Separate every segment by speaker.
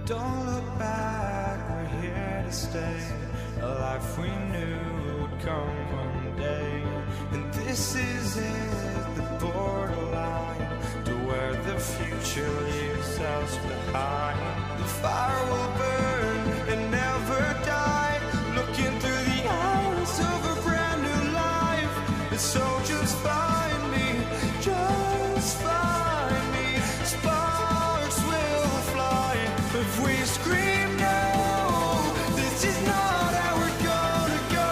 Speaker 1: Don't look back, we're here to stay. A life we knew would come one day. And this is it, the borderline to where the future leaves us behind. The fire will burn and never die, looking through the eyes of a brand new life. And so just find me, just find me. Sparks will fly if we scream no. This is not how we're gonna go.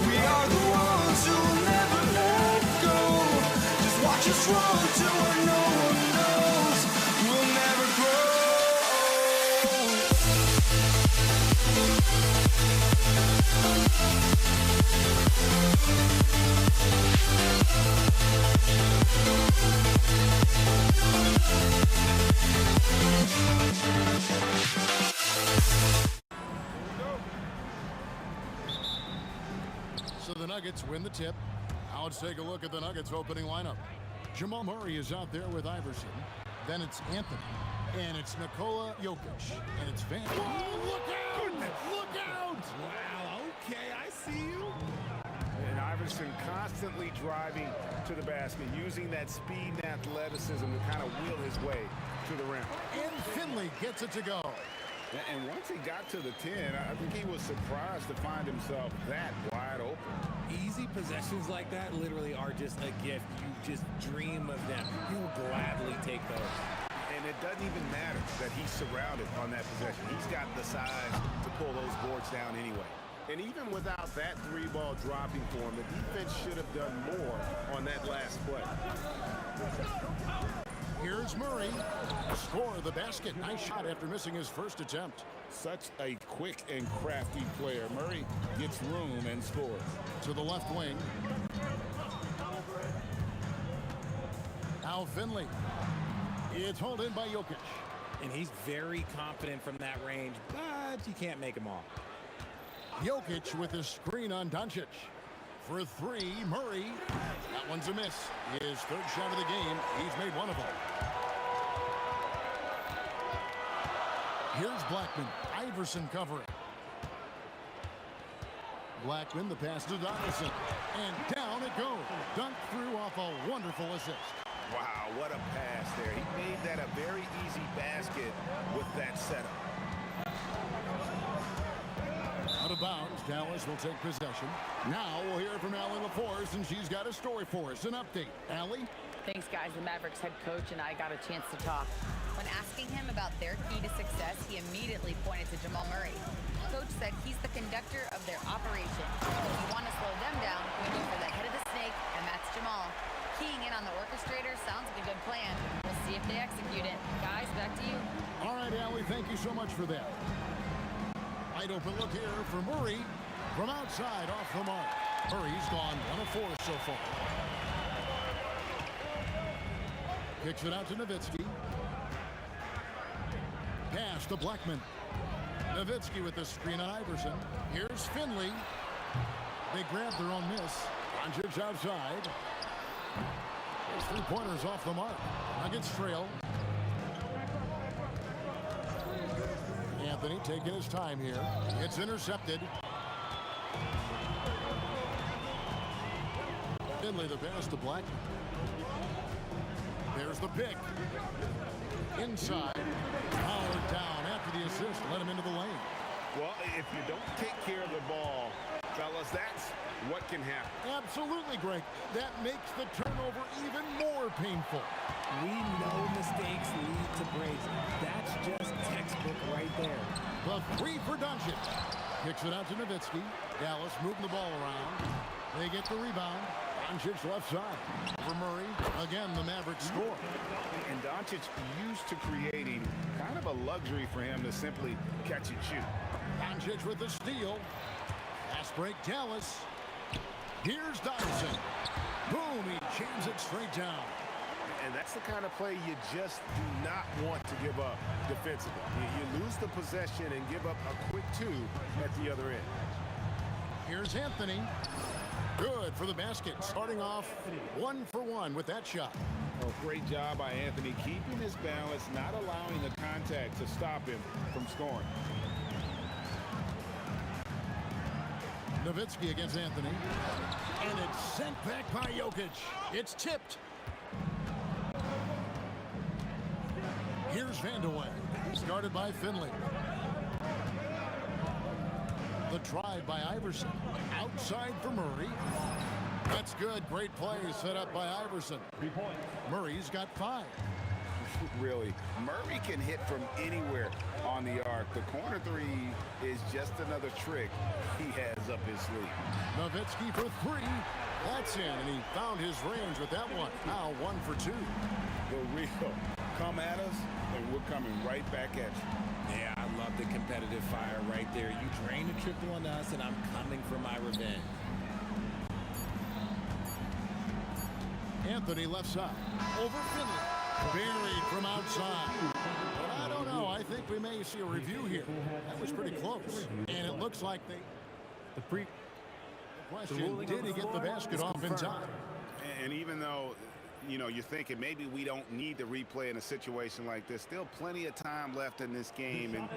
Speaker 1: We are the ones who will never let go. Just watch us run to where no one knows. We'll never grow.
Speaker 2: So the Nuggets win the tip. Now let's take a look at the Nuggets opening lineup. Jamal Murray is out there with Iverson. Then it's Anthony. And it's Nikola Jokic. And it's Van. Oh, look out! Look out!
Speaker 3: Wow, okay, I see you. And Iverson constantly driving to the basket, using that speed and athleticism to kind of wheel his way to the rim.
Speaker 2: And Finley gets it to go.
Speaker 3: And once he got to the 10, I think he was surprised to find himself that wide open.
Speaker 4: Easy possessions like that literally are just a gift. You just dream of them. You will gladly take those.
Speaker 3: And it doesn't even matter that he's surrounded on that possession. He's got the size to pull those boards down anyway. And even without that three ball dropping for him, the defense should have done more on that last play.
Speaker 2: Here's Murray. Score the basket. Nice shot after missing his first attempt.
Speaker 3: Such a quick and crafty player. Murray gets room and scores.
Speaker 2: To the left wing. Now Finley. It's hauled in by Jokic.
Speaker 4: And he's very confident from that range, but you can't make him all.
Speaker 2: Jokic with a screen on Doncic. For three, Murray. That one's a miss. His third shot of the game. He's made one of them. Here's Blackman. Iverson covering. Blackman, the pass to Donaldson. And down it goes. Dunked through off a wonderful assist.
Speaker 3: Wow, what a pass there. He made that a very easy basket with that setup.
Speaker 2: Out of bounds, Dallas will take possession. Now we'll hear from Allie LaForce, and she's got a story for us. An update. Allie?
Speaker 5: Thanks, guys. The Mavericks head coach and I got a chance to talk. When asking him about their key to success, he immediately pointed to Jamal Murray. Coach said he's the conductor of their operation. If you want to slow them down, we go for the head of the snake, and that's Jamal. Keying in on the orchestrator sounds like a good plan. We'll see if they execute it. Guys, back to you.
Speaker 2: All right, Allie, thank you so much for that. Wide open look here for Murray. From outside, off the mark. Murray's gone 1 of 4 so far. Kicks it out to Nowitzki. Pass to Blackman. Nowitzki with the screen on Iverson. Here's Finley. They grab their own miss. Doncic outside. Those three-pointers off the mark. Nuggets trail. Anthony taking his time here. It's intercepted. Finley the pass to Black. There's the pick. Inside. Powered down after the assist. Let him into the lane.
Speaker 3: Well, if you don't take care of the ball, fellas, that's what can happen.
Speaker 2: Absolutely, Greg. That makes the turnover even more painful.
Speaker 4: We know mistakes lead to breaks. That's just textbook right there.
Speaker 2: The three for Doncic. Kicks it out to Nowitzki. Dallas moving the ball around. They get the rebound. Doncic left side. For Murray. Again, the Mavericks score.
Speaker 3: And Doncic used to creating kind of a luxury for him to simply catch and shoot.
Speaker 2: Doncic with the steal. Fast break, Dallas. Here's Donaldson. Boom, he jams it straight down.
Speaker 3: And that's the kind of play you just do not want to give up defensively. You lose the possession and give up a quick two at the other end.
Speaker 2: Here's Anthony. Good for the basket. Starting off 1 for 1 with that shot.
Speaker 3: Oh, great job by Anthony keeping his balance, not allowing the contact to stop him from scoring.
Speaker 2: Nowitzki against Anthony. And it's sent back by Jokic. It's tipped. Here's Vandeweghe. He's guarded by Finley. The drive by Iverson. Outside for Murray. That's good. Great play set up by Iverson.
Speaker 6: 3 points.
Speaker 2: Murray's got 5.
Speaker 3: Really, Murray can hit from anywhere on the arc. The corner three is just another trick he has up his sleeve.
Speaker 2: Nowitzki for 3. That's in, and he found his range with that one. Now 1 for 2.
Speaker 3: The real come at us, and we're coming right back at you.
Speaker 4: Yeah, I love the competitive fire right there. You drain a triple on us, and I'm coming for my revenge.
Speaker 2: Anthony left side. Over Finley. Buried from outside. But I don't know. I think we may see a review here. That was pretty close. And it looks like the question, did he get the basket off in time?
Speaker 3: And even though, you know, you're thinking maybe we don't need the replay in a situation like this, still plenty of time left in this game, and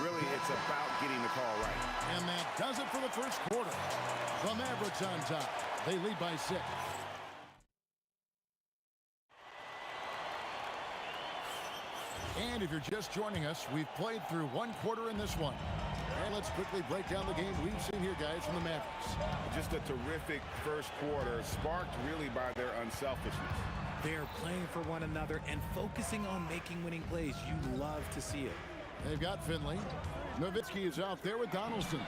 Speaker 3: really it's about getting the call right.
Speaker 2: And that does it for the first quarter. The Mavericks on top. They lead by 6. And if you're just joining us, we've played through 1 quarter in this one. And let's quickly break down the game we've seen here, guys, from the Mavericks.
Speaker 3: Just a terrific first quarter, sparked really by their unselfishness.
Speaker 4: They're playing for one another and focusing on making winning plays. You love to see it.
Speaker 2: They've got Finley. Nowitzki is out there with Donaldson.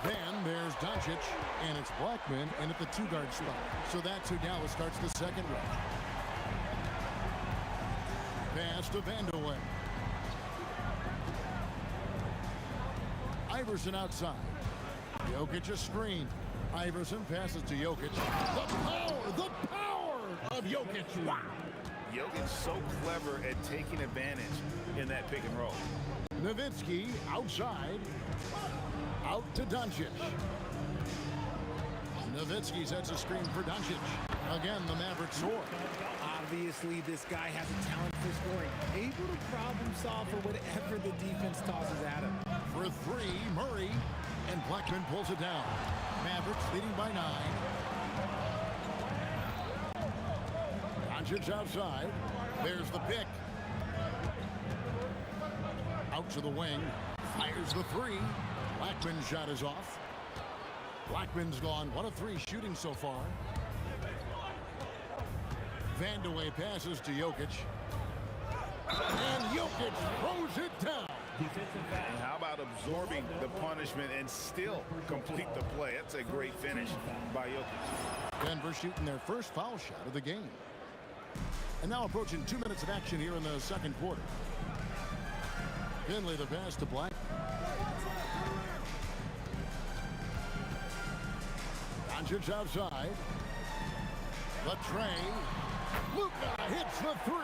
Speaker 2: Then there's Doncic, and it's Blackman in at the 2-guard spot. So that's who Dallas starts the second round. Pass to Vandeweghe. Iverson outside. Jokic a screen. Iverson passes to Jokic. The power of Jokic. Wow.
Speaker 3: Jokic so clever at taking advantage in that pick and roll.
Speaker 2: Nowitzki outside. Out to Doncic. Nowitzki sets a screen for Doncic. Again, the Mavericks soar.
Speaker 4: Obviously, this guy has a talent for scoring. Able to problem solve for whatever the defense tosses at him.
Speaker 2: For 3, Murray. And Blackman pulls it down. Mavericks leading by 9. Doncic outside. There's the pick. Out to the wing. Fires the 3. Blackman's shot is off. Blackman's gone 1 of 3 shooting so far. Vandeweghe passes to Jokic. And Jokic throws it down.
Speaker 3: And how about absorbing the punishment and still complete the play? That's a great finish by Jokic.
Speaker 2: Denver shooting their first foul shot of the game. And now approaching 2 minutes of action here in the second quarter. Finley the pass to Black. Doncic outside. The tray. Luka hits the 3.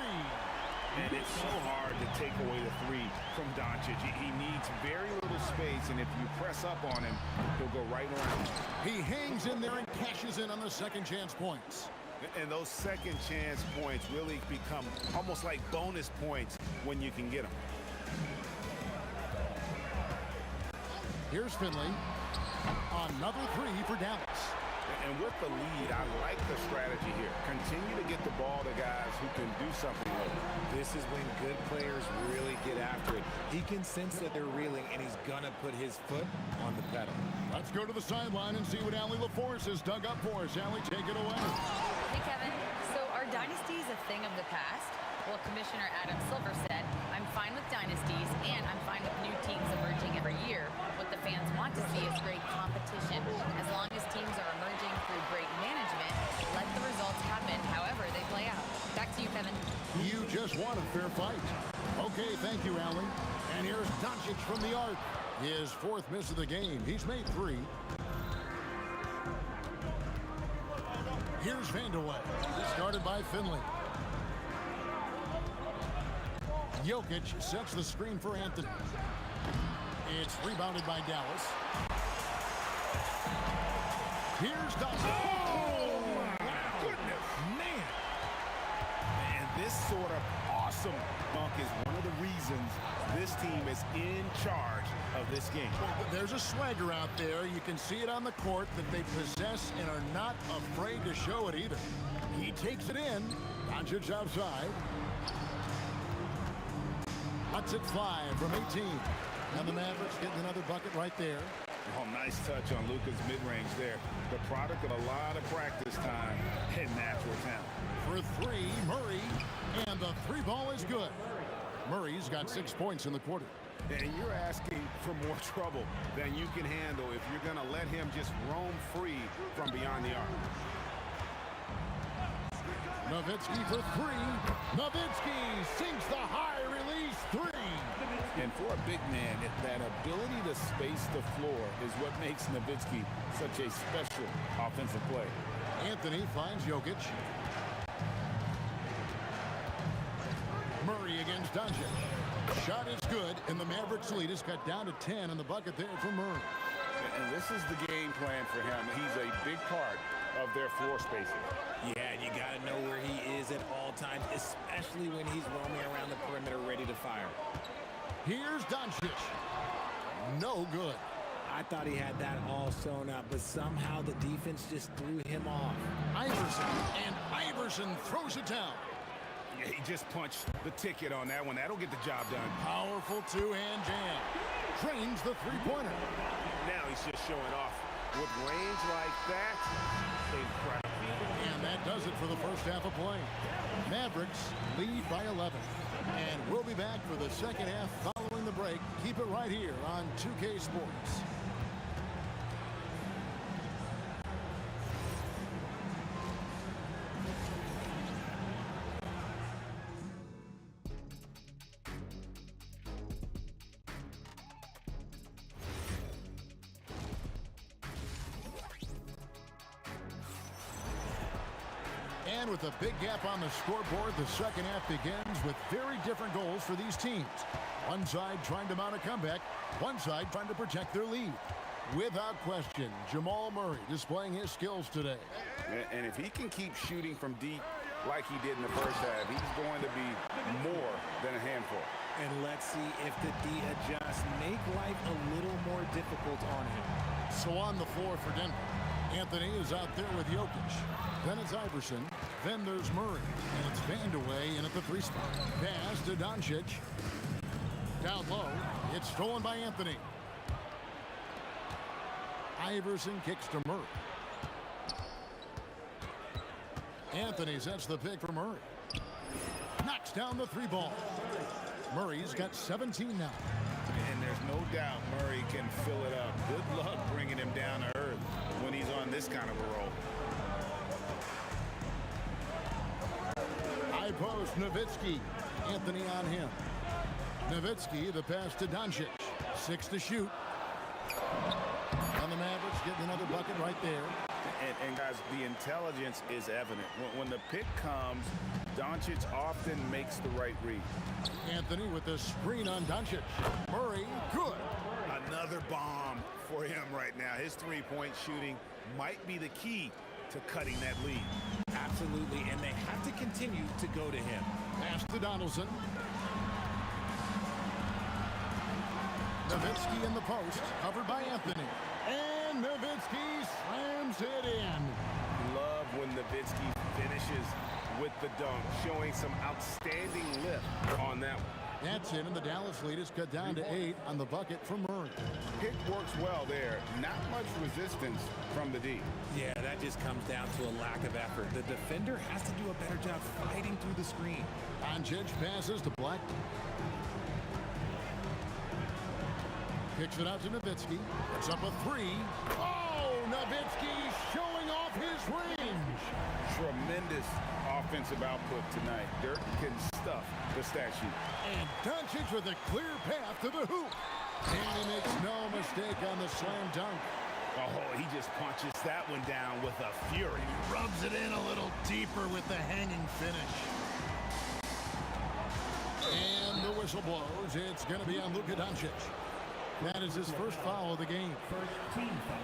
Speaker 3: And it's so hard to take away the 3 from Doncic. He needs very little space, and if you press up on him, he'll go right around.
Speaker 2: He hangs in there and cashes in on the second chance points.
Speaker 3: And those second chance points really become almost like bonus points when you can get them.
Speaker 2: Here's Finley. Another 3 for Dallas.
Speaker 3: And with the lead, I like the strategy here. Continue to get the ball to guys who can do something with it.
Speaker 4: This is when good players really get after it. He can sense that they're reeling, and he's going to put his foot on the pedal.
Speaker 2: Let's go to the sideline and see what Allie LaForce has dug up for us. Allie, take it away.
Speaker 5: Hey, Kevin. So are dynasties a thing of the past? Well, Commissioner Adam Silver said, I'm fine with dynasties, and I'm fine with new teams emerging every year. What the fans want to see is great competition. As long as teams are emerging through great management, let the results happen however they play out. Back to you, Kevin.
Speaker 2: You just want a fair fight. Okay, thank you, Allie. And here's Doncic from the arc. His 4th miss of the game. He's made 3. Here's Vandeweghe. Started by Finley. Jokic sets the screen for Anthony. It's rebounded by Dallas. Here's Doncic.
Speaker 3: Oh, my goodness.
Speaker 4: Man.
Speaker 3: And sort of awesome dunk is one of the reasons this team is in charge of this game.
Speaker 2: Well, there's a swagger out there. You can see it on the court that they possess and are not afraid to show it either. He takes it in. Doncic outside. Cuts it 5 from 18. And the Mavericks getting another bucket right there.
Speaker 3: Oh, nice touch on Luka's mid-range there. The product of a lot of practice time and natural talent.
Speaker 2: For 3, Murray. And the 3 ball is good. Murray's got 6 points in the quarter.
Speaker 3: And you're asking for more trouble than you can handle if you're going to let him just roam free from beyond the arc.
Speaker 2: Nowitzki for 3. Nowitzki sinks the high release 3.
Speaker 3: And for a big man, that ability to space the floor is what makes Nowitzki such a special offensive player.
Speaker 2: Anthony finds Jokic. Murray against Doncic. Shot is good, and the Mavericks lead is cut down to 10 on the bucket there for Murray.
Speaker 3: And this is the game plan for him. He's a big part of their floor spacing.
Speaker 4: Yeah, you got to know where he is at all times, especially when he's roaming around the perimeter ready to fire.
Speaker 2: Here's Doncic. No good.
Speaker 4: I thought he had that all sewn up, but somehow the defense just threw him off.
Speaker 2: Iverson, and Iverson throws it down.
Speaker 3: Yeah, he just punched the ticket on that one. That'll get the job done.
Speaker 2: Powerful two-hand jam. Drains the three-pointer.
Speaker 3: Now he's just showing off. With range like that, incredible.
Speaker 2: And that does it for the first half of play. Mavericks lead by 11. And we'll be back for the second half following the break. Keep it right here on 2K Sports. And with a big gap on the scoreboard, the second half begins with very different goals for these teams. One side trying to mount a comeback, one side trying to protect their lead. Without question, Jamal Murray displaying his skills today.
Speaker 3: And if he can keep shooting from deep like he did in the first half, he's going to be more than a handful.
Speaker 4: And let's see if the D adjusts, make life a little more difficult on him.
Speaker 2: So on the floor for Denver, Anthony is out there with Jokic. Then it's Iverson. Then there's Murray. And it's Vandeweghe in at the 3 spot. Pass to Doncic. Down low. It's stolen by Anthony. Iverson kicks to Murray. Anthony sets the pick for Murray. Knocks down the 3 ball. Murray's got 17 now.
Speaker 3: And there's no doubt Murray can fill it up. Good luck bringing him down to earth when he's on this kind of a roll.
Speaker 2: High post, Nowitzki. Anthony on him. Nowitzki, the pass to Doncic. 6 to shoot. And the Mavericks getting another bucket right there.
Speaker 3: And guys, the intelligence is evident. When the pick comes, Doncic often makes the right read.
Speaker 2: Anthony with the screen on Doncic. Murray, good.
Speaker 3: Another bomb for him right now. His three-point shooting might be the key to cutting that lead.
Speaker 4: Absolutely, and they have to continue to go to him.
Speaker 2: Pass to Donaldson. Nowitzki in the post, covered by Anthony. And Nowitzki slams it in.
Speaker 3: Love when Nowitzki finishes with the dunk, showing some outstanding lift on that one.
Speaker 2: That's it, and the Dallas lead is cut down to 8 on the bucket from Murray.
Speaker 3: Pick works well there. Not much resistance from the D.
Speaker 4: Yeah, that just comes down to a lack of effort. The defender has to do a better job fighting through the screen.
Speaker 2: Doncic passes to Black. Kicks it out to Nowitzki. It's up a 3. Oh, Nowitzki showing off his range.
Speaker 3: Tremendous offensive output tonight. Dirk can stuff the stat sheet.
Speaker 2: And Doncic with a clear path to the hoop. And he makes no mistake on the slam dunk.
Speaker 3: Oh, he just punches that one down with a fury.
Speaker 2: Rubs it in a little deeper with the hanging finish. And the whistle blows. It's going to be on Luka Doncic. That is his first foul of the game.
Speaker 6: First team foul.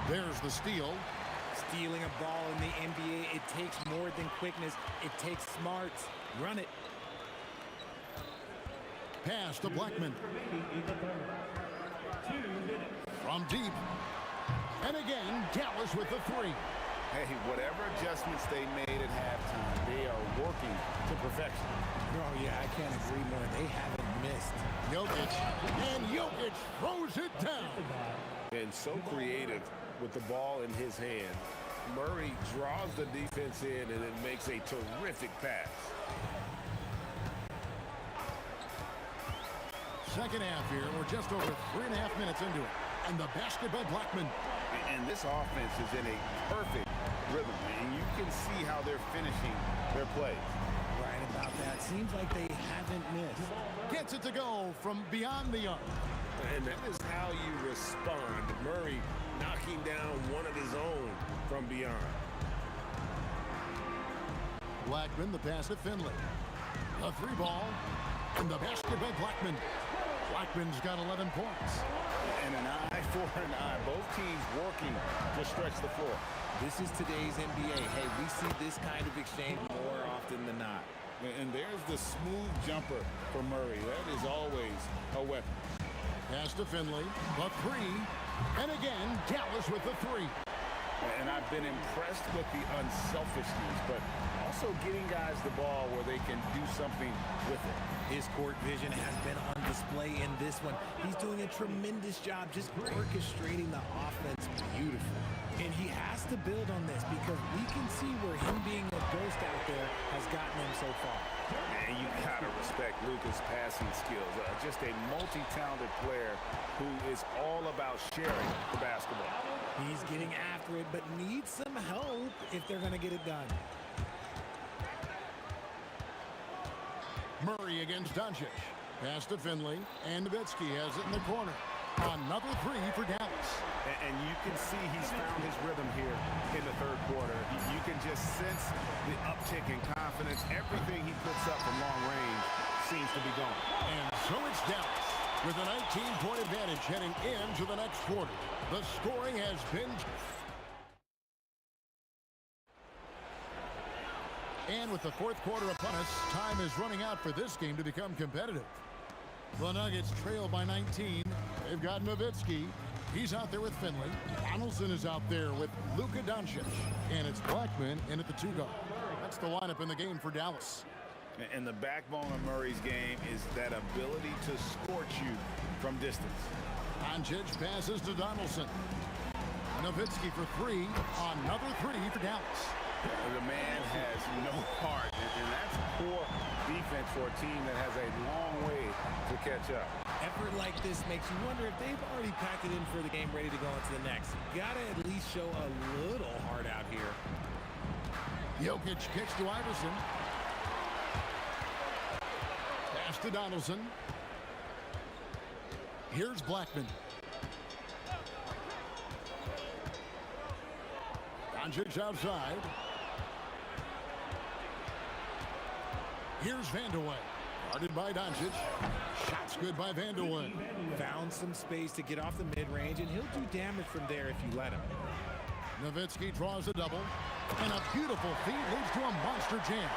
Speaker 2: There's the steal.
Speaker 4: Stealing a ball in the NBA, it takes more than quickness. It takes smarts. Run it.
Speaker 2: Pass to Blackman. From deep. And again, Dallas with the three.
Speaker 3: Hey, whatever adjustments they made at halftime, they are working to perfection.
Speaker 4: Oh, yeah, I can't agree more. They haven't missed.
Speaker 2: Jokic. And Jokic throws it down.
Speaker 3: And so creative with the ball in his hand. Murray draws the defense in and it makes a terrific pass.
Speaker 2: Second half here. We're just over 3.5 minutes into it. And the basket by Blackman.
Speaker 3: And this offense is in a perfect rhythm. And you can see how they're finishing their plays.
Speaker 4: Right about that. Seems like they haven't missed.
Speaker 2: Gets it to go from beyond the arc.
Speaker 3: And that is how you respond. Murray knocking down one of his own from beyond.
Speaker 2: Blackman, the pass to Finley. A three ball. And the basket by Blackman. Blackman's got 11 points.
Speaker 3: And an eye for an eye. Both teams working to stretch the floor.
Speaker 4: This is today's NBA. Hey, we see this kind of exchange more often than not.
Speaker 3: And there's the smooth jumper for Murray. That is always a weapon.
Speaker 2: Pass to Finley. The three. And again, Dallas with the three.
Speaker 3: And I've been impressed with the unselfishness, but also getting guys the ball where they can do something with it.
Speaker 4: His court vision has been on display in this one. He's doing a tremendous job just orchestrating the offense beautifully. And he has to build on this because we can see where him being a ghost out there has gotten him so far.
Speaker 3: And you gotta respect Luka's passing skills. Just a multi-talented player who is all about sharing the basketball.
Speaker 4: He's getting after it, but needs some help if they're going to get it done.
Speaker 2: Murray against Doncic. Pass to Finley. And Nowitzki has it in the corner. Another three for Dallas.
Speaker 3: And you can see he's found his rhythm here in the third quarter. You can just sense the uptick in confidence. Everything he puts up from long range seems to be gone.
Speaker 2: And so it's Dallas with a 19-point advantage heading into the next quarter. The scoring has been... And with the fourth quarter upon us, time is running out for this game to become competitive. The Nuggets trail by 19. They've got Nowitzki. He's out there with Finley. Donaldson is out there with Luka Doncic. And it's Blackman in at the two-guard. That's the lineup in the game for Dallas.
Speaker 3: And the backbone of Murray's game is that ability to scorch you from distance.
Speaker 2: Doncic passes to Donaldson. Nowitzki for three. Another three for Dallas.
Speaker 3: The man has no heart, and that's poor defense for a team that has a long way to catch up.
Speaker 4: Effort like this makes you wonder if they've already packed it in for the game, ready to go into the next. Gotta at least show a little heart out here.
Speaker 2: Jokic kicks to Iverson. Pass to Donaldson. Here's Blackman. Doncic outside. Here's Vandeweghe. Guarded by Doncic. Shots good by Vandeweghe.
Speaker 4: Found some space to get off the mid-range, and he'll do damage from there if you let him.
Speaker 2: Nowitzki draws a double. And a beautiful feed leads to a monster jam.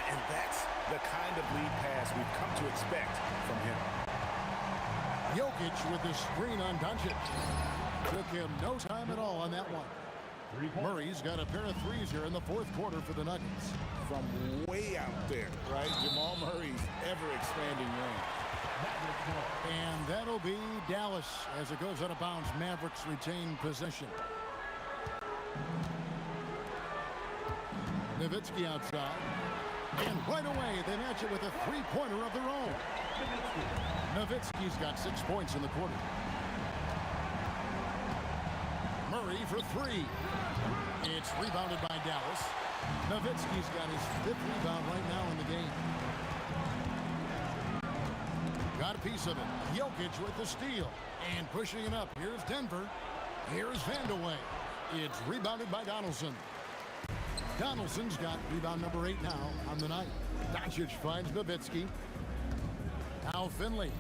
Speaker 3: And that's the kind of lead pass we've come to expect from him.
Speaker 2: Jokic with the screen on Doncic. Took him no time at all on that one. Murray's got a pair of threes here in the fourth quarter for the Nuggets.
Speaker 3: From way out there, right? Jamal Murray's ever-expanding range.
Speaker 2: And that'll be Dallas as it goes out of bounds. Mavericks retain possession. Nowitzki outside. And right away, they match it with a three-pointer of their own. Nowitzki's got 6 points in the quarter. Murray for three. It's rebounded by Dallas. Nowitzki's got his fifth rebound right now in the game. Got a piece of it. Jokic with the steal. And pushing it up. Here's Denver. Here's Vandeweghe. It's rebounded by Donaldson. Donaldson's got rebound number 8 now on the night. Doncic finds Nowitzki. Now Finley.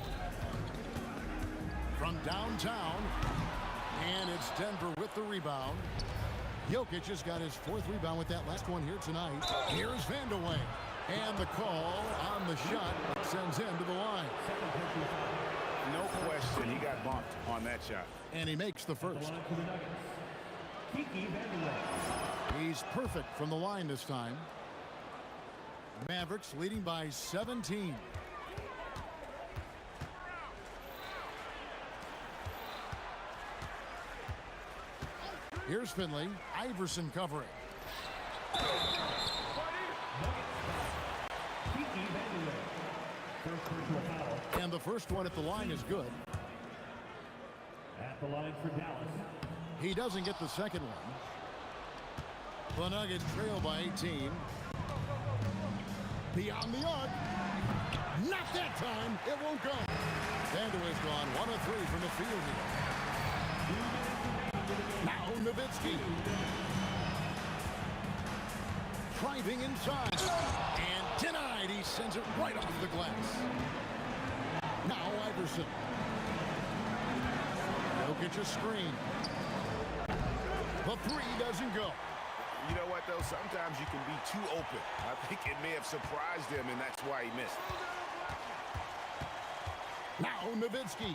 Speaker 2: From downtown. And it's Denver with the rebound. Jokic has got his 4th rebound with that last one here tonight. Here's Vandeweghe. And the call on the shot sends him to the line.
Speaker 3: No question, he got bumped on that shot.
Speaker 2: And he makes the first. He's perfect from the line this time. Mavericks leading by 17. Here's Finley. Iverson covering. And the first one at the line is good.
Speaker 6: At the line for Dallas.
Speaker 2: He doesn't get the second one. The Nuggets trail by 18. Beyond the arc. Not that time. It won't go. Vandeweghe's gone 1 of 3 from the field here. Now Nowitzki. Driving inside. And denied. He sends it right off the glass. Now Iverson. Jokic a screen. The 3 doesn't go.
Speaker 3: You know what, though? Sometimes you can be too open. I think it may have surprised him, and that's why he missed.
Speaker 2: Now Nowitzki.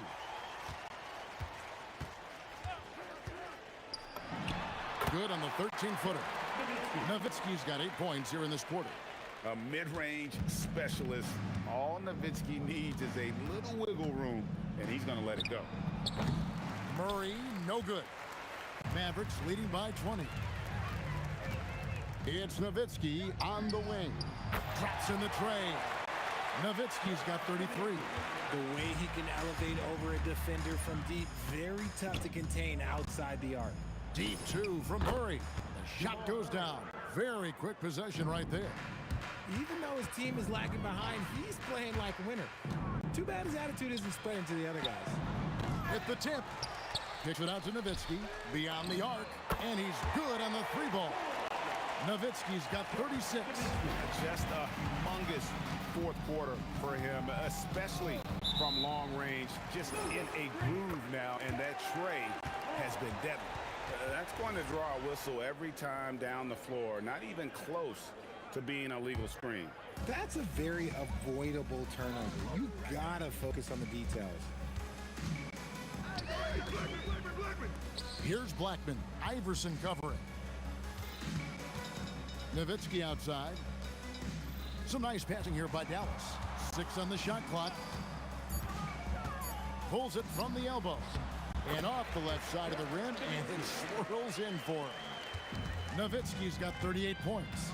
Speaker 2: Good on the 13-footer. Nowitzki's got 8 points here in this quarter.
Speaker 3: A mid-range specialist. All Nowitzki needs is a little wiggle room, and he's going to let it go.
Speaker 2: Murray, no good. Mavericks leading by 20. It's Nowitzki on the wing. Drops in the tray. Nowitzki's got 33.
Speaker 4: The way he can elevate over a defender from deep, very tough to contain outside the arc.
Speaker 2: Deep 2 from Murray. The shot goes down. Very quick possession right there.
Speaker 4: Even though his team is lagging behind, he's playing like a winner. Too bad his attitude isn't spreading to the other guys.
Speaker 2: At the tip. Kicks it out to Nowitzki. Beyond the arc. And he's good on the 3-ball. Nowitzki's got 36.
Speaker 3: Just a humongous 4th quarter for him, especially from long range. Just in a groove now, and that tray has been deadly. That's going to draw a whistle every time down the floor. Not even close to being a legal screen.
Speaker 4: That's a very avoidable turnover. You gotta focus on the details.
Speaker 2: Here's Blackman. Iverson covering. Nowitzki outside. Some nice passing here by Dallas. 6 on the shot clock. Pulls it from the elbow. And off the left side of the rim, and it swirls in for him. Nowitzki's got 38 points.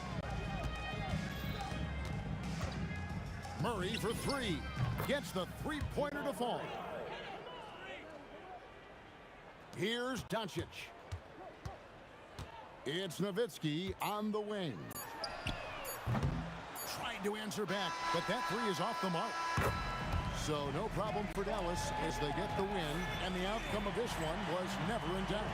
Speaker 2: Murray for 3. Gets the 3-pointer to fall. Here's Doncic. It's Nowitzki on the wing. Trying to answer back, but that 3 is off the mark. So no problem for Dallas as they get the win, and the outcome of this one was never in doubt.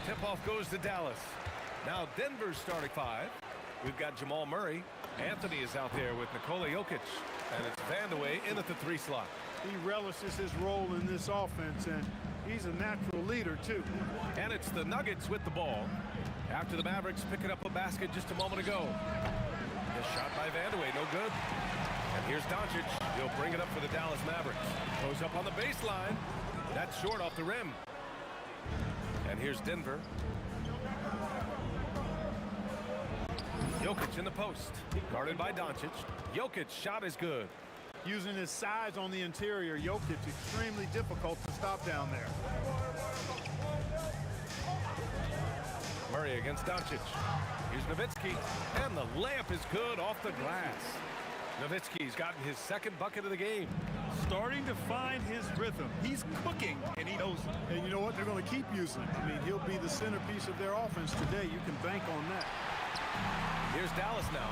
Speaker 6: Tip-off goes to Dallas. Now Denver's starting five. We've got Jamal Murray. Anthony is out there with Nikola Jokic. And it's Vandeweghe in at the 3 slot.
Speaker 7: He relishes his role in this offense, and he's a natural leader, too.
Speaker 6: And it's the Nuggets with the ball. After the Mavericks picking up a basket just a moment ago. This shot by Vandeweghe, no good. And here's Doncic. He'll bring it up for the Dallas Mavericks. Goes up on the baseline. That's short off the rim. And here's Denver. Jokic in the post. Guarded by Doncic. Jokic shot is good.
Speaker 7: Using his size on the interior, Jokic extremely difficult to stop down there.
Speaker 6: Murray against Doncic. Here's Nowitzki. And the layup is good off the glass. Nowitzki's gotten his second bucket of the game.
Speaker 7: Starting to find his rhythm. He's cooking, and he knows it. And you know what? They're going to keep using him. I mean, he'll be the centerpiece of their offense today. You can bank on that.
Speaker 6: Here's Dallas now.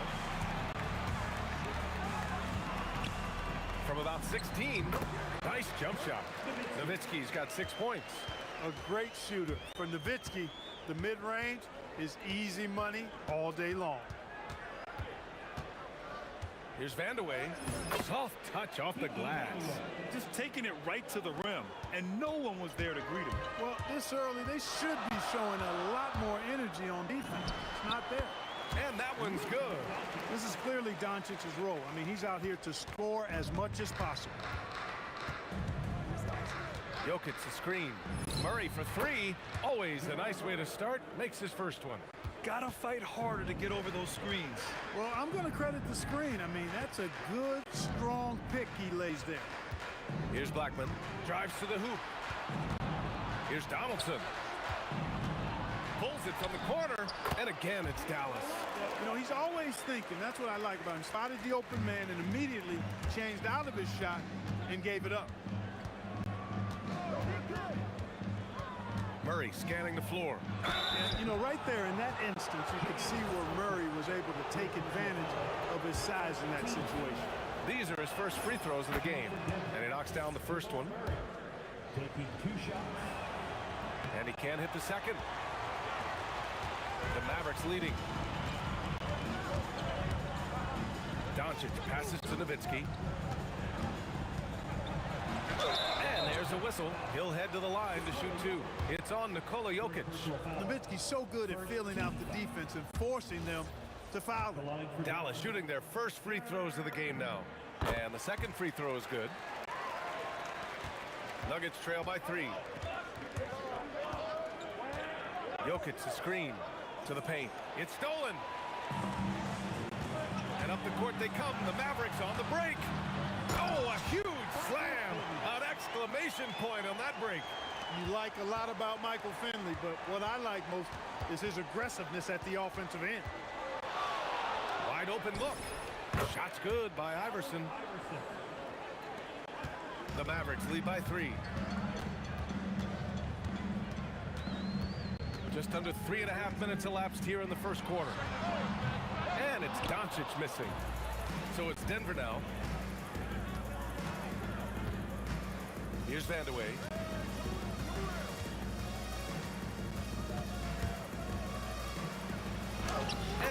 Speaker 6: From about 16. Nice jump shot. Nowitzki's got 6 points.
Speaker 7: A great shooter. For Nowitzki, the mid-range is easy money all day long.
Speaker 6: Here's Vandeweghe. Soft touch off the glass.
Speaker 8: Just taking it right to the rim, and no one was there to greet him.
Speaker 7: Well, this early, they should be showing a lot more energy on defense. It's not there.
Speaker 6: And that one's good.
Speaker 7: This is clearly Doncic's role. I mean, he's out here to score as much as possible.
Speaker 6: Jokic the screen. Murray for 3. Always a nice way to start. Makes his first one.
Speaker 8: Gotta fight harder to get over those screens.
Speaker 7: Well, I'm going to credit the screen. I mean, that's a good, strong pick he lays there.
Speaker 6: Here's Blackman. Drives to the hoop. Here's Donaldson. Pulls it from the corner. And again, it's Dallas.
Speaker 7: You know, he's always thinking. That's what I like about him. Spotted the open man and immediately changed out of his shot and gave it up.
Speaker 6: Murray scanning the floor.
Speaker 7: And, you know, right there in that instance, you could see where Murray was able to take advantage of his size in that situation.
Speaker 6: These are his first free throws of the game. And he knocks down the first one.
Speaker 9: Taking 2 shots.
Speaker 6: And he can't hit the second. The Mavericks leading. Doncic passes to Nowitzki. And there's a whistle. He'll head to the line to shoot 2. It's on Nikola Jokic.
Speaker 7: Nowitzki's so good at filling out the defense and forcing them to foul him.
Speaker 6: Dallas shooting their first free throws of the game now. And the second free throw is good. Nuggets trail by 3. Jokic the screen to the paint. It's stolen. And up the court they come. The Mavericks on the break. Oh, a huge slam. An exclamation point on that break.
Speaker 7: You like a lot about Michael Finley, but what I like most is his aggressiveness at the offensive end.
Speaker 6: Wide open look. Shot's good by Iverson. The Mavericks lead by 3. Just under 3.5 minutes elapsed here in the first quarter. And it's Doncic missing. So it's Denver now. Here's Vandeweghe.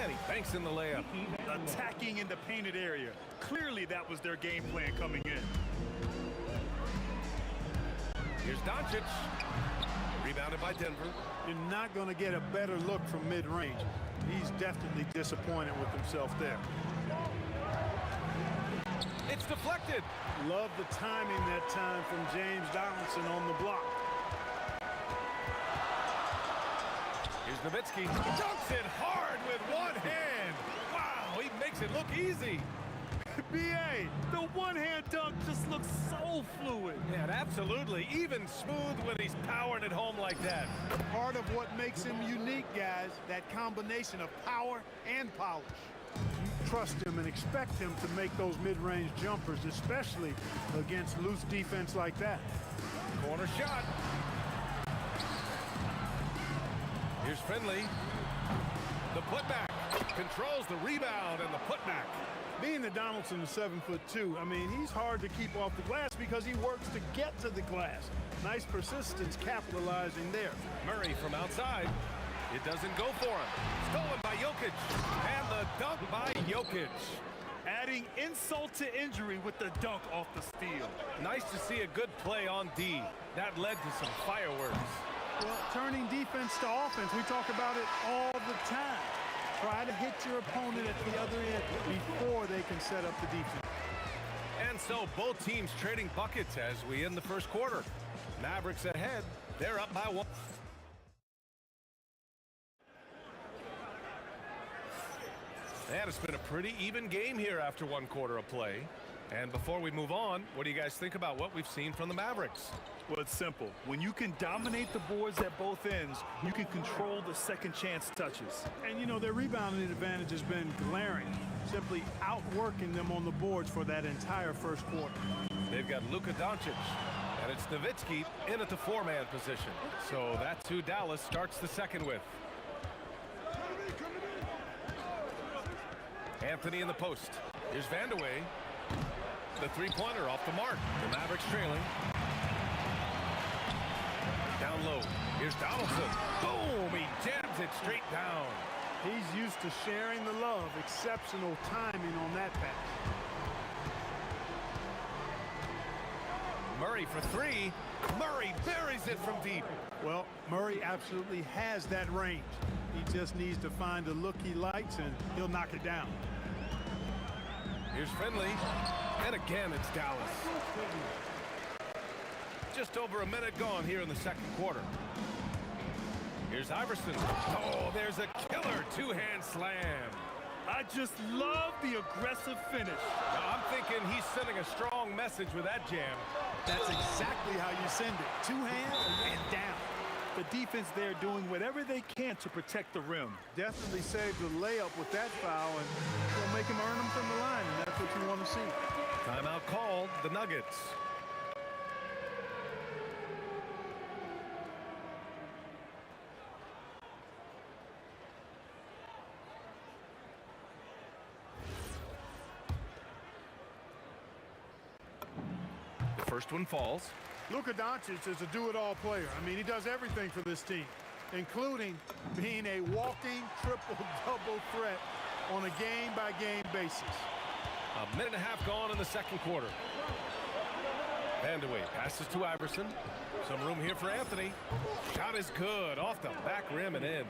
Speaker 6: And he banks in the layup.
Speaker 8: Attacking in the painted area. Clearly that was their game plan coming in.
Speaker 6: Here's Doncic. Rebounded by Denver.
Speaker 7: You're not going to get a better look from mid-range. He's definitely disappointed with himself there.
Speaker 6: It's deflected.
Speaker 7: Love the timing that time from James Donaldson on the block.
Speaker 6: Here's Nowitzki. Dunks it hard with one hand. Wow, he makes it look easy.
Speaker 8: B.A., the one-hand dunk just looks so fluid.
Speaker 6: Yeah, absolutely. Even smooth when he's powering it home like that.
Speaker 7: Part of what makes him unique, guys, that combination of power and polish. You trust him and expect him to make those mid-range jumpers, especially against loose defense like that.
Speaker 6: Corner shot. Here's Finley. The putback. Controls the rebound and the putback.
Speaker 7: Being that Donaldson is 7'2", I mean, he's hard to keep off the glass because he works to get to the glass. Nice persistence capitalizing there.
Speaker 6: Murray from outside. It doesn't go for him. Stolen by Jokic. And the dunk by Jokic.
Speaker 8: Adding insult to injury with the dunk off the steal.
Speaker 6: Nice to see a good play on D. That led to some fireworks.
Speaker 7: Well, turning defense to offense, we talk about it all the time. Try to hit your opponent at the other end before they can set up the defense.
Speaker 6: And so both teams trading buckets as we end the first quarter. Mavericks ahead. They're up by 1. And it's been a pretty even game here after 1 quarter of play. And before we move on, what do you guys think about what we've seen from the Mavericks?
Speaker 8: Well, it's simple. When you can dominate the boards at both ends, you can control the second chance touches.
Speaker 7: And, you know, their rebounding advantage has been glaring, simply outworking them on the boards for that entire first quarter.
Speaker 6: They've got Luka Doncic, and it's Nowitzki in at the 4-man position. So that's who Dallas starts the second with. Anthony in the post. Here's Vandeweghe. The three-pointer off the mark. The Mavericks trailing. Down low. Here's Donaldson. Boom! He jams it straight down.
Speaker 7: He's used to sharing the love. Exceptional timing on that pass.
Speaker 6: Murray for 3. Murray buries it from deep.
Speaker 7: Well, Murray absolutely has that range. He just needs to find a look he likes, and he'll knock it down.
Speaker 6: Here's Finley. And again, it's Dallas. Just over a minute gone here in the second quarter. Here's Iverson. Oh, there's a killer two-hand slam.
Speaker 8: I just love the aggressive finish.
Speaker 6: Now, I'm thinking he's sending a strong message with that jam.
Speaker 7: That's exactly how you send it. Two hands and down.
Speaker 8: The defense there doing whatever they can to protect the rim.
Speaker 7: Definitely saved the layup with that foul, and will make him earn them from the line, and that's what you want to see.
Speaker 6: Timeout called, the Nuggets. The first one falls.
Speaker 7: Luka Doncic is a do-it-all player. I mean, he does everything for this team, including being a walking triple-double threat on a game-by-game basis.
Speaker 6: A minute and a half gone in the second quarter. Vandeweghe passes to Iverson. Some room here for Anthony. Shot is good. Off the back rim and in.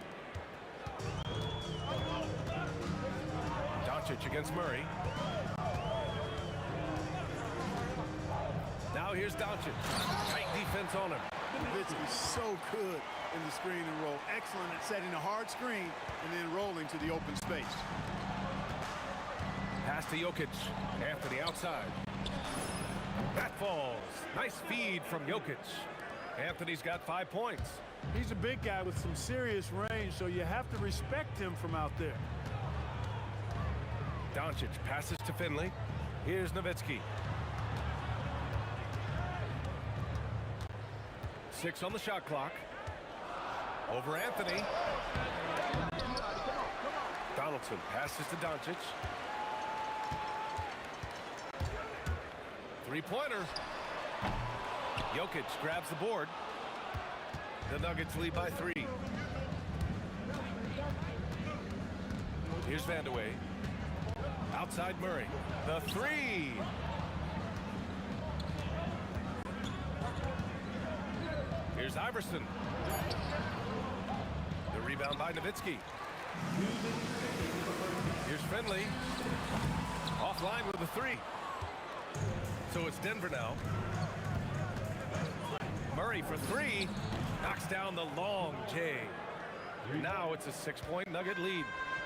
Speaker 6: Doncic against Murray. Now here's Doncic. Tight defense on him.
Speaker 7: Nowitzki's so good in the screen and roll. Excellent at setting a hard screen and then rolling to the open space.
Speaker 6: Pass to Jokic. Anthony outside. That falls. Nice feed from Jokic. Anthony's got 5 points.
Speaker 7: He's a big guy with some serious range, so you have to respect him from out there.
Speaker 6: Doncic passes to Finley. Here's Nowitzki. 6 on the shot clock. Over Anthony. Donaldson passes to Doncic. Three-pointer. Jokic grabs the board. The Nuggets lead by 3. Here's Vandeweghe. Outside Murray. The 3. Here's Iverson. The rebound by Nowitzki. Here's Finley. Offline with the 3. So it's Denver now. Murray for 3. Knocks down the long J. Now it's a 6-point Nugget lead.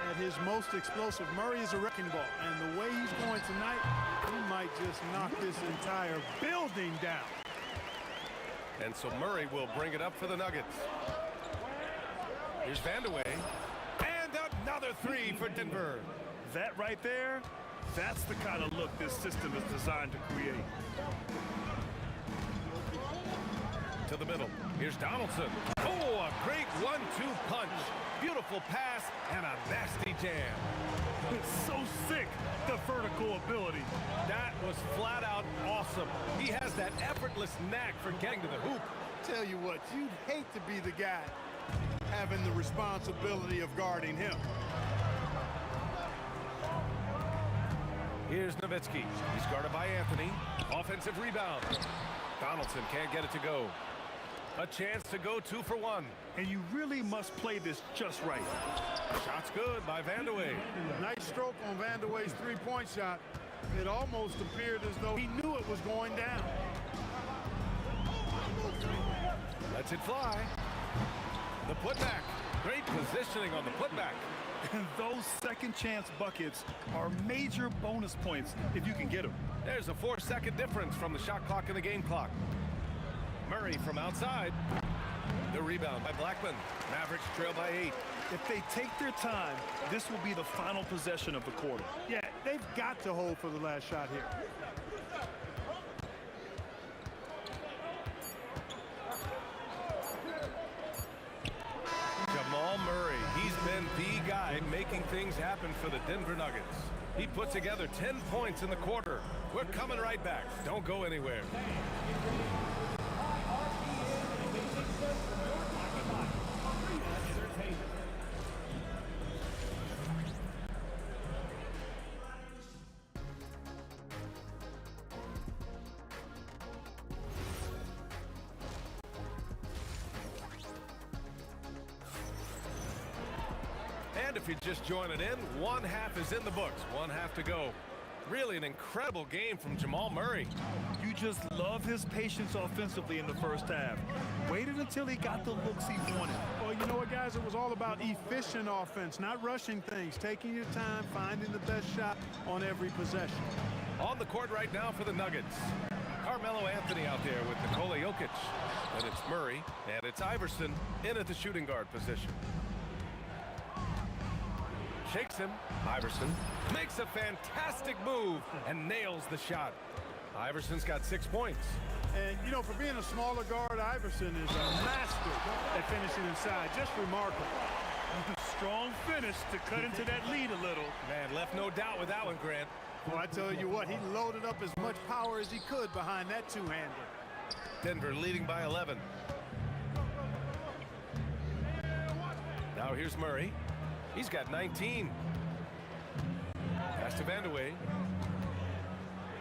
Speaker 7: At his most explosive, Murray is a wrecking ball. And the way he's going tonight, he might just knock this entire building down.
Speaker 6: And so Murray will bring it up for the Nuggets. Here's Vandeweghe. And another 3 for Denver.
Speaker 8: That right there, that's the kind of look this system is designed to create.
Speaker 6: To the middle. Here's Donaldson. Oh, a great 1-2 punch. Beautiful pass and a nasty jam.
Speaker 8: It's so sick, the vertical ability.
Speaker 6: That was flat out awesome. He has that effortless knack for getting to the hoop.
Speaker 7: Tell you what, you'd hate to be the guy having the responsibility of guarding him.
Speaker 6: Here's Nowitzki. He's guarded by Anthony. Offensive rebound. Donaldson can't get it to go. A chance to go 2 for 1.
Speaker 8: And you really must play this just right.
Speaker 6: Shot's good by Vandeweghe.
Speaker 7: Nice stroke on Vandeweghe's three-point shot. It almost appeared as though he knew it was going down.
Speaker 6: Lets it fly. The putback. Great positioning on the putback.
Speaker 8: And those second chance buckets are major bonus points if you can get them.
Speaker 6: There's a 4-second difference from the shot clock and the game clock. Murray from outside. The rebound by Blackman. Mavericks trail by 8.
Speaker 8: If they take their time, this will be the final possession of the quarter.
Speaker 7: Yeah, they've got to hold for the last shot here.
Speaker 6: Jamal Murray, he's been the guy making things happen for the Denver Nuggets. He put together 10 points in the quarter. We're coming right back. Don't go anywhere. And if you're just joining in, one half is in the books. One half to go. Really an incredible game from Jamal Murray.
Speaker 8: You just love his patience offensively in the first half. Waited until he got the looks he wanted.
Speaker 7: Well, you know what, guys? It was all about efficient offense, not rushing things, taking your time, finding the best shot on every possession.
Speaker 6: On the court right now for the Nuggets. Carmelo Anthony out there with Nikola Jokic. And it's Murray, and it's Iverson in at the shooting guard position. Shakes him. Iverson makes a fantastic move and nails the shot. Iverson's got 6 points.
Speaker 7: And, you know, for being a smaller guard, Iverson is a master at finishing inside. Just remarkable.
Speaker 8: Strong finish to cut into that lead a little.
Speaker 6: Man, left no doubt with that one, Grant.
Speaker 7: Well, I tell you what, he loaded up as much power as he could behind that two-hander.
Speaker 6: Denver leading by 11. Now here's Murray. He's got 19. Pass to Vandeweghe.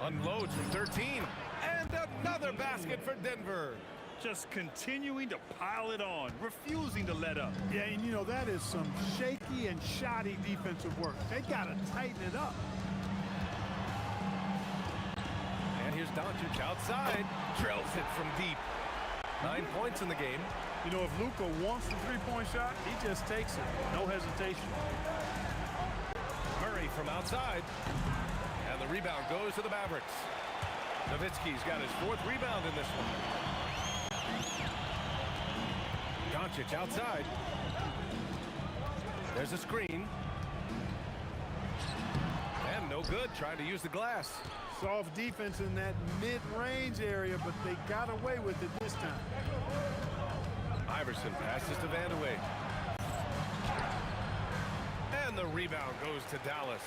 Speaker 6: Unloads from 13. And another basket for Denver.
Speaker 8: Just continuing to pile it on, refusing to let up.
Speaker 7: Yeah, and you know, that is some shaky and shoddy defensive work. They got to tighten it up.
Speaker 6: And here's Doncic outside. Drills it from deep. 9 points in the game.
Speaker 7: You know, if Luka wants the three-point shot, he just takes it. No hesitation.
Speaker 6: Murray from outside. And the rebound goes to the Mavericks. Nowitzki's got his 4th rebound in this one. Doncic outside. There's a screen. And no good, trying to use the glass.
Speaker 7: Soft defense in that mid-range area, but they got away with it this time.
Speaker 6: Iverson passes to Vandeweghe. And the rebound goes to Dallas.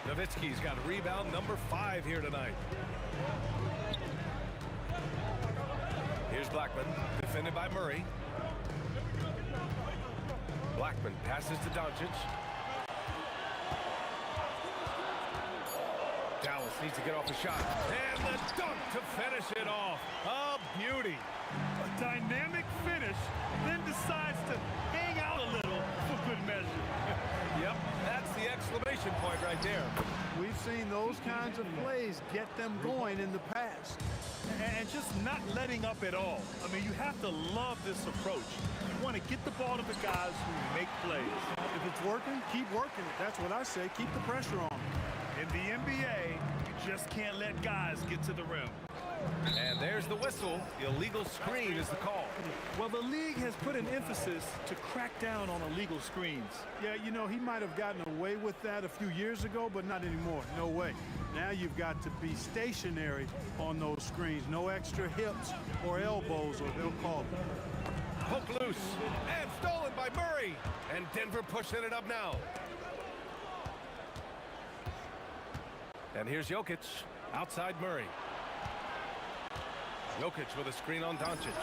Speaker 6: Nowitzki's got rebound number 5 here tonight. Here's Blackman, defended by Murray. Blackman passes to Doncic. Dallas needs to get off the shot. And the dunk to finish it off. A beauty.
Speaker 8: A dynamic finish, then decides to hang out a little for good measure.
Speaker 6: Yep, that's the exclamation point right there.
Speaker 7: We've seen those kinds of plays get them going in the past.
Speaker 8: And just not letting up at all. I mean, you have to love this approach. You want to get the ball to the guys who make plays.
Speaker 7: If it's working, keep working it. That's what I say. Keep the pressure on.
Speaker 8: In the NBA, you just can't let guys get to the rim.
Speaker 6: And there's the whistle. The illegal screen is the call.
Speaker 8: Well, the league has put an emphasis to crack down on illegal screens.
Speaker 7: Yeah, you know, he might have gotten away with that a few years ago, but not anymore. No way. Now you've got to be stationary on those screens. No extra hips or elbows, or they'll call it.
Speaker 6: Poke loose. And stolen by Murray. And Denver pushing it up now. And here's Jokic. Outside Murray. Jokic with a screen on Doncic.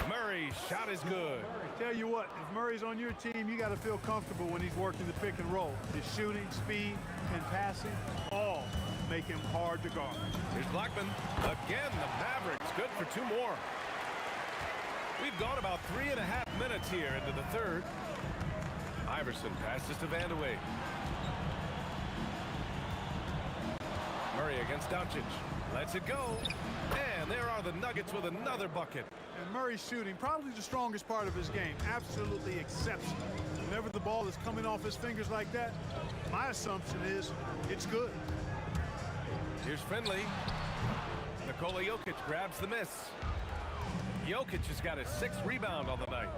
Speaker 6: Murray's shot is good.
Speaker 7: Tell you what, if Murray's on your team, you got to feel comfortable when he's working the pick and roll. His shooting, speed, and passing all make him hard to guard.
Speaker 6: Here's Blackman. Again, the Mavericks good for 2 more. We've gone about 3.5 minutes here into the third. Iverson passes to Vandeweghe. Murray against Doncic. Lets it go. And there are the Nuggets with another bucket.
Speaker 7: And Murray's shooting, probably the strongest part of his game. Absolutely exceptional. Whenever the ball is coming off his fingers like that, my assumption is it's good.
Speaker 6: Here's Finley. Nikola Jokic grabs the miss. Jokic has got his 6th rebound on the night.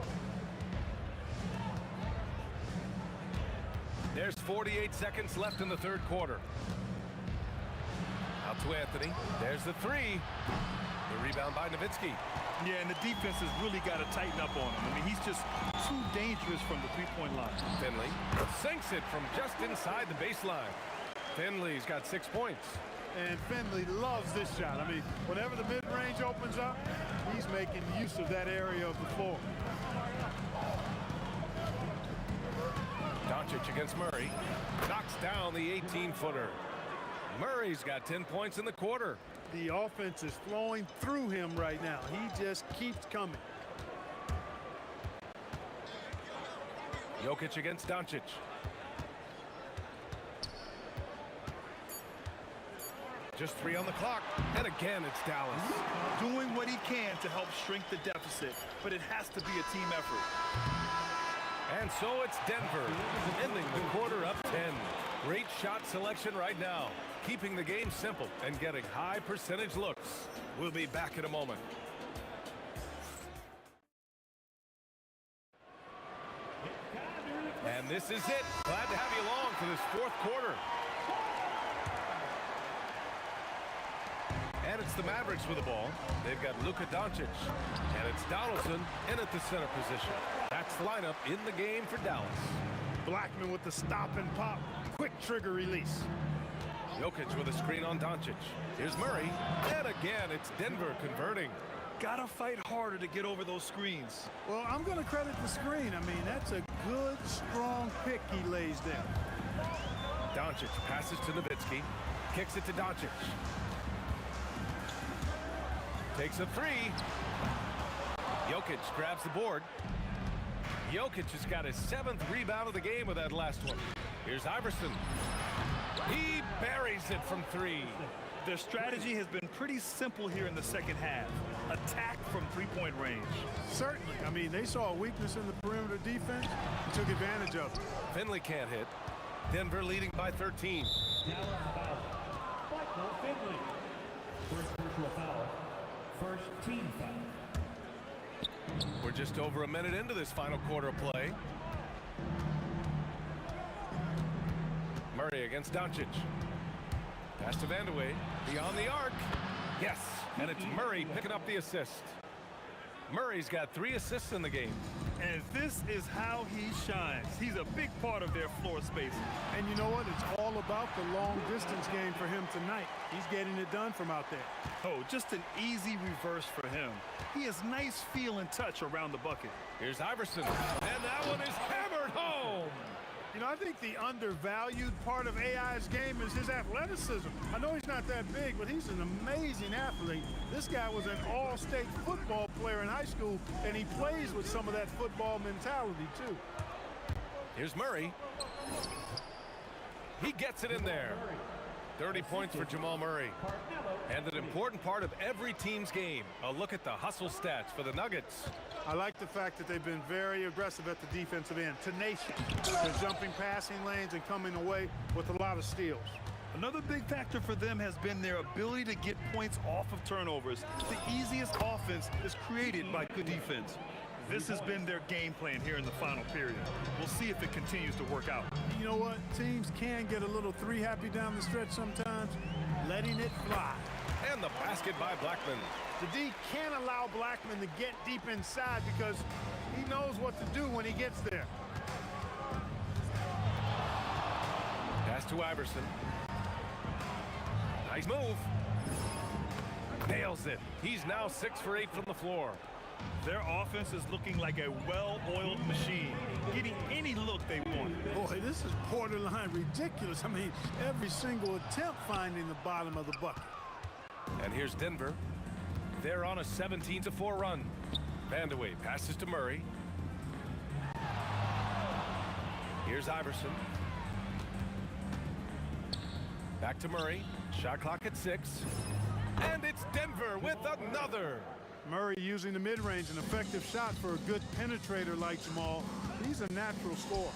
Speaker 6: There's 48 seconds left in the third quarter. Out to Anthony. There's the 3. The rebound by Nowitzki.
Speaker 8: Yeah, and the defense has really got to tighten up on him. I mean, he's just too dangerous from the three-point line.
Speaker 6: Finley sinks it from just inside the baseline. Finley's got 6 points.
Speaker 7: And Finley loves this shot. I mean, whenever the mid-range opens up, he's making use of that area of the floor.
Speaker 6: Doncic against Murray. Knocks down the 18-footer. Murray's got 10 points in the quarter.
Speaker 7: The offense is flowing through him right now. He just keeps coming.
Speaker 6: Jokic against Doncic. Just 3 on the clock. And again, it's Dallas.
Speaker 8: Doing what he can to help shrink the deficit, but it has to be a team effort.
Speaker 6: And so it's Denver, ending the quarter up 10. Great shot selection right now, keeping the game simple and getting high percentage looks. We'll be back in a moment. And this is it. Glad to have you along for this fourth quarter. And it's the Mavericks with the ball. They've got Luka Doncic. And it's Donaldson in at the center position. That's the lineup in the game for Dallas.
Speaker 7: Blackman with the stop and pop. Quick trigger release.
Speaker 6: Jokic with a screen on Doncic. Here's Murray. And again, it's Denver converting.
Speaker 8: Gotta fight harder to get over those screens.
Speaker 7: Well, I'm going to credit the screen. I mean, that's a good, strong pick he lays there.
Speaker 6: Doncic passes to Nowitzki. Kicks it to Doncic. Takes a 3. Jokic grabs the board. Jokic has got his 7th rebound of the game with that last one. Here's Iverson. He buries it from 3.
Speaker 8: Their strategy has been pretty simple here in the second half. Attack from three-point range.
Speaker 7: Certainly. I mean, they saw a weakness in the perimeter defense and took advantage of it.
Speaker 6: Finley can't hit. Denver leading by 13.
Speaker 9: Dallas foul. Michael Finley. First personal foul. First team foul.
Speaker 6: We're just over a minute into this final quarter of play. Murray against Doncic. Pass to Vandeweghe. Beyond the arc. Yes, and it's Murray picking up the assist. Murray's got 3 assists in the game.
Speaker 8: And this is how he shines. He's a big part of their floor spacing.
Speaker 7: And you know what? It's all about the long distance game for him tonight. He's getting it done from out there.
Speaker 8: Oh, just an easy reverse for him. He has nice feel and touch around the bucket.
Speaker 6: Here's Iverson, and that one is hammered home.
Speaker 7: You know, I think the undervalued part of AI's game is his athleticism. I know he's not that big, but he's an amazing athlete. This guy was an all-state football player in high school, and he plays with some of that football mentality, too.
Speaker 6: Here's Murray. He gets it in there. 30 points for Jamal Murray. And an important part of every team's game. A look at the hustle stats for the Nuggets.
Speaker 7: I like the fact that they've been very aggressive at the defensive end. Tenacious. They're jumping passing lanes and coming away with a lot of steals.
Speaker 8: Another big factor for them has been their ability to get points off of turnovers. The easiest offense is created by good defense. This has been their game plan here in the final period. We'll see if it continues to work out.
Speaker 7: You know what? Teams can get a little three-happy down the stretch sometimes, letting it fly.
Speaker 6: And the basket by Blackman.
Speaker 7: The D can't allow Blackman to get deep inside because he knows what to do when he gets there.
Speaker 6: Pass to Iverson. Nice move. Nails it. He's now 6 for 8 from the floor.
Speaker 8: Their offense is looking like a well-oiled machine, getting any look they want.
Speaker 7: Boy, this is borderline ridiculous. I mean, every single attempt finding the bottom of the bucket.
Speaker 6: And here's Denver. They're on a 17-4 run. Vandeweghe passes to Murray. Here's Iverson. Back to Murray. Shot clock at 6. And it's Denver with another.
Speaker 7: Murray using the mid-range, an effective shot for a good penetrator like Jamal. He's a natural scorer.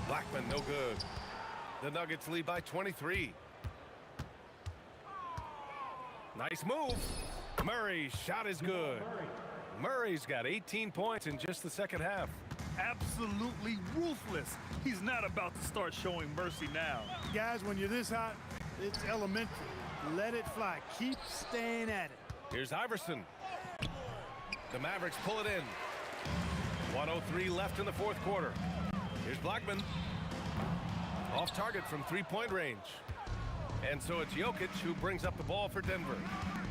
Speaker 6: Blackman, no good. The Nuggets lead by 23. Nice move. Murray's shot is good. Murray's got 18 points in just the second half.
Speaker 8: Absolutely ruthless. He's not about to start showing mercy now.
Speaker 7: Guys, when you're this hot, it's elementary. Let it fly. Keep staying at it.
Speaker 6: Here's Iverson. The Mavericks pull it in. 1:03 left in the fourth quarter. Here's Blackman. Off target from three-point range. And so it's Jokic who brings up the ball for Denver.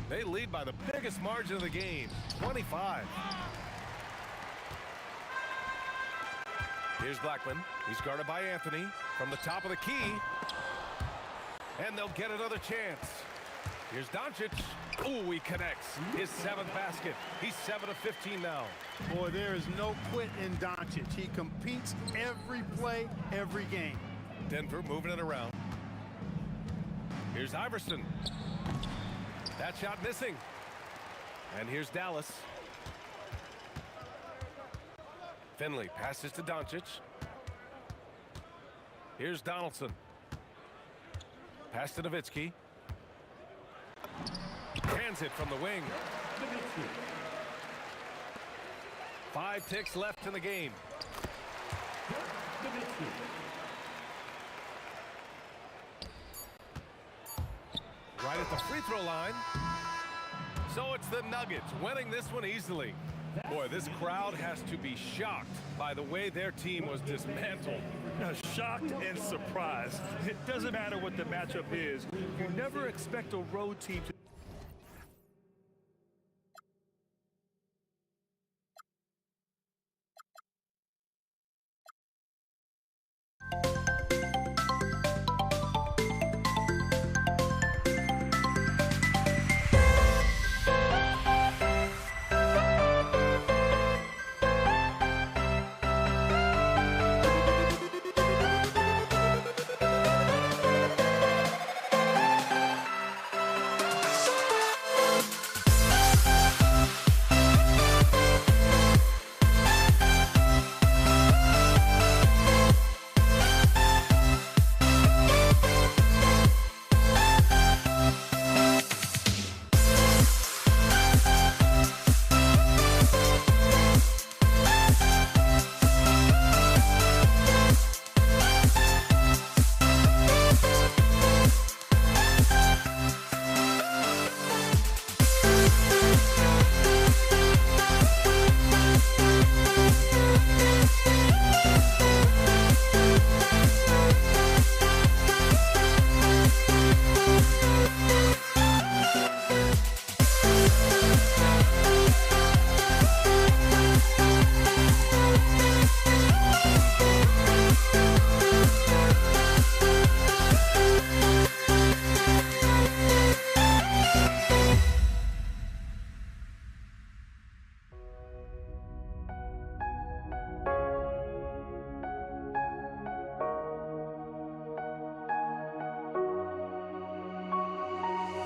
Speaker 6: They lead by the biggest margin of the game, 25. Here's Blackman. He's guarded by Anthony from the top of the key. And they'll get another chance. Here's Doncic. Ooh, he connects. His 7th basket. He's 7 of 15 now.
Speaker 7: Boy, there is no quit in Doncic. He competes every play, every game.
Speaker 6: Denver moving it around. Here's Here's Iverson. That shot missing. And here's Dallas. Finley passes to Doncic. Here's Donaldson. Pass to Nowitzki. Hands it from the wing. 5 ticks left in the game. Right at the free throw line. So it's the Nuggets winning this one easily. Boy, this crowd has to be shocked by the way their team was dismantled.
Speaker 8: Shocked and surprised. It doesn't matter what the matchup is. You never expect a road team to...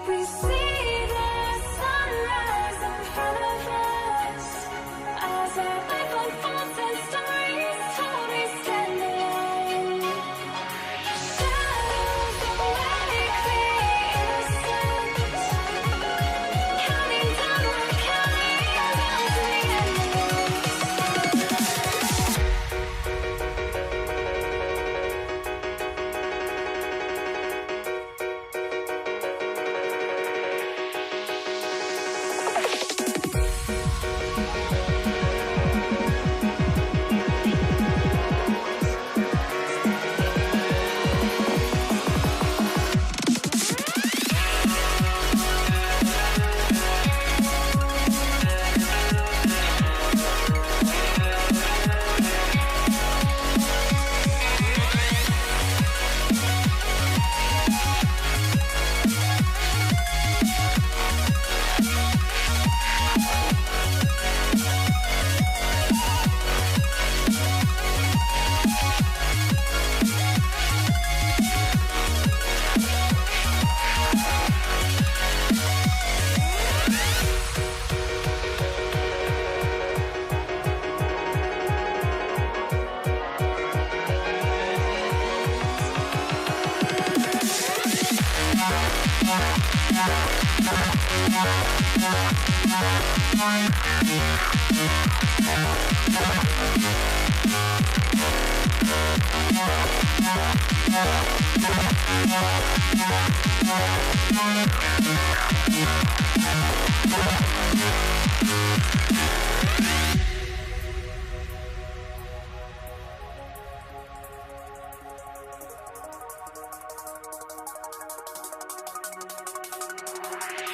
Speaker 10: We see the sunrise in front of us as our life unfolds and stories told. We stand alone. Shadows awake the innocent, counting down, we're counting down to the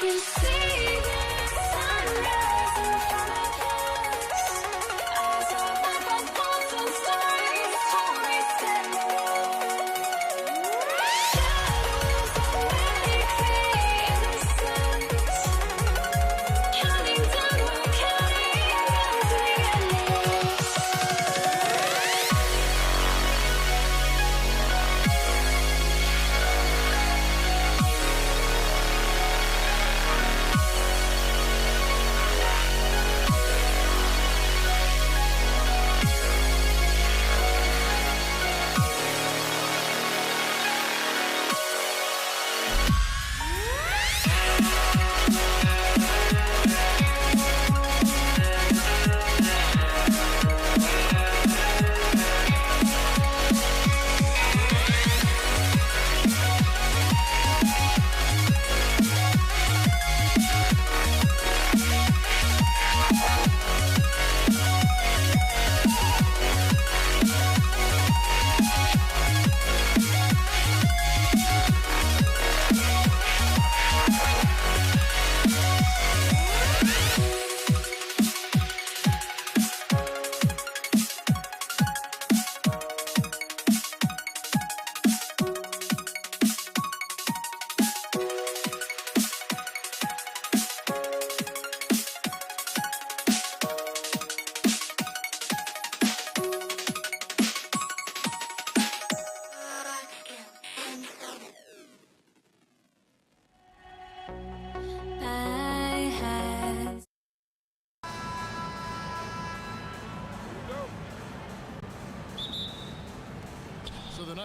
Speaker 10: We see the sunrise in front of us as our life unfolds and stories told. We stand alone. Shadows awake the innocent, counting down, we're counting down to the endless.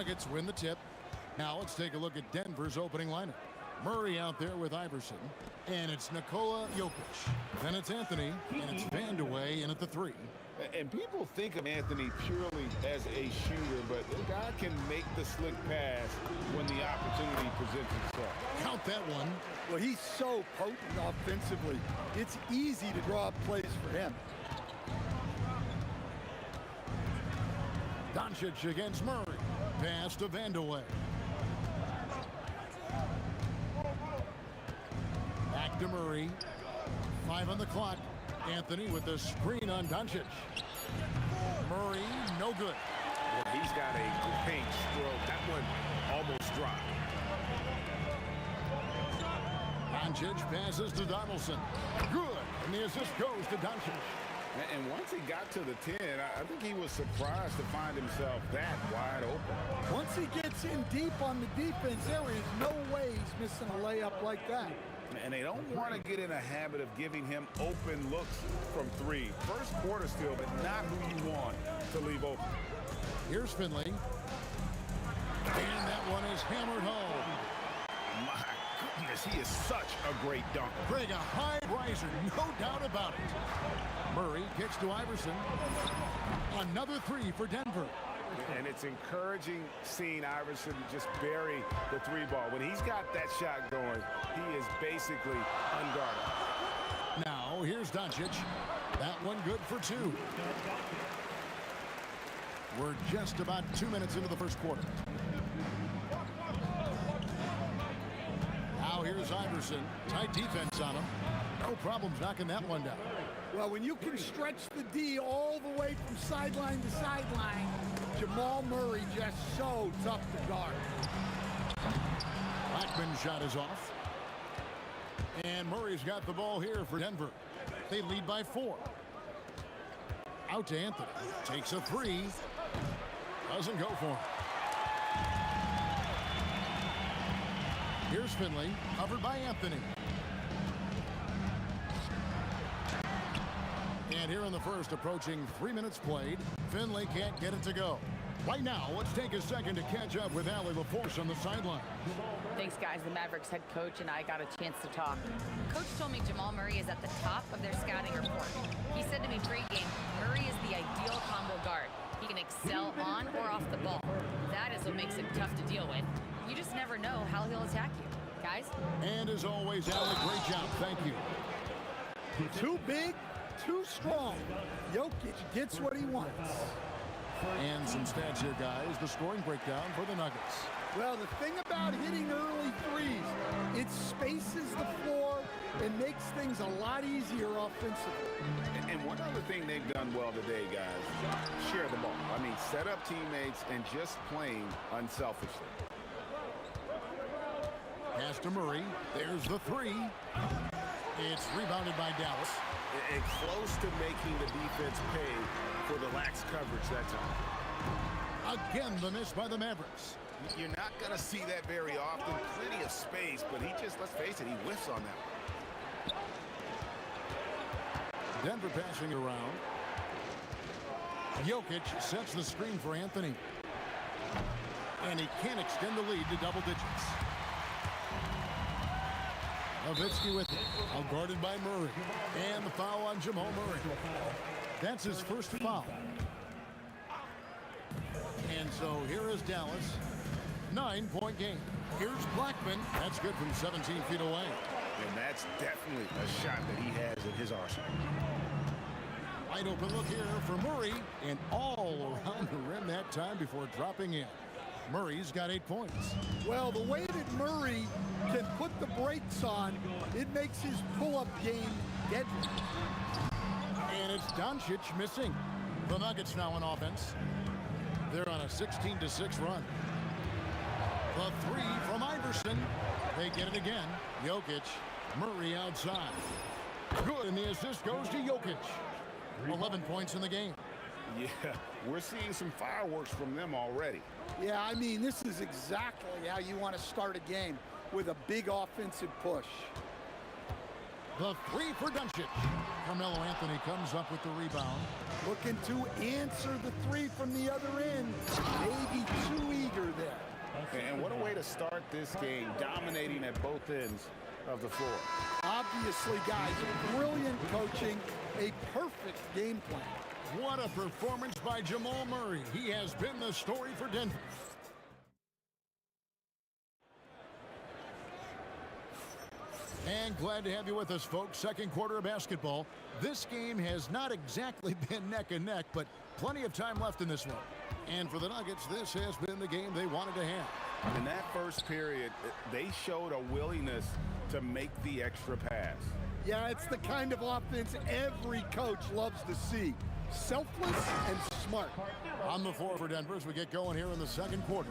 Speaker 2: Nuggets win the tip. Now let's take a look at Denver's opening lineup. Murray out there with Iverson. And it's Nikola Jokic. Then it's Anthony. And it's Vandeweghe in at the 3.
Speaker 3: And people think of Anthony purely as a shooter, but the guy can make the slick pass when the opportunity presents itself.
Speaker 2: Count that one.
Speaker 11: Well, he's so potent offensively. It's easy to draw up plays for him.
Speaker 2: Doncic against Murray. Pass to Vandeweghe. Back to Murray. 5 on the clock. Anthony with the screen on Doncic. Murray, no good.
Speaker 3: Well, he's got a paint stroke. That one almost dropped.
Speaker 2: Doncic passes to Donaldson. Good. And the assist goes to Doncic.
Speaker 3: And once he got to the 10, I think he was surprised to find himself that wide open.
Speaker 11: Once he gets in deep on the defense, there is no way he's missing a layup like that.
Speaker 3: And they don't want to get in a habit of giving him open looks from 3. First quarter still, but not who you want to leave open.
Speaker 2: Here's Finley. And that one is hammered home.
Speaker 3: My goodness, he is such a great dunker.
Speaker 2: Greg, a high riser, no doubt about it. Murray kicks to Iverson. Another 3 for Denver.
Speaker 3: And it's encouraging seeing Iverson just bury the 3 ball. When he's got that shot going, he is basically unguarded.
Speaker 2: Now, here's Doncic. That one good for 2. We're just about 2 minutes into the first quarter. Now here's Iverson. Tight defense on him. No problems knocking that one down.
Speaker 11: Well, when you can stretch the D all the way from sideline to sideline, Jamal Murray just so tough to guard.
Speaker 2: Blackman's shot is off. And Murray's got the ball here for Denver. They lead by 4. Out to Anthony. Takes a 3. Doesn't go for him. Here's Finley, covered by Anthony. And here in the first, approaching 3 minutes played, Finley can't get it to go. Right now, let's take a second to catch up with Allie LaForce on the sideline.
Speaker 5: Thanks, guys. The Mavericks head coach and I got a chance to talk. Coach told me Jamal Murray is at the top of their scouting report. He said to me pregame, Murray is the ideal combo guard. He can excel on or off the ball. That is what makes him tough to deal with. You just never know how he'll attack you. Guys?
Speaker 2: And as always, Allie, great job. Thank you.
Speaker 11: Too big, too strong. Jokic gets what he wants.
Speaker 2: And some stats here, guys. The scoring breakdown for the Nuggets.
Speaker 11: Well, the thing about hitting early threes, it spaces the floor and makes things a lot easier offensively.
Speaker 3: And one other thing they've done well today, guys, share the ball. I mean, set up teammates and just playing unselfishly.
Speaker 2: Pass to Murray. There's the 3. It's rebounded by Dallas.
Speaker 3: It's close to making the defense pay for the lax coverage that time.
Speaker 2: Again, the miss by the Mavericks.
Speaker 3: You're not going to see that very often. Plenty of space, but he just, let's face it, he whiffs on that one.
Speaker 2: Denver passing it around. Jokic sets the screen for Anthony. And he can't extend the lead to double digits. Nowitzki with it. All guarded by Murray. And the foul on Jamal Murray. That's his first foul. And so here is Dallas. 9-point game. Here's Blackman. That's good from 17 feet away.
Speaker 3: And that's definitely a shot that he has in his arsenal.
Speaker 2: Wide open look here for Murray. And all around the rim that time before dropping in. Murray's got 8 points.
Speaker 11: Well, the way that Murray can put the brakes on, it makes his pull-up game deadly.
Speaker 2: And it's Doncic missing. The Nuggets now on offense. They're on a 16-6 run. The 3 from Iverson. They get it again. Jokic. Murray outside. Good, and the assist goes to Jokic. 11 points in the game.
Speaker 3: Yeah, we're seeing some fireworks from them already.
Speaker 11: Yeah, I mean, this is exactly how you want to start a game, with a big offensive push.
Speaker 2: The three for Doncic. Carmelo Anthony comes up with the rebound.
Speaker 11: Looking to answer the three from the other end. Maybe too eager there.
Speaker 3: And what a way to start this game, dominating at both ends of the floor.
Speaker 11: Obviously, guys, brilliant coaching, a perfect game plan.
Speaker 2: What a performance by Jamal Murray. He has been the story for Denver. And glad to have you with us, folks. Second quarter of basketball. This game has not exactly been neck and neck, but plenty of time left in this one. And for the Nuggets, this has been the game they wanted to have.
Speaker 3: In that first period, they showed a willingness to make the extra pass.
Speaker 11: Yeah, it's the kind of offense every coach loves to see. Selfless and smart.
Speaker 2: On the floor for Denver as we get going here in the second quarter.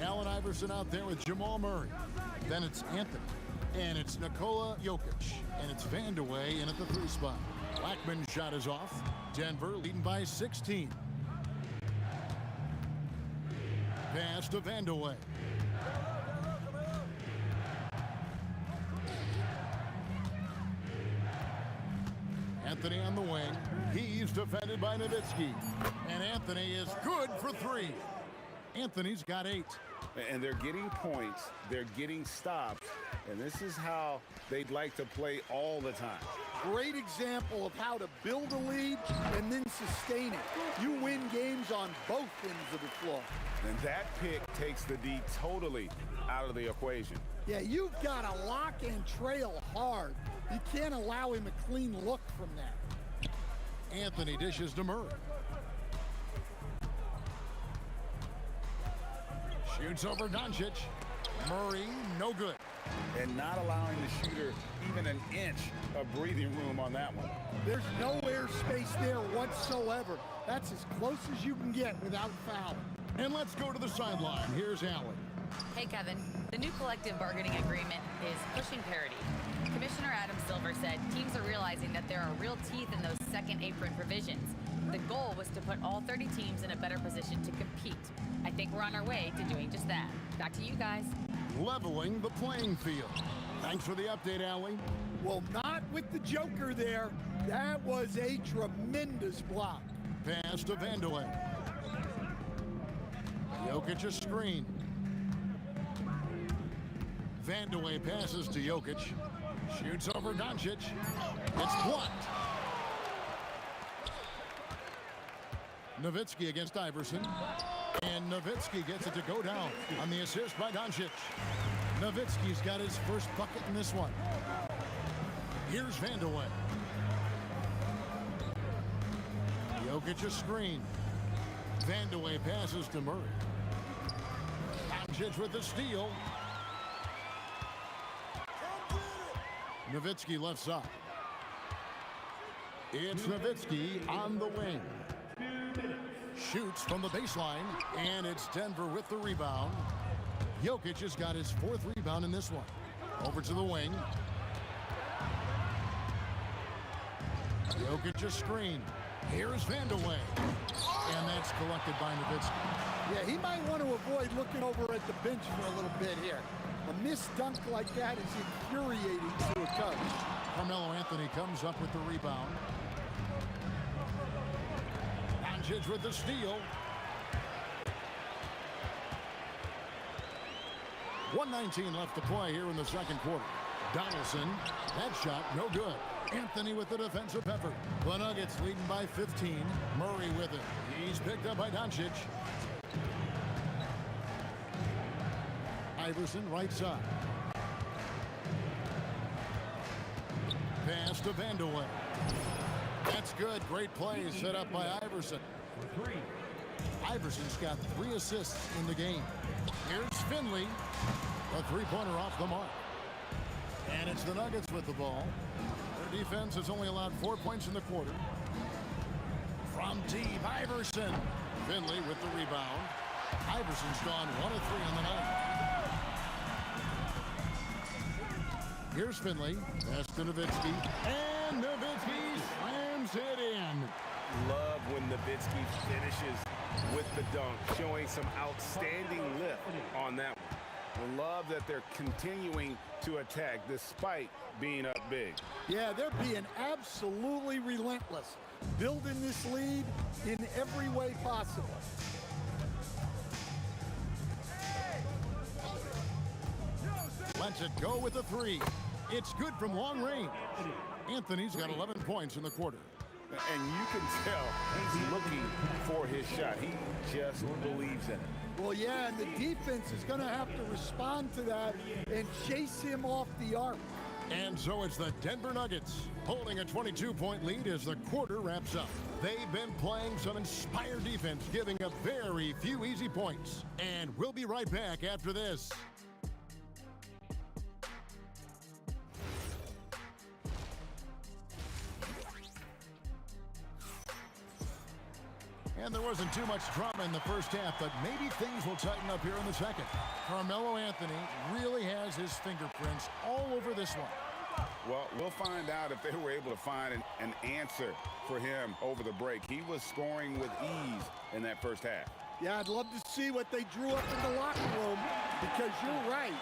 Speaker 2: Allen Iverson out there with Jamal Murray. Then it's Anthony. And it's Nikola Jokic. And it's Vandeweghe in at the three spot. Blackman's shot is off. Denver leading by 16. Pass to Vandeweghe. Anthony on the wing. He's defended by Nowitzki. And Anthony is good for three. Anthony's got 8.
Speaker 3: And they're getting points. They're getting stops. And this is how they'd like to play all the time.
Speaker 11: Great example of how to build a lead and then sustain it. You win games on both ends of the floor.
Speaker 3: And that pick takes the D totally out of the equation.
Speaker 11: Yeah, you've got to lock and trail hard. You can't allow him a clean look from that.
Speaker 2: Anthony dishes to Murray. Shoots over Doncic. Murray, no good.
Speaker 3: And not allowing the shooter even an inch of breathing room on that one.
Speaker 11: There's no airspace there whatsoever. That's as close as you can get without foul.
Speaker 2: And let's go to the sideline. Here's Allen.
Speaker 5: Hey, Kevin. The new collective bargaining agreement is pushing parity. Commissioner Adam Silver said teams are realizing that there are real teeth in those second apron provisions. The goal was to put all 30 teams in a better position to compete. I think we're on our way to doing just that. Back to you guys.
Speaker 2: Leveling the playing field. Thanks for the update, Allie.
Speaker 11: Well, not with the Joker there. That was a tremendous block.
Speaker 2: Pass to Vandeweghe. Jokic a screen. Vandeweghe passes to Jokic. Shoots over Doncic. It's blocked. Nowitzki against Iverson. And Nowitzki gets it to go down on the assist by Doncic. Nowitzki's got his first bucket in this one. Here's Vandeweghe. Jokic a screen. Vandeweghe passes to Murray. Doncic with the steal. Nowitzki left side. It's Nowitzki on the wing. Shoots from the baseline, and it's Denver with the rebound. Jokic has got his 4th rebound in this one. Over to the wing. Jokic a screen. Here's Vandeweghe. And that's collected by Nowitzki.
Speaker 11: Yeah, he might want to avoid looking over at the bench for a little bit here. A missed dunk like that is infuriating to a coach.
Speaker 2: Carmelo Anthony comes up with the rebound. Doncic with the steal. 1:19 left to play here in the second quarter. Donaldson, that shot no good. Anthony with the defensive effort. The Nuggets leading by 15. Murray with it. He's picked up by Doncic. Iverson right side. Pass to Vandeweghe. That's good. Great play set up by Iverson. Iverson's got 3 assists in the game. Here's Finley. A three-pointer off the mark. And it's the Nuggets with the ball. Their defense has only allowed 4 points in the quarter. From deep, Iverson. Finley with the rebound. Iverson's gone 1 of 3 on the night. Here's Finley. Pass to Nowitzki. And Nowitzki slams it in.
Speaker 3: Love when Nowitzki finishes with the dunk, showing some outstanding lift on that one. Love that they're continuing to attack despite being up big.
Speaker 11: Yeah, they're being absolutely relentless, building this lead in every way possible.
Speaker 2: Lets it go with a three. It's good from long range. Anthony's got 11 points in the quarter.
Speaker 3: And you can tell he's looking for his shot. He just believes in it.
Speaker 11: Well, yeah, and the defense is going to have to respond to that and chase him off the arc.
Speaker 2: And so it's the Denver Nuggets holding a 22-point lead as the quarter wraps up. They've been playing some inspired defense, giving up very few easy points. And we'll be right back after this. And there wasn't too much drama in the first half, but maybe things will tighten up here in the second. Carmelo Anthony really has his fingerprints all over this one.
Speaker 3: Well, we'll find out if they were able to find an answer for him over the break. He was scoring with ease in that first half.
Speaker 11: Yeah, I'd love to see what they drew up in the locker room, because you're right.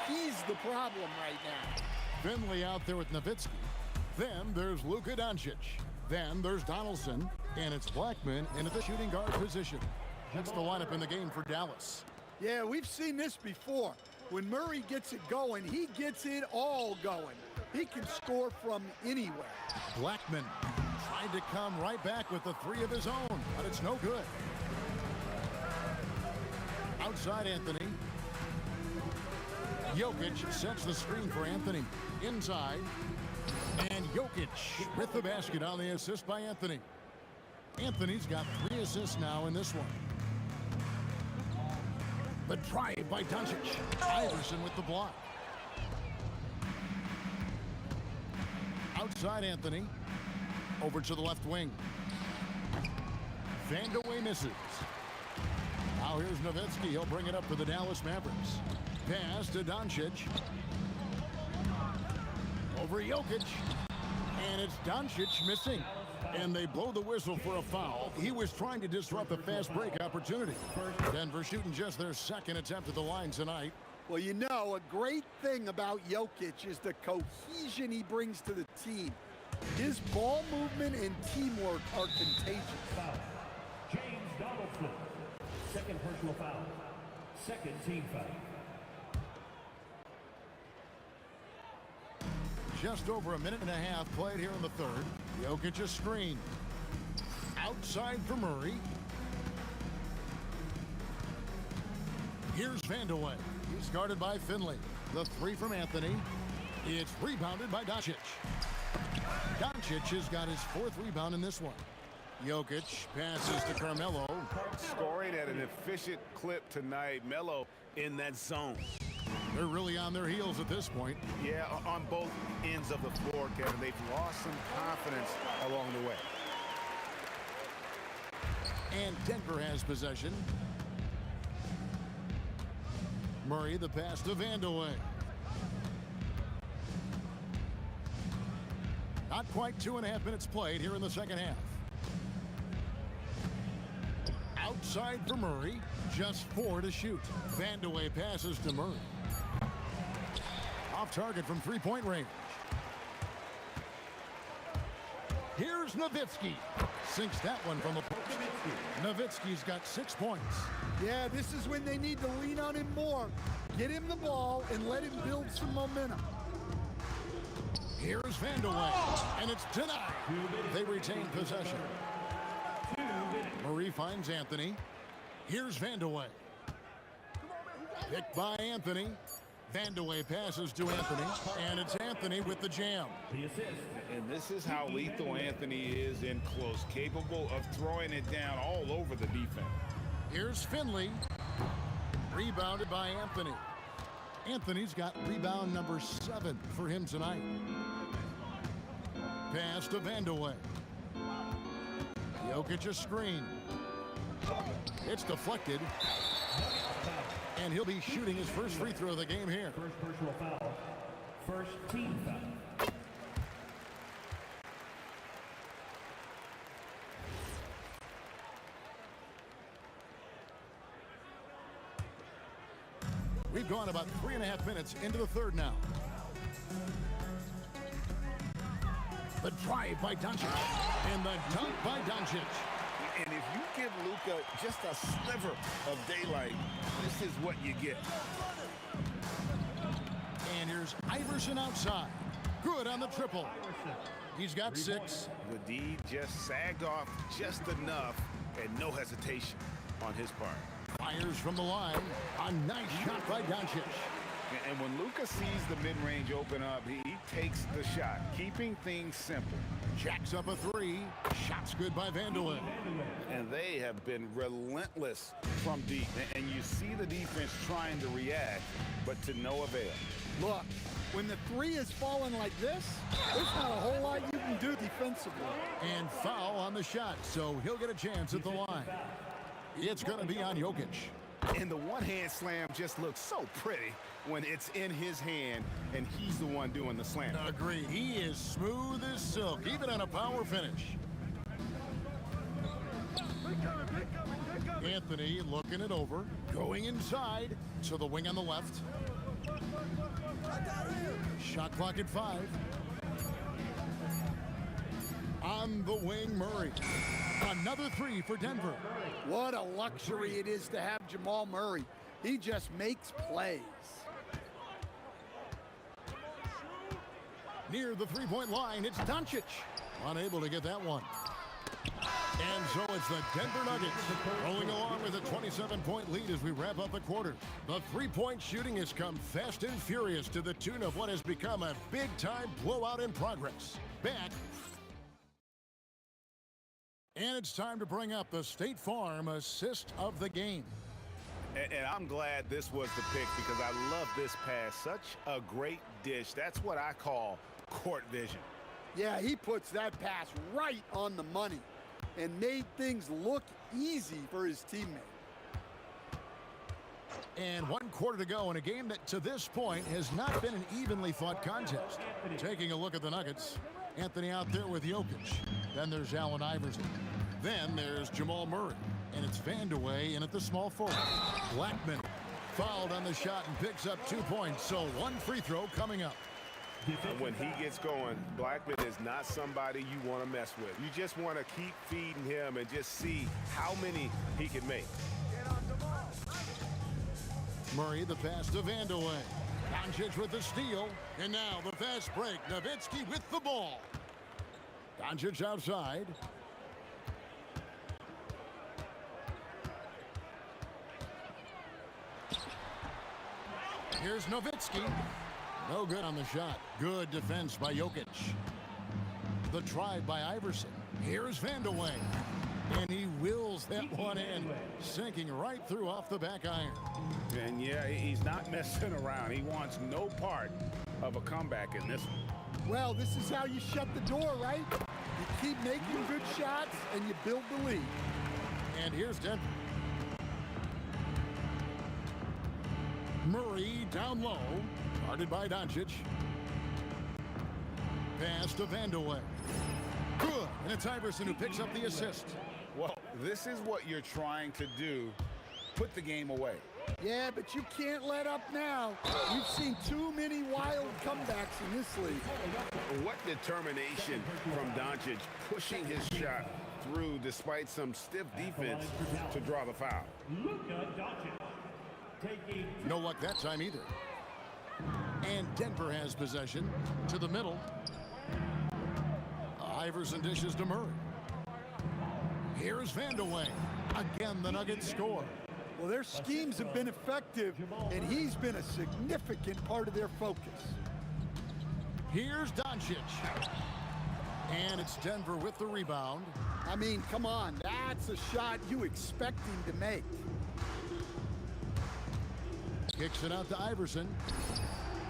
Speaker 11: He's the problem right now.
Speaker 2: Finley out there with Nowitzki. Then there's Luka Doncic. Then there's Donaldson, and it's Blackman into the shooting guard position. That's the lineup in the game for Dallas.
Speaker 11: Yeah, we've seen this before. When Murray gets it going, he gets it all going. He can score from anywhere.
Speaker 2: Blackman tried to come right back with the three of his own, but it's no good. Outside Anthony. Jokic sets the screen for Anthony. Inside. And Jokic with the basket on the assist by Anthony. Anthony's got 3 assists now in this one. The drive by Doncic. Iverson with the block. Outside Anthony. Over to the left wing. Vandeweghe misses. Now here's Nowitzki. He'll bring it up for the Dallas Mavericks. Pass to Doncic. Over Jokic. And it's Doncic missing. And they blow the whistle for a foul. He was trying to disrupt the fast break opportunity. Denver shooting just their second attempt at the line tonight.
Speaker 11: Well, you know, a great thing about Jokic is the cohesion he brings to the team. His ball movement and teamwork are contagious.
Speaker 9: Foul. James Donaldson. Second personal foul. Second team foul.
Speaker 2: Just over a minute and a half played here in the third. Jokic a screen. Outside for Murray. Here's Vandeweghe. He's guarded by Finley. The three from Anthony. It's rebounded by Doncic. Doncic has got his 4th rebound in this one. Jokic passes to Carmelo.
Speaker 3: Scoring at an efficient clip tonight. Melo in that zone.
Speaker 2: They're really on their heels at this point.
Speaker 3: Yeah, on both ends of the floor, Kevin. They've lost some confidence along the way.
Speaker 2: And Denver has possession. Murray, the pass to Vandeweghe. Not quite 2.5 minutes played here in the second half. Outside for Murray. Just 4 to shoot. Vandeweghe passes to Murray. Off target from 3-point range. Here's Nowitzki. Sinks that one from the post. Nowitzki's got 6 points.
Speaker 11: Yeah, this is when they need to lean on him more. Get him the ball and let him build some momentum.
Speaker 2: Here's Vandeweghe, and it's denied. They retain possession. Murray finds Anthony. Here's Vandeweghe. Picked by Anthony. Vandeweghe passes to Anthony, and it's Anthony with the jam.
Speaker 9: The assist.
Speaker 3: And this is how lethal Anthony is in close, capable of throwing it down all over the defense.
Speaker 2: Here's Finley. Rebounded by Anthony. Anthony's got rebound number 7 for him tonight. Pass to Vandeweghe. Jokic a screen. It's deflected. And he'll be shooting his first free throw of the game here.
Speaker 9: First personal foul. First team foul.
Speaker 2: We've gone about 3.5 minutes into the third now. The drive by Doncic. And the dunk by Doncic.
Speaker 3: And if you give Luka just a sliver of daylight, this is what you get.
Speaker 2: And here's Iverson outside. Good on the triple. He's got 6.
Speaker 3: The D just sagged off just enough and no hesitation on his part.
Speaker 2: Fires from the line. A nice shot by Doncic.
Speaker 3: And when Luka sees the mid-range open up, he takes the shot, keeping things simple.
Speaker 2: Jacks up a 3. Shot's good by Vanderlyn.
Speaker 3: And they have been relentless from deep. And you see the defense trying to react, but to no avail.
Speaker 11: Look, when the 3 is falling like this, there's not a whole lot you can do defensively.
Speaker 2: And foul on the shot, so he'll get a chance at the line. It's going to be on Jokic.
Speaker 3: And the one-hand slam just looks so pretty when it's in his hand and he's the one doing the slam.
Speaker 2: Agreed. He is smooth as silk, even on a power finish. Anthony looking it over, going inside to the wing on the left. Shot clock at 5. On the wing, Murray. Another 3 for Denver.
Speaker 11: What a luxury it is to have Jamal Murray. He just makes plays.
Speaker 2: Near the three-point line, it's Doncic. Unable to get that one. And so it's the Denver Nuggets rolling along with a 27-point lead as we wrap up the quarter. The three-point shooting has come fast and furious to the tune of what has become a big-time blowout in progress. Back. And it's time to bring up the State Farm assist of the game.
Speaker 3: And I'm glad this was the pick because I love this pass. Such a great dish. That's what I call court vision.
Speaker 11: Yeah, he puts that pass right on the money and made things look easy for his teammate.
Speaker 2: And 1 quarter to go in a game that to this point has not been an evenly fought contest. Taking a look at the Nuggets, Anthony out there with Jokic. Then there's Allen Iverson. Then there's Jamal Murray. And it's Vandeweghe in at the small forward. Blackman fouled on the shot and picks up 2 points. So 1 free throw coming up.
Speaker 3: And when he gets going, Blackman is not somebody you want to mess with. You just want to keep feeding him and just see how many he can make.
Speaker 2: Murray the pass to Vandeweghe. Doncic with the steal. And now the fast break. Nowitzki with the ball. Doncic outside. Here's Nowitzki. No good on the shot. Good defense by Jokic. The drive by Iverson. Here's Vandeweghe. And he wills that one in, sinking right through off the back iron.
Speaker 3: And yeah, he's not messing around. He wants no part of a comeback in this one.
Speaker 11: Well, this is how you shut the door, right? You keep making good shots and you build the lead.
Speaker 2: And here's Denver. Murray down low, guarded by Doncic. Pass to Vandeweghe. Good, and it's Iverson who picks up the assist.
Speaker 3: Well, this is what you're trying to do. Put the game away.
Speaker 11: Yeah, but you can't let up now. You've seen too many wild comebacks in this league.
Speaker 3: What determination from Doncic, pushing his shot through despite some stiff defense to draw the foul.
Speaker 2: No luck that time either. And Denver has possession to the middle. Iverson dishes to Murray. Here's Vandeweghe. Again, the Nuggets score.
Speaker 11: Well, their schemes have been effective, and he's been a significant part of their focus.
Speaker 2: Here's Doncic. And it's Denver with the rebound.
Speaker 11: I mean, come on. That's a shot you expect him to make.
Speaker 2: Kicks it out to Iverson.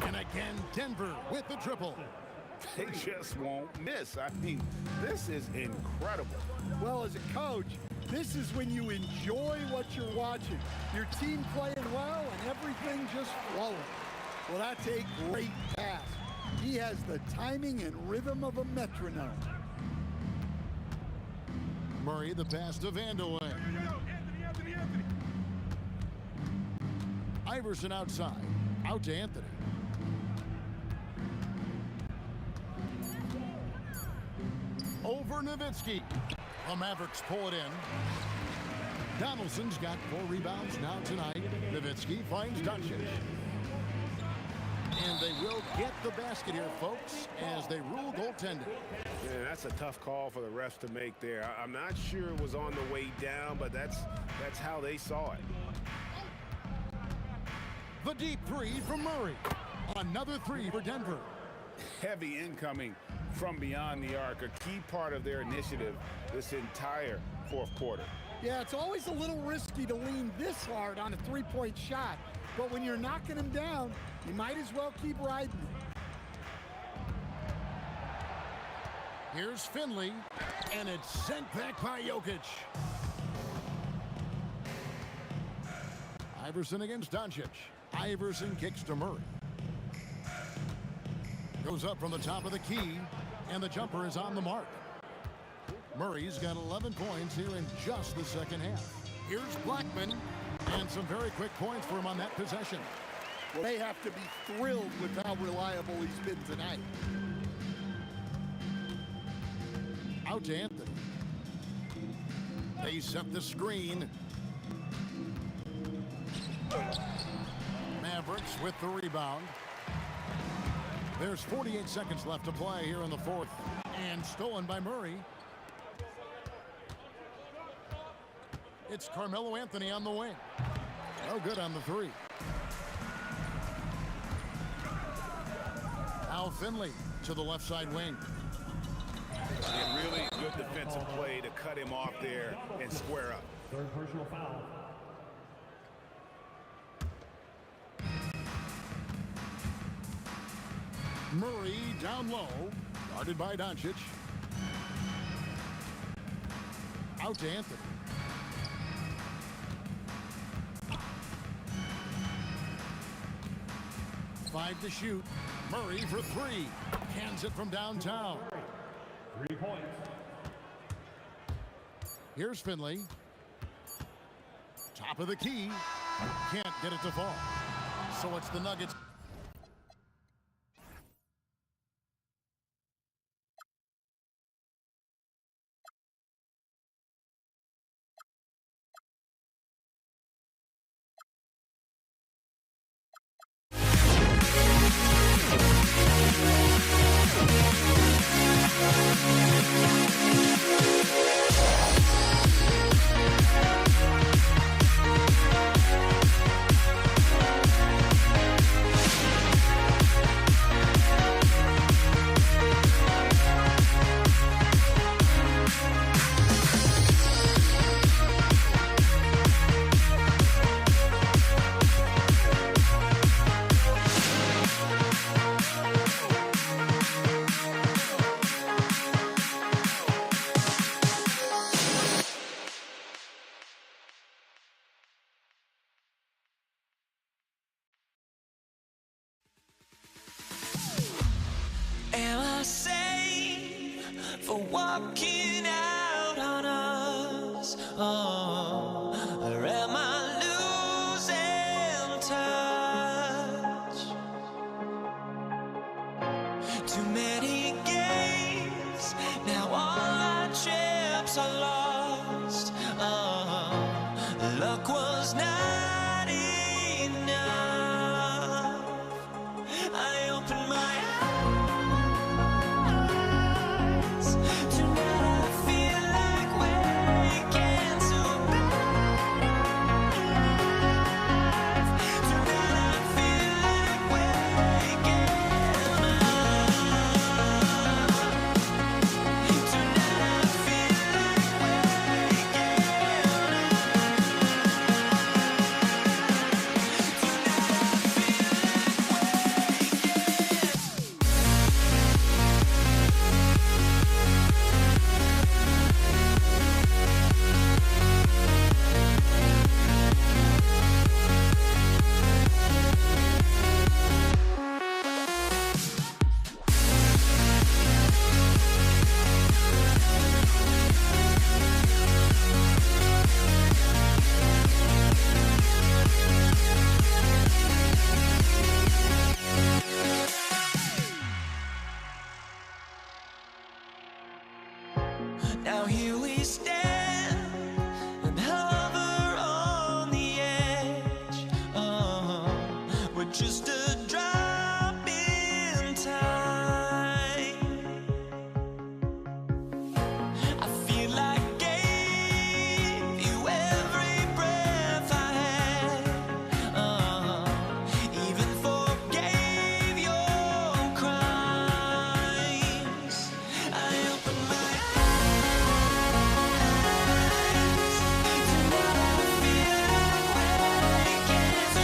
Speaker 2: And again, Denver with the triple.
Speaker 3: They just won't miss. I mean, this is incredible.
Speaker 11: Well, as a coach, this is when you enjoy what you're watching. Your team playing well and everything just flowing. Well, that's a great pass. He has the timing and rhythm of a metronome.
Speaker 2: Murray the pass to Vandeweghe. Iverson outside. Out to Anthony. Over Nowitzki. The Mavericks pull it in. Donaldson's got 4 rebounds now tonight. Nowitzki finds Doncic. And they will get the basket here, folks, as they rule goaltending.
Speaker 3: Yeah, that's a tough call for the refs to make there. I'm not sure it was on the way down, but that's how they saw it.
Speaker 2: The deep 3 from Murray. Another 3 for Denver.
Speaker 3: Heavy incoming from beyond the arc, a key part of their initiative this entire fourth quarter.
Speaker 11: Yeah, it's always a little risky to lean this hard on a three-point shot, but when you're knocking him down, you might as well keep riding it.
Speaker 2: Here's Finley, and it's sent back by Jokic. Iverson against Doncic. Iverson kicks to Murray. Goes up from the top of the key, and the jumper is on the mark. Murray's got 11 points here in just the second half. Here's Blackman, and some very quick points for him on that possession.
Speaker 11: Well, they have to be thrilled with how reliable he's been tonight.
Speaker 2: Out to Anthony. They set the screen. Mavericks with the rebound. There's 48 seconds left to play here in the fourth. And stolen by Murray. It's Carmelo Anthony on the wing. No good on the 3. Al Finley to the left side wing.
Speaker 3: And really good defensive play to cut him off there and square up.
Speaker 9: Third personal foul.
Speaker 2: Murray down low, guarded by Doncic. Out to Anthony. Five to shoot. Murray for 3. Cans it from downtown.
Speaker 9: 3 points.
Speaker 2: Here's Finley. Top of the key. Can't get it to fall. So it's the Nuggets.
Speaker 1: Am I safe for walking out on us? Oh, or am I losing touch? Too many games, now all our chips are lost. Oh, luck was not enough. I opened my Now here we stand and hover on the edge. We're just a drop in time. I feel like gave you every breath I had. Even forgave your crimes. I open my eyes. Tonight I feel awake as a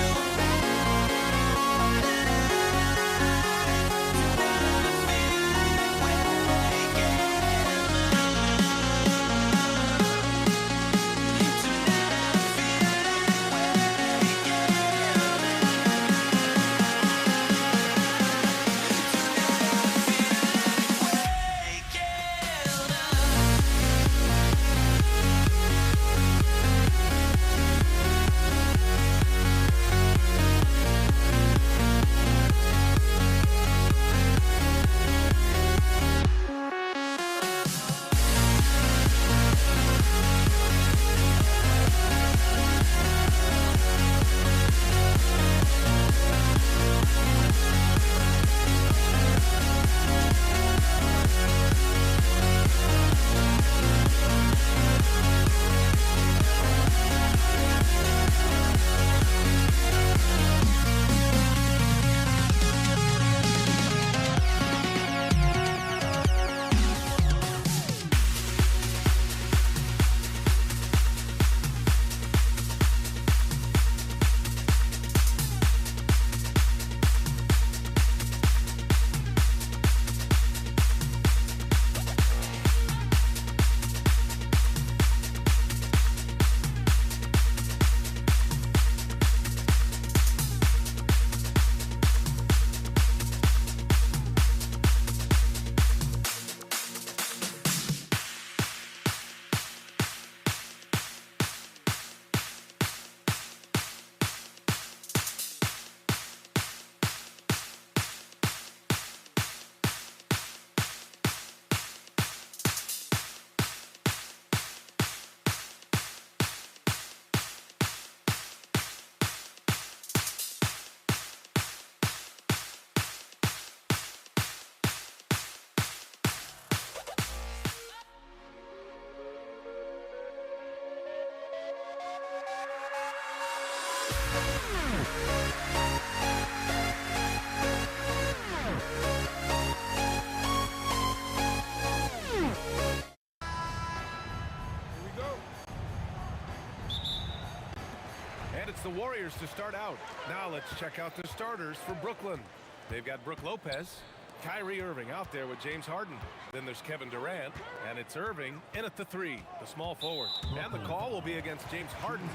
Speaker 6: And it's the Warriors to start out. Now let's check out the starters for Brooklyn. They've got Brook Lopez, Kyrie Irving out there with James Harden. Then there's Kevin Durant, and it's Irving in at the 3, the small forward. And the call will be against James Harden.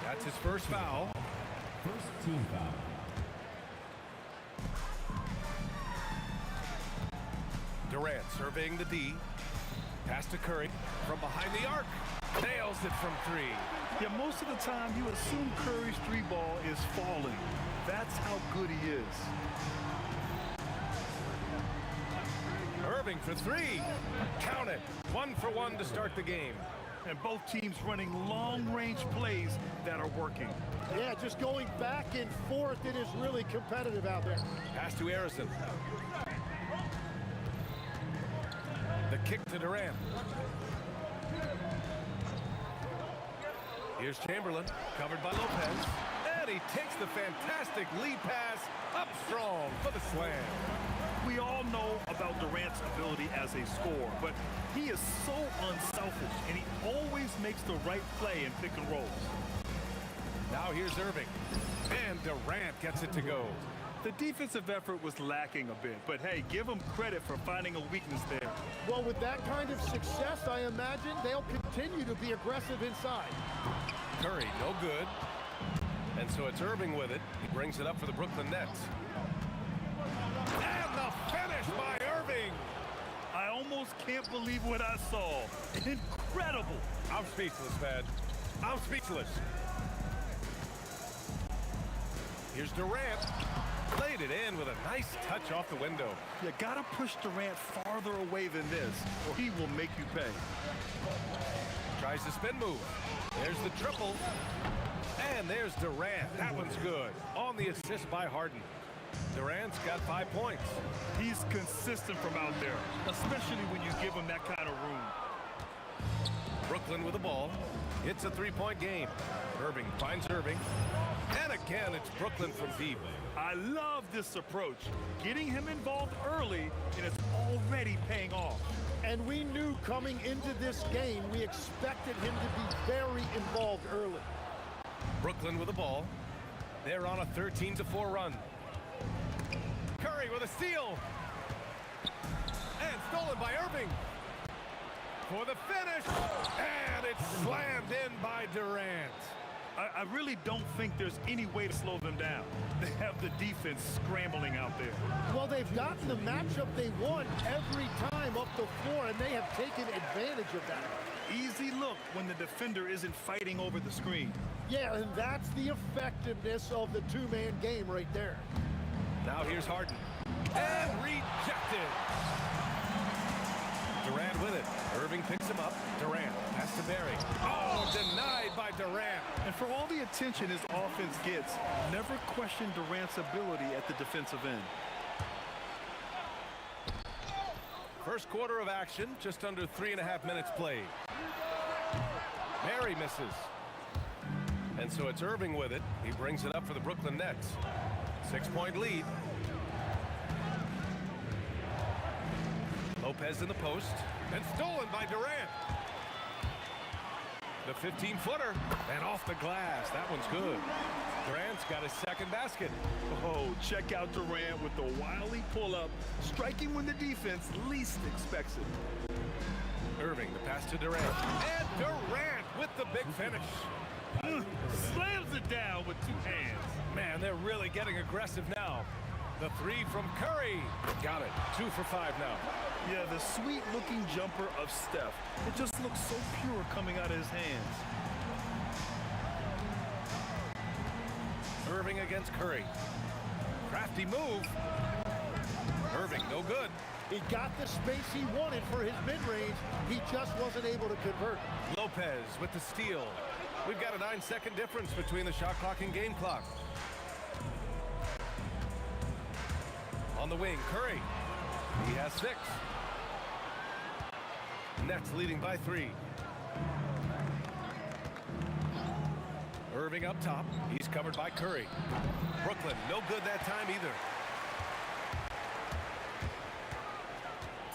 Speaker 6: That's his first foul.
Speaker 9: First team foul.
Speaker 6: Durant surveying the D. Pass to Curry from behind the arc. Nails it from 3.
Speaker 8: Yeah, most of the time you assume Curry's 3-ball is falling. That's how good he is.
Speaker 6: Irving for 3. Count it. 1 for 1 to start the game.
Speaker 8: And both teams running long-range plays that are working.
Speaker 7: Yeah, just going back and forth. It is really competitive out there.
Speaker 6: Pass to Harrison. The kick to Durant. Here's Chamberlain, covered by Lopez. And he takes the fantastic lead pass up strong for the slam.
Speaker 8: We all know about Durant's ability as a scorer, but he is so unselfish, and he always makes the right play in pick and rolls.
Speaker 6: Now here's Irving. And Durant gets it to go.
Speaker 8: The defensive effort was lacking a bit, but hey, give him credit for finding a weakness there.
Speaker 7: Well, with that kind of success, I imagine they'll continue to be aggressive inside.
Speaker 6: Curry, no good. And so it's Irving with it. He brings it up for the Brooklyn Nets. And the finish by Irving.
Speaker 8: I almost can't believe what I saw. Incredible.
Speaker 6: I'm speechless, man. I'm speechless. Here's Durant. Laid it in with a nice touch off the window.
Speaker 8: You gotta push Durant farther away than this, or he will make you pay.
Speaker 6: Tries the spin move. There's the triple. And there's Durant. That one's good. On the assist by Harden. Durant's got 5 points.
Speaker 8: He's consistent from out there, especially when you give him that kind of room.
Speaker 6: Brooklyn with the ball. It's a 3-point game. Irving finds Irving. And again, it's Brooklyn from deep.
Speaker 8: I love this approach. Getting him involved early, and it's already paying off.
Speaker 11: And we knew coming into this game, we expected him to be very involved early.
Speaker 6: Brooklyn with the ball. They're on a 13-4 run. Curry with a steal. And stolen by Irving. For the finish. And it's slammed in by Durant.
Speaker 8: I really don't think there's any way to slow them down. They have the defense scrambling out there.
Speaker 11: Well, they've gotten the matchup they want every time up the floor, and they have taken advantage of that.
Speaker 8: Easy look when the defender isn't fighting over the screen.
Speaker 11: Yeah, and that's the effectiveness of the two-man game right there.
Speaker 6: Now here's Harden. And rejected. Durant with it. Irving picks him up. Durant pass to Barry. Oh, denied by Durant.
Speaker 8: And for all the attention his offense gets, never question Durant's ability at the defensive end.
Speaker 6: First quarter of action, just under 3.5 minutes played. Barry misses. And so it's Irving with it. He brings it up for the Brooklyn Nets. 6-point lead. Lopez in the post. And stolen by Durant. The 15-footer. And off the glass. That one's good. Durant's got his second basket.
Speaker 8: Oh, check out Durant with the wily pull-up, striking when the defense least expects it.
Speaker 6: Irving, the pass to Durant. And Durant with the big finish.
Speaker 8: Slams it down with 2 hands.
Speaker 6: Man, they're really getting aggressive now. The 3 from Curry. Got it. 2 for 5 now.
Speaker 8: Yeah, the sweet-looking jumper of Steph. It just looks so pure coming out of his hands.
Speaker 6: Irving against Curry. Crafty move. Irving, no good.
Speaker 11: He got the space he wanted for his mid-range. He just wasn't able to convert.
Speaker 6: Lopez with the steal. We've got a 9-second difference between the shot clock and game clock. On the wing, Curry. He has 6. Nets leading by 3. Irving up top. He's covered by Curry. Brooklyn, no good that time either.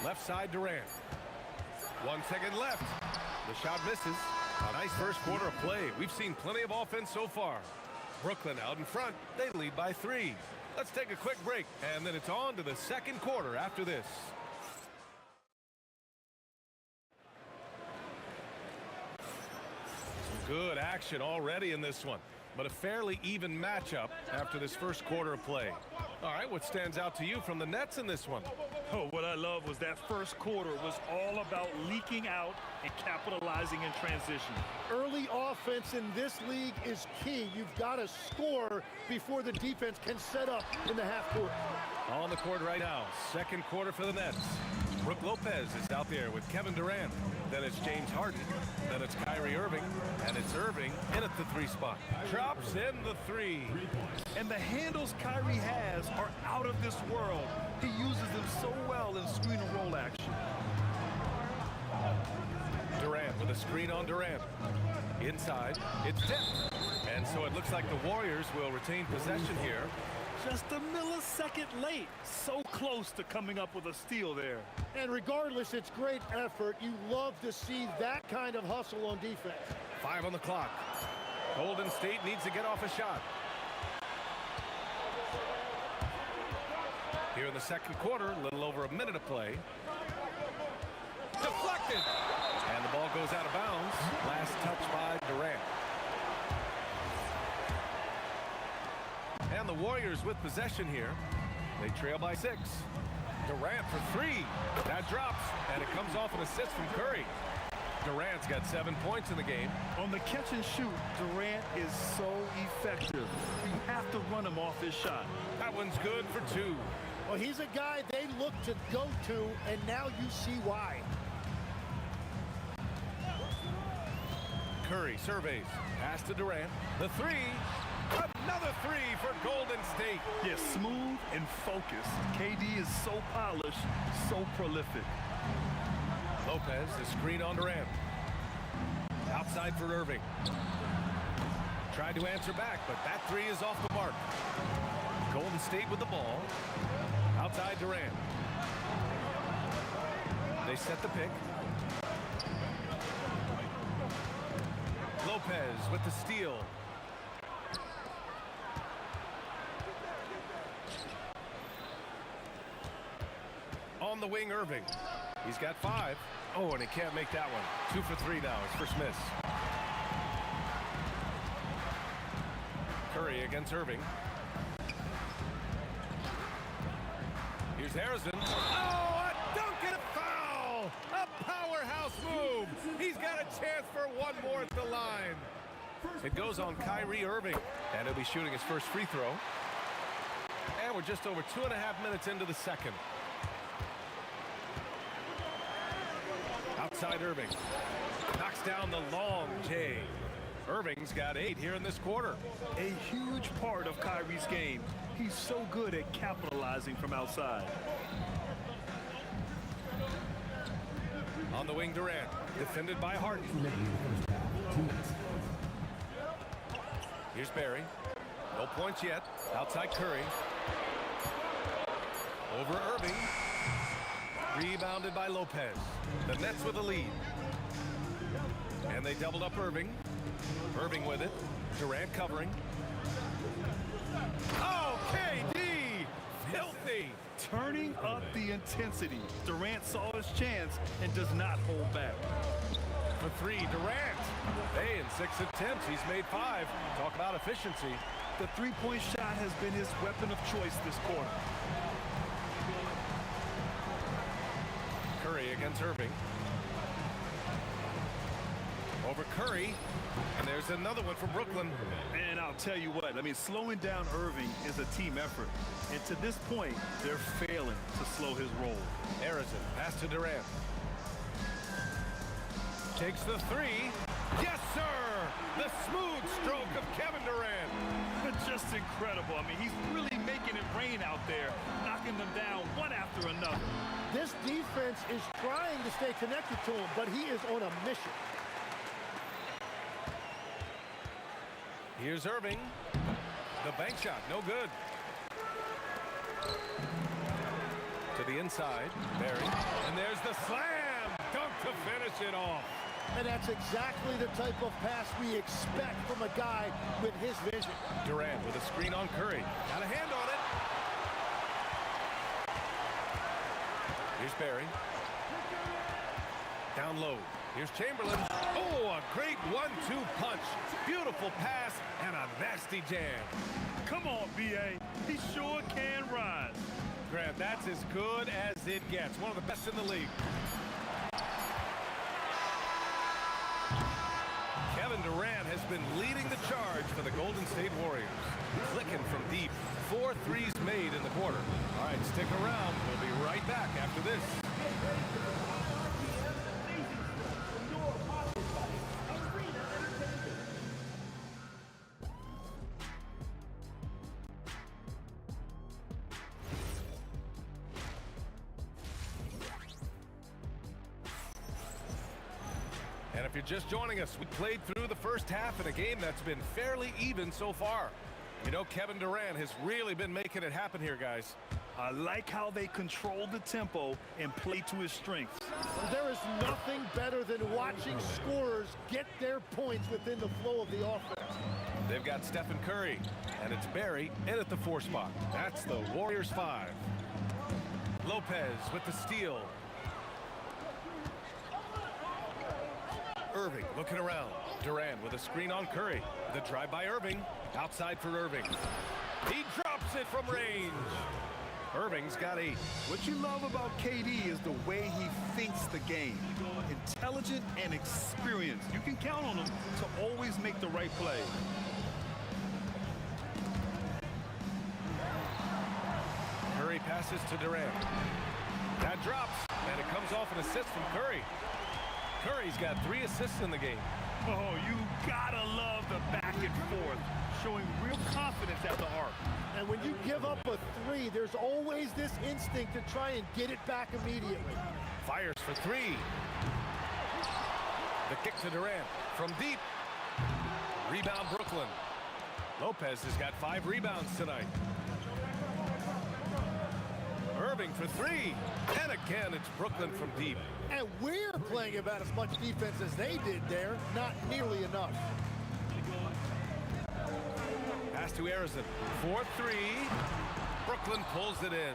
Speaker 6: Left side, Durant. 1 second left. The shot misses. A nice first quarter of play. We've seen plenty of offense so far. Brooklyn out in front. They lead by 3. Let's take a quick break, and then it's on to the second quarter after this. Some good action already in this one, but a fairly even matchup after this first quarter of play. All right, what stands out to you from the Nets in this one?
Speaker 8: Oh, what I love was that first quarter was all about leaking out and capitalizing in transition.
Speaker 11: Early offense in this league is key. You've got to score before the defense can set up in the half court.
Speaker 6: On the court right now, second quarter for the Nets. Brook Lopez is out there with Kevin Durant. Then it's James Harden. Then it's Kyrie Irving. And it's Irving in at the 3 spot. Drops in the 3.
Speaker 8: And the handles Kyrie has are out of this world. He uses them so well in screen and roll action.
Speaker 6: Durant with a screen on Durant. Inside, it's tipped. And so it looks like the Warriors will retain possession here.
Speaker 8: Just a millisecond late. So close to coming up with a steal there.
Speaker 11: And regardless, it's great effort. You love to see that kind of hustle on defense.
Speaker 6: 5 on the clock. Golden State needs to get off a shot. Here in the second quarter, a little over a minute of play. Deflected! And the ball goes out of bounds. Last touch by Durant. And the Warriors with possession here. They trail by 6. Durant for 3. That drops, and it comes off an assist from Curry. Durant's got 7 points in the game.
Speaker 8: On the catch and shoot, Durant is so effective. You have to run him off his shot.
Speaker 6: That one's good for 2.
Speaker 12: Well, he's a guy they look to go to, and now you see why.
Speaker 6: Curry surveys. Pass to Durant. The 3. Another 3 for Golden State.
Speaker 8: Yes, smooth and focused. KD is so polished, so prolific.
Speaker 6: Lopez, the screen on Durant. Outside for Irving. Tried to answer back, but that 3 is off the mark. Golden State with the ball. Outside Durant. They set the pick. Lopez with the steal. On the wing, Irving. He's got 5. Oh, and he can't make that one. 2 for 3 now. His first miss. Curry against Irving. Here's Harrison. Oh, a dunk and a foul! A powerhouse move! He's got a chance for one more at the line. It goes on Kyrie Irving, and he'll be shooting his first free throw. And we're just over 2.5 minutes into the second. Outside Irving. Knocks down the long J. Irving's got 8 here in this quarter.
Speaker 8: A huge part of Kyrie's game. He's so good at capitalizing from outside.
Speaker 6: On the wing, Durant. Defended by Harden. Here's Barry. No points yet. Outside Curry. Over Irving. Rebounded by Lopez. The Nets with a lead. And they doubled up Irving. Irving with it. Durant covering. Oh, KD! Filthy!
Speaker 8: Turning up the intensity. Durant saw his chance and does not hold back.
Speaker 6: For 3, Durant. Hey, in 6 attempts, he's made 5. Talk about efficiency.
Speaker 8: The three-point shot has been his weapon of choice this quarter.
Speaker 6: Curry against Irving. Over Curry. And there's another one from Brooklyn.
Speaker 8: And I'll tell you what, I mean, slowing down Irving is a team effort. And to this point, they're failing to slow his roll.
Speaker 6: Harrison, pass to Durant. Takes the 3. Yes, sir! The smooth stroke of Kevin Durant.
Speaker 8: Just incredible. I mean, he's really making it rain out there, knocking them down one after another.
Speaker 12: This defense is trying to stay connected to him, but he is on a mission.
Speaker 6: Here's Irving. The bank shot, no good. To the inside, Barry. And there's the slam! Dunk to finish it off.
Speaker 12: And that's exactly the type of pass we expect from a guy with his vision.
Speaker 6: Durant with a screen on Curry. Got a hand on it. Here's Barry. Down low. Here's Chamberlain. Oh, a great 1-2 punch. Beautiful pass and a nasty jam.
Speaker 8: Come on, B.A. He sure can rise.
Speaker 6: Grant, that's as good as it gets. One of the best in the league. Kevin Durant has been leading the charge for the Golden State Warriors. Clicking from deep. 4 threes made in the quarter. All right, stick around. We'll be right back after this. And if you're just joining us, we played through the first half in a game that's been fairly even so far. You know, Kevin Durant has really been making it happen here, guys.
Speaker 8: I like how they control the tempo and play to his strengths.
Speaker 12: There is nothing better than watching scorers get their points within the flow of the offense.
Speaker 6: They've got Stephen Curry, and it's Barry in at the 4 spot. That's the Warriors 5. Lopez with the steal. Irving looking around. Durant with a screen on Curry. The drive by Irving. Outside for Irving. He drops it from range. Irving's got 8.
Speaker 8: What you love about KD is the way he thinks the game. Intelligent and experienced. You can count on him to always make the right play.
Speaker 6: Curry passes to Durant. That drops, and it comes off an assist from Curry. Curry's got 3 assists in the game.
Speaker 8: Oh, you gotta love the back and forth, showing real confidence at the arc.
Speaker 12: And when you give up a 3, there's always this instinct to try and get it back immediately.
Speaker 6: Fires for 3. The kick to Durant from deep. Rebound Brooklyn. Lopez has got 5 rebounds tonight. Irving for 3. And again, it's Brooklyn from deep.
Speaker 12: And we're playing about as much defense as they did there. Not nearly enough.
Speaker 6: Pass to Arizona. 4-3. Brooklyn pulls it in.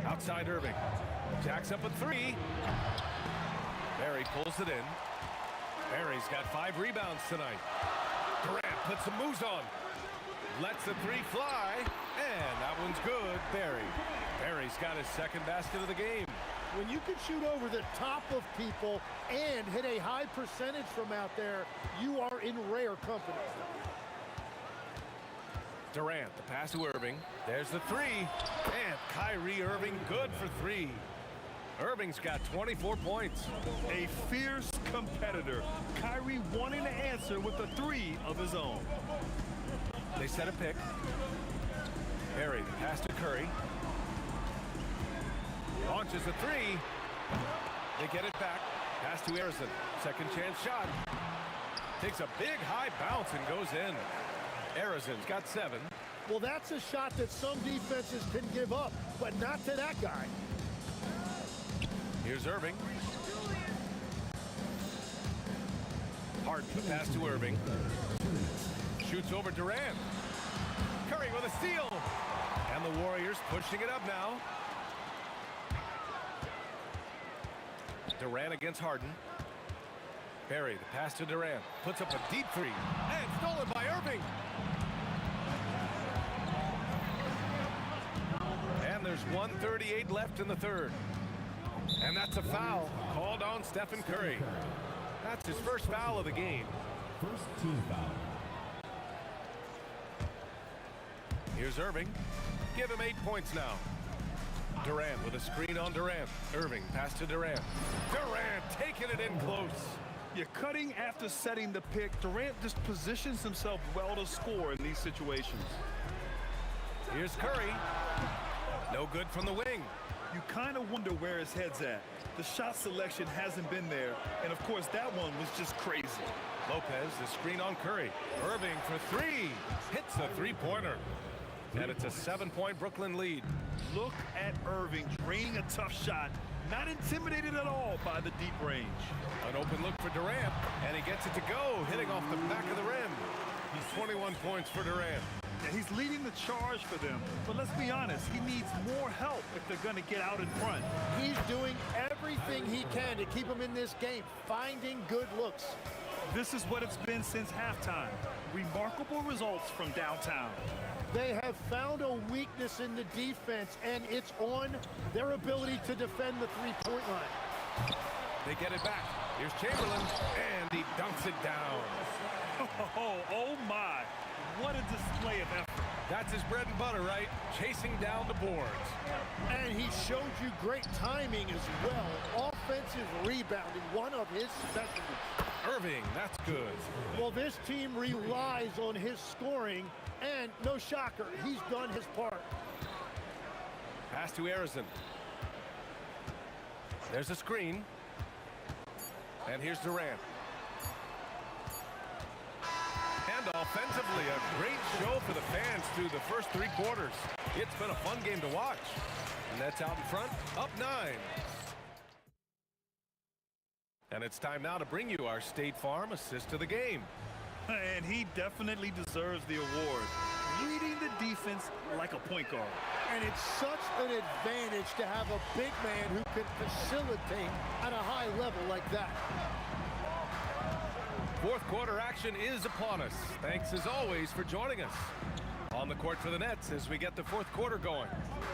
Speaker 6: Outside Irving. Jacks up a 3. Barry pulls it in. Barry's got 5 rebounds tonight. Durant puts some moves on. Lets the 3 fly. And that one's good. Barry's got his 2nd basket of the game.
Speaker 12: When you can shoot over the top of people and hit a high percentage from out there, you are in rare company.
Speaker 6: Durant, the pass to Irving. There's the 3. And Kyrie Irving good for 3. Irving's got 24 points.
Speaker 8: A fierce competitor. Kyrie wanting to answer with a 3 of his own.
Speaker 6: They set a pick. Barry, the pass to Curry. Launches a 3. They get it back. Pass to Arizona. 2nd chance shot. Takes a big high bounce and goes in. Arizona's got 7.
Speaker 12: Well, that's a shot that some defenses can give up, but not to that guy.
Speaker 6: Here's Irving. Harden, the pass to Irving. Shoots over Durant. Curry with a steal. And the Warriors pushing it up now. Durant against Harden. Barry, the pass to Durant. Puts up a deep 3. And stolen by Irving. And there's 1:38 left in the 3rd. And that's a foul called on Stephen Curry. That's his first foul of the game.
Speaker 9: First team foul.
Speaker 6: Here's Irving. Give him 8 points now. Durant with a screen on Durant. Irving, pass to Durant. Durant taking it in close.
Speaker 8: You're cutting after setting the pick. Durant just positions himself well to score in these situations.
Speaker 6: Here's Curry. No good from the wing.
Speaker 8: You kind of wonder where his head's at. The shot selection hasn't been there. And of course, that one was just crazy.
Speaker 6: Lopez, the screen on Curry. Irving for 3. Hits a 3-pointer. And it's a 7-point Brooklyn lead.
Speaker 8: Look at Irving draining a tough shot. Not intimidated at all by the deep range.
Speaker 6: An open look for Durant. And he gets it to go, hitting off the back of the rim. He's 21 points for Durant.
Speaker 8: Yeah, he's leading the charge for them. But let's be honest, he needs more help if they're going to get out in front.
Speaker 12: He's doing everything he can to keep them in this game, finding good looks.
Speaker 8: This is what it's been since halftime. Remarkable results from downtown.
Speaker 12: They have found a weakness in the defense, and it's on their ability to defend the three-point line.
Speaker 6: They get it back. Here's Chamberlain, and he dunks it down.
Speaker 8: Oh my. What a display of effort.
Speaker 6: That's his bread and butter, right? Chasing down the boards.
Speaker 12: And he showed you great timing as well. Offensive rebounding, one of his specialties.
Speaker 6: Irving, that's good.
Speaker 12: Well, this team relies on his scoring, and no shocker, he's done his part.
Speaker 6: Pass to Arizona. There's a screen. And here's Durant. And offensively, a great show for the fans through the first 3 quarters. It's been a fun game to watch. And that's out in front, up 9. And it's time now to bring you our State Farm assist of the game.
Speaker 8: And he definitely deserves the award. Reading the defense like a point guard.
Speaker 12: And it's such an advantage to have a big man who can facilitate at a high level like that.
Speaker 6: 4th quarter action is upon us. Thanks as always for joining us. On On the court for the Nets as we get the fourth quarter going.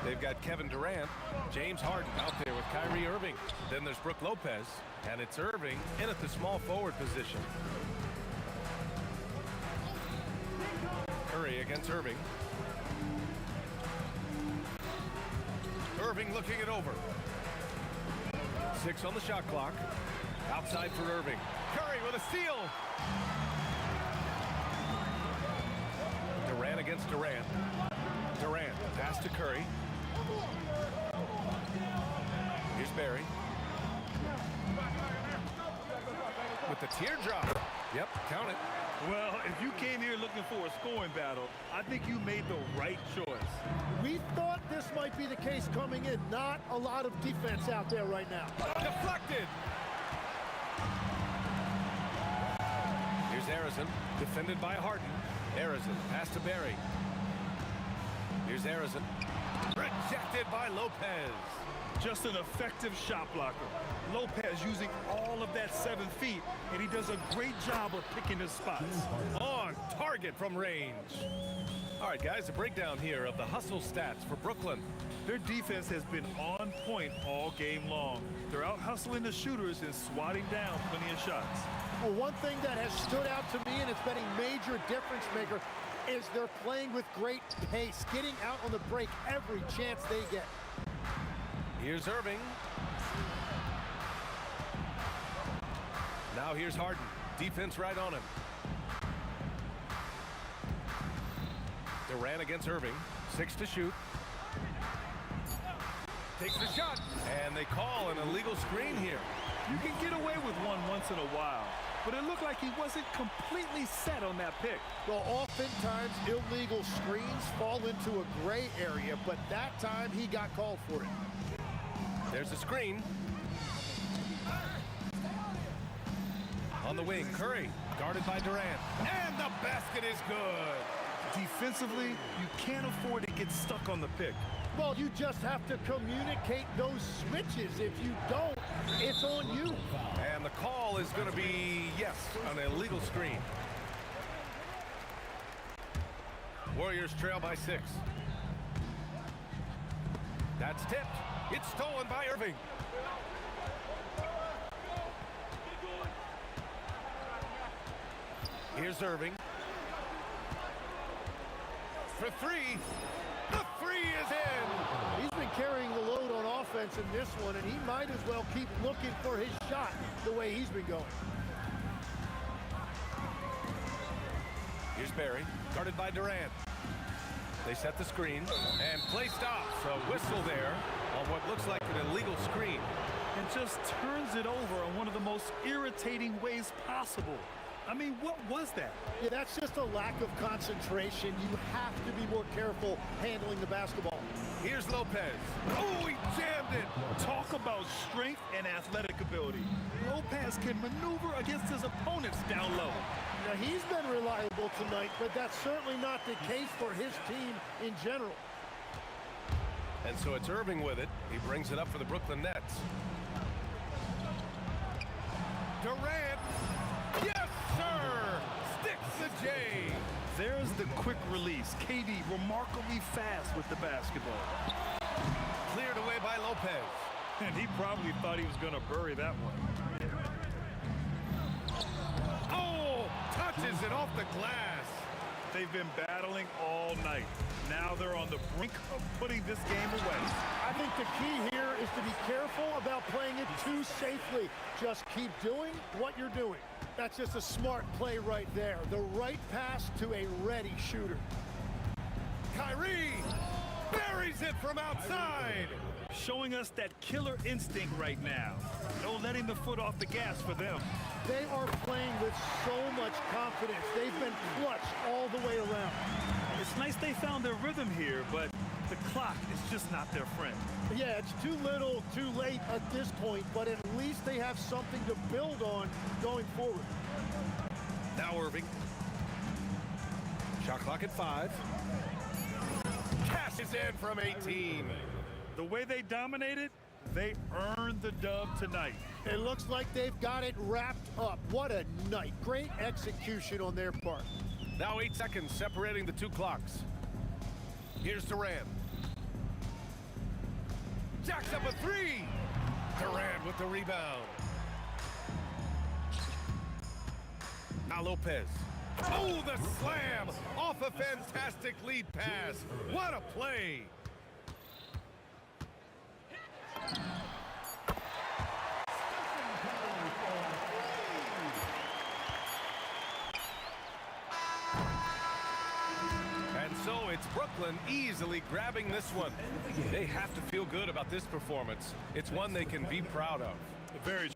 Speaker 6: They've got Kevin Durant, James Harden out there with Kyrie Irving. Then there's Brook Lopez, and it's Irving in at the small forward position. Curry against Irving. Irving looking it over. 6 on the shot clock. Outside for Irving. Curry with a steal. Durant against Durant. Durant, pass to Curry. Here's Barry. With the teardrop. Yep, count it.
Speaker 8: Well, if you came here looking for a scoring battle, I think you made the right choice.
Speaker 12: We thought this might be the case coming in. Not a lot of defense out there right now.
Speaker 6: Deflected. Here's Harrison, defended by Harden. Harrison, pass to Barry. Here's Harrison. Rejected by Lopez.
Speaker 8: Just an effective shot blocker. Lopez using all of that 7 feet, and he does a great job of picking his spots.
Speaker 6: On target from range. All right, guys, a breakdown here of the hustle stats for Brooklyn.
Speaker 8: Their defense has been on point all game long. They're out hustling the shooters and swatting down plenty of shots.
Speaker 12: Well, one thing that has stood out to me, and it's been a major difference maker, is they're playing with great pace, getting out on the break every chance they get.
Speaker 6: Here's Irving. Now here's Harden. Defense right on him. Durant against Irving. 6 to shoot. Takes the shot. And they call an illegal screen here.
Speaker 8: You can get away with one once in a while, but it looked like he wasn't completely set on that pick.
Speaker 12: Well, oftentimes illegal screens fall into a gray area, but that time he got called for it.
Speaker 6: There's a screen. On the wing, Curry, guarded by Durant. And the basket is good.
Speaker 8: Defensively, you can't afford to get stuck on the pick.
Speaker 12: Well, you just have to communicate those switches. If you don't, it's on you.
Speaker 6: And the call is going to be, yes, an illegal screen. Warriors trail by 6. That's tipped. It's stolen by Irving. Here's Irving. For 3. The 3 is in.
Speaker 12: He's been carrying the load on offense in this one, and he might as well keep looking for his shot the way he's been going.
Speaker 6: Here's Barry, guarded by Durant. They set the screen, and play stops. A whistle there on what looks like an illegal screen.
Speaker 8: And just turns it over in one of the most irritating ways possible. I mean, what was that?
Speaker 12: Yeah, that's just a lack of concentration. You have to be more careful handling the basketball.
Speaker 6: Here's Lopez. Oh, he jammed it.
Speaker 8: Talk about strength and athletic ability. Lopez can maneuver against his opponents down low.
Speaker 12: Now, he's been reliable tonight, but that's certainly not the case for his team in general.
Speaker 6: And so it's Irving with it. He brings it up for the Brooklyn Nets. Durant. Yes, sir. Sticks the J.
Speaker 8: There's the quick release. KD remarkably fast with the basketball.
Speaker 6: Cleared away by Lopez.
Speaker 8: And he probably thought he was going to bury that one.
Speaker 6: Oh, touches it off the glass.
Speaker 8: They've been battling all night. Now they're on the brink of putting this game away.
Speaker 12: I think the key here is to be careful about playing it too safely. Just keep doing what you're doing. That's just a smart play right there. The right pass to a ready shooter.
Speaker 6: Kyrie buries it from outside.
Speaker 8: Showing us that killer instinct right now. No letting the foot off the gas for them.
Speaker 12: They are playing with so much confidence. They've been clutch all the way around.
Speaker 8: It's nice they found their rhythm here, but the clock is just not their friend.
Speaker 12: Yeah, it's too little, too late at this point, but at least they have something to build on going forward.
Speaker 6: Now Irving. Shot clock at 5. Cash is in from 18.
Speaker 8: The way they dominated, they earned the dub tonight.
Speaker 12: It looks like they've got it wrapped up. What a night. Great execution on their part.
Speaker 6: Now 8 seconds separating the two clocks. Here's Durant. Jacks up a three. Durant with the rebound. Now Lopez. Oh, the slam off a fantastic lead pass. What a play. And so it's Brooklyn easily grabbing this one. They have to feel good about this performance. It's one they can be proud of.
Speaker 8: Very.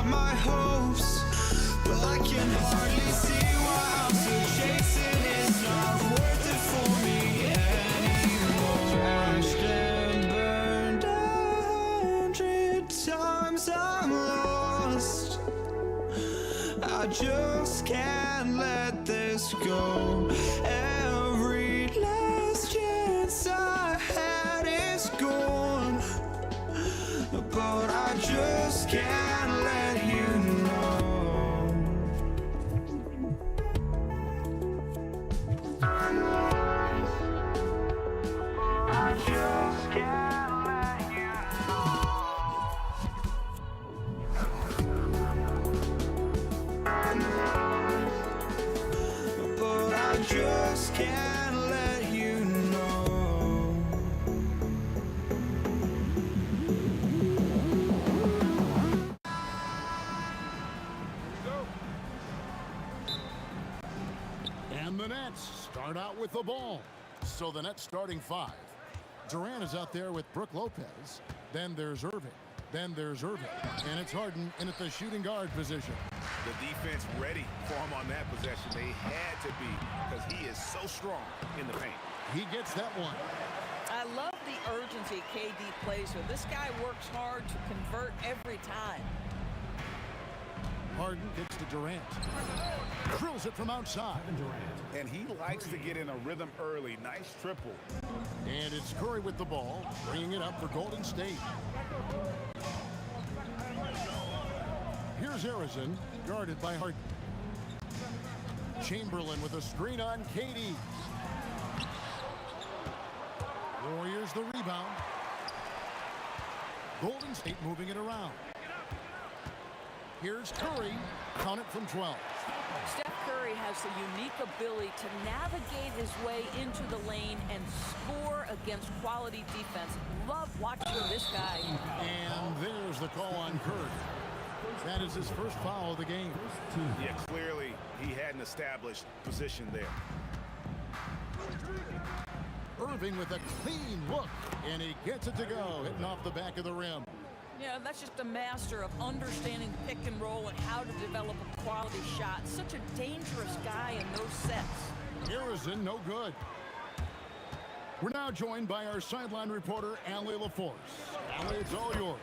Speaker 1: up my hopes, but I can hardly see why I'm still chasing. It's not worth it for me anymore. Crashed and burned 100 times, I'm lost. I just can't let this go. Every last chance I had is gone, but I just can't let you know. I just can't let you know. But I just can't let you know.
Speaker 2: And the Nets start out with the ball. So the Nets starting five. Durant is out there with Brook Lopez. Then there's Irving. Then there's Irving. And it's Harden in at the shooting guard position.
Speaker 3: The defense ready for him on that possession. They had to be, because he is so strong in the paint.
Speaker 2: He gets that one.
Speaker 13: I love the urgency KD plays with. This guy works hard to convert every time.
Speaker 2: Harden gets to Durant. Drills it from outside.
Speaker 3: And he likes to get in a rhythm early. Nice triple.
Speaker 2: And it's Curry with the ball, bringing it up for Golden State. Here's Harrison, guarded by Harden. Chamberlain with a screen on KD. Warriors the rebound. Golden State moving it around. Here's Curry, count it from 12.
Speaker 13: Steph Curry has the unique ability to navigate his way into the lane and score against quality defense. Love watching this guy.
Speaker 2: And there's the call on Curry. That is his first foul of the game.
Speaker 3: Yeah, clearly he had an established position there.
Speaker 2: Irving with a clean look, and he gets it to go, hitting off the back of the rim.
Speaker 13: Yeah, that's just a master of understanding pick and roll and how to develop a quality shot. Such a dangerous guy in those sets.
Speaker 2: Harrison, no good. We're now joined by our sideline reporter, Allie LaForce. Allie, it's all yours.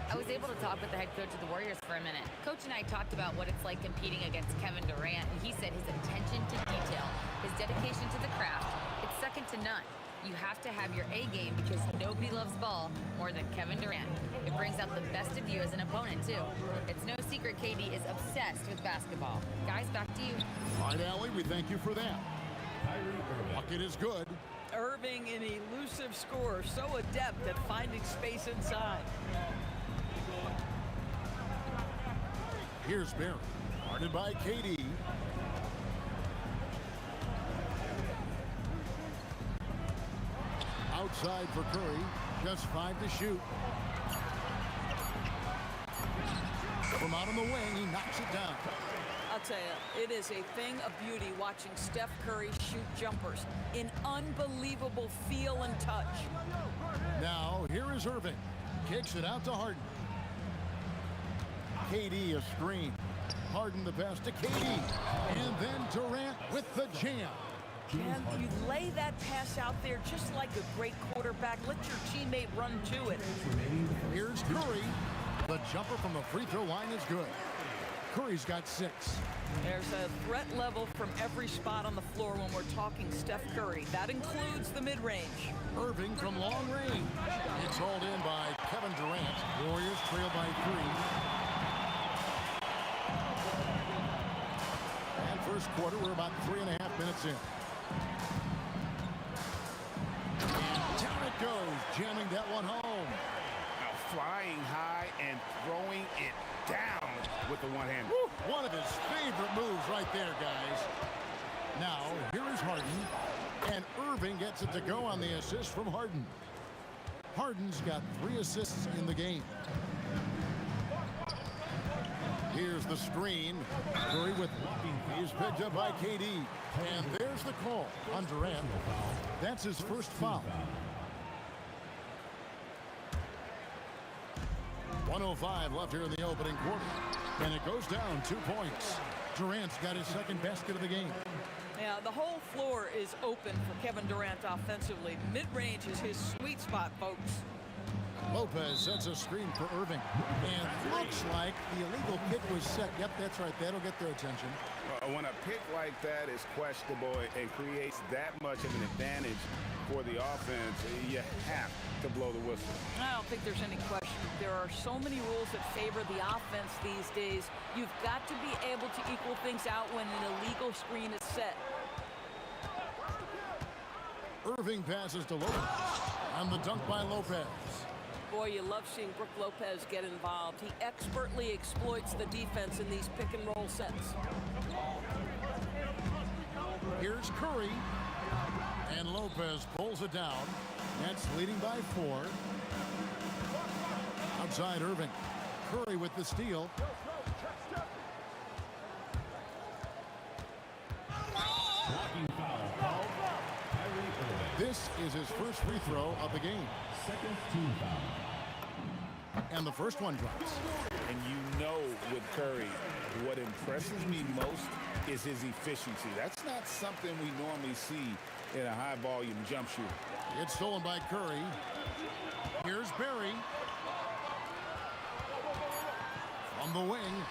Speaker 5: I was able to talk with the head coach of the Warriors for a minute. Coach and I talked about what it's like competing against Kevin Durant, and he said his attention to detail, his dedication to the craft, it's second to none. You have to have your A game because nobody loves ball more than Kevin Durant. It brings out the best of you as an opponent, too. It's no secret KD is obsessed with basketball. Guys, back to you.
Speaker 2: All right, Allie, we thank you for that. Bucket is good.
Speaker 13: Irving, an elusive scorer, so adept at finding space inside.
Speaker 2: Here's Barry, guarded by KD. Outside for Curry, just 5 to shoot. From out on the wing, he knocks it down.
Speaker 13: I'll tell you, it is a thing of beauty watching Steph Curry shoot jumpers. An unbelievable feel and touch.
Speaker 2: Now, here is Irving. Kicks it out to Harden. KD a screen. Harden the pass to KD. And then Durant with the jam.
Speaker 13: Can you lay that pass out there just like a great quarterback? Let your teammate run to it.
Speaker 2: Here's Curry. The jumper from the free throw line is good. Curry's got 6.
Speaker 13: There's a threat level from every spot on the floor when we're talking Steph Curry. That includes the mid-range.
Speaker 2: Irving from long range. It's hauled in by Kevin Durant. Warriors trail by 3. And first quarter, we're about 3.5 minutes in. And down it goes, jamming that one home.
Speaker 3: Now flying high and throwing it down with the one-hand.
Speaker 2: One of his favorite moves right there, guys. Now, here is Harden. And Irving gets it to go on the assist from Harden. Harden's got 3 assists in the game. Here's the screen. Curry with he's picked up by KD. And there's the call on Durant. That's his first foul. 1 1:05 left here in the opening quarter. And it goes down 2 points. Durant's got his second basket of the game.
Speaker 13: Yeah, the whole floor is open for Kevin Durant offensively. Mid-range is his sweet spot, folks.
Speaker 2: Lopez sets a screen for Irving. And looks like the illegal pick was set. Yep, that's right. That'll get their attention.
Speaker 3: When a pick like that is questionable and creates that much of an advantage for the offense, you have to blow the whistle.
Speaker 13: I don't think there's any question. There are so many rules that favor the offense these days. You've got to be able to equal things out when an illegal screen is set.
Speaker 2: Irving passes to Lopez. And the dunk by Lopez.
Speaker 13: Boy, you love seeing Brook Lopez get involved. He expertly exploits the defense in these pick-and-roll sets.
Speaker 2: Here's Curry. And Lopez pulls it down. Nets leading by 4. Outside Irving. Curry with the steal.
Speaker 9: Blocking foul called.
Speaker 2: This is his first free throw of the game.
Speaker 9: Second team foul.
Speaker 2: And the first one drops.
Speaker 3: And you know with Curry, what impresses me most is his efficiency. That's not something we normally see in a high-volume jump shooter.
Speaker 2: It's stolen by Curry. Here's Barry. On the wing.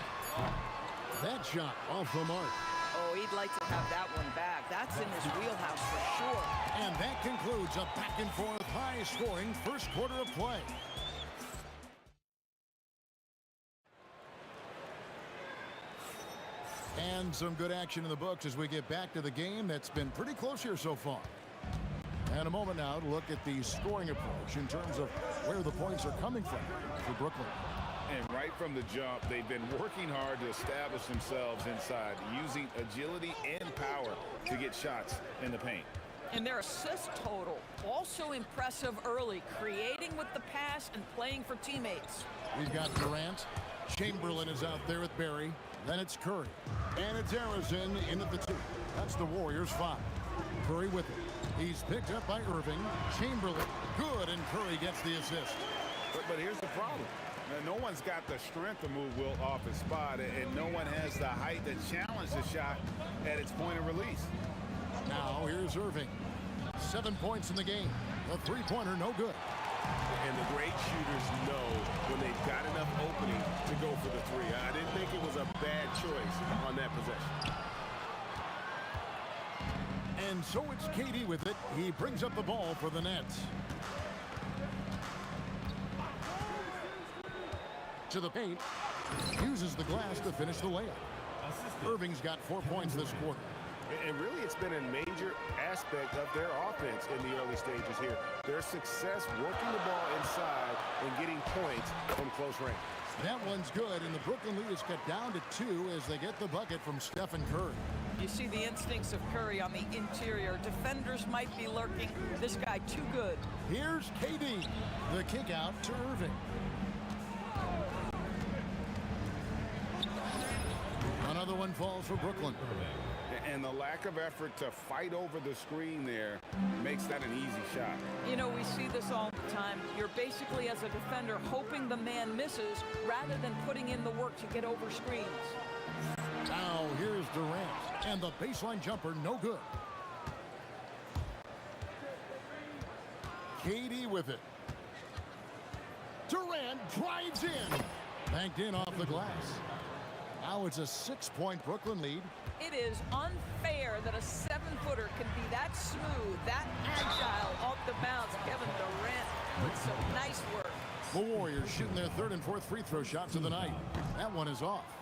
Speaker 2: That shot off the mark.
Speaker 13: Oh, he'd like to have that one back. That's in his wheelhouse for sure.
Speaker 2: And that concludes a back-and-forth, high-scoring first quarter of play. And some good action in the books as we get back to the game that's been pretty close here so far. And a moment now to look at the scoring approach in terms of where the points are coming from for Brooklyn.
Speaker 3: And right from the jump, they've been working hard to establish themselves inside, using agility and power to get shots in the paint.
Speaker 13: And their assist total, also impressive early, creating with the pass and playing for teammates.
Speaker 2: We've got Durant. Chamberlain is out there with Barry. Then it's Curry. And it's Harrison in at the 2. That's the Warriors' 5. Curry with it. He's picked up by Irving. Chamberlain, good, and Curry gets the assist.
Speaker 3: But here's the problem. Now, no one's got the strength to move Wilt off his spot, and no one has the height to challenge the shot at its point of release.
Speaker 2: Now here's Irving. 7 points in the game. The three-pointer no good.
Speaker 3: And the great shooters know when they've got enough opening to go for the 3. I didn't think it was a bad choice on that possession.
Speaker 2: And so it's KD with it. He brings up the ball for the Nets. To the paint. Uses the glass to finish the layup. Irving's got 4 points this quarter.
Speaker 3: And really, it's been a major aspect of their offense in the early stages here. Their success working the ball inside and getting points from close range.
Speaker 2: That one's good, and the Brooklyn lead is cut down to 2 as they get the bucket from Stephen Curry.
Speaker 13: You see the instincts of Curry on the interior. Defenders might be lurking. This guy too good.
Speaker 2: Here's KD. The kick out to Irving. Another one falls for Brooklyn.
Speaker 3: And the lack of effort to fight over the screen there makes that an easy shot.
Speaker 13: You know, we see this all the time. You're basically, as a defender, hoping the man misses rather than putting in the work to get over screens.
Speaker 2: Now here's Durant. And the baseline jumper, no good. KD with it. Durant drives in. Banked in off the glass. Now it's a 6-point Brooklyn lead.
Speaker 13: It is unfair that a 7-footer can be that smooth, that agile off the bounce. Kevin Durant with some nice work.
Speaker 2: The Warriors shooting their 3rd and 4th free throw shots of the night. That one is off.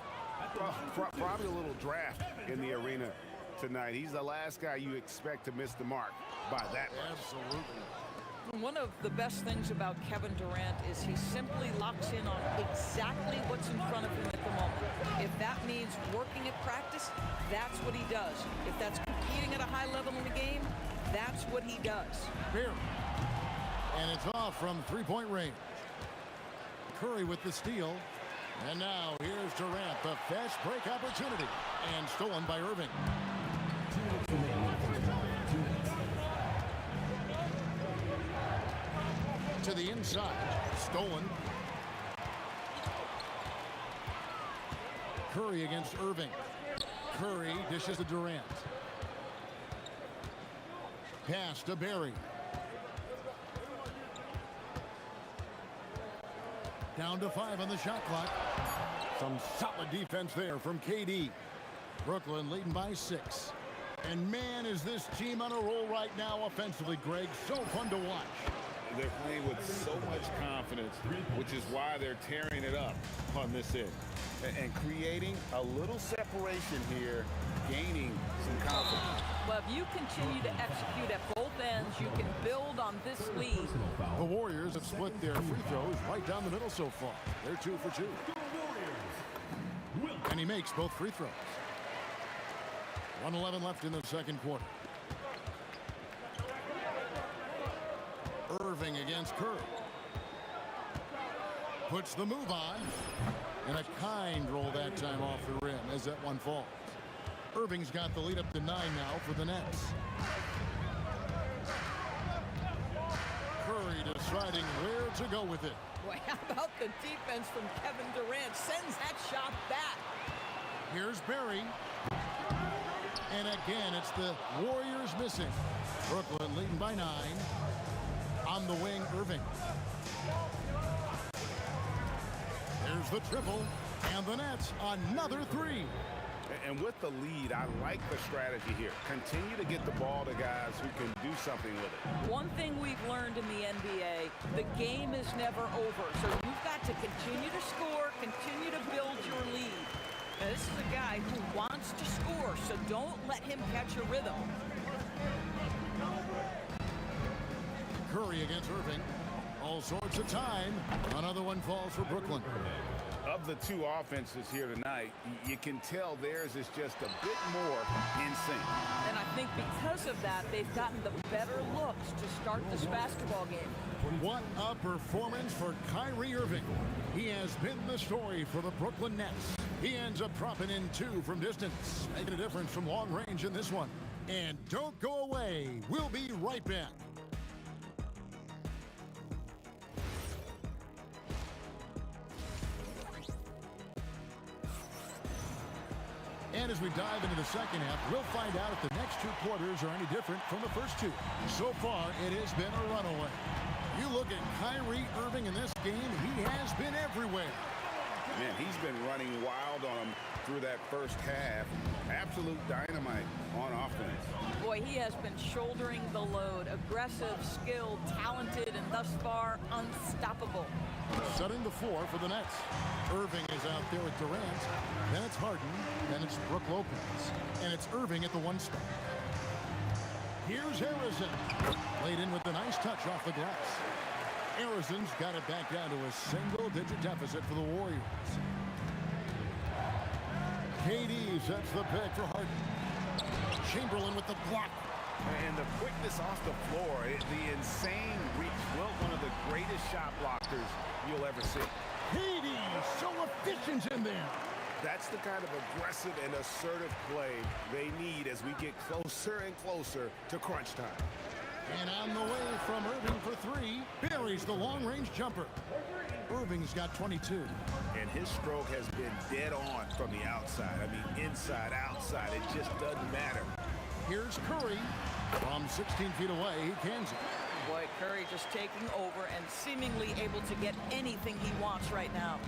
Speaker 3: Probably a little draft in the arena tonight. He's the last guy you expect to miss the mark by that much.
Speaker 2: Absolutely.
Speaker 13: One of the best things about Kevin Durant is he simply locks in on exactly what's in front of him at the moment. If that means working at practice, that's what he does. If that's competing at a high level in the game, that's what he does.
Speaker 2: Barry. And it's off from 3-point range. Curry with the steal. And now here's Durant, the fast break opportunity. And stolen by Irving. To the inside. Stolen. Curry against Irving. Curry dishes to Durant. Pass to Barry. Down to 5 on the shot clock. Some solid defense there from KD. Brooklyn leading by 6. And man, is this team on a roll right now offensively, Greg. So fun to watch.
Speaker 3: They're playing with so much confidence, which is why they're tearing it up on this end. And creating a little separation here, gaining some confidence.
Speaker 13: Well, if you continue to execute at both ends, you can build on this lead.
Speaker 2: The Warriors have split their free throws right down the middle so far. They're 2 for 2. And he makes both free throws. 1:11 left in the second quarter. Irving against Curry. Puts the move on. And a kind roll that time off the rim as that one falls. Irving's got the lead up to 9 now for the Nets. Curry deciding where to go with it.
Speaker 13: Boy, how about the defense from Kevin Durant? Sends that shot back.
Speaker 2: Here's Barry. And again, it's the Warriors missing. Brooklyn leading by 9. On the wing, Irving. There's the triple. And the Nets, another 3.
Speaker 3: And with the lead, I like the strategy here. Continue to get the ball to guys who can do something with it.
Speaker 13: One thing we've learned in the NBA, the game is never over. So you've got to continue to score, continue to build your lead. Now, this is a guy who wants to score, so don't let him catch a rhythm.
Speaker 2: Curry against Irving. All sorts of time. Another one falls for Brooklyn.
Speaker 3: Of the 2 offenses here tonight, you can tell theirs is just a bit more in sync.
Speaker 13: And I think because of that, they've gotten the better looks to start this basketball game.
Speaker 2: What a performance for Kyrie Irving. He has been the story for the Brooklyn Nets. He ends up dropping in 2 from distance, making a difference from long range in this one. And don't go away. We'll be right back. And as we dive into the second half, we'll find out if the next 2 quarters are any different from the first 2. So far, it has been a runaway. You look at Kyrie Irving in this game, he has been everywhere.
Speaker 3: Man, he's been running wild on him through that first half. Absolute dynamite on offense.
Speaker 13: Boy, he has been shouldering the load. Aggressive, skilled, talented, and thus far, unstoppable.
Speaker 2: Setting the 4 for the Nets. Irving is out there with Durant. Then it's Harden. Then it's Brook Lopez. And it's Irving at the 1 spot. Here's Harrison. Laid in with a nice touch off the glass. Harrison's got it back down to a single-digit deficit for the Warriors. KD sets the pick for Harden. Chamberlain with the block.
Speaker 3: And the quickness off the floor, the insane reach. Well, one of the greatest shot blockers you'll ever see.
Speaker 2: KD so efficient in there.
Speaker 3: That's the kind of aggressive and assertive play they need as we get closer and closer to crunch time.
Speaker 2: And on the way from Irving for 3, buries the long-range jumper. Irving's got 22.
Speaker 3: And his stroke has been dead on from the outside. I mean, inside, outside, it just doesn't matter.
Speaker 2: Here's Curry. From 16 feet away, he cans it.
Speaker 13: Boy, Curry just taking over and seemingly able to get anything he wants right now.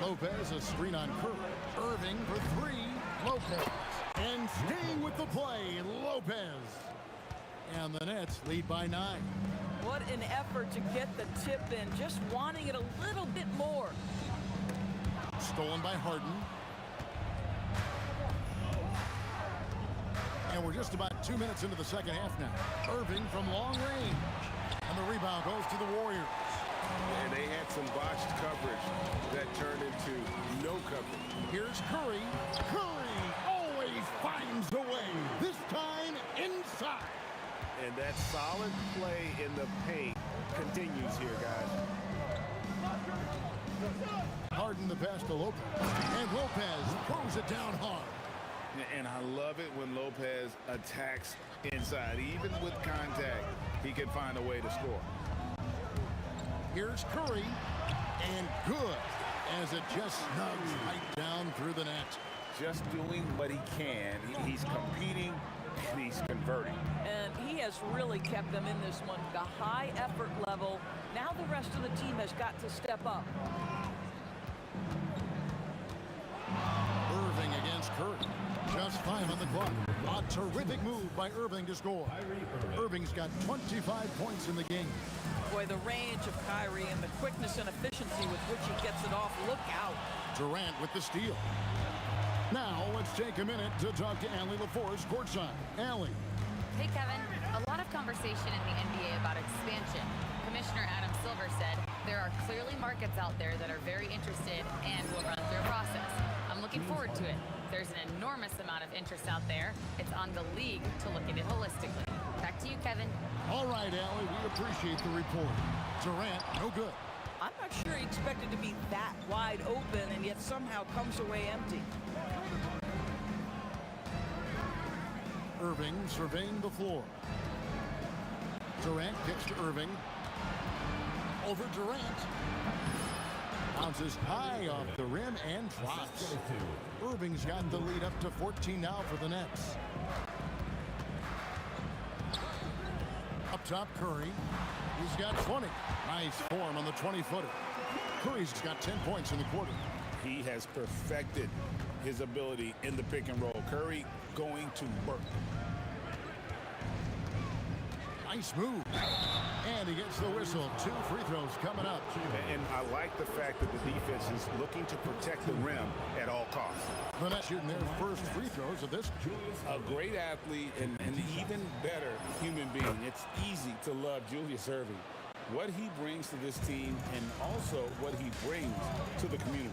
Speaker 2: Lopez, a screen on Curry. Irving for 3, Lopez. And staying with the play, Lopez. And the Nets lead by 9.
Speaker 13: What an effort to get the tip in, just wanting it a little bit more.
Speaker 2: Stolen by Harden. And we're just about 2 minutes into the second half now. Irving from long range. And the rebound goes to the Warriors.
Speaker 3: And they had some botched coverage that turned into no coverage.
Speaker 2: Here's Curry. Curry always finds a way. This time inside.
Speaker 3: And that solid play in the paint continues here, guys.
Speaker 2: Harden the pass to Lopez. And Lopez throws it down hard.
Speaker 3: And I love it when Lopez attacks inside. Even with contact, he can find a way to score.
Speaker 2: Here's Curry. And good. as it just snugs right down through the net.
Speaker 3: Just doing what he can. He's competing and he's converting.
Speaker 13: And he has really kept them in this one. The high effort level. Now the rest of the team has got to step up.
Speaker 2: Irving against Curry. Just 5 on the clock. A terrific move by Irving to score. Irving's got 25 points in the game.
Speaker 13: Boy, the range of Kyrie and the quickness and efficiency with which he gets it off. Look out.
Speaker 2: Durant with the steal. Now let's take a minute to talk to Allie LaForce courtside. Allie.
Speaker 5: Hey, Kevin. A lot of conversation in the NBA about expansion. Commissioner Adam Silver said there are clearly markets out there that are very interested and will run through a process. I'm looking forward to it. There's an enormous amount of interest out there. It's on the league to look at it holistically. Back to you, Kevin.
Speaker 2: All right, Allie, we appreciate the report. Durant, no good.
Speaker 13: I'm not sure he expected to be that wide open and yet somehow comes away empty.
Speaker 2: Irving surveying the floor. Durant kicks to Irving. Over Durant. Bounces high off the rim and drops. Irving's got the lead up to 14 now for the Nets. Up top, Curry. He's got 20. Nice form on the 20-footer. Curry's got 10 points in the quarter.
Speaker 3: He has perfected his ability in the pick and roll. Curry going to work.
Speaker 2: Nice move. And he gets the whistle. 2 free throws coming up.
Speaker 3: And I like the fact that the defense is looking to protect the rim at all costs.
Speaker 2: The Nets shooting their first free throws of this.
Speaker 3: A great athlete and an even better human being. It's easy to love Julius Erving. What he brings to this team and also what he brings to the community.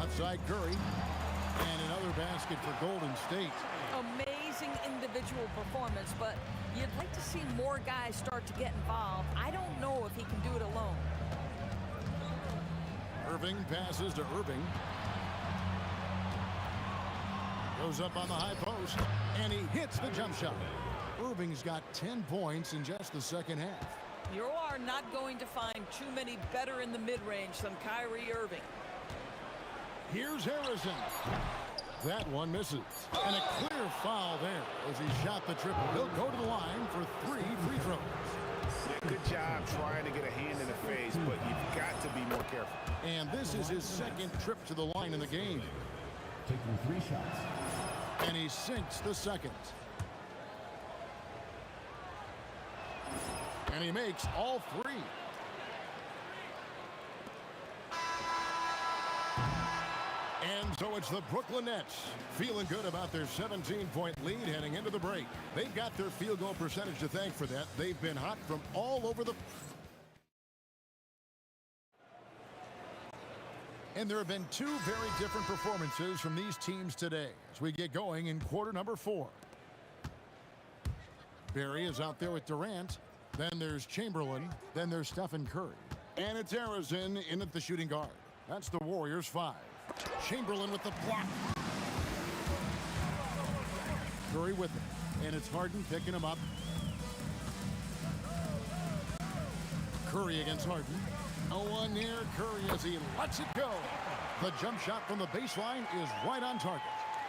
Speaker 2: Outside Curry. And another basket for Golden State.
Speaker 13: Amazing individual performance, but you'd like to see more guys start to get involved. I don't know if he can do it alone.
Speaker 2: Irving passes to Irving. Goes up on the high post, and he hits the jump shot. Irving's got 10 points in just the second half.
Speaker 13: You are not going to find too many better in the mid-range than Kyrie Irving.
Speaker 2: Here's Harrison. That one misses. And a clear foul there as he shot the triple. He'll go to the line for 3 free throws.
Speaker 3: Good job trying to get a hand in the face, but you've got to be more careful.
Speaker 2: And this is his second trip to the line in the game.
Speaker 9: Taking 3 shots.
Speaker 2: And he sinks the second. And he makes all 3. And so it's the Brooklyn Nets feeling good about their 17-point lead heading into the break. They've got their field goal percentage to thank for that. They've been hot from all over the... And there have been 2 very different performances from these teams today as we get going in quarter number 4. Barry is out there with Durant. Then there's Chamberlain. Then there's Stephen Curry. And it's Harrison in at the shooting guard. That's the Warriors 5. Chamberlain with the block. Curry with it. And it's Harden picking him up. Curry against Harden. No one near Curry as he lets it go. The jump shot from the baseline is right on target.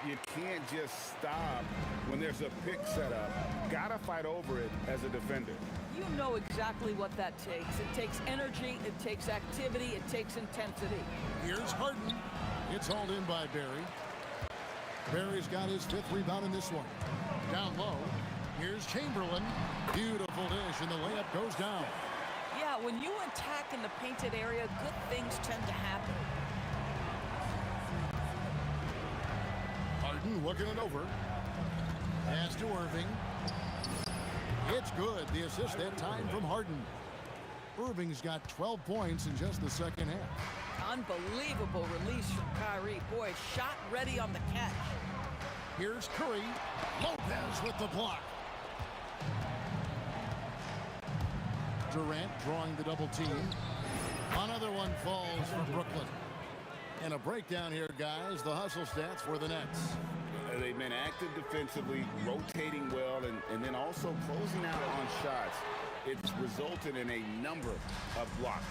Speaker 3: You can't just stop when there's a pick set up. Gotta fight over it as a defender.
Speaker 13: You know exactly what that takes. It takes energy, it takes activity, it takes intensity.
Speaker 2: Here's Harden. It's hauled in by Barry. Barry's got his 5th rebound in this one. Down low. Here's Chamberlain. Beautiful dish, and the layup goes down.
Speaker 13: Yeah, when you attack in the painted area, good things tend to happen.
Speaker 2: Harden looking it over. Pass to Irving. It's good. The assist that time from Harden. Irving's got 12 points in just the second half.
Speaker 13: Unbelievable release from Kyrie. Boy, shot ready on the catch.
Speaker 2: Here's Curry. Lopez with the block. Durant drawing the double team. Another one falls for Brooklyn. And a breakdown here, guys. The hustle stats for the Nets.
Speaker 3: They've been active defensively, rotating well, and then also closing out on shots. It's resulted in a number of blocks.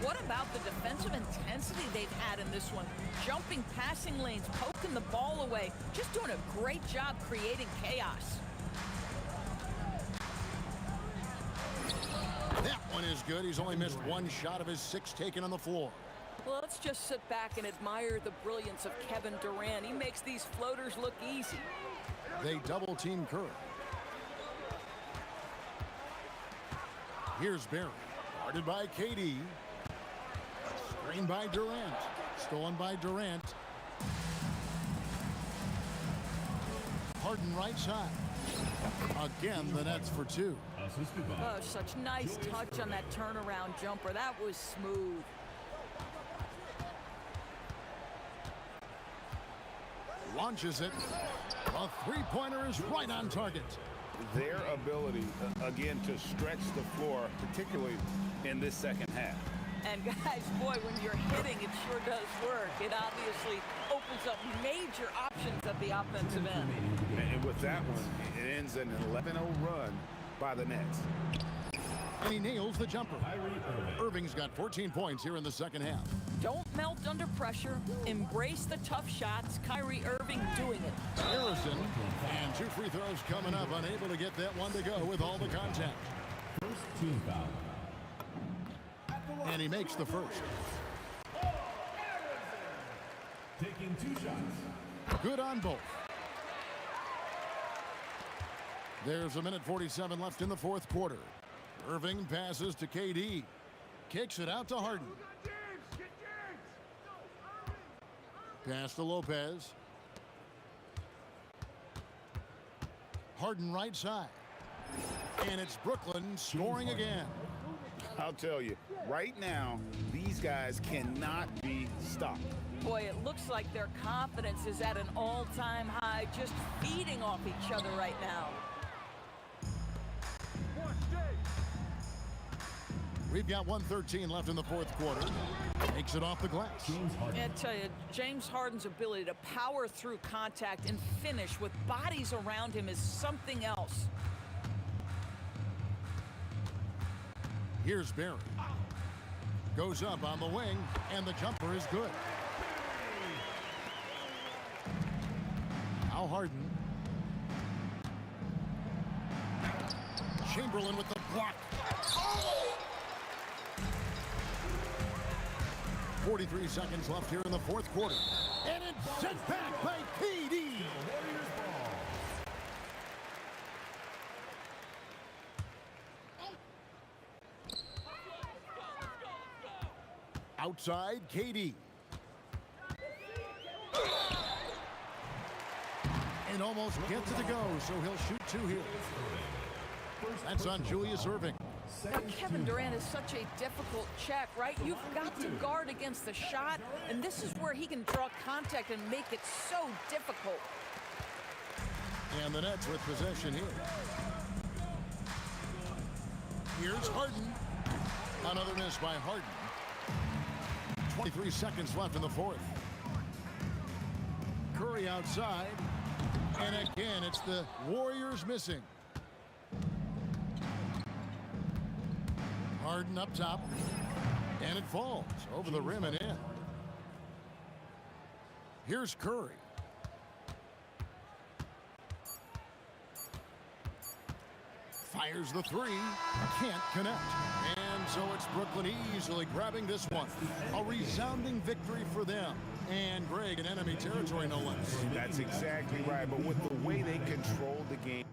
Speaker 13: What about the defensive intensity they've had in this one? Jumping passing lanes, poking the ball away, just doing a great job creating chaos.
Speaker 2: That one is good. He's only missed one shot of his 6 taken on the floor.
Speaker 13: Well, let's just sit back and admire the brilliance of Kevin Durant. He makes these floaters look easy.
Speaker 2: They double team Curry. Here's Barry, guarded by KD. Screened by Durant. Stolen by Durant. Harden right side. Again, the Nets for 2.
Speaker 13: Oh, such nice touch on that turnaround jumper. That was smooth.
Speaker 2: Launches it. A three-pointer is right on target.
Speaker 3: Their ability, again, to stretch the floor, particularly in this second half.
Speaker 13: And guys, boy, when you're hitting, it sure does work. It obviously opens up major options at the offensive end.
Speaker 3: And with that one, it ends an 11-0 run by the Nets.
Speaker 2: And he nails the jumper. Irving's got 14 points here in the second half.
Speaker 13: Don't melt under pressure. Embrace the tough shots. Kyrie Irving doing it.
Speaker 2: Harrison, and 2 free throws coming up, unable to get that one to go with all the contact.
Speaker 9: First team foul.
Speaker 2: And he makes the first.
Speaker 9: Taking 2 shots.
Speaker 2: Good on both. There's 1:47 left in the fourth quarter. Irving passes to KD. Kicks it out to Harden. Pass to Lopez. Harden right side. And it's Brooklyn scoring again.
Speaker 3: I'll tell you, right now, these guys cannot be stopped.
Speaker 13: Boy, it looks like their confidence is at an all-time high, just feeding off each other right now.
Speaker 2: We've got 1:13 left in the fourth quarter. Takes it off the glass.
Speaker 13: I tell you, James Harden's ability to power through contact and finish with bodies around him is something else.
Speaker 2: Here's Barry. Goes up on the wing, and the jumper is good. Now Harden. Chamberlain with the block. 43 seconds left here in the fourth quarter. And it's sent back by KD. Outside, KD. And almost gets it to go, so he'll shoot 2 here. That's on Julius Irving.
Speaker 13: Now, Kevin Durant is such a difficult check, right? You've got to guard against the shot, and this is where he can draw contact and make it so difficult.
Speaker 2: And the Nets with possession here. Here's Harden. Another miss by Harden. 23 seconds left in the fourth. Curry outside. And again, it's the Warriors missing. Harden up top. And it falls over the rim and in. Here's Curry. Fires the 3. Can't connect. And so it's Brooklyn easily grabbing this one. A resounding victory for them. And Greg in enemy territory, no less.
Speaker 3: That's exactly right. But with the way they control the game.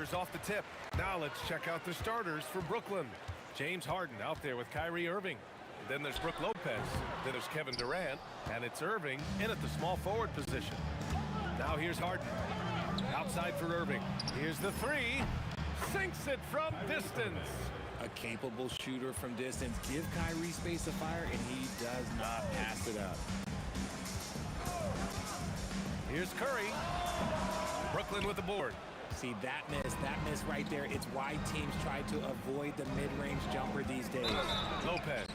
Speaker 6: three-pointers off the tip. Now let's check out the starters for Brooklyn. James Harden out there with Kyrie Irving. Then there's Brook Lopez. Then there's Kevin Durant. And it's Irving in at the small forward position. Now here's Harden. Outside for Irving. Here's the three. Sinks it from distance.
Speaker 4: A capable shooter from distance. Give Kyrie space to fire, and he does not pass it up.
Speaker 6: Here's Curry. Brooklyn with the board.
Speaker 4: See, that miss right there. It's why teams try to avoid the mid-range jumper these days.
Speaker 6: Lopez.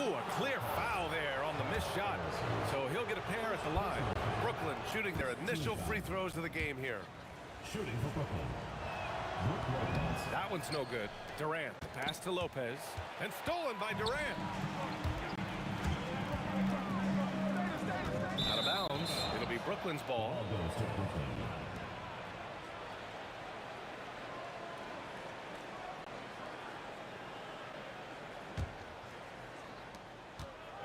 Speaker 6: Ooh, a clear foul there on the missed shot. So he'll get a pair at the line. Brooklyn shooting their initial free throws of the game here.
Speaker 9: Shooting for Brooklyn.
Speaker 6: That one's no good. Durant, pass to Lopez, and stolen by Durant. Out of bounds. It'll be Brooklyn's ball.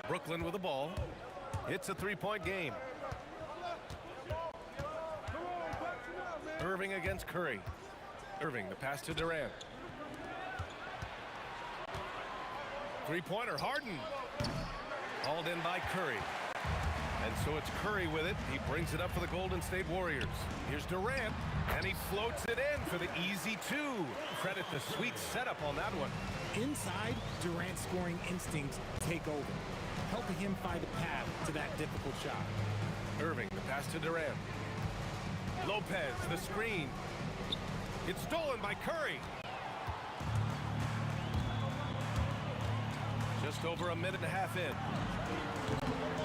Speaker 6: Brooklyn with the ball. It's a three-point game. Irving against Curry. Irving, the pass to Durant. Three-pointer, Harden. Hauled in by Curry. And so it's Curry with it. He brings it up for the Golden State Warriors. Here's Durant, and he floats it in for the easy two. Credit the sweet setup on that one.
Speaker 4: Inside, Durant's scoring instincts take over, helping him find a path to that difficult shot.
Speaker 6: Irving, the pass to Durant. Lopez, the screen. It's stolen by Curry. Just over a minute and a half in.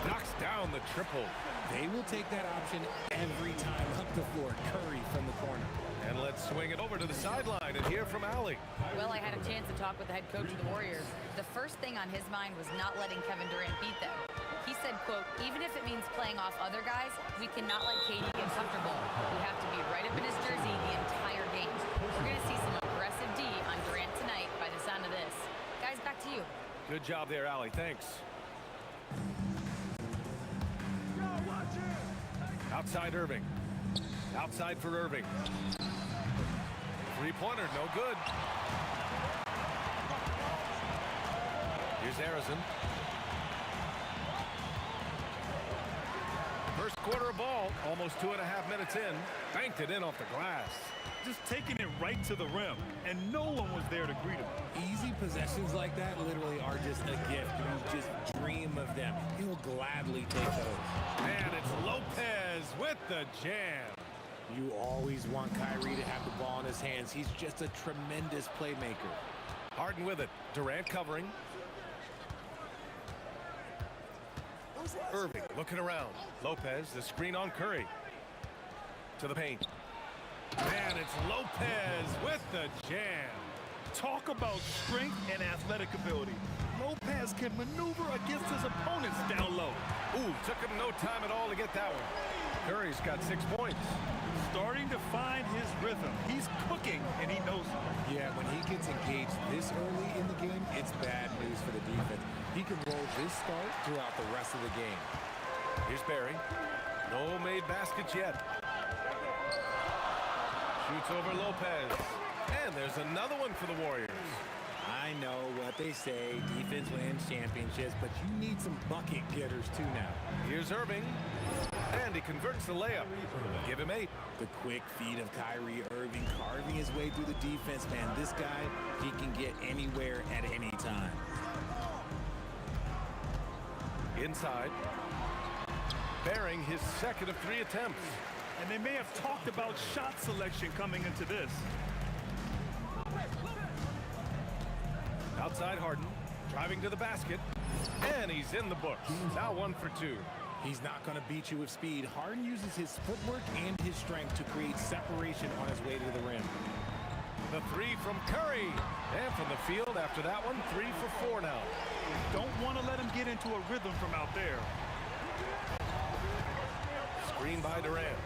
Speaker 6: Knocks down the triple.
Speaker 4: They will take that option every time up the floor. Curry from the corner.
Speaker 6: And let's swing it over to the sideline and hear from Allie.
Speaker 5: Well, I had a chance to talk with the head coach of the Warriors. The first thing on his mind was not letting Kevin Durant beat them. He said, quote, even if it means playing off other guys, we cannot let KD get comfortable. We have to be right up in his jersey the entire game. We're going to see some aggressive D on Durant tonight by the sound of this. Guys, back to you.
Speaker 6: Good job there, Allie. Thanks. Outside Irving. Outside for Irving. Three-pointer, no good. Here's Harrison. First quarter ball, almost 2.5 minutes in. Banked it in off the glass.
Speaker 8: Just taking it right to the rim, and no one was there to greet him.
Speaker 4: Easy possessions like that literally are just a gift. You just dream of them. He'll gladly take those.
Speaker 6: And it's Lopez with the jam.
Speaker 4: You always want Kyrie to have the ball in his hands. He's just a tremendous playmaker.
Speaker 6: Harden with it. Durant covering. Irving looking around. Lopez, the screen on Curry. To the paint. And it's Lopez with the jam.
Speaker 8: Talk about strength and athletic ability. Lopez can maneuver against his opponents down low.
Speaker 6: Ooh, took him no time at all to get that one. Curry's got 6 points.
Speaker 8: Starting to find his rhythm. He's cooking, and he knows it.
Speaker 4: Yeah, when he gets engaged this early in the game, it's bad news for the defense. He can roll this start throughout the rest of the game.
Speaker 6: Here's Barry. No made baskets yet. Shoots over Lopez. And there's another one for the Warriors.
Speaker 4: I know what they say, defense wins championships, but you need some bucket getters too now.
Speaker 6: Here's Irving. And he converts the layup. Give him 8.
Speaker 4: The quick feed of Kyrie Irving carving his way through the defense, man. This guy, he can get anywhere at any time.
Speaker 6: Inside. Bearing his second of 3 attempts.
Speaker 8: And they may have talked about shot selection coming into this.
Speaker 6: Outside Harden, driving to the basket, and he's in the books. Now 1 for 2.
Speaker 4: He's not going to beat you with speed. Harden uses his footwork and his strength to create separation on his way to the rim.
Speaker 6: The 3 from Curry. And from the field after that one, 3 for 4 now.
Speaker 8: Don't want to let him get into a rhythm from out there.
Speaker 6: Screen by Durant.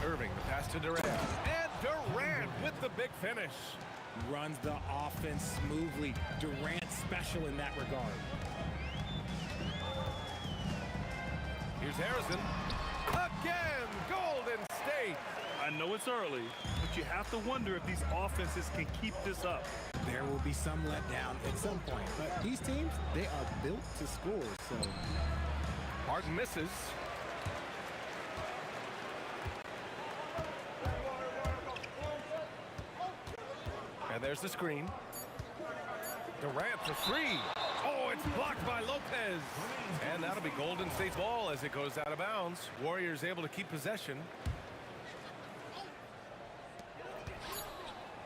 Speaker 6: Irving, the pass to Durant. And Durant with the big finish.
Speaker 4: Runs the offense smoothly. Durant special in that regard.
Speaker 6: Here's Harrison. Again, Golden State.
Speaker 8: I know it's early, but you have to wonder if these offenses can keep this up.
Speaker 4: There will be some letdown at some point, but these teams, they are built to score, so.
Speaker 6: Harden misses. And there's the screen. Durant for three. Oh, it's blocked by Lopez. And that'll be Golden State's ball as it goes out of bounds. Warriors able to keep possession.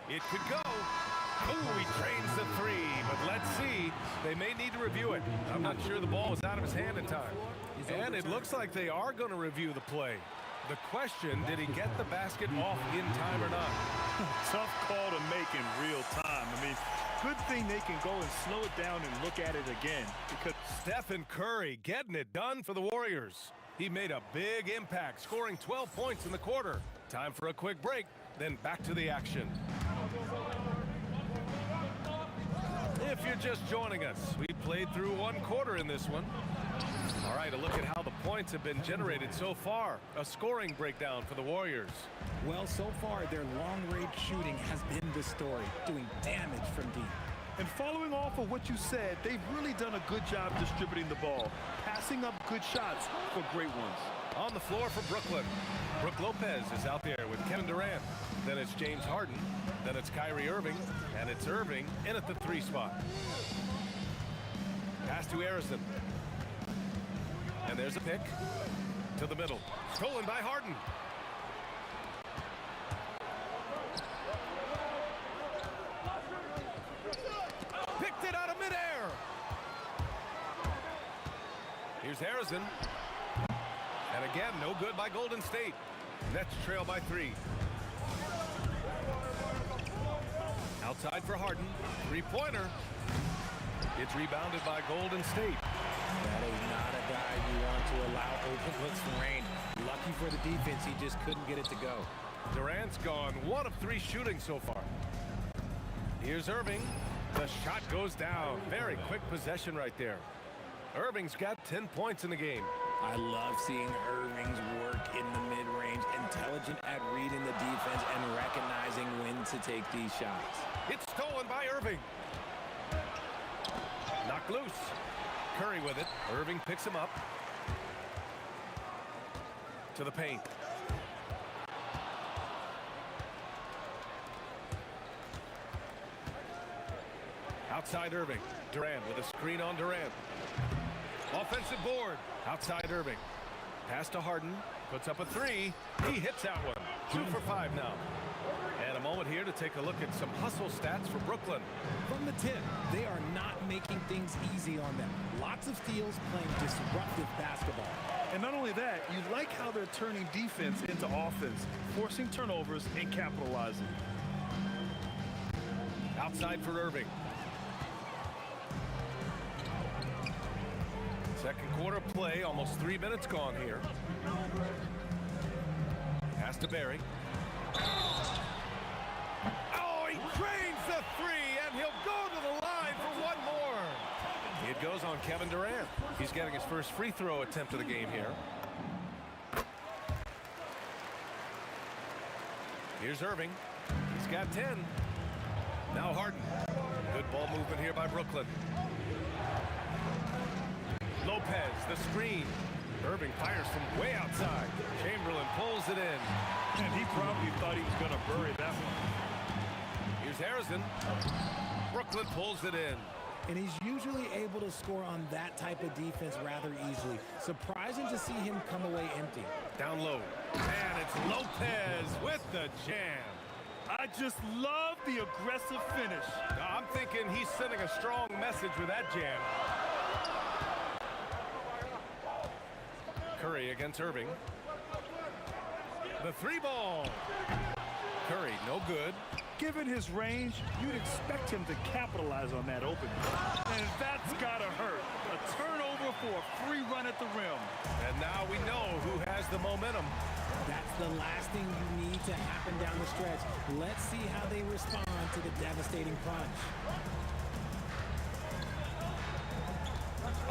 Speaker 6: It could go. Oh, he trains the three, but let's see. They may need to review it. I'm not sure the ball was out of his hand in time. And it looks like they are going to review the play. The question, did he get the basket off in time or not?
Speaker 8: Tough call to make in real time. I mean, good thing they can go and slow it down and look at it again. Because
Speaker 6: Stephen Curry getting it done for the Warriors. He made a big impact, scoring 12 points in the quarter. Time for a quick break, then back to the action. If you're just joining us, we played through one quarter in this one. All right, a look at how the points have been generated so far. A scoring breakdown for the Warriors.
Speaker 4: Well, so far, their long-range shooting has been the story, doing damage from deep.
Speaker 8: And following off of what you said, they've really done a good job distributing the ball, passing up good shots for great ones.
Speaker 6: On the floor for Brooklyn, Brook Lopez is out there with Kevin Durant. Then it's James Harden. Then it's Kyrie Irving. And it's Irving in at the three spot. Pass to Harrison. And there's a pick to the middle. Stolen by Harden. Picked it out of midair. Here's Harrison. And again, no good by Golden State. Nets trail by 3. Outside for Harden. Three-pointer. It's rebounded by Golden State.
Speaker 4: That is not a guy you want to allow open looks from rain. Lucky for the defense, he just couldn't get it to go.
Speaker 6: Durant's gone 1 of 3 shooting so far. Here's Irving. The shot goes down. Very quick possession right there. Irving's got 10 points in the game.
Speaker 4: I love seeing Irving's work in the mid-range, intelligent at reading the defense and recognizing when to take these shots.
Speaker 6: It's stolen by Irving. Knocked loose. Curry with it. Irving picks him up. To the paint. Outside Irving. Durant with a screen on Durant. Offensive board. Outside Irving. Pass to Harden. Puts up a 3. He hits that one. 2 for 5 now. And a moment here to take a look at some hustle stats for Brooklyn.
Speaker 4: From the tip, they are not making things easy on them. Lots of steals, playing disruptive basketball.
Speaker 8: And not only that, you like how they're turning defense into offense, forcing turnovers and capitalizing.
Speaker 6: Outside for Irving. Second quarter play, almost 3 minutes gone here. Pass to Barry. Oh, he drains the 3, and he'll go to the line for one more. It goes on Kevin Durant. He's getting his first free throw attempt of the game here. Here's Irving. He's got 10. Now Harden. Good ball movement here by Brooklyn. Lopez, the screen. Irving fires from way outside. Chamberlain pulls it in.
Speaker 8: And he probably thought he was going to bury that one.
Speaker 6: Here's Harrison. Brooklyn pulls it in.
Speaker 4: And he's usually able to score on that type of defense rather easily. Surprising to see him come away empty.
Speaker 6: Down low. And it's Lopez with the jam.
Speaker 8: I just love the aggressive finish.
Speaker 6: I'm thinking he's sending a strong message with that jam. Curry against Irving. The 3 ball. Curry, no good.
Speaker 8: Given his range, you'd expect him to capitalize on that opening. And that's gotta hurt. A turnover for a free run at the rim.
Speaker 6: And now we know who has the momentum.
Speaker 4: That's the last thing you need to happen down the stretch. Let's see how they respond to the devastating punch.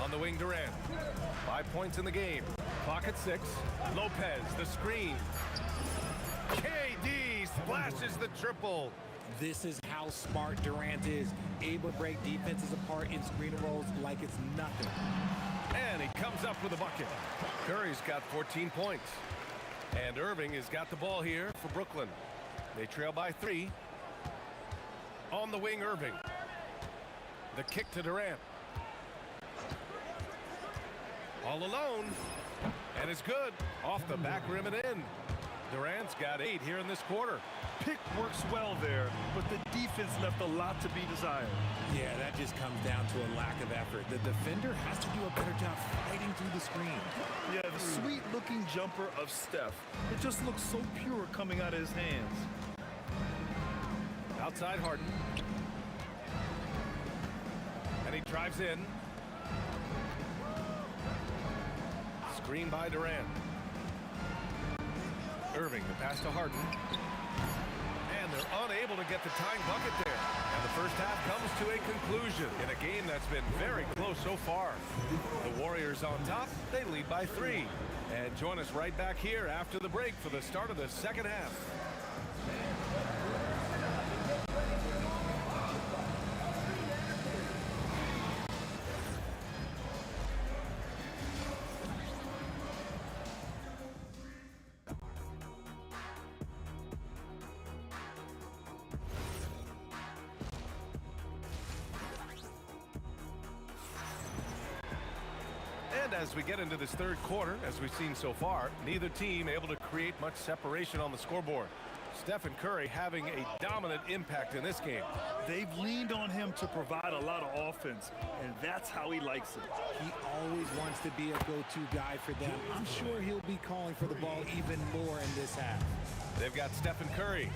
Speaker 6: On the wing, Durant. 5 points in the game. Clock at 6. Lopez, the screen. KD splashes the triple.
Speaker 4: This is how smart Durant is, able to break defenses apart in screen rolls like it's nothing.
Speaker 6: And he comes up with a bucket. Curry's got 14 points. And Irving has got the ball here for Brooklyn. They trail by 3. On the wing, Irving. The kick to Durant. All alone. And it's good. Off the back rim and in. Durant's got 8 here in this quarter.
Speaker 8: Pick works well there, but the defense left a lot to be desired.
Speaker 4: Yeah, that just comes down to a lack of effort. The defender has to do a better job fighting through the screen.
Speaker 8: Yeah, the sweet-looking jumper of Steph. It just looks so pure coming out of his hands.
Speaker 6: Outside Harden. And he drives in. Screen by Durant. Irving, the pass to Harden. And they're unable to get the tying bucket there. And the first half comes to a conclusion in a game that's been very close so far. The Warriors on top, they lead by 3. And join us right back here after the break for the start of the second half. And as we get into this third quarter, as we've seen so far, neither team able to create much separation on the scoreboard. Steph and Curry having a dominant impact in this game.
Speaker 8: They've leaned on him to provide a lot of offense, and that's how he likes it.
Speaker 4: He always wants to be a go-to guy for them. I'm sure he'll be calling for the ball even more in this half.
Speaker 6: They've got Steph and Curry,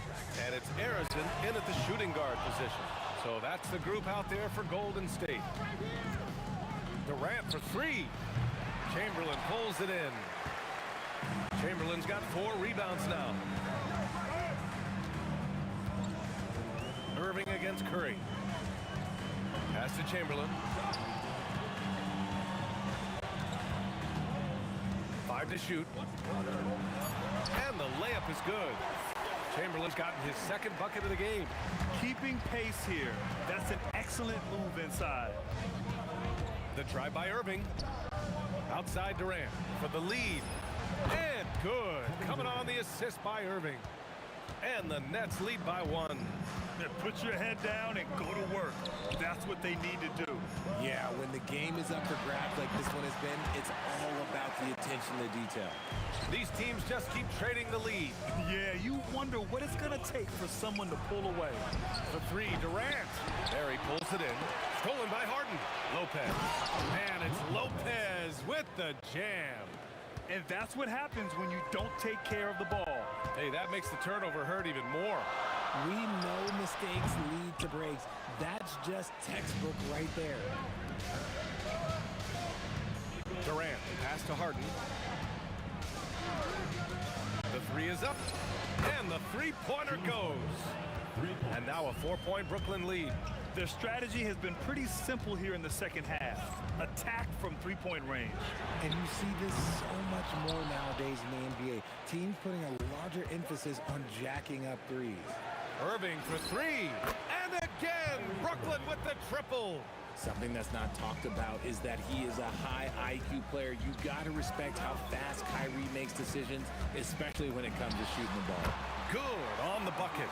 Speaker 6: and it's Harrison in at the shooting guard position. So that's the group out there for Golden State. Durant for 3. Chamberlain pulls it in. Chamberlain's got 4 rebounds now. Irving against Curry. Pass to Chamberlain. 5 to shoot. And the layup is good. Chamberlain's gotten his second bucket of the game.
Speaker 8: Keeping pace here. That's an excellent move inside.
Speaker 6: The try by Irving. Outside Durant for the lead. And good. Coming on the assist by Irving. And the Nets lead by 1.
Speaker 8: Put your head down and go to work. That's what they need to do.
Speaker 4: Yeah, when the game is up for grabs like this one has been, it's all about the attention to detail.
Speaker 6: These teams just keep trading the lead.
Speaker 8: Yeah, you wonder what it's going to take for someone to pull away.
Speaker 6: The 3, Durant. There he pulls it in. Stolen by Harden. Lopez. And it's Lopez with the jam.
Speaker 8: And that's what happens when you don't take care of the ball.
Speaker 6: Hey, that makes the turnover hurt even more.
Speaker 4: We know mistakes lead to breaks. That's just textbook right there.
Speaker 6: Durant, pass to Harden. The 3 is up, and the three-pointer goes. And now a 4-point Brooklyn lead.
Speaker 8: Their strategy has been pretty simple here in the second half. Attack from three-point range.
Speaker 4: And you see this so much more nowadays in the NBA. Teams putting a larger emphasis on jacking up threes.
Speaker 6: Irving for 3. And again, Brooklyn with the triple.
Speaker 4: Something that's not talked about is that he is a high IQ player. You got to respect how fast Kyrie makes decisions, especially when it comes to shooting the ball.
Speaker 6: Good on the bucket.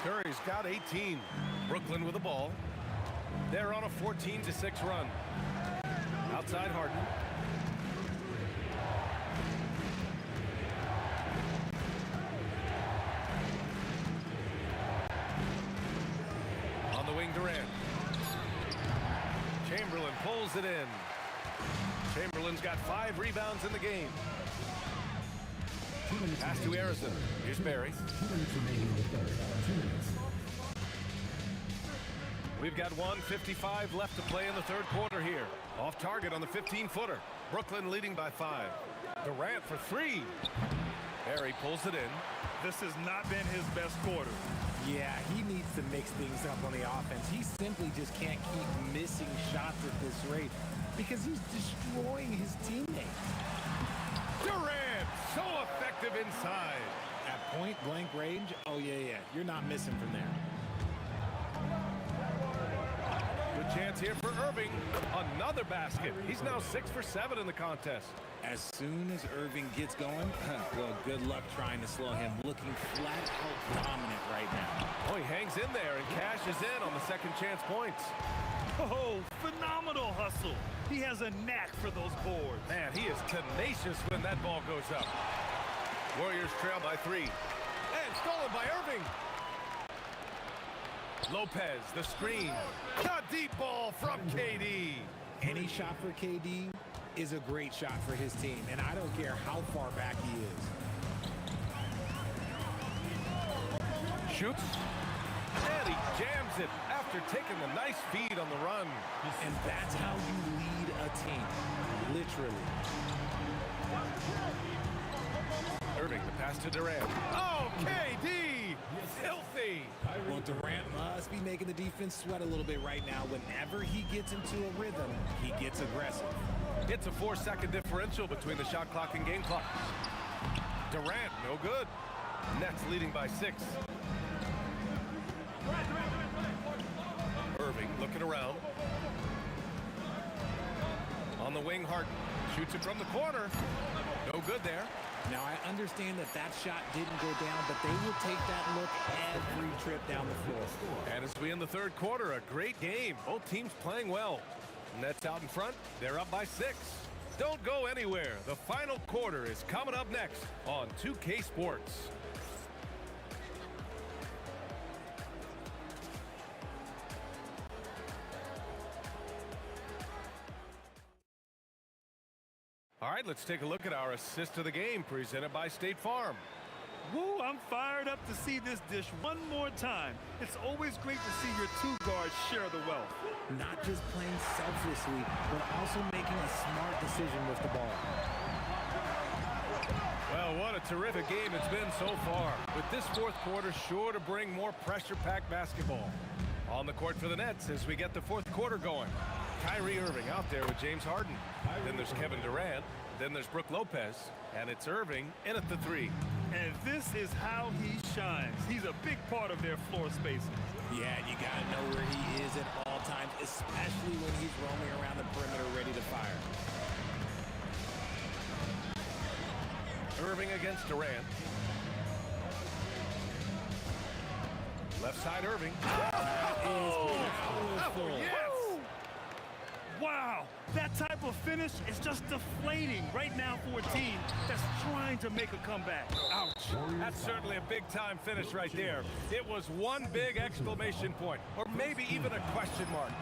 Speaker 6: Curry's got 18. Brooklyn with the ball. They're on a 14-6 run. Outside Harden. On the wing, Durant. Chamberlain pulls it in. Chamberlain's got 5 rebounds in the game. Pass to Harrison. Here's Barry. We've got 1:55 left to play in the third quarter here. Off target on the 15-footer. Brooklyn leading by 5. Durant for 3. Barry pulls it in.
Speaker 8: This has not been his best quarter.
Speaker 4: Yeah, he needs to mix things up on the offense. He simply just can't keep missing shots at this rate because he's destroying his teammates.
Speaker 6: Durant, so effective inside.
Speaker 4: At point blank range, oh yeah, you're not missing from there.
Speaker 6: Good chance here for Irving. Another basket. He's now 6 for 7 in the contest.
Speaker 4: As soon as Irving gets going, well, good luck trying to slow him. Looking flat out dominant right now.
Speaker 6: Oh, he hangs in there and cashes in on the second chance points.
Speaker 8: Oh, phenomenal hustle. He has a knack for those boards.
Speaker 6: Man, he is tenacious when that ball goes up. Warriors trail by 3. And stolen by Irving. Lopez, the screen. The deep ball from KD.
Speaker 4: Any shot for KD is a great shot for his team, and I don't care how far back he is.
Speaker 6: Shoots. And he jams it after taking the nice feed on the run.
Speaker 4: And that's how you lead a team, literally.
Speaker 6: Irving, the pass to Durant. Oh, KD! Filthy!
Speaker 4: Well, Durant must be making the defense sweat a little bit right now. Whenever he gets into a rhythm, he gets aggressive.
Speaker 6: It's a 4-second differential between the shot clock and game clock. Durant, no good. Nets leading by 6. Irving looking around. On the wing, Harden shoots it from the corner. No good there.
Speaker 4: Now, I understand that that shot didn't go down, but they will take that look every trip down the floor.
Speaker 6: And as we end the third quarter, a great game. Both teams playing well. Nets out in front. They're up by 6. Don't go anywhere. The final quarter is coming up next on 2K Sports. All right, let's take a look at our assist of the game presented by State Farm.
Speaker 8: Woo, I'm fired up to see this dish one more time. It's always great to see your two guards share the wealth.
Speaker 4: Not just playing selflessly, but also making a smart decision with the ball.
Speaker 6: Well, what a terrific game it's been so far. With this fourth quarter sure to bring more pressure-packed basketball. On the court for the Nets as we get the fourth quarter going. Kyrie Irving out there with James Harden. Then there's Kevin Durant. Then there's Brook Lopez. And it's Irving in at the 3.
Speaker 8: And this is how he shines. He's a big part of their floor spacing.
Speaker 4: Yeah, and you got to know where he is at all times, especially when he's roaming around the perimeter ready to fire.
Speaker 6: Irving against Durant. Left side Irving.
Speaker 8: Oh, yes! Wow, that type of finish is just deflating right now for a team that's trying to make a comeback.
Speaker 6: Ouch. That's certainly a big-time finish right there. It was one big exclamation point, or maybe even a question mark.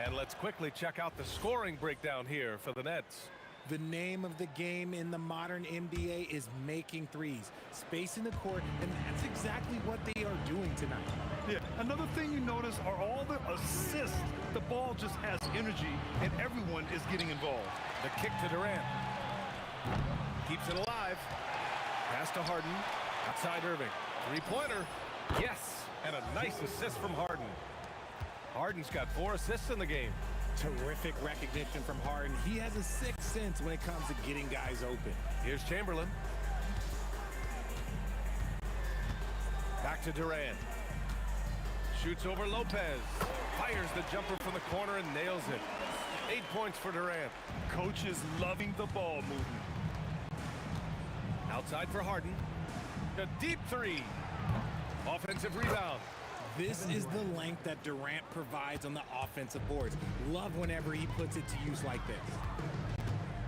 Speaker 6: And let's quickly check out the scoring breakdown here for the Nets.
Speaker 4: The name of the game in the modern NBA is making threes, spacing the court, and that's exactly what they are doing tonight.
Speaker 8: Yeah, another thing you notice are all the assists. The ball just has energy, and everyone is getting involved.
Speaker 6: The kick to Durant. Keeps it alive. Pass to Harden. Outside Irving. Three-pointer. Yes, and a nice assist from Harden. Harden's got 4 assists in the game.
Speaker 4: Terrific recognition from Harden. He has a sixth sense when it comes to getting guys open.
Speaker 6: Here's Chamberlain. Back to Durant. Shoots over Lopez. Fires the jumper from the corner and nails it. 8 points for Durant.
Speaker 8: Coach is loving the ball movement.
Speaker 6: Outside for Harden. A deep 3. Offensive rebound.
Speaker 4: This is the length that Durant provides on the offensive boards. Love whenever he puts it to use like this.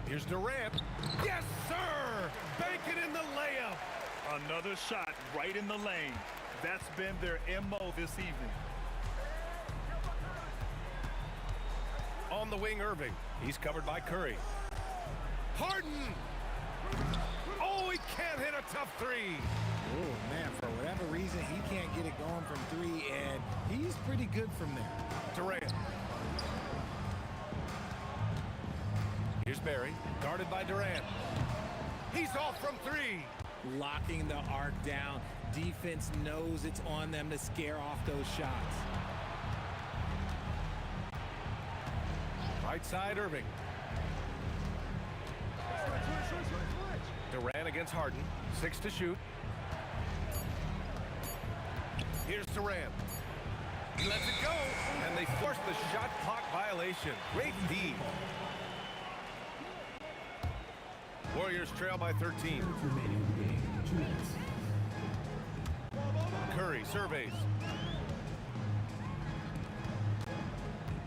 Speaker 6: Here's Durant. Yes, sir! Bank it in the layup.
Speaker 8: Another shot right in the lane. That's been their MO this evening.
Speaker 6: On the wing, Irving. He's covered by Curry. Harden! Oh, he can't hit a tough 3.
Speaker 4: Oh, man, for whatever reason, he can't get it going from 3, and he's pretty good from there.
Speaker 6: Durant. Here's Barry, guarded by Durant. He's off from 3.
Speaker 4: Locking the arc down. Defense knows it's on them to scare off those shots.
Speaker 6: Right side, Irving. Durant against Harden. 6 to shoot. Here's Durant. He lets it go, and they force the shot clock violation. Great D. Warriors trail by 13. Curry surveys.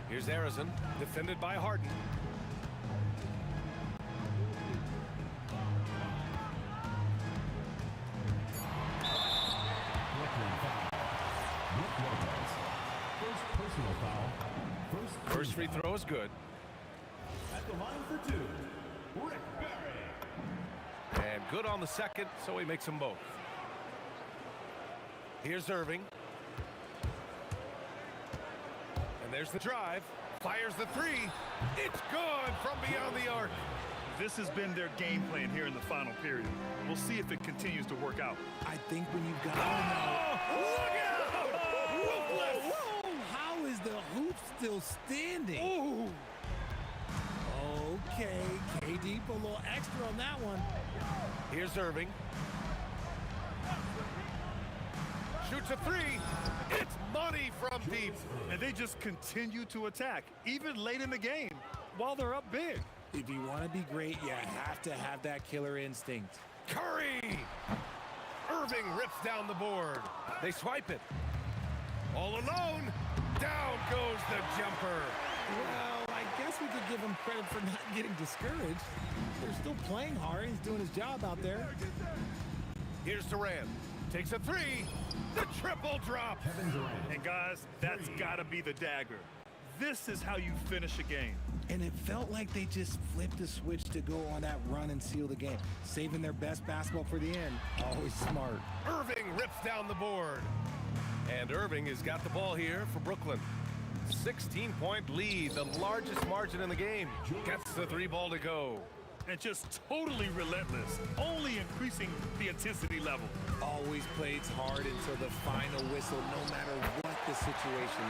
Speaker 6: Here's Arizon, defended by Harden. First free throw is good.
Speaker 9: At the line for two, Rick Barry.
Speaker 6: And good on the second, so he makes them both. Here's Irving. And there's the drive. Fires the three. It's good from beyond the arc.
Speaker 8: This has been their game plan here in the final period. We'll see if it continues to work out.
Speaker 4: I think when you've got...
Speaker 6: Look out! Ruthless!
Speaker 4: How is the hoop still standing?
Speaker 6: Ooh.
Speaker 4: Okay, KD put a little extra on that one.
Speaker 6: Here's Irving. Shoots a three. It's money from deep.
Speaker 8: And they just continue to attack, even late in the game, while they're up big.
Speaker 4: If you want to be great, you have to have that killer instinct.
Speaker 6: Curry! Irving rips down the board. They swipe it. All alone. Down goes the jumper.
Speaker 4: Well, I guess we could give him credit for not getting discouraged. They're still playing hard. He's doing his job out there.
Speaker 6: Here's Durant. Takes a three. The triple drop.
Speaker 8: And guys, that's got to be the dagger. This is how you finish a game.
Speaker 4: And it felt like they just flipped the switch to go on that run and seal the game, saving their best basketball for the end. Always smart.
Speaker 6: Irving rips down the board. And Irving has got the ball here for Brooklyn. 16-point lead, the largest margin in the game. Gets the three ball to go.
Speaker 8: And just totally relentless, only increasing the intensity level.
Speaker 4: Always plays hard until the final whistle, no matter what the situation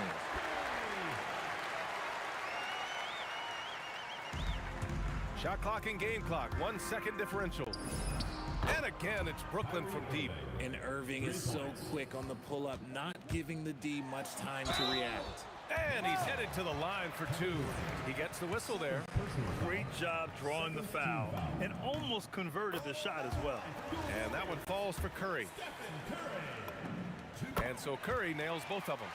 Speaker 4: is.
Speaker 6: Shot clock and game clock, 1 second differential. And again, it's Brooklyn from deep.
Speaker 4: And Irving is so quick on the pull-up, not giving the D much time to react.
Speaker 6: And he's headed to the line for two. He gets the whistle there.
Speaker 8: Great job drawing the foul, and almost converted the shot as well.
Speaker 6: And that one falls for Curry. And so Curry nails both of them.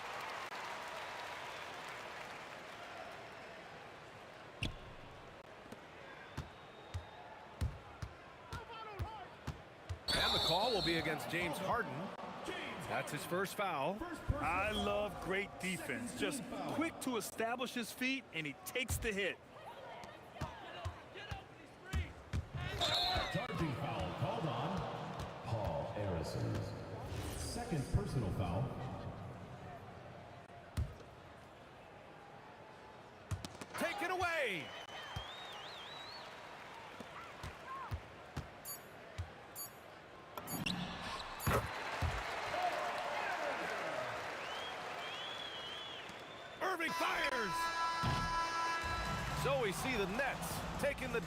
Speaker 6: And the call will be against James Harden. That's his first foul.
Speaker 8: I love great defense. Just quick to establish his feet, and he takes the hit.
Speaker 9: Charging foul called on Paul Harrison. Second personal foul.
Speaker 6: Take it away. Irving fires. So we see the Nets taking the...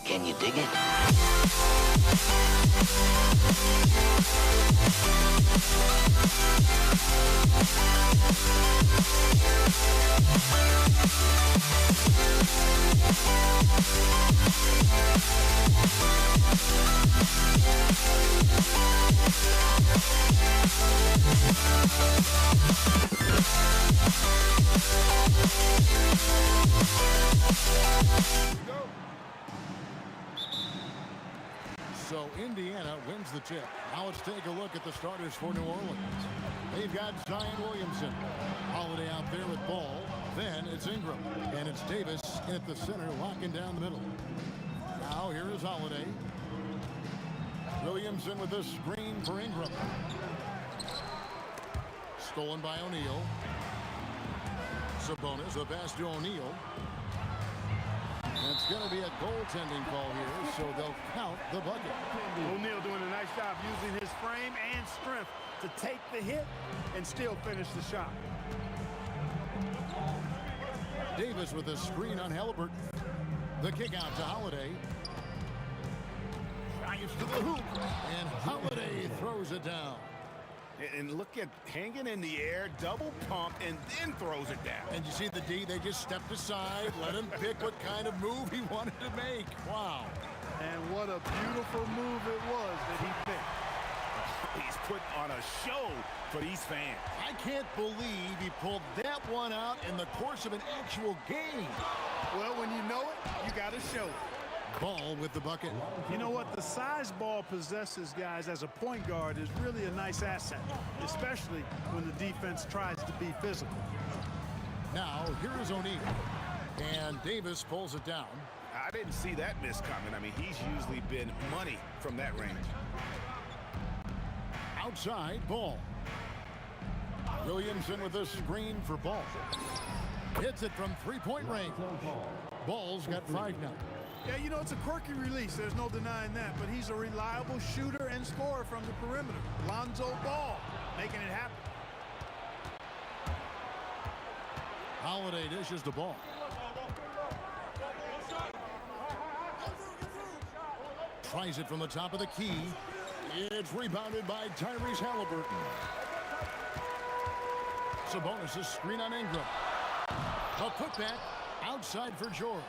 Speaker 14: Can you dig it?
Speaker 2: So Indiana wins the tip. Now let's take a look at the starters for New Orleans. They've got Zion Williamson. Holiday out there with ball. Then it's Ingram. And it's Davis at the center, locking down the middle. Now here is Holiday. Williamson with this screen for Ingram. Stolen by O'Neal. Sabonis, the pass to O'Neal. It's going to be a goaltending call here, so they'll count the bucket.
Speaker 7: O'Neal doing a nice job using his frame and strength to take the hit and still finish the shot.
Speaker 2: Davis with a screen on Halliburton. The kick out to Holiday. Drives to the hoop, and Holiday throws it down.
Speaker 3: And look at hanging in the air, double pump, and then throws it down.
Speaker 2: And you see the D, they just stepped aside, let him pick what kind of move he wanted to make. Wow.
Speaker 7: And what a beautiful move it was that he picked.
Speaker 3: He's put on a show for these fans.
Speaker 2: I can't believe he pulled that one out in the course of an actual game.
Speaker 7: Well, when you know it, you got to show it.
Speaker 2: Ball with the bucket.
Speaker 7: You know what? The size Ball possesses, guys, as a point guard is really a nice asset, especially when the defense tries to be physical.
Speaker 2: Now, here is O'Neal. And Davis pulls it down.
Speaker 3: I didn't see that miss coming. I mean, he's usually been money from that range.
Speaker 2: Outside, Ball. Williamson with a screen for Ball. Hits it from three-point range. Ball's got 5 now.
Speaker 7: Yeah, you know, it's a quirky release. There's no denying that. But he's a reliable shooter and scorer from the perimeter. Lonzo Ball making it happen.
Speaker 2: Holiday dishes the ball. Tries it from the top of the key. It's rebounded by Tyrese Halliburton. Sabonis' screen on Ingram. A putback outside for George.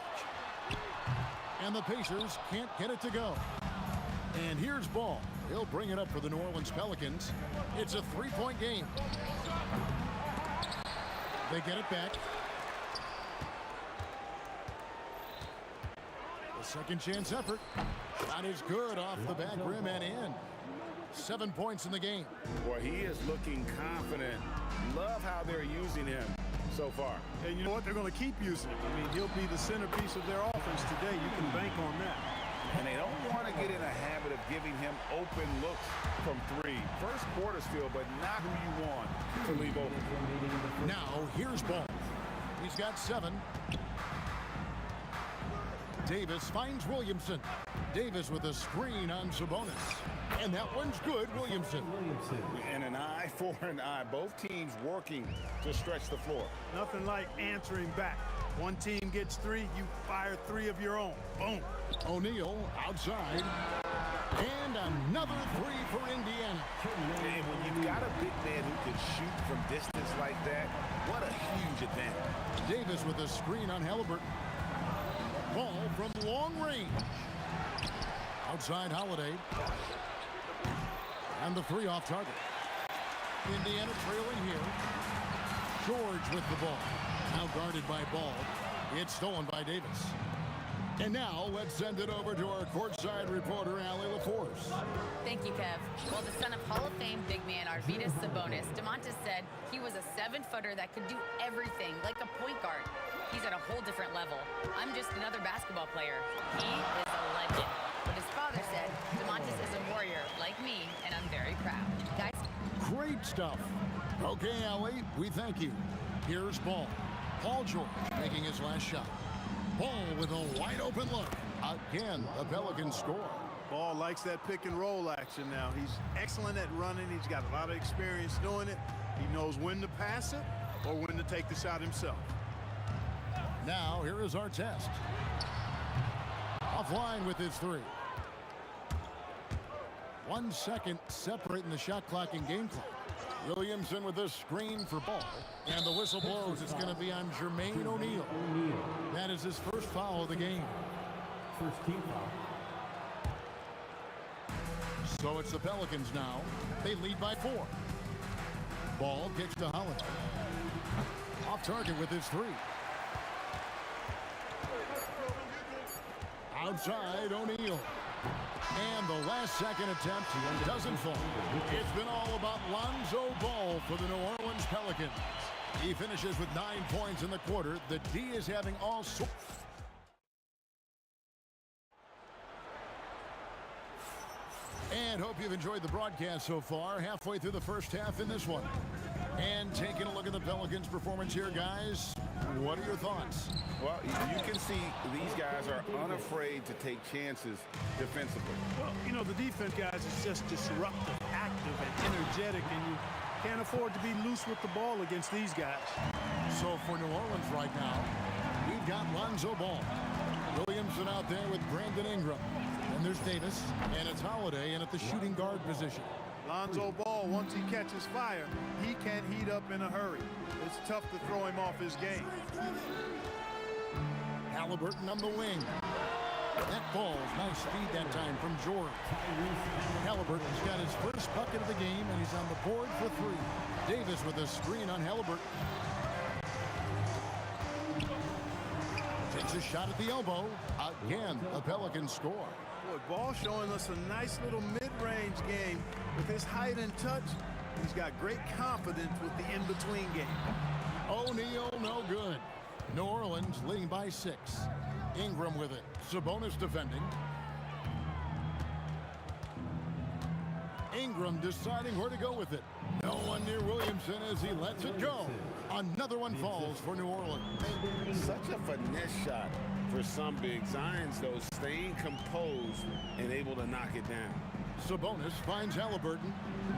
Speaker 2: And the Pacers can't get it to go. And here's Ball. He'll bring it up for the New Orleans Pelicans. It's a 3-point game. They get it back. A second chance effort. Shot is good off the back rim and in. 7 points in the game.
Speaker 3: Boy, he is looking confident. Love how they're using him so far.
Speaker 7: And you know what? They're going to keep using him. I mean, he'll be the centerpiece of their offense today. You can bank on that.
Speaker 3: And they don't want to get in a habit of giving him open looks from 3. First quarter still, but not who you want to leave open.
Speaker 2: Now, here's Ball. He's got 7. Davis finds Williamson. Davis with a screen on Sabonis. And that one's good, Williamson.
Speaker 3: And an eye for an eye. Both teams working to stretch the floor.
Speaker 7: Nothing like answering back. One team gets 3, you fire 3 of your own. Boom.
Speaker 2: O'Neal outside. And another 3 for Indiana.
Speaker 3: And when you've got a big man who can shoot from distance like that, what a huge advantage.
Speaker 2: Davis with a screen on Halliburton. Ball from long range. Outside Holiday. And the 3 off target. Indiana trailing here. George with the ball. Now guarded by Ball. It's stolen by Davis. And now let's send it over to our courtside reporter, Allie LaForce.
Speaker 5: Thank you, Kev. Well, the son of Hall of Fame big man Arvydas Sabonis, DeMontis said he was a 7-footer that could do everything, like a point guard. He's at a whole different level. I'm just another basketball player. He is a legend. But his father said DeMontis is a warrior like me, and I'm very proud. Guys?
Speaker 2: Great stuff. Okay, Allie, we thank you. Here's Ball. Paul George making his last shot. Ball with a wide open look. Again, the Pelicans score.
Speaker 7: Ball likes that pick and roll action now. He's excellent at running. He's got a lot of experience doing it. He knows when to pass it or when to take the shot himself.
Speaker 2: Now, here is our test. Offline with his 3. 1 second separating the shot clock and game clock. Williamson with a screen for Ball. And the whistle blows. It's going to be on Jermaine O'Neal. That is his first foul of the game.
Speaker 9: First team foul.
Speaker 2: So it's the Pelicans now. They lead by 4. Ball kicks to Holiday. Off target with his 3. Outside O'Neal. And the last second attempt doesn't fall. It's been all about Lonzo Ball for the New Orleans Pelicans. He finishes with 9 points in the quarter. The D is having all sorts. And hope you've enjoyed the broadcast so far. Halfway through the first half in this one. And taking a look at the Pelicans' performance here, guys. What are your thoughts?
Speaker 3: Well, you can see these guys are unafraid to take chances defensively.
Speaker 7: Well, you know, the defense, guys, is just disruptive, active, and energetic, and you can't afford to be loose with the ball against these guys.
Speaker 2: So for New Orleans right now, we've got Lonzo Ball. Williamson out there with Brandon Ingram. And there's Davis, and it's Holiday in at the shooting guard position.
Speaker 7: Lonzo Ball, once he catches fire, he can heat up in a hurry. It's tough to throw him off his game.
Speaker 2: Halliburton on the wing. That ball's nice speed that time from George. Halliburton's got his first bucket of the game, and he's on the board for 3. Davis with a screen on Halliburton. Takes a shot at the elbow. Again, the Pelicans score.
Speaker 7: Boy, Ball showing us a nice little mid-range game. With his height and touch, he's got great confidence with the in-between game.
Speaker 2: O'Neal, no good. New Orleans leading by 6. Ingram with it. Sabonis defending. Ingram deciding where to go with it. No one near Williamson as he lets it go. Another one falls for New Orleans.
Speaker 3: Such a finesse shot for some big Zions, though, staying composed and able to knock it down.
Speaker 2: Sabonis finds Halliburton.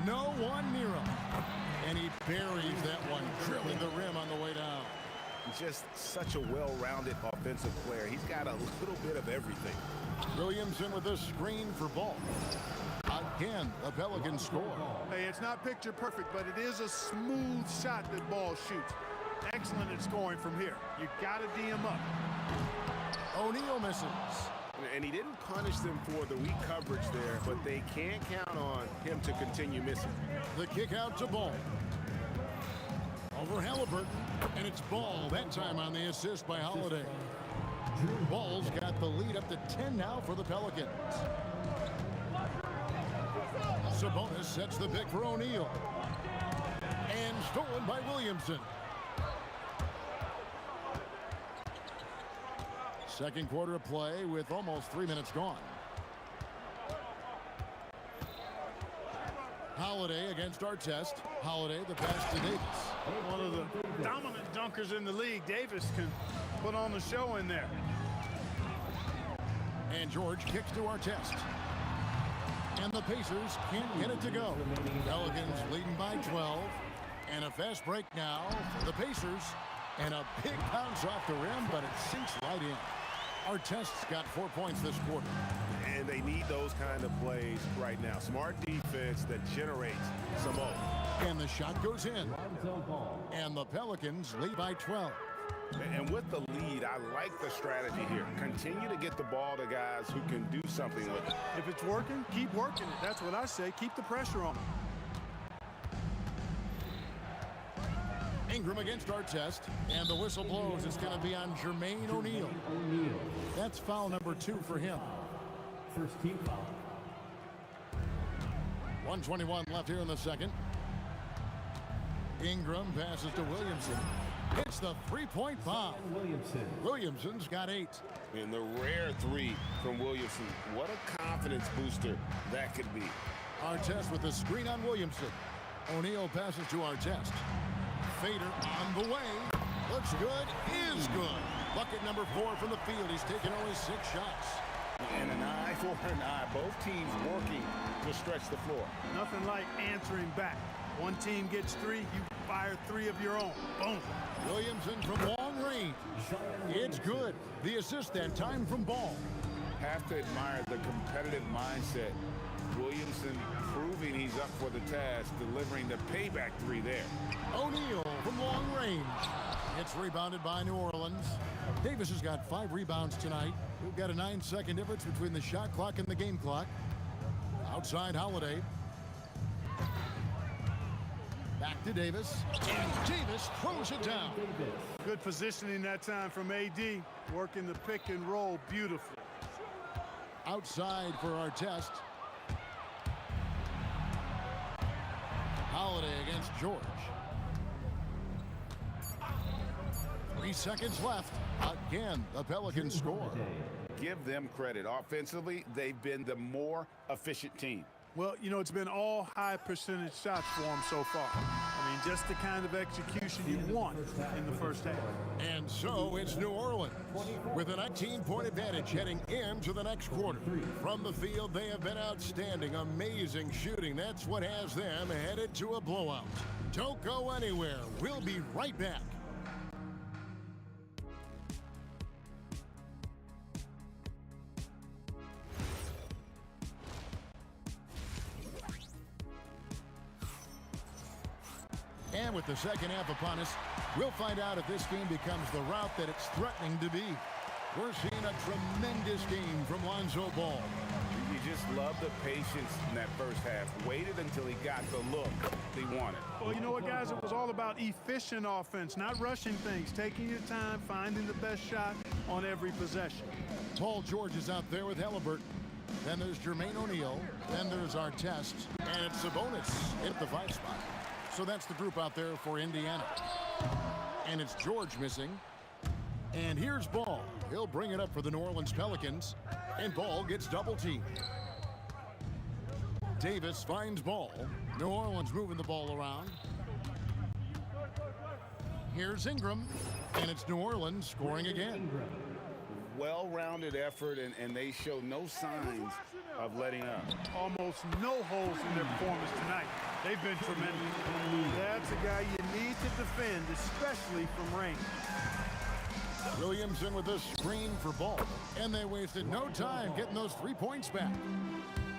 Speaker 2: No one near him. And he buries that one, drilling the rim on the way down.
Speaker 3: Just such a well-rounded offensive player. He's got a little bit of everything.
Speaker 2: Williamson with a screen for Ball. Again, the Pelicans score.
Speaker 7: Hey, it's not picture perfect, but it is a smooth shot that Ball shoots. Excellent at scoring from here. You got to D him up.
Speaker 2: O'Neal misses.
Speaker 3: And he didn't punish them for the weak coverage there, but they can't count on him to continue missing.
Speaker 2: The kick out to Ball. Over Halliburton, and it's Ball, that time on the assist by Holiday. Ball's got the lead up to 10 now for the Pelicans. Sabonis sets the pick for O'Neal. And stolen by Williamson. Second quarter of play with almost 3 minutes gone. Holiday against Artest. Holiday, the pass to Davis.
Speaker 7: One of the dominant dunkers in the league. Davis can put on the show in there.
Speaker 2: And George kicks to Artest. And the Pacers can't get it to go. Pelicans leading by 12. And a fast break now for the Pacers. And a big bounce off the rim, but it sinks right in. Artest's got 4 points this quarter.
Speaker 3: And they need those kind of plays right now. Smart defense that generates some more.
Speaker 2: And the shot goes in. And the Pelicans lead by 12.
Speaker 3: And with the lead, I like the strategy here. Continue to get the ball to guys who can do something with it.
Speaker 7: If it's working, keep working it. That's what I say. Keep the pressure on.
Speaker 2: Ingram against Artest, and the whistle blows. It's going to be on Jermaine O'Neal. That's foul number 2 for him.
Speaker 9: First team foul.
Speaker 2: 1:21 left here in the second. Ingram passes to Williamson. Hits the three-point bomb. Williamson's got 8.
Speaker 3: And the rare 3 from Williamson. What a confidence booster that could be.
Speaker 2: Artest with the screen on Williamson. O'Neal passes to Artest. Fader on the way. Looks good. Is good. Bucket number 4 from the field. He's taken only 6 shots.
Speaker 3: And an eye for an eye. Both teams working to stretch the floor.
Speaker 7: Nothing like answering back. One team gets 3, you fire 3 of your own. Boom.
Speaker 2: Williamson from long range. It's good. The assist that time from Ball.
Speaker 3: Have to admire the competitive mindset. Williamson proving he's up for the task, delivering the payback 3 there.
Speaker 2: O'Neal from long range. It's rebounded by New Orleans. Davis has got 5 rebounds tonight. We've got a 9-second difference between the shot clock and the game clock. Outside Holiday. Back to Davis. And Davis throws it down.
Speaker 7: Good positioning that time from AD. Working the pick and roll beautifully.
Speaker 2: Outside for Artest. Holiday against George. 3 seconds left. Again, the Pelicans score.
Speaker 3: Give them credit. Offensively, they've been the more efficient team.
Speaker 7: Well, you know, it's been all high percentage shots for them so far. I mean, just the kind of execution you want in the first half.
Speaker 2: And so it's New Orleans with a 19-point advantage heading into the next quarter. From the field, they have been outstanding. Amazing shooting. That's what has them headed to a blowout. Don't go anywhere. We'll be right back. And with the second half upon us, we'll find out if this game becomes the route that it's threatening to be. We're seeing a tremendous game from Lonzo Ball.
Speaker 3: You just love the patience in that first half. Waited until he got the look he wanted.
Speaker 7: Well, you know what, guys? It was all about efficient offense, not rushing things, taking your time, finding the best shot on every possession.
Speaker 2: Paul George is out there with Halliburton. Then there's Jermaine O'Neal. Then there's Artest. And it's Sabonis at the 5 spot. So that's the group out there for Indiana. And it's George missing. And here's Ball. He'll bring it up for the New Orleans Pelicans. And Ball gets double-teamed. Davis finds Ball. New Orleans moving the ball around. Here's Ingram. And it's New Orleans scoring again.
Speaker 3: Well-rounded effort, and they show no signs of letting up.
Speaker 7: Almost no holes in their performance tonight. They've been tremendous. That's a guy you need to defend, especially from range.
Speaker 2: Williamson with a screen for Ball. And they wasted no time getting those 3 points back.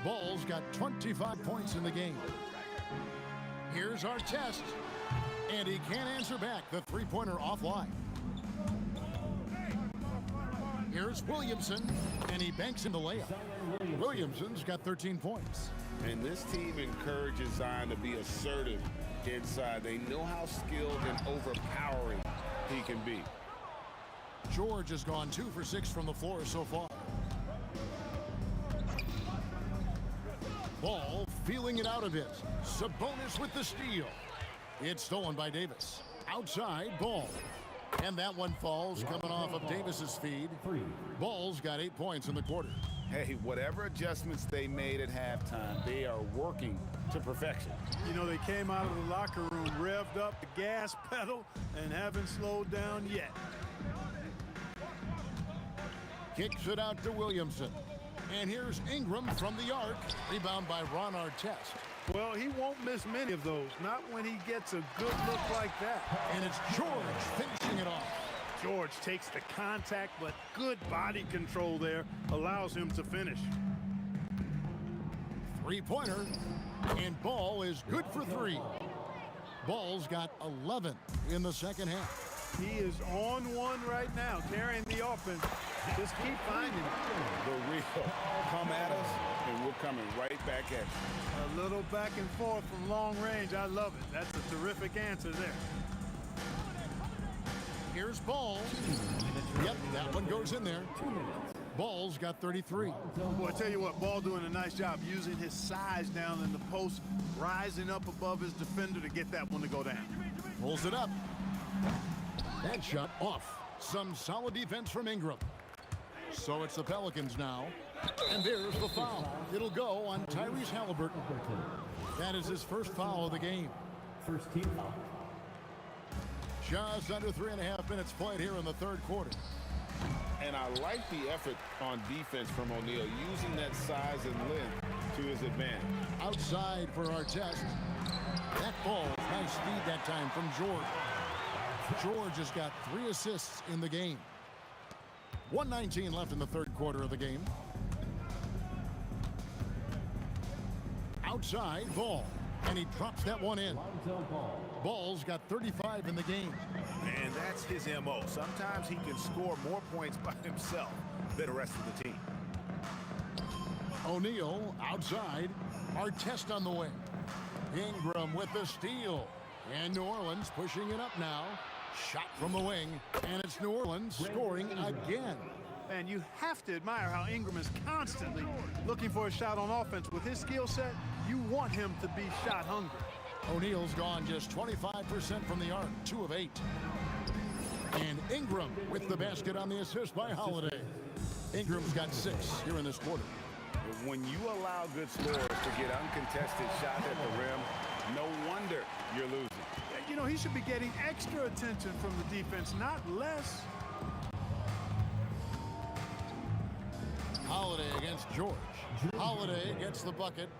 Speaker 2: Ball's got 25 points in the game. Here's Artest. And he can't answer back. The three-pointer offline. Here's Williamson. And he banks in the layup. Williamson's got 13 points.
Speaker 3: And this team encourages Zion to be assertive inside. They know how skilled and overpowering he can be.
Speaker 2: George has gone 2 for 6 from the floor so far. Ball feeling it out a bit. Sabonis with the steal. It's stolen by Davis. Outside, Ball. And that one falls coming off of Davis's feed. Ball's got 8 points in the quarter.
Speaker 3: Hey, whatever adjustments they made at halftime, they are working to perfection.
Speaker 7: You know, they came out of the locker room, revved up the gas pedal, and haven't slowed down yet.
Speaker 2: Kicks it out to Williamson. And here's Ingram from the arc. Rebound by Ron Artest.
Speaker 7: Well, he won't miss many of those. Not when he gets a good look like that.
Speaker 2: And it's George finishing it off.
Speaker 7: George takes the contact, but good body control there allows him to finish.
Speaker 2: Three-pointer. And Ball is good for three. Ball's got 11 in the second half.
Speaker 7: He is on one right now, carrying the offense. Just keep finding it.
Speaker 3: The real come at us, and we're coming right back at you.
Speaker 7: A little back and forth from long range. I love it. That's a terrific answer there.
Speaker 2: Here's Ball. Yep, that one goes in there. Ball's got 33.
Speaker 7: Boy, I tell you what, Ball doing a nice job using his size down in the post, rising up above his defender to get that one to go down.
Speaker 2: Pulls it up. That shot off. Some solid defense from Ingram. So it's the Pelicans now. And there's the foul. It'll go on Tyrese Halliburton. That is his first foul of the game.
Speaker 9: First team foul.
Speaker 2: Just under 3.5 minutes played here in the third quarter.
Speaker 3: And I like the effort on defense from O'Neal, using that size and length to his advantage.
Speaker 2: Outside for Artest. That ball, nice feed that time from George. George has got 3 assists in the game. 1:19 left in the third quarter of the game. Outside, Ball. And he drops that one in. Ball's got 35 in the game.
Speaker 3: And that's his MO. Sometimes he can score more points by himself than the rest of the team.
Speaker 2: O'Neal outside. Artest on the wing. Ingram with the steal. And New Orleans pushing it up now. Shot from the wing. And it's New Orleans scoring again.
Speaker 7: And you have to admire how Ingram is constantly looking for a shot on offense. With his skill set, you want him to be shot hungry.
Speaker 2: O'Neal's gone just 25% from the arc, 2 of 8. And Ingram with the basket on the assist by Holiday. Ingram's got 6 here in this quarter.
Speaker 3: When you allow good scorers to get uncontested shots at the rim, no wonder you're losing.
Speaker 7: You know, he should be getting extra attention from the defense, not less.
Speaker 2: Holiday against George. Holiday gets the bucket.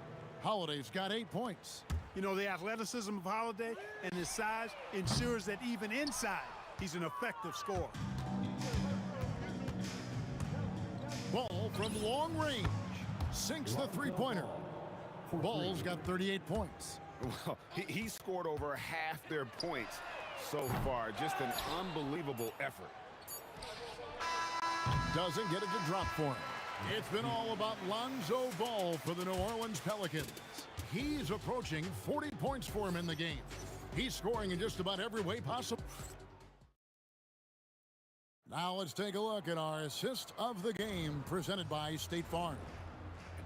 Speaker 2: Holiday's got 8 points.
Speaker 7: You know, the athleticism of Holiday and his size ensures that even inside, he's an effective scorer.
Speaker 2: Ball from long range. Sinks the three-pointer. Ball's got 38 points.
Speaker 3: Well, he scored over half their points so far. Just an unbelievable effort.
Speaker 2: Doesn't get it to drop for him. It's been all about Lonzo Ball for the New Orleans Pelicans. He's approaching 40 points for him in the game. He's scoring in just about every way possible. Now let's take a look at our assist of the game presented by State Farm.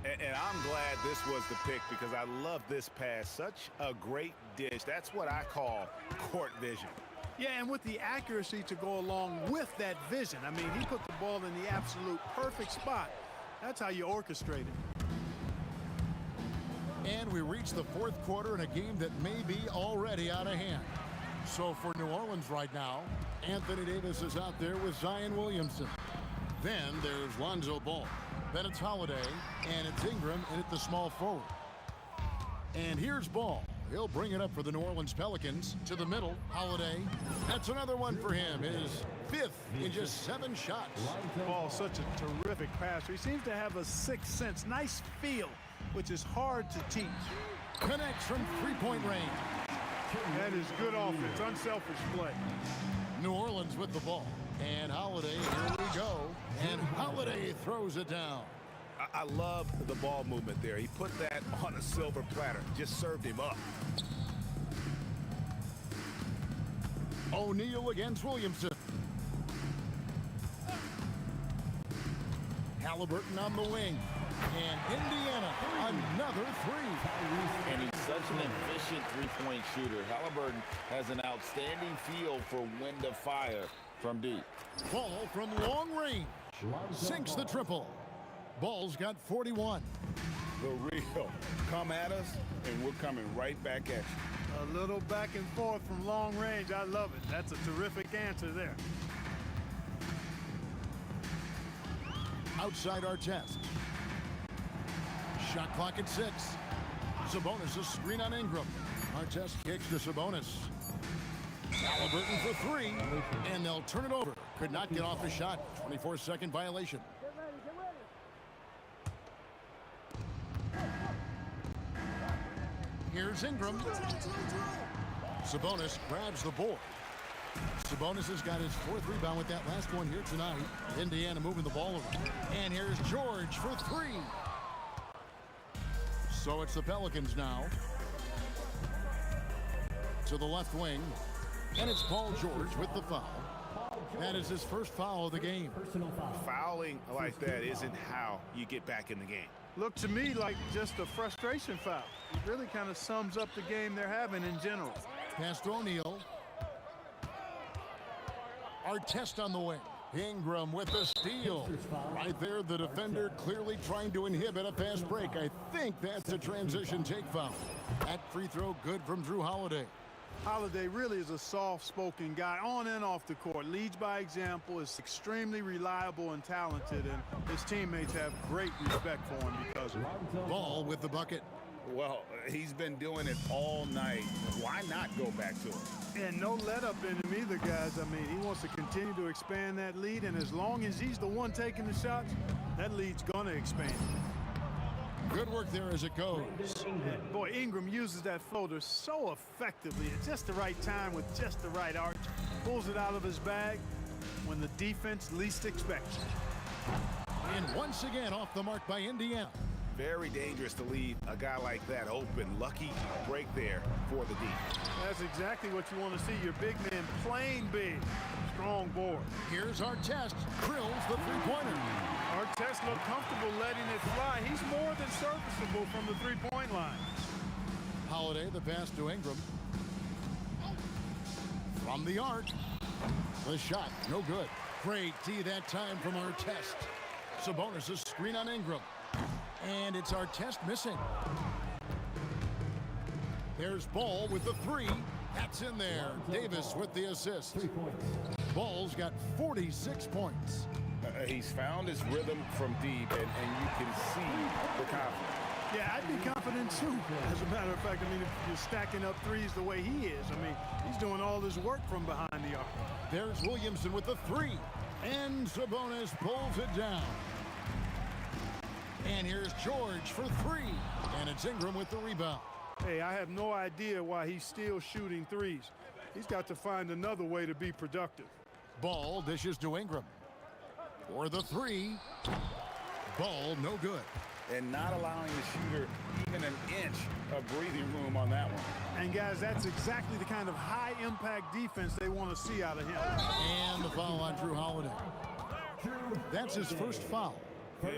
Speaker 3: And I'm glad this was the pick because I love this pass. Such a great dish. That's what I call court vision.
Speaker 7: Yeah, and with the accuracy to go along with that vision. I mean, he put the ball in the absolute perfect spot. That's how you orchestrate it.
Speaker 2: And we reach the fourth quarter in a game that may be already out of hand. So for New Orleans right now, Anthony Davis is out there with Zion Williamson. Then there's Lonzo Ball. Then it's Holiday, and it's Ingram, and it's the small forward. And here's Ball. He'll bring it up for the New Orleans Pelicans to the middle. Holiday. That's another one for him. His 5th in just 7 shots.
Speaker 7: Ball, such a terrific passer. He seems to have a sixth sense. Nice feel, which is hard to teach.
Speaker 2: Connects from three-point range.
Speaker 7: That is good offense, unselfish play.
Speaker 2: New Orleans with the ball. And Holiday, here we go. And Holiday throws it down.
Speaker 3: I love the ball movement there. He put that on a silver platter. Just served him up.
Speaker 2: O'Neal against Williamson. Halliburton on the wing. And Indiana, another 3.
Speaker 15: And he's such an efficient three-point shooter. Halliburton has an outstanding feel for when to fire from deep.
Speaker 2: Ball from long range. Sinks the triple. Ball's got 41.
Speaker 3: The real come at us, and we're coming right back at you.
Speaker 7: A little back and forth from long range. I love it. That's a terrific answer there.
Speaker 2: Outside Artest. Shot clock at 6. Sabonis a screen on Ingram. Artest kicks to Sabonis. Halliburton for 3, and they'll turn it over. Could not get off the shot. 24-second violation. Here's Ingram. Sabonis grabs the board. Sabonis has got his 4th rebound with that last one here tonight. Indiana moving the ball around. And here's George for 3. So it's the Pelicans now. To the left wing. And it's Paul George with the foul. That is his first foul of the game.
Speaker 3: Fouling like that isn't how you get back in the game.
Speaker 7: Looked to me like just a frustration foul. It really kind of sums up the game they're having in general.
Speaker 2: Pass to O'Neal. Artest on the wing. Ingram with the steal. Right there, the defender clearly trying to inhibit a fast break. I think that's a transition take foul. That free throw good from Drew Holiday.
Speaker 7: Holiday really is a soft-spoken guy on and off the court. Leads by example, is extremely reliable and talented, and his teammates have great respect for him because of it.
Speaker 2: Ball with the bucket.
Speaker 3: Well, he's been doing it all night. Why not go back to him?
Speaker 7: And no let-up in him either, guys. I mean, he wants to continue to expand that lead, and as long as he's the one taking the shots, that lead's going to expand.
Speaker 2: Good work there as it goes.
Speaker 7: And boy, Ingram uses that floater so effectively at just the right time with just the right arch. Pulls it out of his bag when the defense least expects it.
Speaker 2: And once again off the mark by Indiana.
Speaker 3: Very dangerous to leave a guy like that open. Lucky break there for the D.
Speaker 7: That's exactly what you want to see. Your big man playing big. Strong board.
Speaker 2: Here's Artest. Drills the three-pointer.
Speaker 7: Artest looked comfortable letting it fly. He's more than serviceable from the three-point line.
Speaker 2: Holiday, the pass to Ingram. From the arc. The shot, no good. Great D that time from Artest. Sabonis a screen on Ingram. And it's Artest missing. There's Ball with the 3. That's in there. Davis with the assist. Ball's got 46 points.
Speaker 3: He's found his rhythm from deep, and you can see the confidence.
Speaker 7: Yeah, I'd be confident too. As a matter of fact, I mean, if you're stacking up threes the way he is, I mean, he's doing all his work from behind the arc.
Speaker 2: There's Williamson with the 3. And Sabonis pulls it down. And here's George for 3. And it's Ingram with the rebound.
Speaker 7: Hey, I have no idea why he's still shooting threes. He's got to find another way to be productive.
Speaker 2: Ball dishes to Ingram. For the 3. Ball no good.
Speaker 3: And not allowing the shooter even an inch of breathing room on that one.
Speaker 7: And guys, that's exactly the kind of high-impact defense they want to see out of him.
Speaker 2: And the foul on Drew Holiday. That's his first foul.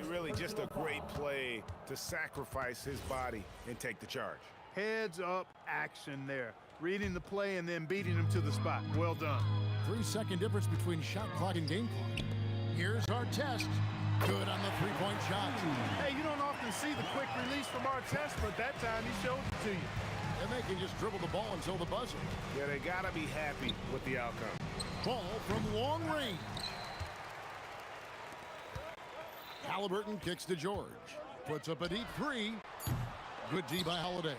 Speaker 3: Really just a great play to sacrifice his body and take the charge.
Speaker 7: Heads up action there. Reading the play and then beating him to the spot. Well done.
Speaker 2: 3-second difference between shot clock and game clock. Here's Artest. Good on the three-point shot.
Speaker 7: Hey, you don't often see the quick release from Artest, but that time he showed it to you.
Speaker 2: And they can just dribble the ball until the buzzer.
Speaker 3: Yeah, they got to be happy with the outcome.
Speaker 2: Ball from long range. Halliburton kicks to George. Puts up a deep 3. Good D by Holiday.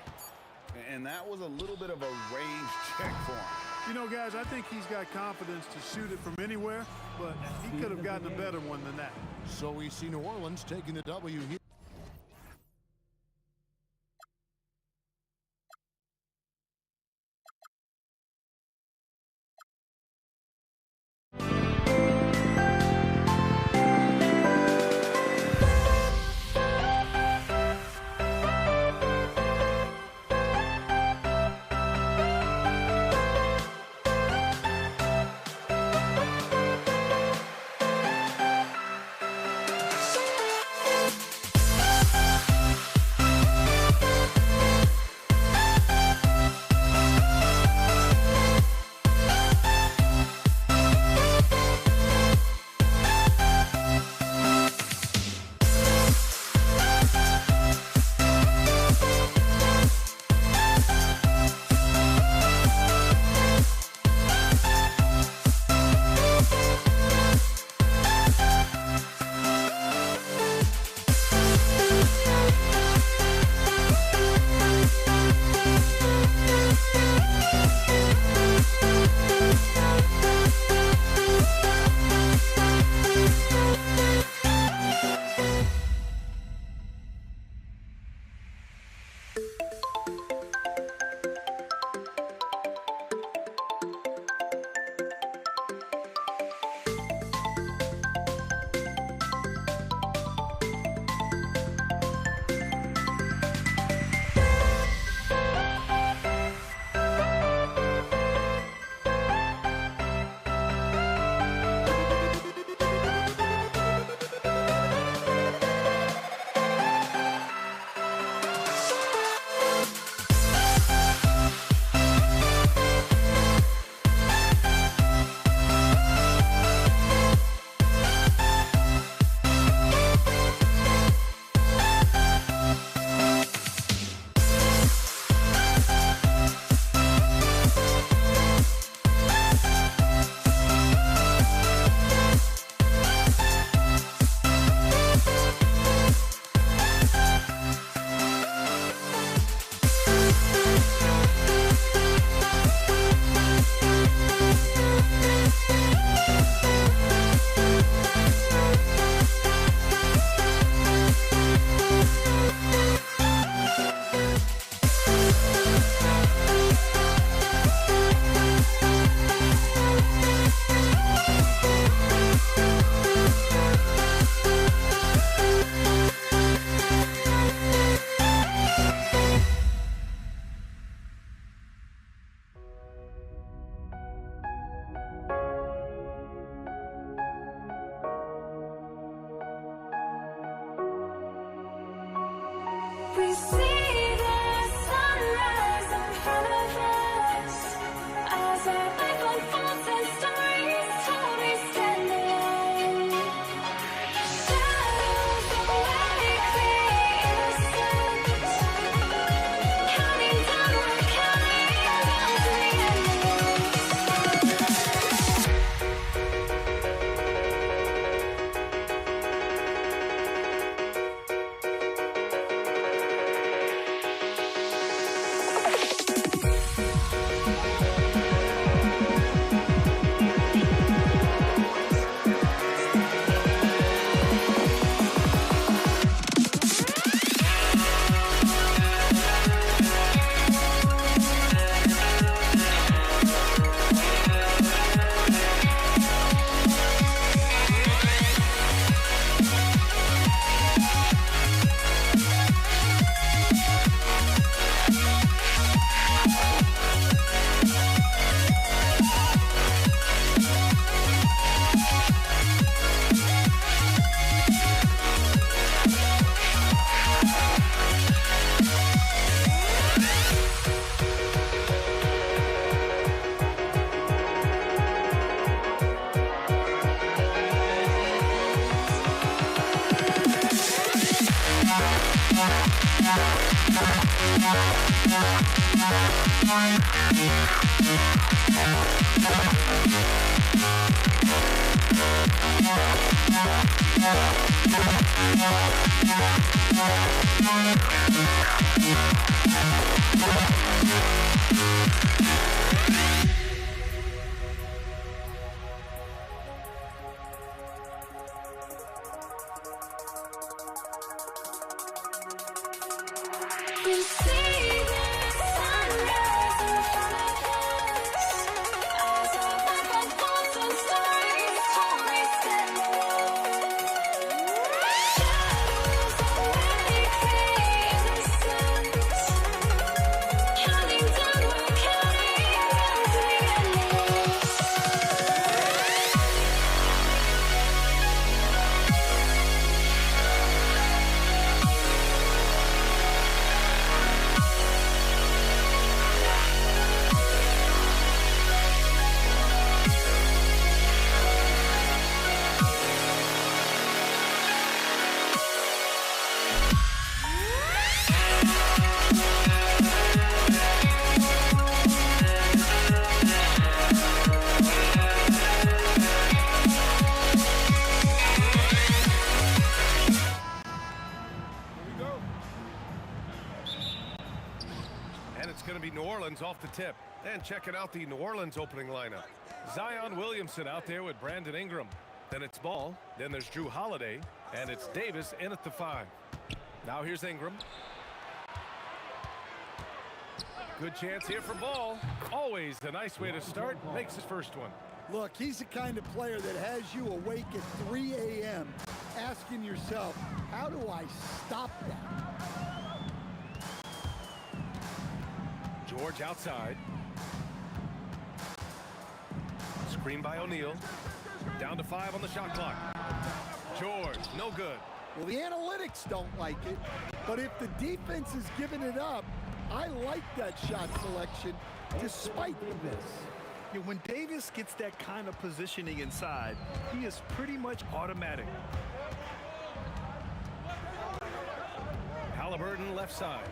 Speaker 3: And that was a little bit of a range check for him.
Speaker 7: You know, guys, I think he's got confidence to shoot it from anywhere, but he could have gotten a better one than that.
Speaker 2: So we see New Orleans taking the W here.
Speaker 10: see the sunrise in front of us as our life unfolds and stories told we stand alone. Shadows awake the innocent, counting down, we're counting down to the endless. We see the sunrise in front of us as our life unfolds and stories told we stand alone. Shadows awake the innocent, counting down, we're counting down to the endless.
Speaker 6: And it's going to be New Orleans off the tip. And checking out the New Orleans opening lineup. Zion Williamson out there with Brandon Ingram. Then it's Ball. Then there's Drew Holiday. And it's Davis in at the 5. Now here's Ingram. Good chance here for Ball. Always a nice way to start. Makes his first one.
Speaker 11: Look, he's the kind of player that has you awake at 3 a.m. asking yourself, how do I stop that?
Speaker 6: George outside. Screen by O'Neal. Down to 5 on the shot clock. George, no good.
Speaker 11: Well, the analytics don't like it, but if the defense is giving it up, I like that shot selection despite the miss.
Speaker 8: Yeah, when Davis gets that kind of positioning inside, he is pretty much automatic.
Speaker 6: Halliburton left side.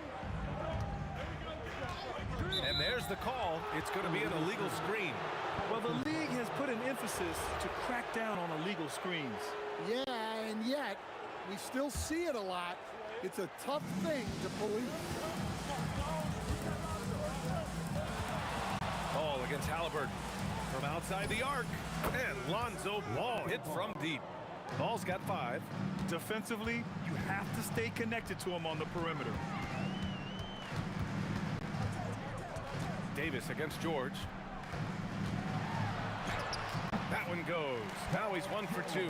Speaker 6: And there's the call. It's going to be an illegal screen.
Speaker 8: Well, the league has put an emphasis to crack down on illegal screens.
Speaker 11: Yeah, and yet we still see it a lot. It's a tough thing to police.
Speaker 6: Ball against Halliburton from outside the arc. And Lonzo Ball hit from deep. Ball's got 5.
Speaker 8: Defensively, you have to stay connected to him on the perimeter.
Speaker 6: Davis against George. That one goes. Now he's 1 for 2.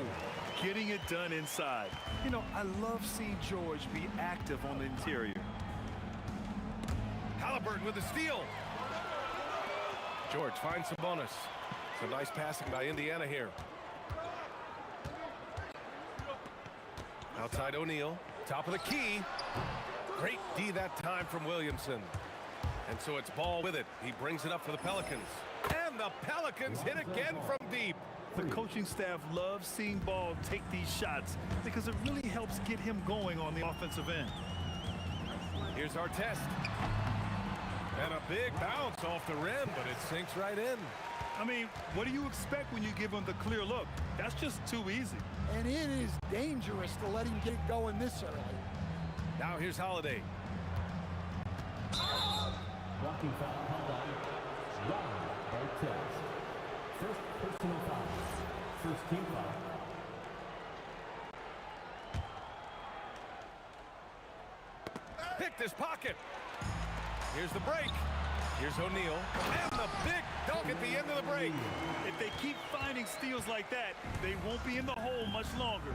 Speaker 8: Getting it done inside. You know, I love seeing George be active on the interior.
Speaker 6: Halliburton with a steal. George finds some bonus. Some nice passing by Indiana here. Outside O'Neal. Top of the key. Great D that time from Williamson. And so it's Ball with it. He brings it up for the Pelicans. And the Pelicans hit again from deep.
Speaker 8: The coaching staff loves seeing Ball take these shots because it really helps get him going on the offensive end.
Speaker 6: Here's our test. And a big bounce off the rim, but it sinks right in.
Speaker 8: I mean, what do you expect when you give him the clear look? That's just too easy.
Speaker 11: And it is dangerous to let him get going this early.
Speaker 6: Now here's Holiday.
Speaker 9: Blocking foul called on Ron Bartez. First personal foul. First team foul.
Speaker 6: Picked his pocket. Here's the break. Here's O'Neal. And the big dunk at the end of the break.
Speaker 8: If they keep finding steals like that, they won't be in the hole much longer.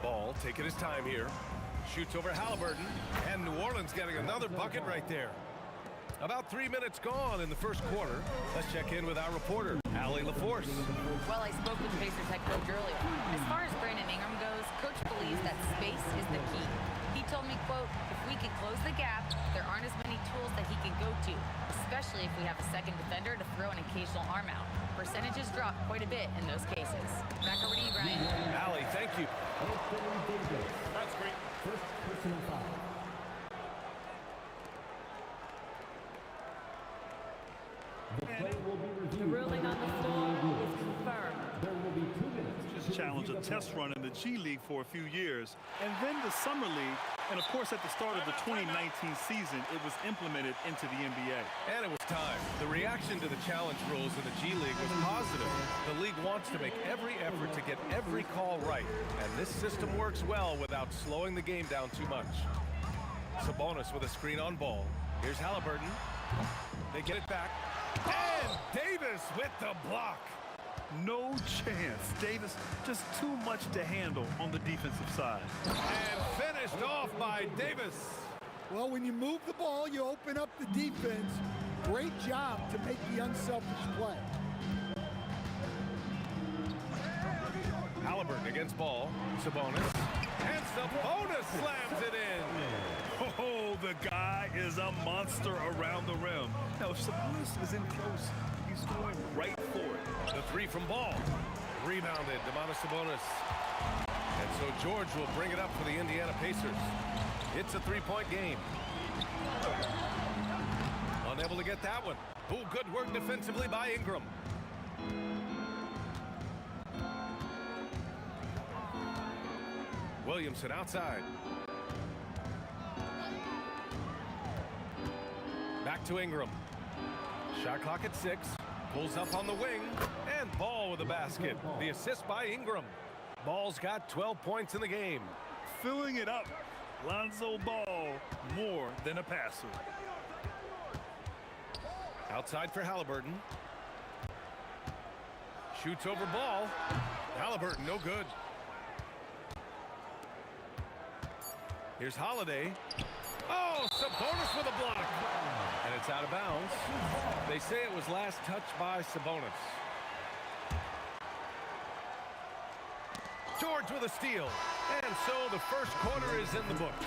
Speaker 6: Ball taking his time here. Shoots over Halliburton. And New Orleans getting another bucket right there. About 3 minutes gone in the first quarter. Let's check in with our reporter, Allie LaForce.
Speaker 5: Well, I spoke with Pacers head coach earlier. As far as Brandon Ingram goes, coach believes that space is the key. He told me, quote, if we can close the gap, there aren't as many tools that he can go to, especially if we have a second defender to throw an occasional arm out. Percentages drop quite a bit in those cases. Back over to you, Brian.
Speaker 6: Allie, thank you.
Speaker 9: That's great. First personal foul. The play will be reviewed.
Speaker 13: The ruling on the floor is confirmed.
Speaker 9: There will be 2 minutes.
Speaker 8: Just challenged a test run in the G League for a few years, and then the Summer League, and of course at the start of the 2019 season, it was implemented into the NBA.
Speaker 6: And it was time. The reaction to the challenge rules in the G League was positive. The league wants to make every effort to get every call right, and this system works well without slowing the game down too much. Sabonis with a screen on Ball. Here's Halliburton. They get it back. And Davis with the block.
Speaker 8: No chance. Davis just too much to handle on the defensive side.
Speaker 6: And finished off by Davis.
Speaker 11: Well, when you move the ball, you open up the defense. Great job to make the unselfish play.
Speaker 6: Halliburton against Ball. Sabonis. And Sabonis slams it in.
Speaker 8: Oh, the guy is a monster around the rim. Now, if Sabonis is in close, he's going right for it.
Speaker 6: The three from Ball. Rebounded, Domantas Sabonis. And so George will bring it up for the Indiana Pacers. It's a three-point game. Unable to get that one. Oh, good work defensively by Ingram. Williamson outside. Back to Ingram. Shot clock at 6. Pulls up on the wing. And Ball with a basket. The assist by Ingram. Ball's got 12 points in the game.
Speaker 8: Filling it up. Lonzo Ball, more than a passer.
Speaker 6: Outside for Halliburton. Shoots over Ball. Halliburton, no good. Here's Holiday. Oh, Sabonis with a block. And it's out of bounds. They say it was last touched by Sabonis. George with a steal. And so the first quarter is in the books.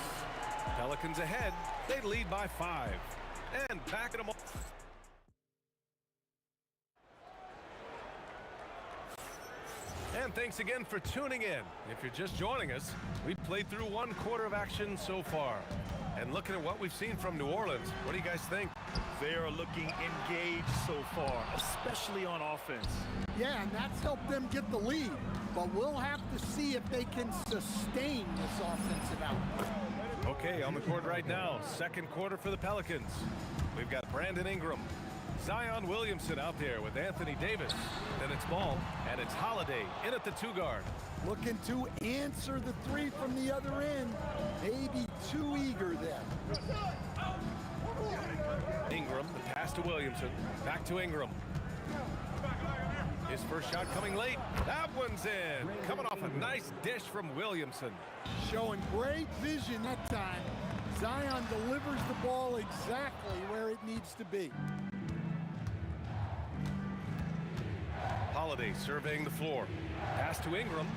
Speaker 6: Pelicans ahead. They lead by 5. And back at them. And thanks again for tuning in. If you're just joining us, we've played through 1 quarter of action so far. And looking at what we've seen from New Orleans, what do you guys think?
Speaker 8: They are looking engaged so far, especially on offense.
Speaker 11: Yeah, and that's helped them get the lead. But we'll have to see if they can sustain this offensive output.
Speaker 6: Okay, on the court right now, second quarter for the Pelicans. We've got Brandon Ingram, Zion Williamson out there with Anthony Davis. Then it's Ball, and it's Holiday in at the 2 guard.
Speaker 11: Looking to answer the 3 from the other end. Maybe too eager there.
Speaker 6: Ingram, the pass to Williamson. Back to Ingram. His first shot coming late. That one's in. Coming off a nice dish from Williamson.
Speaker 11: Showing great vision that time. Zion delivers the ball exactly where it needs to be.
Speaker 6: Holiday surveying the floor. Pass to Ingram.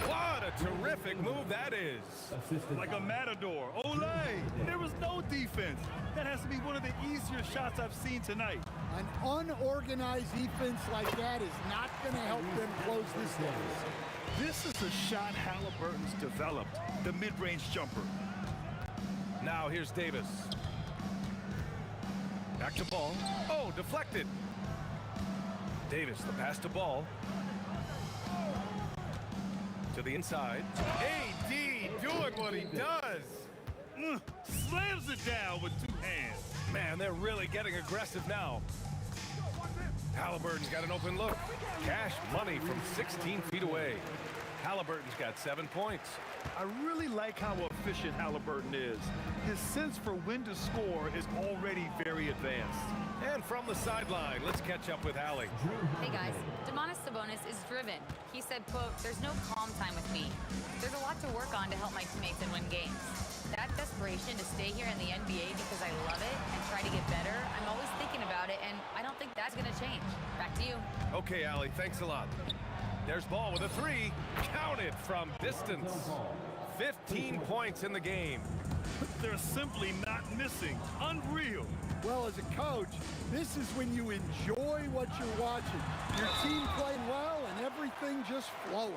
Speaker 6: What a terrific move that is.
Speaker 8: Like a matador. Olay! There was no defense. That has to be one of the easier shots I've seen tonight.
Speaker 11: An unorganized defense like that is not going to help them close this deficit.
Speaker 8: This is a shot Halliburton's developed, the mid-range jumper.
Speaker 6: Now here's Davis. Back to Ball. Oh, deflected. Davis, the pass to Ball. To the inside. AD doing what he does.
Speaker 8: Slams it down with two hands.
Speaker 6: Man, they're really getting aggressive now. Halliburton's got an open look. Cash money from 16 feet away. Halliburton's got 7 points.
Speaker 8: I really like how efficient Halliburton is. His sense for when to score is already very advanced.
Speaker 6: And from the sideline, let's catch up with Allie.
Speaker 5: Hey guys, Domantas Sabonis is driven. He said, quote, "There's no calm time with me. There's a lot to work on to help my teammates and win games. That desperation to stay here in the NBA because I love it and try to get better, I'm always thinking about it, and I don't think that's going to change." Back to you.
Speaker 6: Okay, Allie, thanks a lot. There's Ball with a three. Counted from distance. 15 points in the game.
Speaker 8: They're simply not missing. Unreal.
Speaker 11: Well, as a coach, this is when you enjoy what you're watching. Your team playing well and everything just flowing.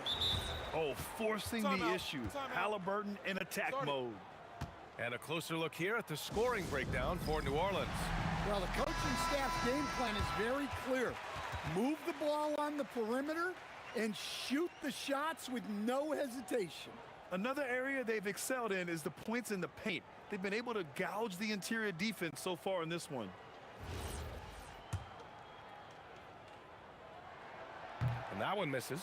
Speaker 8: Oh, forcing the issue. Halliburton in attack mode.
Speaker 6: And a closer look here at the scoring breakdown for New Orleans.
Speaker 11: Well, the coaching staff's game plan is very clear. Move the ball on the perimeter and shoot the shots with no hesitation.
Speaker 8: Another area they've excelled in is the points in the paint. They've been able to gouge the interior defense so far in this one.
Speaker 6: And that one misses.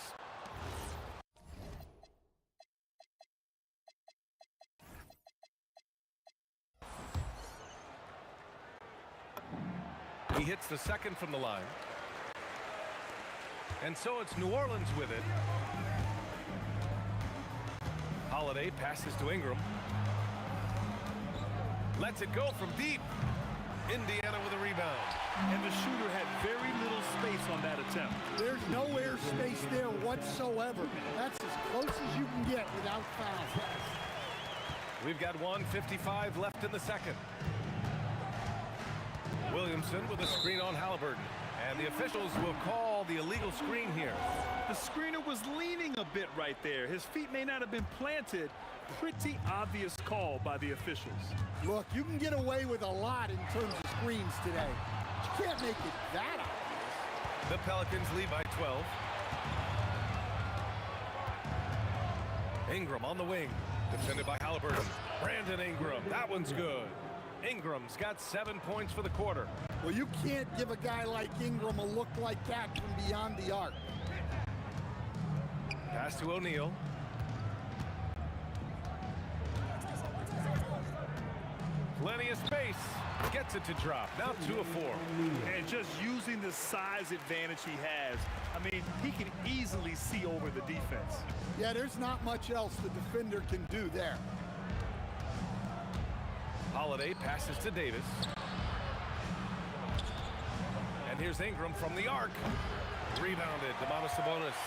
Speaker 6: He hits the second from the line. And so it's New Orleans with it. Holiday passes to Ingram. Lets it go from deep. Indiana with a rebound.
Speaker 8: And the shooter had very little space on that attempt.
Speaker 11: There's no air space there whatsoever. That's as close as you can get without foul.
Speaker 6: We've got 1:55 left in the second. Williamson with a screen on Halliburton. And the officials will call the illegal screen here.
Speaker 8: The screener was leaning a bit right there. His feet may not have been planted. Pretty obvious call by the officials.
Speaker 11: Look, you can get away with a lot in terms of screens today. You can't make it that obvious.
Speaker 6: The Pelicans lead by 12. Ingram on the wing. Defended by Halliburton. Brandon Ingram. That one's good. Ingram's got 7 points for the quarter.
Speaker 11: Well, you can't give a guy like Ingram a look like that from beyond the arc.
Speaker 6: Pass to O'Neal. Plenty of space. Gets it to drop. Now 2 of 4.
Speaker 8: And just using the size advantage he has, I mean, he can easily see over the defense.
Speaker 11: Yeah, there's not much else the defender can do there.
Speaker 6: Holiday passes to Davis. And here's Ingram from the arc. Rebounded. Domantas Sabonis.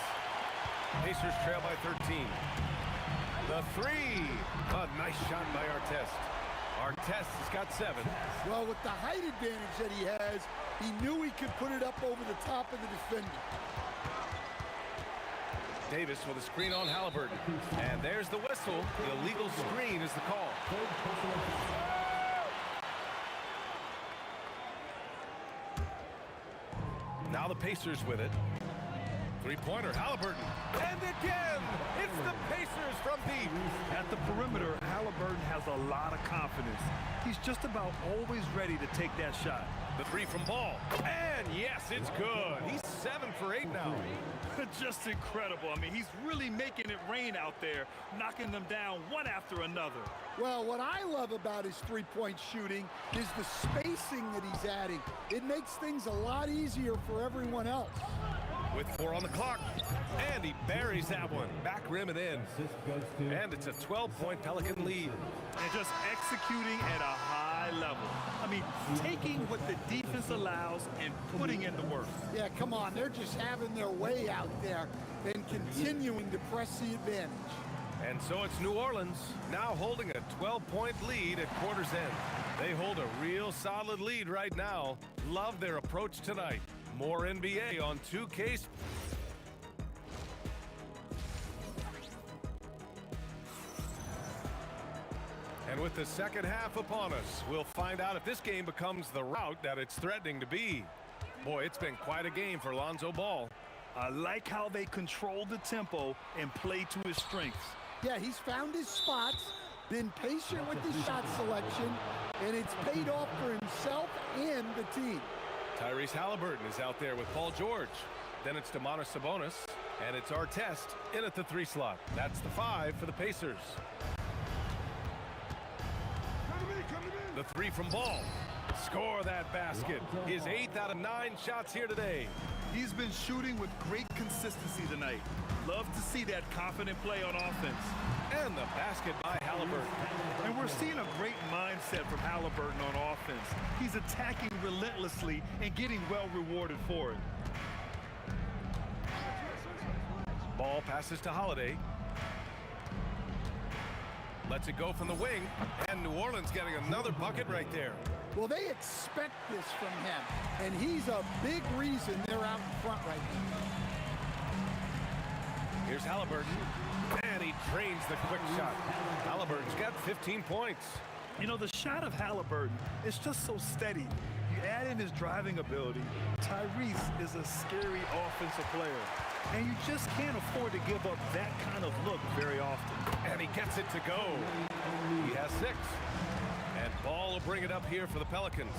Speaker 6: Pacers trail by 13. The three. A nice shot by Artest. Artest has got 7.
Speaker 11: Well, with the height advantage that he has, he knew he could put it up over the top of the defender.
Speaker 6: Davis with a screen on Halliburton. And there's the whistle. The illegal screen is the call. Now the Pacers with it. Three-pointer, Halliburton. And again, it's the Pacers from deep.
Speaker 8: At the perimeter, Halliburton has a lot of confidence. He's just about always ready to take that shot.
Speaker 6: The three from Ball. And yes, it's good. He's 7 for 8 now.
Speaker 8: Just incredible. I mean, he's really making it rain out there, knocking them down one after another.
Speaker 11: Well, what I love about his three-point shooting is the spacing that he's adding. It makes things a lot easier for everyone else.
Speaker 6: With 4 on the clock. And he buries that one. Back rim and in. And it's a 12-point Pelican lead.
Speaker 8: And just executing at a high high level. I mean, taking what the defense allows and putting in the work.
Speaker 11: Yeah, come on. They're just having their way out there and continuing to press the advantage.
Speaker 6: And so it's New Orleans now holding a 12-point lead at quarter's end. They hold a real solid lead right now. Love their approach tonight. More NBA on 2K. And with the second half upon us, we'll find out if this game becomes the rout that it's threatening to be. Boy, it's been quite a game for Lonzo Ball.
Speaker 8: I like how they control the tempo and play to his strengths.
Speaker 11: Yeah, he's found his spots, been patient with his shot selection, and it's paid off for himself and the team.
Speaker 6: Tyrese Halliburton is out there with Paul George. Then it's Domantas Sabonis, and it's Artest in at the 3 slot. That's the 5 for the Pacers. The 3 from Ball. Score that basket. His 8th out of 9 shots here today.
Speaker 8: He's been shooting with great consistency tonight. Love to see that confident play on offense.
Speaker 6: And the basket by Halliburton.
Speaker 8: And we're seeing a great mindset from Halliburton on offense. He's attacking relentlessly and getting well rewarded for it.
Speaker 6: Ball passes to Holiday. Lets it go from the wing. And New Orleans getting another bucket right there.
Speaker 11: Well, they expect this from him, and he's a big reason they're out in front right now.
Speaker 6: Here's Halliburton, and he drains the quick shot. Halliburton's got 15 points.
Speaker 8: You know, the shot of Halliburton is just so steady. You add in his driving ability. Tyrese is a scary offensive player, and you just can't afford to give up that kind of look very often.
Speaker 6: And he gets it to go. He has 6. And Ball will bring it up here for the Pelicans.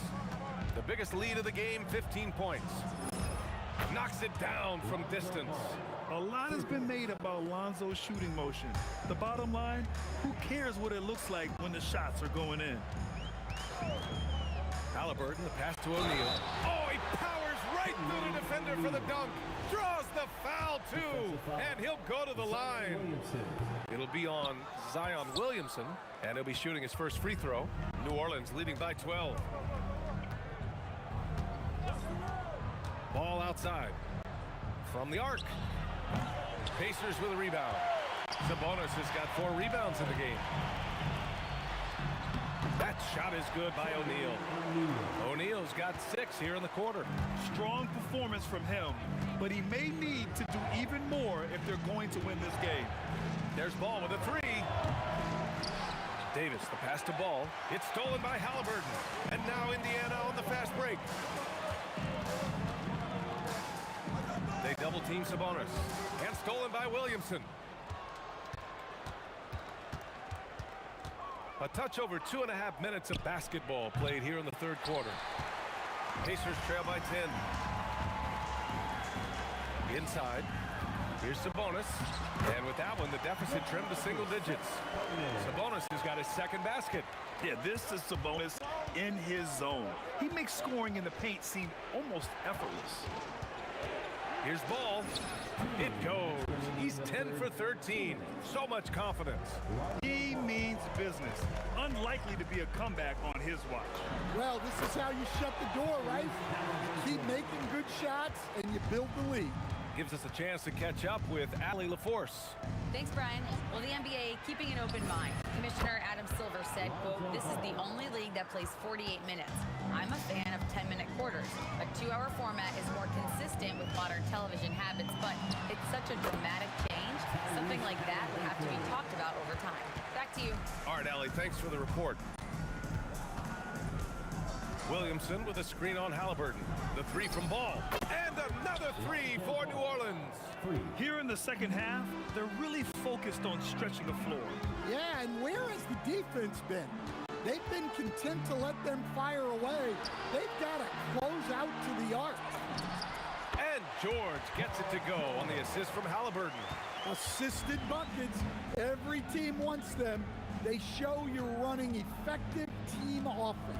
Speaker 6: The biggest lead of the game, 15 points. Knocks it down from distance.
Speaker 8: A lot has been made about Lonzo's shooting motion. The bottom line, who cares what it looks like when the shots are going in?
Speaker 6: Halliburton, the pass to O'Neal. Oh, he powers right through the defender for the dunk. Draws the foul, too. And he'll go to the line. It'll be on Zion Williamson, and he'll be shooting his first free throw. New Orleans leading by 12. Ball outside. From the arc. Pacers with a rebound. Sabonis has got 4 rebounds in the game. That shot is good by O'Neal. O'Neal's got 6 here in the quarter.
Speaker 8: Strong performance from him, but he may need to do even more if they're going to win this game.
Speaker 6: There's Ball with a 3. Davis, the pass to Ball. It's stolen by Halliburton. And now Indiana on the fast break. They double team Sabonis. And stolen by Williamson. A touch over 2.5 minutes of basketball played here in the 3rd quarter. Pacers trail by 10. Inside. Here's Sabonis. And with that one, the deficit trimmed to single digits. Sabonis has got his 2nd basket.
Speaker 8: Yeah, this is Sabonis in his zone. He makes scoring in the paint seem almost effortless.
Speaker 6: Here's Ball. It goes. He's 10 for 13. So much confidence.
Speaker 8: He means business. Unlikely to be a comeback on his watch.
Speaker 11: Well, this is how you shut the door, right? You keep making good shots, and you build the lead.
Speaker 6: Gives us a chance to catch up with Allie LaForce.
Speaker 5: Thanks, Brian. Well, the NBA keeping an open mind. Commissioner Adam Silver said, quote, "This is the only league that plays 48 minutes. I'm a fan of 10-minute quarters. A 2-hour format is more consistent with modern television habits, but it's such a dramatic change. Something like that would have to be talked about over time." Back to you.
Speaker 6: All right, Allie, thanks for the report. Williamson with a screen on Halliburton. The 3 from Ball. And another 3 for New Orleans.
Speaker 8: Here in the second half, they're really focused on stretching the floor.
Speaker 11: Yeah, and where has the defense been? They've been content to let them fire away. They've got to close out to the arc.
Speaker 6: And George gets it to go on the assist from Halliburton.
Speaker 11: Assisted buckets. Every team wants them. They show you're running effective team offense.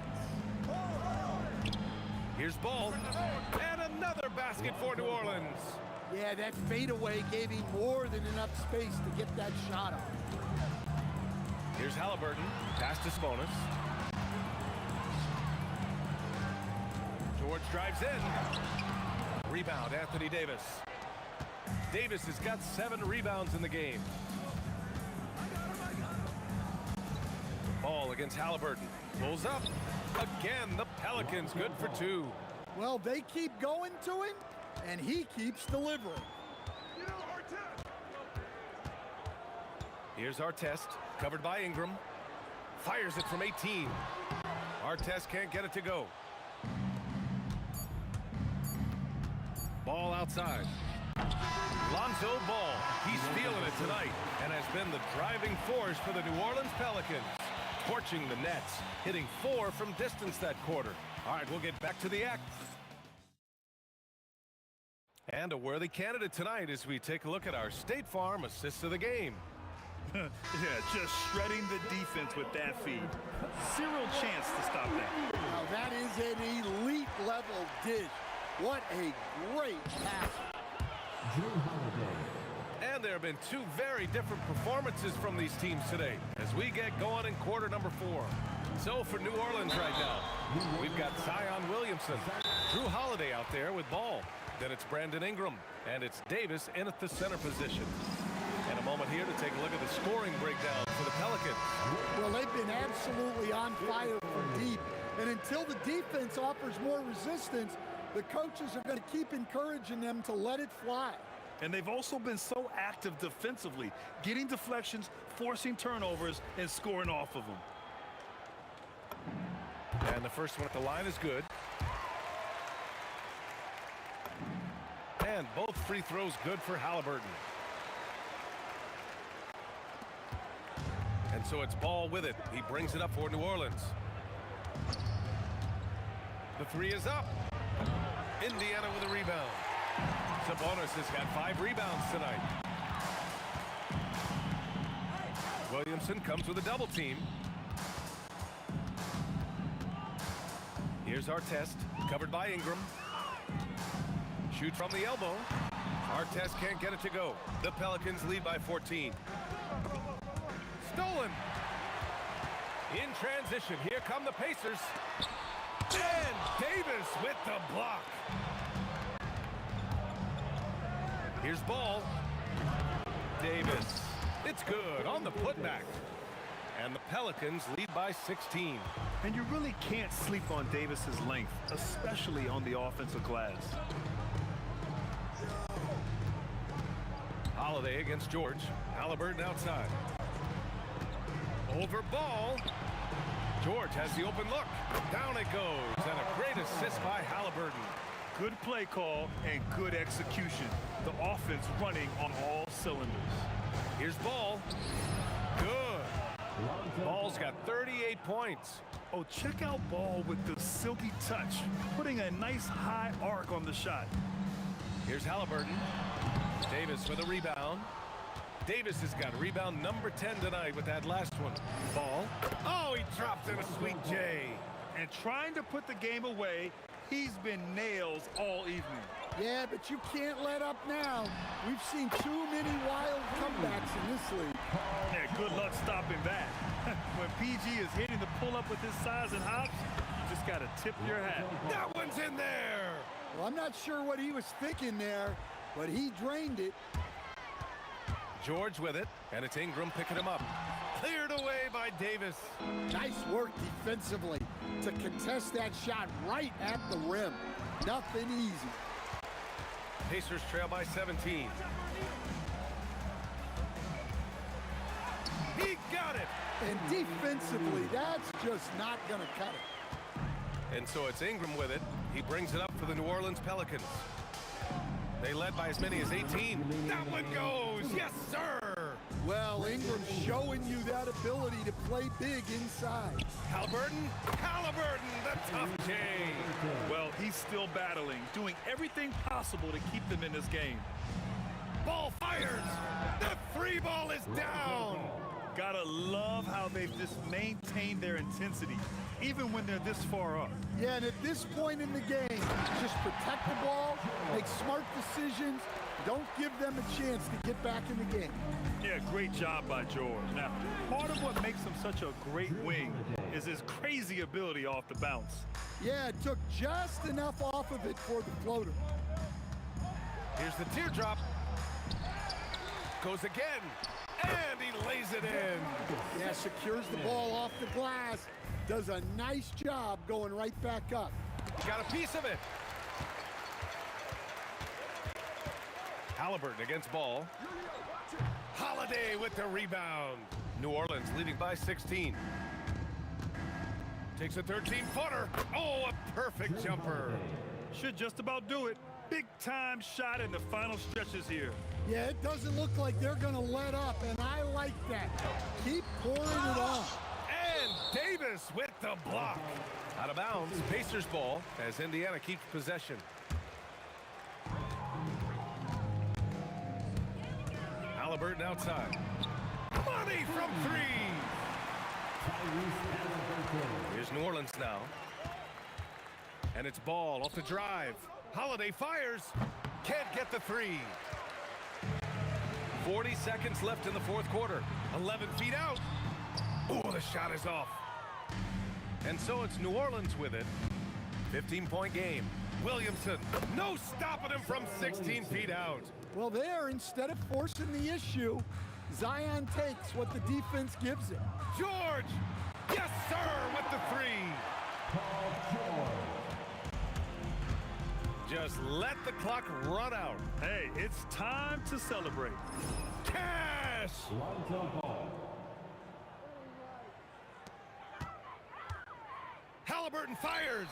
Speaker 6: Here's Ball. And another basket for New Orleans.
Speaker 11: Yeah, that fadeaway gave him more than enough space to get that shot off.
Speaker 6: Here's Halliburton. Pass to Sabonis. George drives in. Rebound, Anthony Davis. Davis has got 7 rebounds in the game. Ball against Halliburton. Pulls up. Again, the Pelicans good for 2.
Speaker 11: Well, they keep going to him, and he keeps delivering.
Speaker 6: Here's Artest, covered by Ingram. Fires it from 18. Artest can't get it to go. Ball outside. Lonzo Ball, he's feeling it tonight and has been the driving force for the New Orleans Pelicans. Torching the Nets, hitting 4 from distance that quarter. All right, we'll get back to the act. And a worthy candidate tonight as we take a look at our State Farm assist of the game.
Speaker 8: Yeah, just shredding the defense with that feed. Zero chance to stop that.
Speaker 11: Now that is an elite level dish. What a great pass.
Speaker 6: And there have been 2 very different performances from these teams today as we get going in quarter number 4. So for New Orleans right now, we've got Zion Williamson, Drew Holiday out there with ball. Then it's Brandon Ingram, and it's Davis in at the center position. And a moment here to take a look at the scoring breakdown for the Pelicans.
Speaker 11: Well, they've been absolutely on fire from deep. And until the defense offers more resistance, the coaches are going to keep encouraging them to let it fly.
Speaker 8: And they've also been so active defensively, getting deflections, forcing turnovers, and scoring off of them.
Speaker 6: And the first one at the line is good. And both free throws good for Halliburton. And so it's Ball with it. He brings it up for New Orleans. The 3 is up. Indiana with a rebound. Sabonis has got 5 rebounds tonight. Williamson comes with a double team. Here's Artest, covered by Ingram. Shoots from the elbow. Artest can't get it to go. The Pelicans lead by 14. Stolen. In transition, here come the Pacers. And Davis with the block. Here's Ball. Davis. It's good on the putback. And the Pelicans lead by 16.
Speaker 8: And you really can't sleep on Davis's length, especially on the offensive glass.
Speaker 6: Holiday against George. Halliburton outside. Over Ball. George has the open look. Down it goes. And a great assist by Halliburton.
Speaker 8: Good play call and good execution. The offense running on all cylinders.
Speaker 6: Here's Ball. Good. Ball's got 38 points.
Speaker 8: Oh, check out Ball with the silky touch, putting a nice high arc on the shot.
Speaker 6: Here's Halliburton. Davis with a rebound. Davis has got rebound number 10 tonight with that last one. Ball. Oh, he dropped in a sweet J.
Speaker 8: And trying to put the game away, he's been nails all evening.
Speaker 11: Yeah, but you can't let up now. We've seen too many wild comebacks in this league.
Speaker 8: Yeah, good luck stopping that. When PG is hitting the pull-up with his size and hops, you just got to tip your hat.
Speaker 6: That one's in there.
Speaker 11: Well, I'm not sure what he was thinking there, but he drained it.
Speaker 6: George with it, and it's Ingram picking him up. Cleared away by Davis.
Speaker 11: Nice work defensively to contest that shot right at the rim. Nothing easy.
Speaker 6: Pacers trail by 17. He got it.
Speaker 11: And defensively, that's just not going to cut it.
Speaker 6: And so it's Ingram with it. He brings it up for the New Orleans Pelicans. They led by as many as 18. That one goes. Yes, sir.
Speaker 11: Well, Ingram's showing you that ability to play big inside.
Speaker 6: Halliburton. Halliburton, the tough J.
Speaker 8: Well, he's still battling, doing everything possible to keep them in this game.
Speaker 6: Ball fires. The 3 ball is down.
Speaker 8: Gotta love how they've just maintained their intensity, even when they're this far up.
Speaker 11: Yeah, and at this point in the game, just protect the ball, make smart decisions, don't give them a chance to get back in the game.
Speaker 8: Yeah, great job by George. Now, part of what makes him such a great wing is his crazy ability off the bounce.
Speaker 11: Yeah, it took just enough off of it for the floater.
Speaker 6: Here's the teardrop. Goes again. And he lays it in.
Speaker 11: Yeah, secures the ball off the glass. Does a nice job going right back up.
Speaker 6: He got a piece of it. Halliburton against ball. Holiday with the rebound. New Orleans leading by 16. Takes a 13-footer. Oh, a perfect jumper.
Speaker 8: Should just about do it. Big time shot in the final stretches here.
Speaker 11: Yeah, it doesn't look like they're going to let up, and I like that. Keep pouring it on.
Speaker 6: And Davis with the block. Out of bounds, Pacers ball as Indiana keeps possession. Halliburton outside. Money from three. Here's New Orleans now. And it's ball off the drive. Holiday fires. Can't get the three. 40 seconds left in the fourth quarter. 11 feet out. Oh, the shot is off. And so it's New Orleans with it. 15-point game. Williamson, no stopping him from 16 feet out.
Speaker 11: Well, there, instead of forcing the issue, Zion takes what the defense gives him.
Speaker 6: George, yes, sir, with the three. Just let the clock run out.
Speaker 8: Hey, it's time to celebrate.
Speaker 6: Cash! Halliburton fires.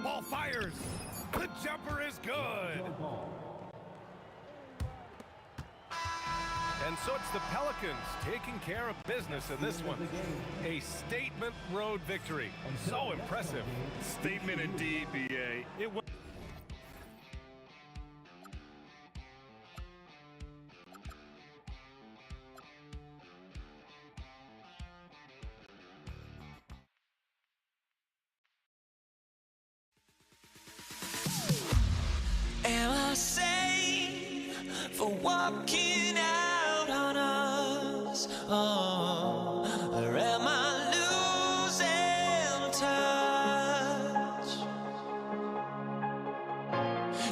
Speaker 6: Ball fires. The jumper is good. And so it's the Pelicans taking care of business in this one. A statement road victory. So impressive.
Speaker 8: Statement indeed, B.A. It was.
Speaker 1: Am I safe for walking out on us? Oh, or am I losing touch?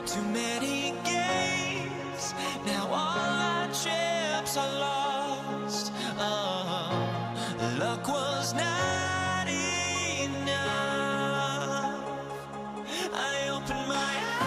Speaker 1: Too many games, now all our chips are lost. Oh, luck was not enough. I opened my eyes.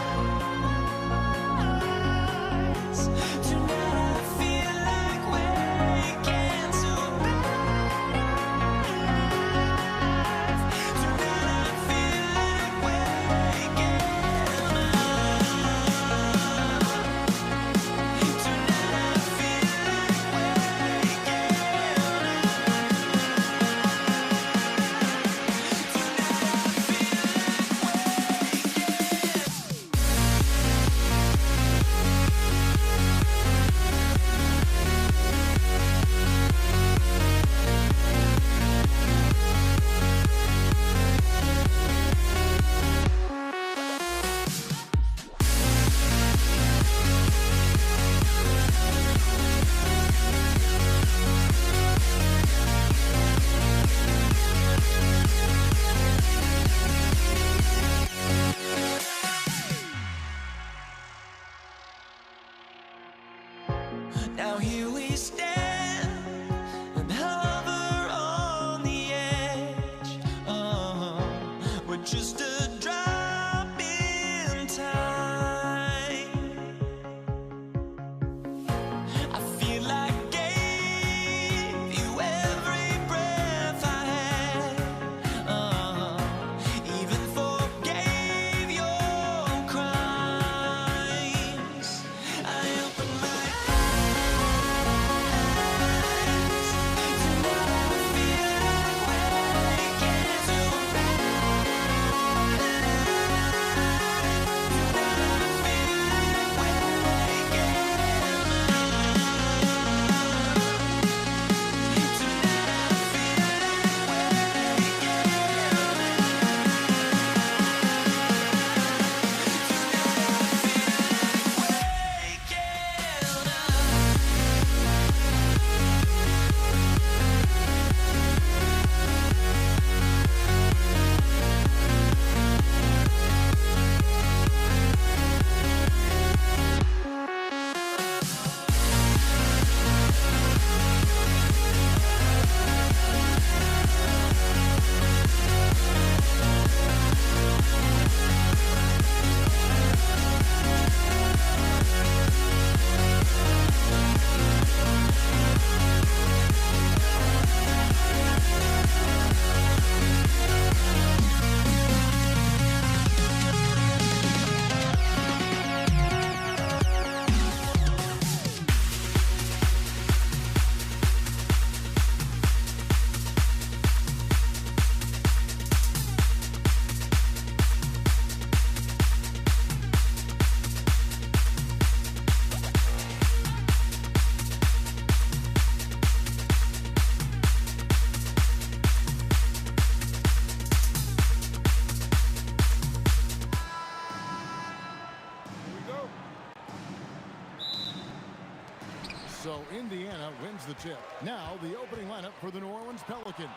Speaker 2: wins the tip. Now the opening lineup for the New Orleans Pelicans.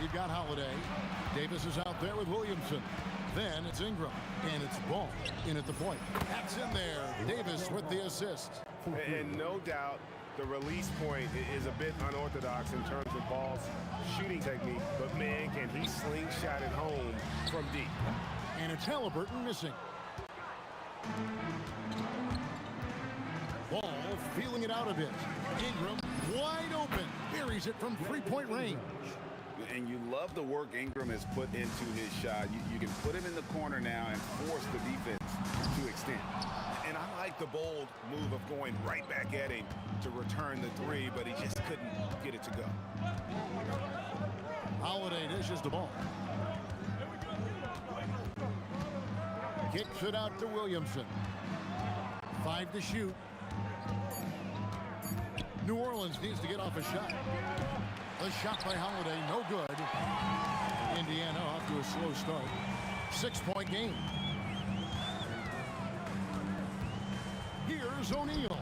Speaker 2: We've got Holiday. Davis is out there with Williamson. Then it's Ingram. And it's Ball in at the point. That's in there. Davis with the assist.
Speaker 3: And no doubt the release point is a bit unorthodox in terms of Ball's shooting technique. But, man, can he slingshot it home from deep.
Speaker 2: And it's Halliburton missing. Ball feeling it out a bit. Ingram wide open. Buries it from three-point range.
Speaker 15: And you love the work Ingram has put into his shot. You can put him in the corner now and force the defense to extend.
Speaker 3: And I like the bold move of going right back at him to return the three, but he just couldn't get it to go.
Speaker 2: Holiday dishes the ball. Kicks it out to Williamson. 5 to shoot. New Orleans needs to get off a shot. The shot by Holiday, no good. Indiana off to a slow start. 6-point game. Here's O'Neal.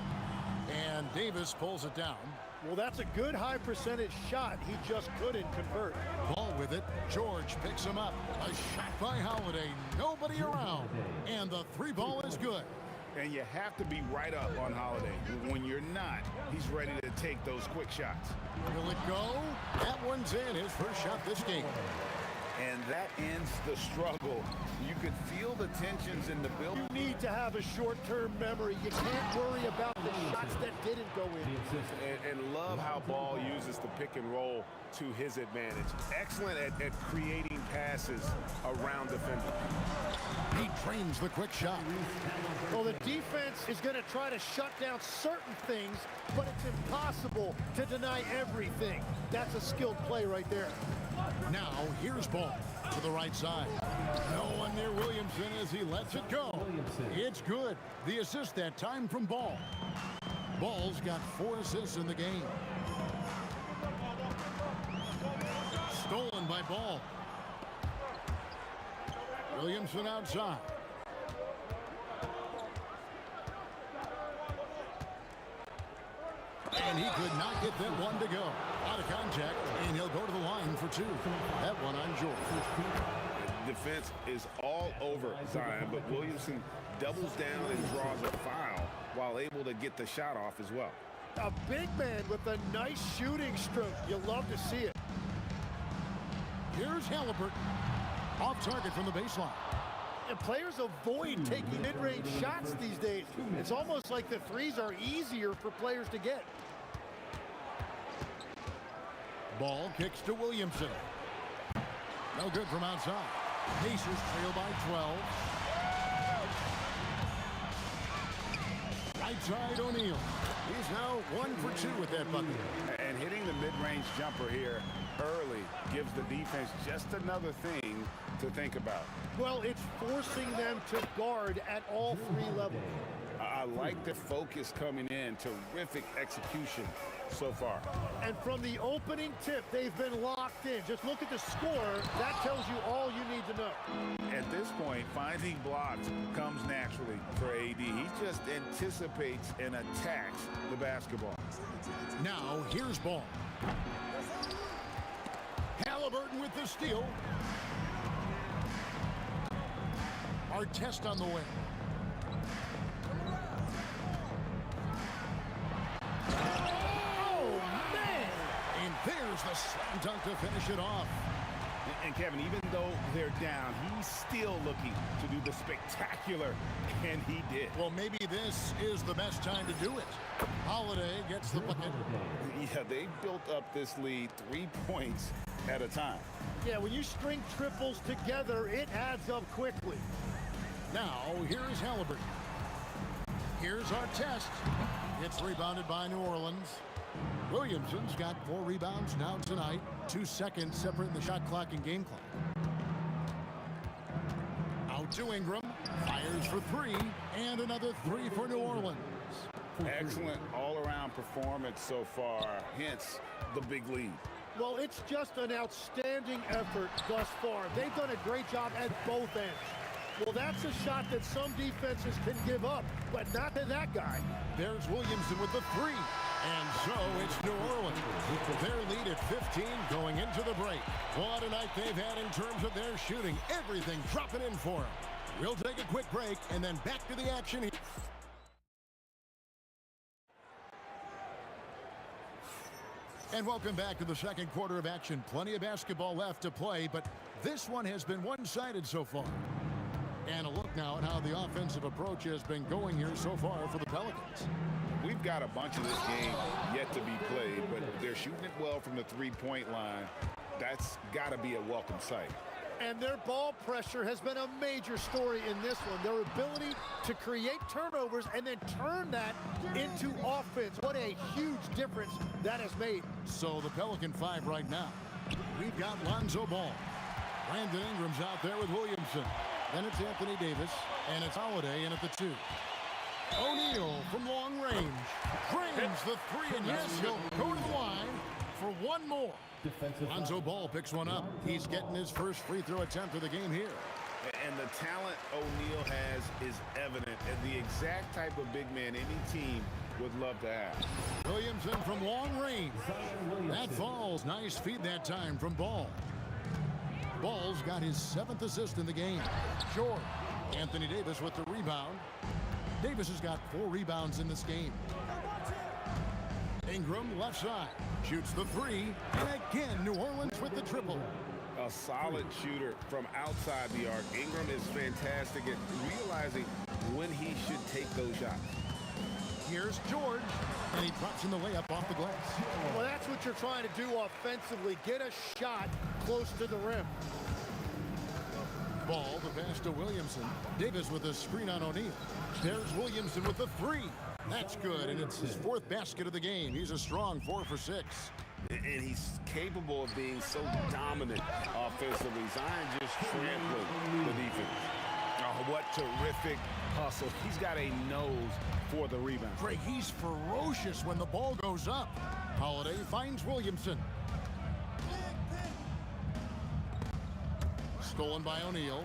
Speaker 2: And Davis pulls it down.
Speaker 12: Well, that's a good high percentage shot. He just couldn't convert.
Speaker 2: Ball with it. George picks him up. A shot by Holiday. Nobody around. And the three ball is good.
Speaker 3: And you have to be right up on Holiday. When you're not, he's ready to take those quick shots.
Speaker 2: Will it go? That one's in. His first shot this game.
Speaker 15: And that ends the struggle. You could feel the tensions in the building.
Speaker 12: You need to have a short-term memory. You can't worry about the shots that didn't go in.
Speaker 3: And love how Ball uses the pick and roll to his advantage. Excellent at creating passes around defenders.
Speaker 2: He trains the quick shot.
Speaker 12: Well, the defense is going to try to shut down certain things, but it's impossible to deny everything. That's a skilled play right there.
Speaker 2: Now, here's Ball to the right side. No one near Williamson as he lets it go. It's good. The assist that time from Ball. Ball's got 4 assists in the game. Stolen by Ball. Williamson outside. And he could not get that one to go. Out of contact, and he'll go to the line for 2. That one on George.
Speaker 3: Defense is all over Zion, but Williamson doubles down and draws a foul while able to get the shot off as well.
Speaker 12: A big man with a nice shooting stroke. You love to see it.
Speaker 2: Here's Halliburton. Off target from the baseline.
Speaker 12: And players avoid taking mid-range shots these days. It's almost like the threes are easier for players to get.
Speaker 2: Ball kicks to Williamson. No good from outside. Pacers trail by 12. Right side O'Neal. He's now 1 for 2 with that bucket.
Speaker 3: And hitting the mid-range jumper here early gives the defense just another thing to think about.
Speaker 12: Well, it's forcing them to guard at all 3 levels.
Speaker 3: I like the focus coming in. Terrific execution so far.
Speaker 12: And from the opening tip, they've been locked in. Just look at the score. That tells you all you need to know.
Speaker 3: At this point, finding blocks comes naturally for AD. He just anticipates and attacks the basketball.
Speaker 2: Now, here's Ball. Halliburton with the steal. Our test on the way. Oh, man! And there's the slam dunk to finish it off.
Speaker 3: And Kevin, even though they're down, he's still looking to do the spectacular, and he did.
Speaker 2: Well, maybe this is the best time to do it. Holiday gets the bucket.
Speaker 3: Yeah, they built up this lead 3 points at a time.
Speaker 12: Yeah, when you string triples together, it adds up quickly.
Speaker 2: Now, here's Halliburton. Here's our test. It's rebounded by New Orleans. Williamson's got 4 rebounds now tonight. 2 seconds separating the shot clock and game clock. Out to Ingram. Fires for 3. And another 3 for New Orleans.
Speaker 3: Excellent all-around performance so far. Hence, the big lead.
Speaker 12: Well, it's just an outstanding effort thus far. They've done a great job at both ends. Well, that's a shot that some defenses can give up, but not to that guy.
Speaker 2: There's Williamson with the 3. And so it's New Orleans. Their lead at 15 going into the break. What a night they've had in terms of their shooting. Everything dropping in for them. We'll take a quick break and then back to the action. And welcome back to the second quarter of action. Plenty of basketball left to play, but this one has been one-sided so far. And a look now at how the offensive approach has been going here so far for the Pelicans.
Speaker 3: We've got a bunch of this game yet to be played, but they're shooting it well from the three-point line. That's got to be a welcome sight.
Speaker 12: And their ball pressure has been a major story in this one. Their ability to create turnovers and then turn that into offense. What a huge difference that has made.
Speaker 2: So the Pelican 5 right now. We've got Lonzo Ball. Brandon Ingram's out there with Williamson. Then it's Anthony Davis, and it's Holiday in at the 2. O'Neal from long range drains the 3, and yes, he'll go to the line for one more. Lonzo Ball picks one up. He's getting his first free throw attempt of the game here.
Speaker 3: And the talent O'Neal has is evident, and the exact type of big man any team would love to have.
Speaker 2: Williamson from long range. That falls. Nice feed that time from Ball. Ball's got his 7th assist in the game. George. Anthony Davis with the rebound. Davis has got 4 rebounds in this game. Ingram left side. Shoots the 3. And again, New Orleans with the triple.
Speaker 3: A solid shooter from outside the arc. Ingram is fantastic at realizing when he should take those shots.
Speaker 2: Here's George. And he drops in the layup off the glass.
Speaker 12: Well, that's what you're trying to do offensively. Get a shot close to the rim.
Speaker 2: Ball, the pass to Williamson. Davis with a screen on O'Neal. There's Williamson with the 3. That's good, and it's his 4th basket of the game. He's a strong 4 for 6.
Speaker 3: And he's capable of being so dominant offensively. Zion just trampling the defense. Oh, what terrific hustle. He's got a nose for the rebound.
Speaker 2: Greg, he's ferocious when the ball goes up. Holiday finds Williamson. Stolen by O'Neal.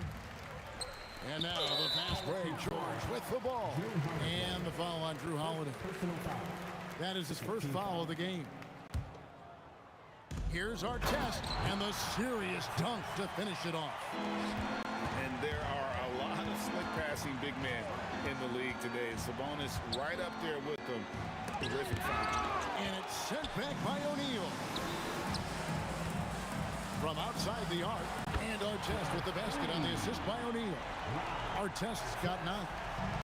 Speaker 2: And now the fast break. George with the ball. And the foul on Drew Holiday. That is his first foul of the game. Here's our test. And the serious dunk to finish it off.
Speaker 3: And there are a lot of slick passing big men in the league today. And Sabonis right up there with them. Terrific foul.
Speaker 2: And it's sent back by O'Neal. From outside the arc. And Artest with the basket on the assist by O'Neal. Artest's got 9.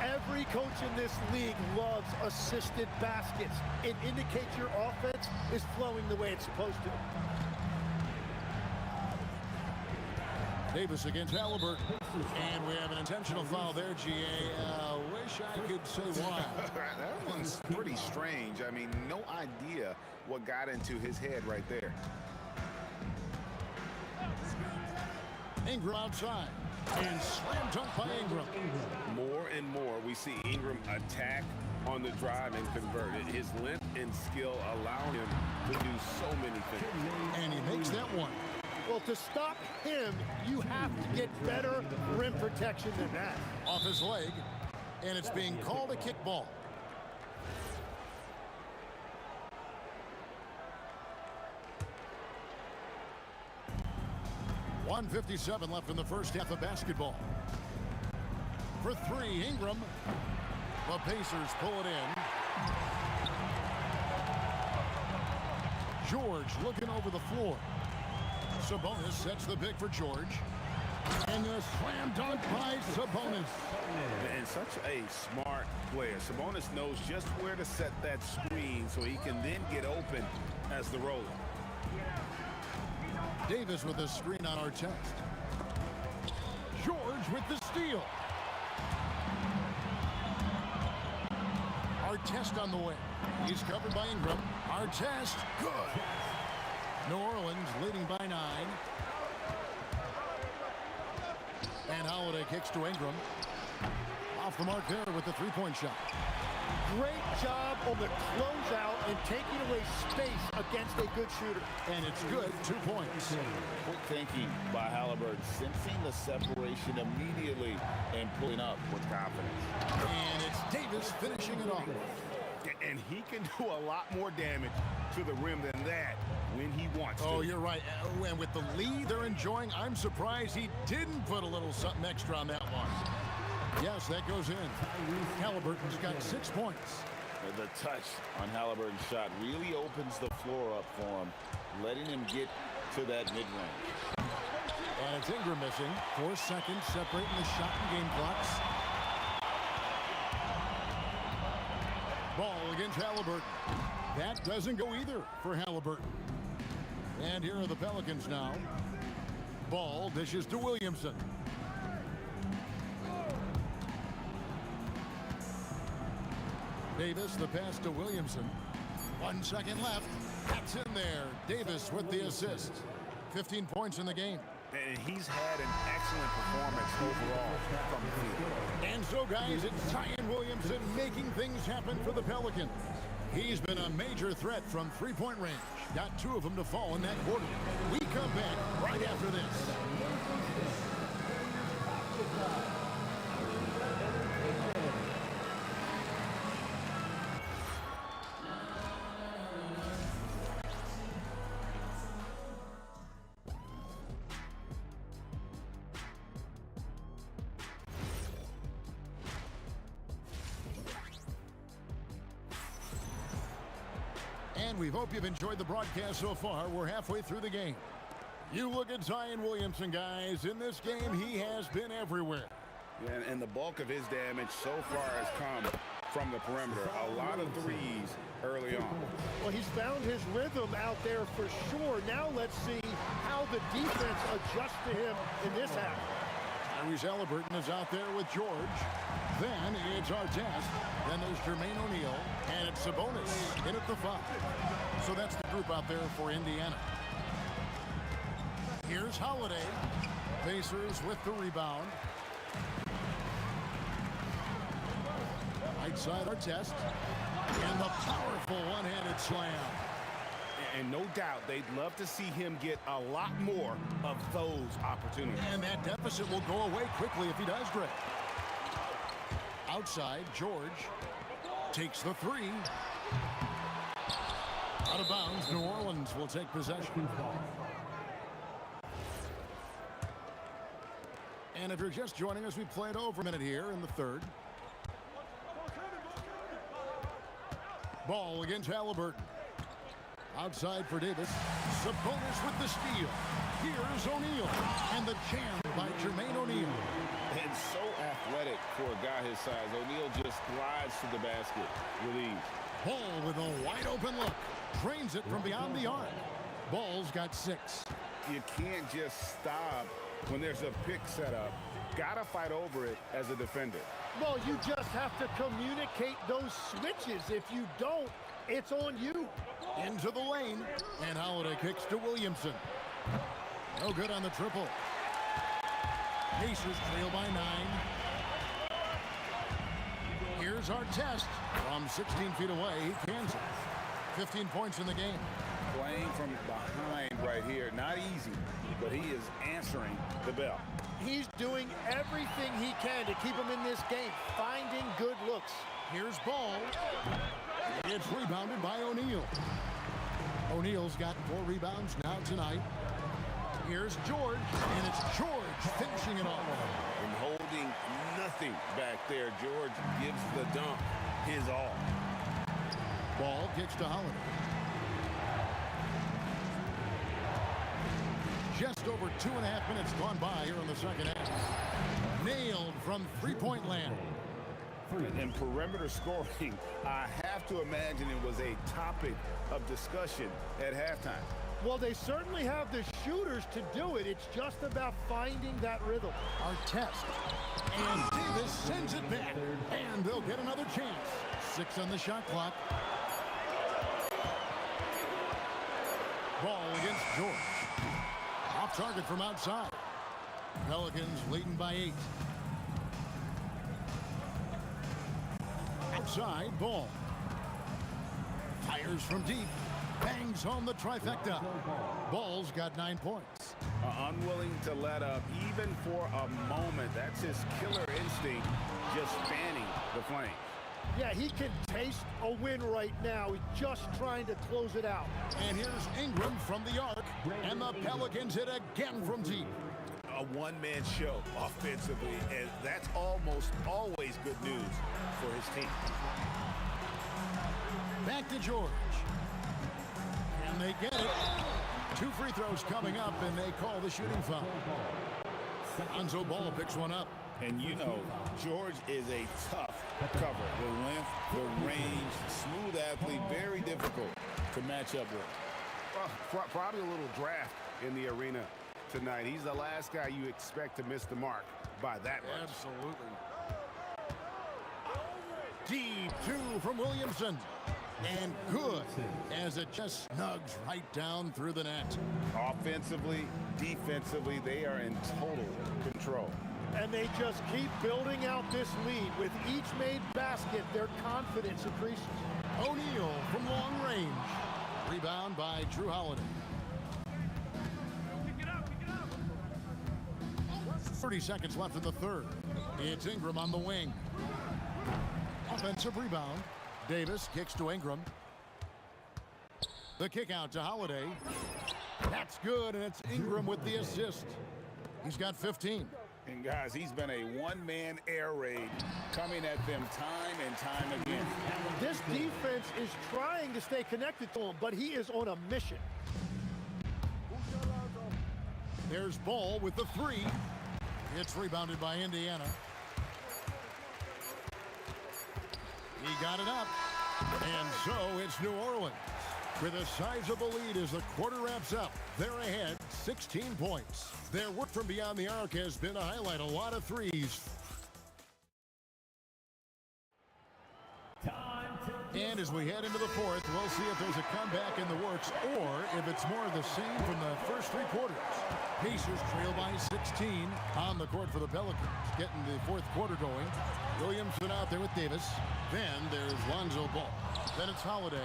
Speaker 12: Every coach in this league loves assisted baskets. It indicates your offense is flowing the way it's supposed to.
Speaker 2: Davis against Halliburton. And we have an intentional foul there, GA. Wish I could say why.
Speaker 3: That one's pretty strange. I mean, no idea what got into his head right there.
Speaker 2: Ingram outside. And slam dunk by Ingram.
Speaker 3: More and more we see Ingram attack on the drive and convert it. His length and skill allow him to do so many things.
Speaker 2: And he makes that one.
Speaker 12: Well, to stop him, you have to get better rim protection than that.
Speaker 2: Off his leg. And it's being called a kickball. .157 left in the first half of basketball. For 3, Ingram. The Pacers pull it in. George looking over the floor. Sabonis sets the pick for George. And a slam dunk by Sabonis.
Speaker 3: And such a smart player. Sabonis knows just where to set that screen so he can then get open as the roller.
Speaker 2: Davis with a screen on Artest. George with the steal. Artest on the way. He's covered by Ingram. Artest, good. New Orleans leading by 9. And Holiday kicks to Ingram. Off the mark there with the 3-point shot.
Speaker 12: Great job on the closeout and taking away space against a good shooter.
Speaker 2: And it's good, 2 points.
Speaker 15: Quick thinking by Halliburton, sensing the separation immediately and pulling up with confidence.
Speaker 2: And it's Davis finishing it off.
Speaker 3: And he can do a lot more damage to the rim than that when he wants to.
Speaker 2: Oh, you're right. And with the lead they're enjoying, I'm surprised he didn't put a little something extra on that one. Yes, that goes in. Halliburton's got 6 points.
Speaker 15: The touch on Halliburton's shot really opens the floor up for him, letting him get to that mid-range.
Speaker 2: And it's Ingram missing. 4 seconds separating the shot and game clocks. Ball against Halliburton. That doesn't go either for Halliburton. And here are the Pelicans now. Ball dishes to Williamson. Davis, the pass to Williamson. 1 second left. That's in there. Davis with the assist. 15 points in the game.
Speaker 3: And he's had an excellent performance overall from the field.
Speaker 2: And so, guys, it's Zion Williamson making things happen for the Pelicans. He's been a major threat from three-point range. Got 2 of them to fall in that quarter. We come back right after this. And we hope you've enjoyed the broadcast so far. We're halfway through the game. You look at Zion Williamson, guys. In this game, he has been everywhere.
Speaker 3: And the bulk of his damage so far has come from the perimeter. A lot of threes early on.
Speaker 12: Well, he's found his rhythm out there for sure. Now let's see how the defense adjusts to him in this half.
Speaker 2: Tyrese Halliburton is out there with George. Then it's Artest. Then there's Jermaine O'Neal. And it's Sabonis in at the 5. So that's the group out there for Indiana. Here's Holiday. Pacers with the rebound. Right side Artest. And the powerful one-handed slam.
Speaker 3: And no doubt they'd love to see him get a lot more of those opportunities.
Speaker 2: And that deficit will go away quickly if he does, Greg. Outside, George takes the 3. Out of bounds, New Orleans will take possession. And if you're just joining us, we played over a minute here in the 3rd. Ball against Halliburton. Outside for Davis. Sabonis with the steal. Here's O'Neal. And the jam by Jermaine O'Neal.
Speaker 15: And so athletic for a guy his size. O'Neal just glides to the basket with ease.
Speaker 2: Ball with a wide open look. Drains it from beyond the arc. Ball's got 6.
Speaker 3: You can't just stop when there's a pick set up. Gotta fight over it as a defender.
Speaker 12: Well, you just have to communicate those switches. If you don't, it's on you.
Speaker 2: Into the lane. And Holiday kicks to Williamson. No good on the triple. Pacers trail by 9. Here's Artest. From 16 feet away, he cans it. 15 points in the game.
Speaker 3: Playing from behind right here. Not easy, but he is answering the bell.
Speaker 12: He's doing everything he can to keep him in this game, finding good looks.
Speaker 2: Here's Ball. It's rebounded by O'Neal. O'Neal's got 4 rebounds now tonight. Here's George, and it's George finishing it off.
Speaker 3: And holding nothing back there, George gives the dunk his all.
Speaker 2: Ball kicks to Holiday. Just over 2.5 minutes gone by here in the second half. Nailed from three-point land.
Speaker 3: And perimeter scoring, I have to imagine it was a topic of discussion at halftime.
Speaker 12: Well, they certainly have the shooters to do it. It's just about finding that rhythm.
Speaker 2: Artest. And Davis sends it back. And they'll get another chance. 6 on the shot clock. Ball against George. Off target from outside. Pelicans leading by 8. Outside, Ball. Fires from deep. Bangs home the trifecta. Ball's got 9 points.
Speaker 3: Unwilling to let up even for a moment. That's his killer instinct, just fanning the flame.
Speaker 12: Yeah, he can taste a win right now. He's just trying to close it out.
Speaker 2: And here's Ingram from the arc, and the Pelicans hit again from deep.
Speaker 3: A one-man show offensively, and that's almost always good news for his team.
Speaker 2: Back to George. And they get it. 2 free throws coming up, and they call the shooting foul. Lonzo Ball picks one up.
Speaker 15: And you know, George is a tough cover. The length, the range, smooth athlete, very difficult to match up with.
Speaker 3: Well, probably a little draft in the arena tonight. He's the last guy you expect to miss the mark by that much.
Speaker 2: Absolutely. Deep 2 from Williamson. And good as it just snugs right down through the net.
Speaker 3: Offensively, defensively, they are in total control.
Speaker 12: And they just keep building out this lead. With each made basket, their confidence increases.
Speaker 2: O'Neal from long range. Rebound by Drew Holiday. 30 seconds left in the third. It's Ingram on the wing. Offensive rebound. Davis kicks to Ingram. The kick out to Holiday. That's good, and it's Ingram with the assist. He's got 15.
Speaker 15: And guys, he's been a one-man air raid coming at them time and time again.
Speaker 12: This defense is trying to stay connected to him, but he is on a mission.
Speaker 2: There's Ball with the 3. It's rebounded by Indiana. He got it up. And so it's New Orleans with a sizable lead as the quarter wraps up. They're ahead 16 points. Their work from beyond the arc has been to highlight a lot of threes. And as we head into the fourth, we'll see if there's a comeback in the works or if it's more of the same from the first 3 quarters. Pacers trail by 16 on the court for the Pelicans. Getting the fourth quarter going. Williamson out there with Davis. Then there's Lonzo Ball. Then it's Holiday,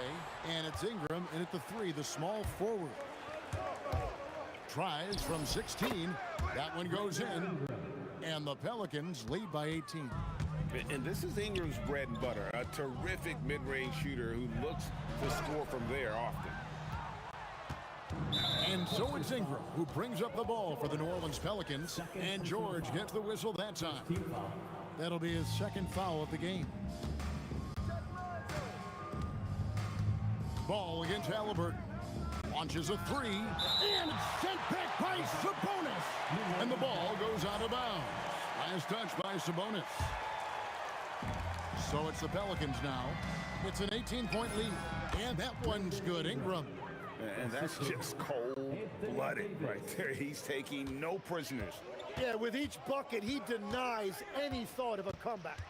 Speaker 2: and it's Ingram, and at the 3, the small forward. Tries from 16. That one goes in, and the Pelicans lead by 18.
Speaker 3: And this is Ingram's bread and butter, a terrific mid-range shooter who looks to score from there often.
Speaker 2: And so it's Ingram who brings up the ball for the New Orleans Pelicans, and George gets the whistle that time. That'll be his second foul of the game. Ball against Halliburton. Launches a 3, and sent back by Sabonis. And the ball goes out of bounds. Last touch by Sabonis. So it's the Pelicans now. It's an 18-point lead, and that one's good. Ingram.
Speaker 3: And that's just cold-blooded right there. He's taking no prisoners.
Speaker 12: Yeah, with each bucket, he denies any thought of a comeback.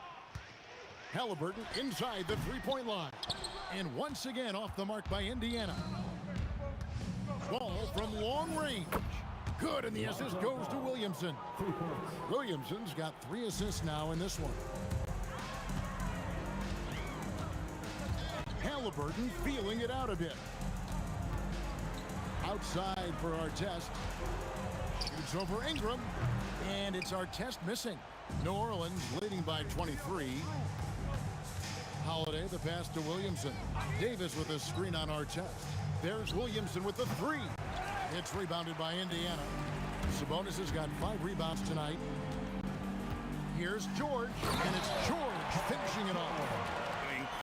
Speaker 2: Halliburton inside the 3-point line. And once again off the mark by Indiana. Ball from long range. Good, and the assist goes to Williamson. Williamson's got 3 assists now in this one. Halliburton feeling it out a bit. Outside for Artest. Shoots over Ingram, and it's Artest missing. New Orleans leading by 23. Holiday, the pass to Williamson. Davis with a screen on Artest. There's Williamson with the 3. It's rebounded by Indiana. Sabonis has got 5 rebounds tonight. Here's George, and it's George finishing it off.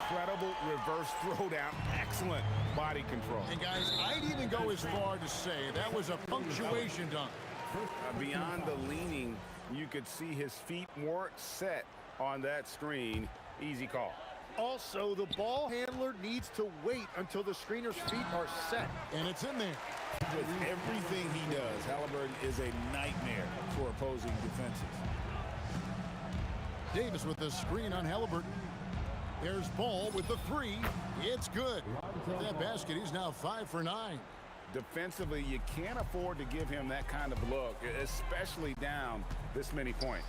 Speaker 3: Incredible reverse throwdown. Excellent body control.
Speaker 2: And guys, I'd even go as far to say that was a punctuation dunk.
Speaker 3: Beyond the leaning, you could see his feet weren't set on that screen. Easy call.
Speaker 12: Also, the ball handler needs to wait until the screener's feet are set.
Speaker 2: And it's in there.
Speaker 15: With everything he does, Halliburton is a nightmare for opposing defenses.
Speaker 2: Davis with the screen on Halliburton. There's Ball with the 3. It's good. That basket, he's now 5 for 9.
Speaker 3: Defensively, you can't afford to give him that kind of look, especially down this many points.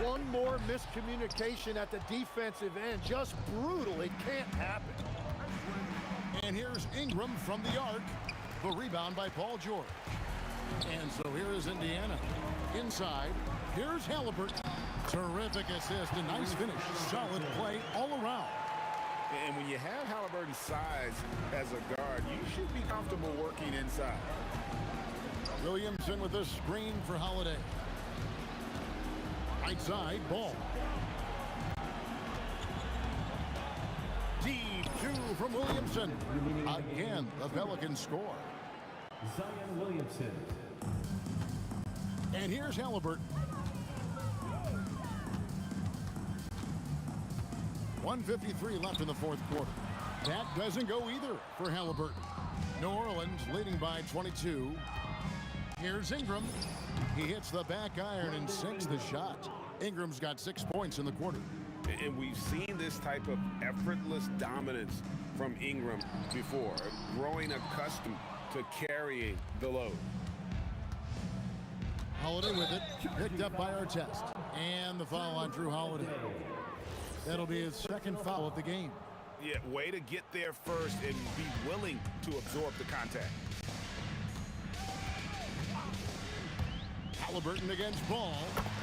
Speaker 12: One more miscommunication at the defensive end. Just brutal. It can't happen.
Speaker 2: And here's Ingram from the arc. The rebound by Paul George. And so here is Indiana. Inside, here's Halliburton. Terrific assist, a nice finish. Solid play all around.
Speaker 15: And when you have Halliburton's size as a guard, you should be comfortable working inside.
Speaker 2: Williamson with a screen for Holiday. Right side, ball. Deep two from Williamson. Again, the Pelicans score.
Speaker 9: Zion Williamson.
Speaker 2: And here's Halliburton. 1:53 left in the fourth quarter. That doesn't go either for Halliburton. New Orleans leading by 22. Here's Ingram. He hits the back iron and sinks the shot. Ingram's got 6 points in the quarter.
Speaker 3: And we've seen this type of effortless dominance from Ingram before, growing accustomed to carrying the load.
Speaker 2: Holiday with it, picked up by Artest. And the foul on Drew Holiday. That'll be his second foul of the game.
Speaker 3: Yeah, way to get there first and be willing to absorb the contact.
Speaker 2: Halliburton against Ball,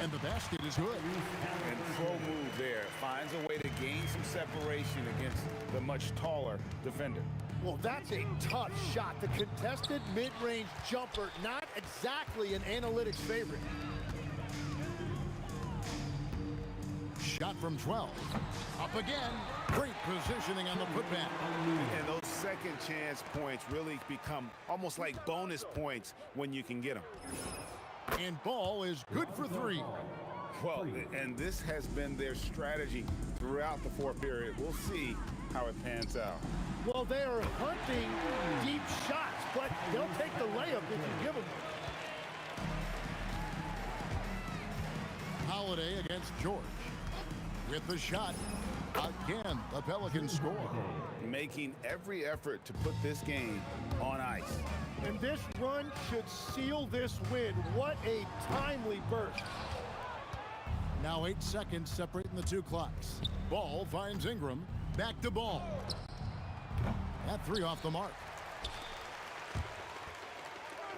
Speaker 2: and the basket is good.
Speaker 15: And pro move there. Finds a way to gain some separation against the much taller defender.
Speaker 12: Well, that's a tough shot. The contested mid-range jumper, not exactly an analytics favorite.
Speaker 2: Shot from 12. Up again. Great positioning on the putback.
Speaker 3: And those second chance points really become almost like bonus points when you can get them.
Speaker 2: And Ball is good for 3.
Speaker 15: Well, and this has been their strategy throughout the fourth period. We'll see how it pans out.
Speaker 12: Well, they are hunting deep shots, but they'll take the layup if you give them.
Speaker 2: Holiday against George. With the shot, again, the Pelicans score.
Speaker 15: Making every effort to put this game on ice.
Speaker 12: And this run should seal this win. What a timely burst.
Speaker 2: Now 8 seconds separating the two clocks. Ball finds Ingram. Back to Ball. That 3 off the mark.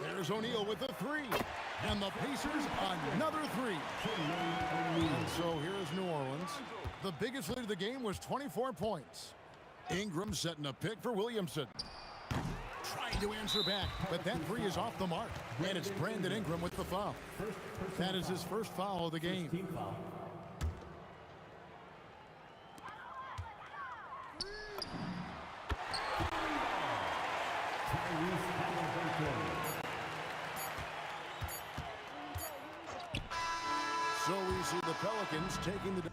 Speaker 2: There's O'Neal with the 3. And the Pacers another 3. And so here's New Orleans. The biggest lead of the game was 24 points. Ingram setting a pick for Williamson. Trying to answer back, but that 3 is off the mark. And it's Brandon Ingram with the foul. That is his first foul of the game. So we see the Pelicans taking the...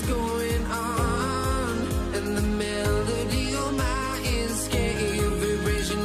Speaker 1: Going on, and the melody on my ears, scary vibration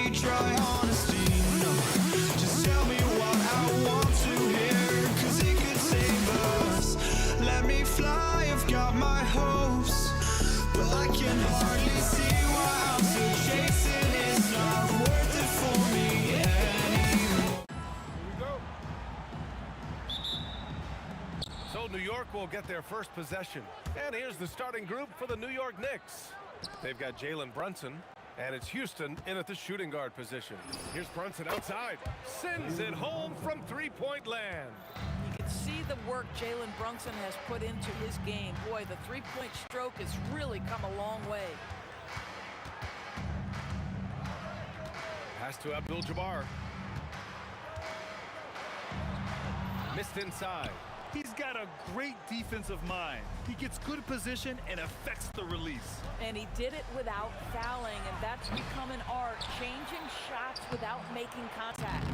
Speaker 1: me try honesty, no. Just tell me what I want to hear, 'cause it could save us. Let me fly, I've got my hopes, but I can hardly see why I'm still chasing. It's not worth it for me anymore.
Speaker 6: So New York will get their first possession. And here's the starting group for the New York Knicks. They've got Jalen Brunson, and it's Houston in at the shooting guard position. Here's Brunson outside. Sends it home from three-point land.
Speaker 13: You can see the work Jalen Brunson has put into his game. Boy, the three-point stroke has really come a long way.
Speaker 6: Pass to Abdul-Jabbar. Missed inside.
Speaker 8: He's got a great defensive mind. He gets good position and affects the release.
Speaker 13: And he did it without fouling, and that's become an art, changing shots without making contact.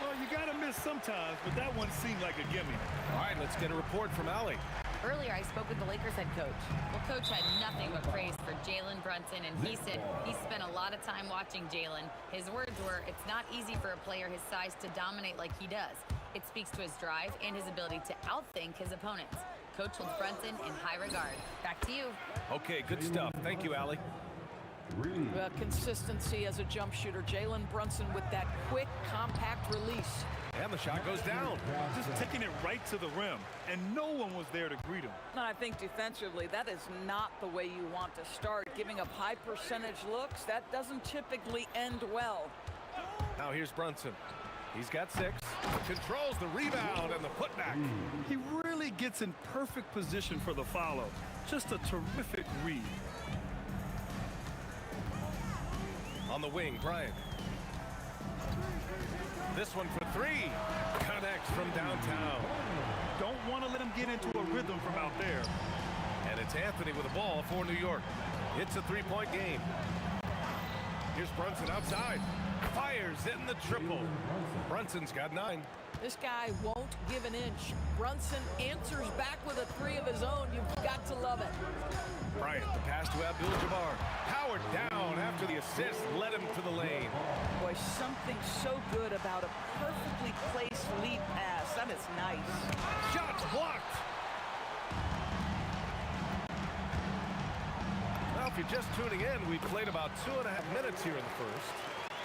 Speaker 8: Well, you got to miss sometimes, but that one seemed like a gimme.
Speaker 6: All right, let's get a report from Allie.
Speaker 5: Earlier, I spoke with the Lakers head coach. Well, coach had nothing but praise for Jalen Brunson, and he said he spent a lot of time watching Jalen. His words were, it's not easy for a player his size to dominate like he does. It speaks to his drive and his ability to outthink his opponents. Coach holds Brunson in high regard. Back to you.
Speaker 6: Okay, good stuff. Thank you, Allie.
Speaker 13: Well, consistency as a jump shooter. Jalen Brunson with that quick, compact release.
Speaker 6: And the shot goes down.
Speaker 8: Just taking it right to the rim, and no one was there to greet him.
Speaker 13: And I think defensively, that is not the way you want to start. Giving up high percentage looks, that doesn't typically end well.
Speaker 6: Now here's Brunson. He's got 6. Controls the rebound and the putback.
Speaker 8: He really gets in perfect position for the follow. Just a terrific read.
Speaker 6: On the wing, Bryant. This one for 3. Connects from downtown.
Speaker 8: Don't want to let him get into a rhythm from out there.
Speaker 6: And it's Anthony with the ball for New York. It's a 3-point game. Here's Brunson outside. Fires in the triple. Brunson's got 9.
Speaker 13: This guy won't give an inch. Brunson answers back with a 3 of his own. You've got to love it.
Speaker 6: Bryant, the pass to Abdul-Jabbar. Powered down after the assist led him to the lane.
Speaker 13: Boy, something so good about a perfectly placed lead pass. That is nice.
Speaker 6: Shots blocked. Well, if you're just tuning in, we played about 2.5 minutes here in the first.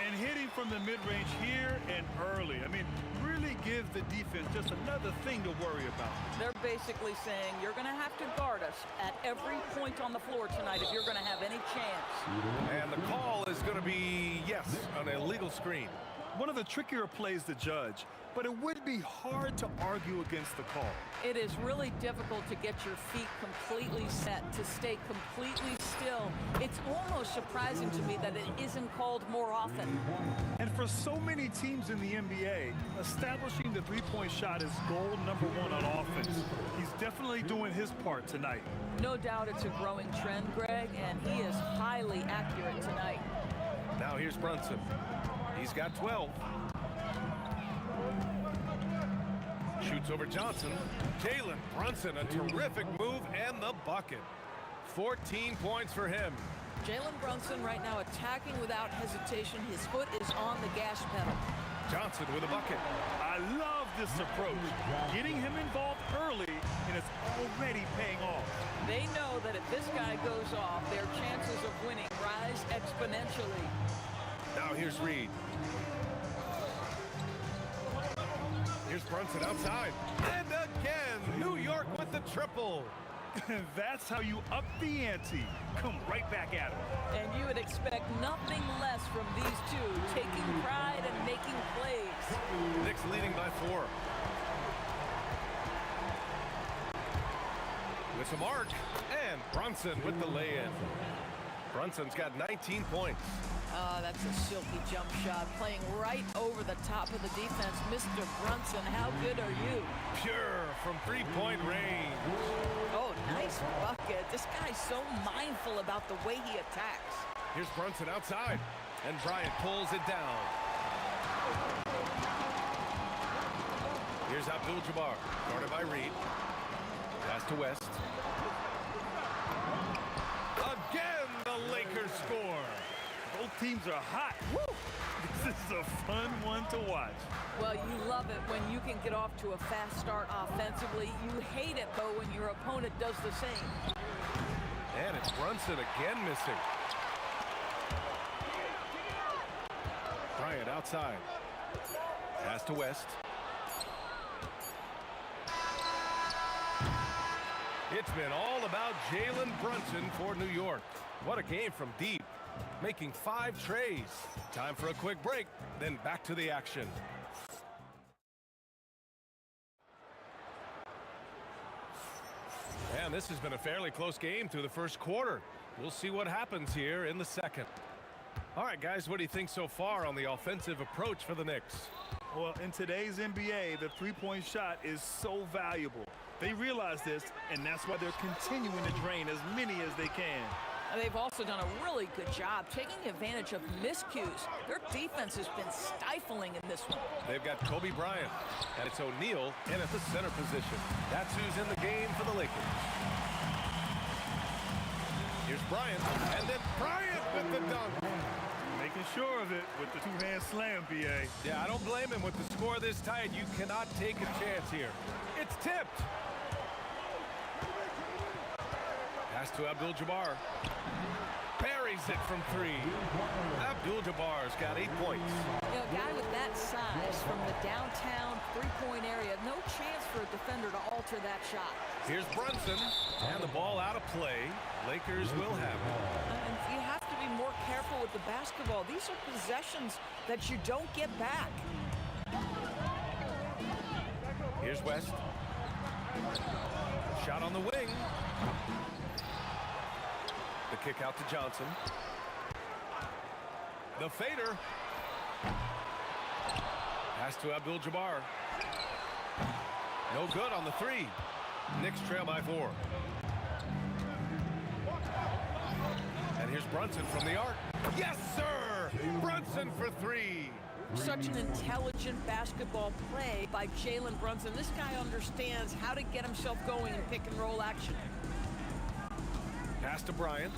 Speaker 8: And hitting from the mid-range here and early. I mean, really gives the defense just another thing to worry about.
Speaker 13: They're basically saying you're going to have to guard us at every point on the floor tonight if you're going to have any chance.
Speaker 6: And the call is going to be, yes, an illegal screen.
Speaker 8: One of the trickier plays to judge, but it would be hard to argue against the call.
Speaker 13: It is really difficult to get your feet completely set, to stay completely still. It's almost surprising to me that it isn't called more often.
Speaker 8: And for so many teams in the NBA, establishing the three-point shot is goal number 1 on offense. He's definitely doing his part tonight.
Speaker 13: No doubt it's a growing trend, Greg, and he is highly accurate tonight.
Speaker 6: Now here's Brunson. He's got 12. Shoots over Johnson. Jalen Brunson, a terrific move and the bucket. 14 points for him.
Speaker 13: Jalen Brunson right now attacking without hesitation. His foot is on the gas pedal.
Speaker 6: Johnson with a bucket.
Speaker 8: I love this approach. Getting him involved early, and it's already paying off.
Speaker 13: They know that if this guy goes off, their chances of winning rise exponentially.
Speaker 6: Now here's Reed. Here's Brunson outside. And again, New York with the triple.
Speaker 8: That's how you up the ante. Come right back at him.
Speaker 13: And you would expect nothing less from these two, taking pride and making plays.
Speaker 6: Knicks leading by 4. With some arc, and Brunson with the lay-in. Brunson's got 19 points.
Speaker 13: Oh, that's a silky jump shot, playing right over the top of the defense. Mr. Brunson, how good are you?
Speaker 6: Pure from three-point range.
Speaker 13: Oh, nice bucket. This guy's so mindful about the way he attacks.
Speaker 6: Here's Brunson outside, and Bryant pulls it down. Here's Abdul-Jabbar, guarded by Reed. Pass to West. Again, the Lakers score.
Speaker 8: Both teams are hot. Woo! is a fun one to watch.
Speaker 13: Well, you love it when you can get off to a fast start offensively. You hate it, though, when your opponent does the same.
Speaker 6: And it's Brunson again missing. Bryant outside. Pass to West. It's been all about Jalen Brunson for New York. What a game from deep, making 5 trays. Time for a quick break, then back to the action. And this has been a fairly close game through the first quarter. We'll see what happens here in the second. All right, guys, what do you think so far on the offensive approach for the Knicks?
Speaker 8: Well, in today's NBA, the three-point shot is so valuable. They realize this, and that's why they're continuing to drain as many as they can.
Speaker 13: They've also done a really good job taking advantage of miscues. Their defense has been stifling in this one.
Speaker 6: They've got Kobe Bryant, and it's O'Neal in at the center position. That's who's in the game for the Lakers. Here's Bryant, and then Bryant with the dunk.
Speaker 8: Making sure of it with the two-hand slam, B.A.
Speaker 6: Yeah, I don't blame him. With the score this tight, you cannot take a chance here. It's tipped. Pass to Abdul-Jabbar. Buries it from 3. Abdul-Jabbar's got 8 points.
Speaker 13: You know, a guy with that size from the downtown three-point area, no chance for a defender to alter that shot.
Speaker 6: Here's Brunson, and the ball out of play. Lakers will have it.
Speaker 13: And you have to be more careful with the basketball. These are possessions that you don't get back.
Speaker 6: Here's West. Shot on the wing. The kick out to Johnson. The fader. Pass to Abdul-Jabbar. No good on the 3. Knicks trail by 4. And here's Brunson from the arc. Yes, sir! Brunson for 3.
Speaker 13: Such an intelligent basketball play by Jalen Brunson. This guy understands how to get himself going in pick and roll action.
Speaker 6: Pass to Bryant.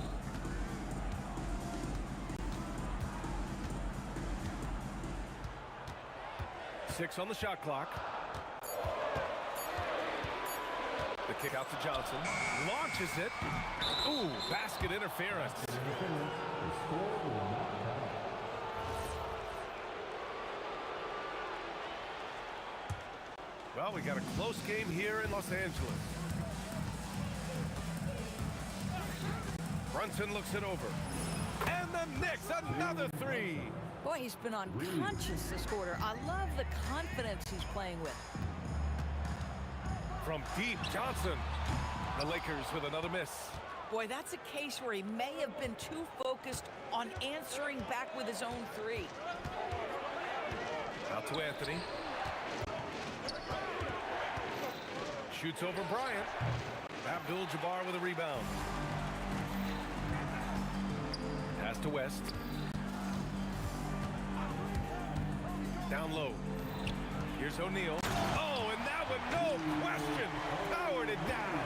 Speaker 6: Six on the shot clock. The kick out to Johnson. Launches it. Ooh, basket interference. Well, we got a close game here in Los Angeles. Brunson looks it over. And the Knicks, another 3.
Speaker 13: Boy, he's been unconscious this quarter. I love the confidence he's playing with.
Speaker 6: From deep, Johnson. The Lakers with another miss.
Speaker 13: Boy, that's a case where he may have been too focused on answering back with his own 3.
Speaker 6: Out to Anthony. Shoots over Bryant. Abdul-Jabbar with a rebound. Pass to West. Down low. Here's O'Neal. Oh, and that one, no question. Powered it down.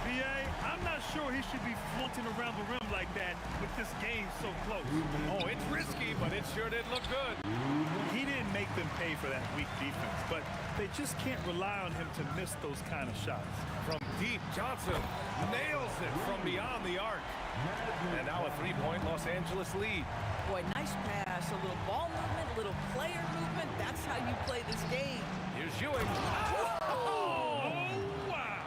Speaker 8: B.A., I'm not sure he should be floating around the rim like that with this game so close.
Speaker 6: Oh, it's risky, but it sure did look good.
Speaker 8: He didn't make them pay for that weak defense, but they just can't rely on him to miss those kind of shots.
Speaker 6: From deep, Johnson nails it from beyond the arc. And now a 3-point Los Angeles lead.
Speaker 13: Boy, nice pass, a little ball movement, a little player movement. That's how you play this game.
Speaker 6: Here's Ewing. Oh, wow.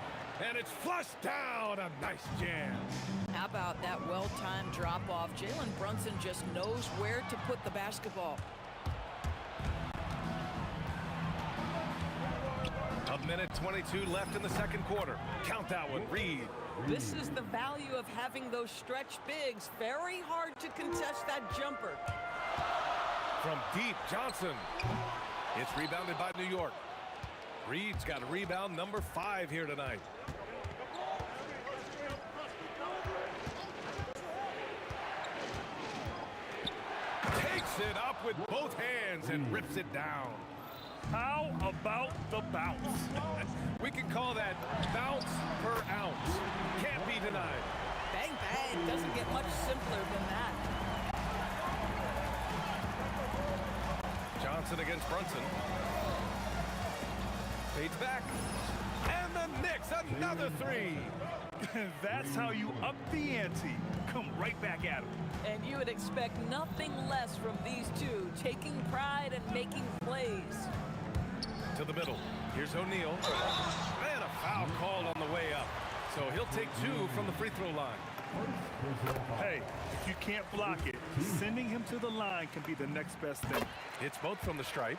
Speaker 6: And it's flushed down. A nice jam.
Speaker 13: How about that well-timed drop-off? Jalen Brunson just knows where to put the basketball.
Speaker 6: A minute 22 left in the second quarter. Count that one, Reed.
Speaker 13: This is the value of having those stretch bigs. Very hard to contest that jumper.
Speaker 6: From deep, Johnson. It's rebounded by New York. Reed's got a rebound number 5 here tonight. Takes it up with both hands and rips it down.
Speaker 8: How about the bounce?
Speaker 6: We can call that bounce per ounce. Can't be denied.
Speaker 13: Bang, bang. Doesn't get much simpler than that.
Speaker 6: Johnson against Brunson. Fades back. And the Knicks, another three.
Speaker 8: That's how you up the ante. Come right back at him.
Speaker 13: And you would expect nothing less from these two, taking pride and making plays.
Speaker 6: To the middle. Here's O'Neal. And a foul called on the way up. So he'll take two from the free throw line.
Speaker 8: Hey, if you can't block it, sending him to the line can be the next best thing.
Speaker 6: Hits both from the stripe.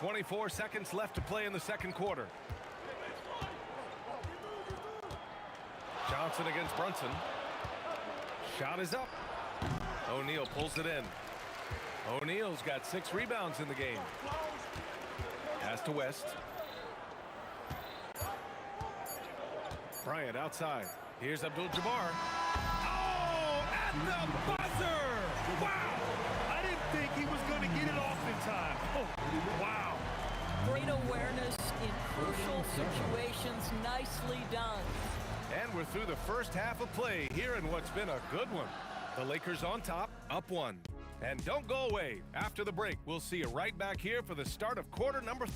Speaker 6: 24 seconds left to play in the second quarter. Johnson against Brunson. Shot is up. O'Neal pulls it in. O'Neal's got 6 rebounds in the game. Pass to West. Bryant outside. Here's Abdul-Jabbar.
Speaker 8: Oh, at the buzzer! Wow! I didn't think he was going to get it off in time. Oh, wow.
Speaker 13: Great awareness in crucial situations. Nicely done.
Speaker 6: And we're through the first half of play here in what's been a good one. The Lakers on top, up 1. And don't go away. After the break, we'll see you right back here for the start of quarter number 3.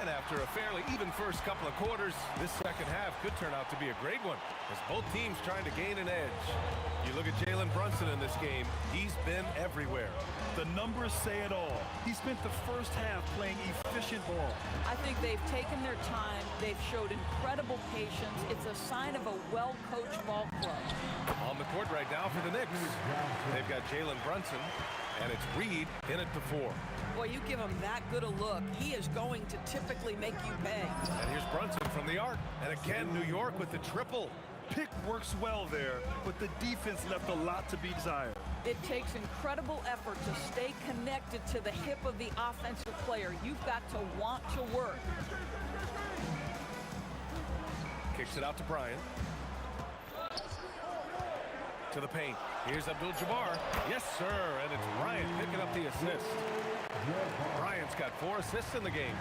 Speaker 6: And after a fairly even first couple of quarters, this second half could turn out to be a great one as both teams trying to gain an edge. You look at Jalen Brunson in this game, he's been everywhere.
Speaker 8: The numbers say it all. He spent the first half playing efficient ball.
Speaker 13: I think they've taken their time. They've showed incredible patience. It's a sign of a well-coached ball club.
Speaker 6: On the court right now for the Knicks, they've got Jalen Brunson, and it's Reed in at the 4.
Speaker 13: Boy, you give him that good a look, he is going to typically make you pay.
Speaker 6: And here's Brunson from the arc. And again, New York with the triple.
Speaker 8: Pick works well there, but the defense left a lot to be desired.
Speaker 13: It takes incredible effort to stay connected to the hip of the offensive player. You've got to want to work.
Speaker 6: Kicks it out to Bryant. To the paint. Here's Abdul-Jabbar. Yes, sir. And it's Bryant picking up the assist. Bryant's got 4 assists in the game.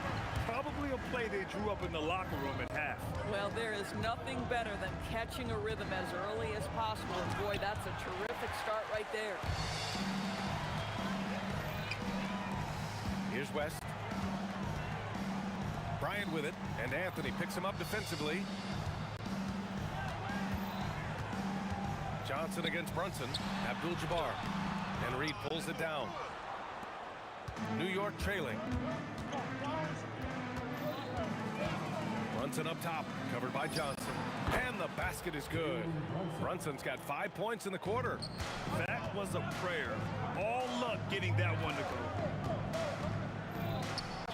Speaker 8: Probably a play they drew up in the locker room at half.
Speaker 13: Well, there is nothing better than catching a rhythm as early as possible. And boy, that's a terrific start right there.
Speaker 6: Here's West. Bryant with it, and Anthony picks him up defensively. Johnson against Brunson. Abdul-Jabbar. And Reed pulls it down. New York trailing. Brunson up top, covered by Johnson. And the basket is good. Brunson's got 5 points in the quarter.
Speaker 8: That was a prayer. All luck getting that one to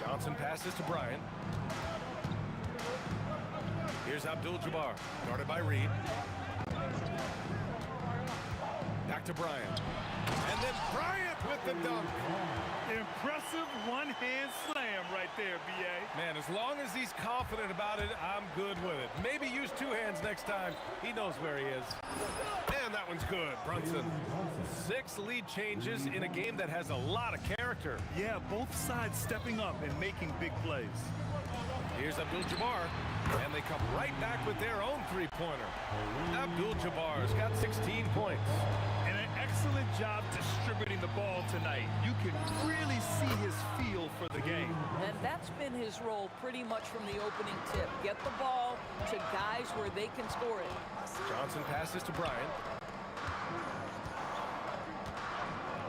Speaker 8: go.
Speaker 6: Johnson passes to Bryant. Here's Abdul-Jabbar, guarded by Reed. Back to Bryant. And then Bryant with the dunk.
Speaker 8: Impressive one-hand slam right there, B.A.
Speaker 6: Man, as long as he's confident about it, I'm good with it. Maybe use 2 hands next time. He knows where he is. And that one's good, Brunson. 6 lead changes in a game that has a lot of character.
Speaker 8: Yeah, both sides stepping up and making big plays.
Speaker 6: Here's Abdul-Jabbar, and they come right back with their own 3-pointer. Abdul-Jabbar's got 16 points.
Speaker 8: And an excellent job distributing the ball tonight. You can really see his feel for the game.
Speaker 13: And that's been his role pretty much from the opening tip. Get the ball to guys where they can score it.
Speaker 6: Johnson passes to Bryant.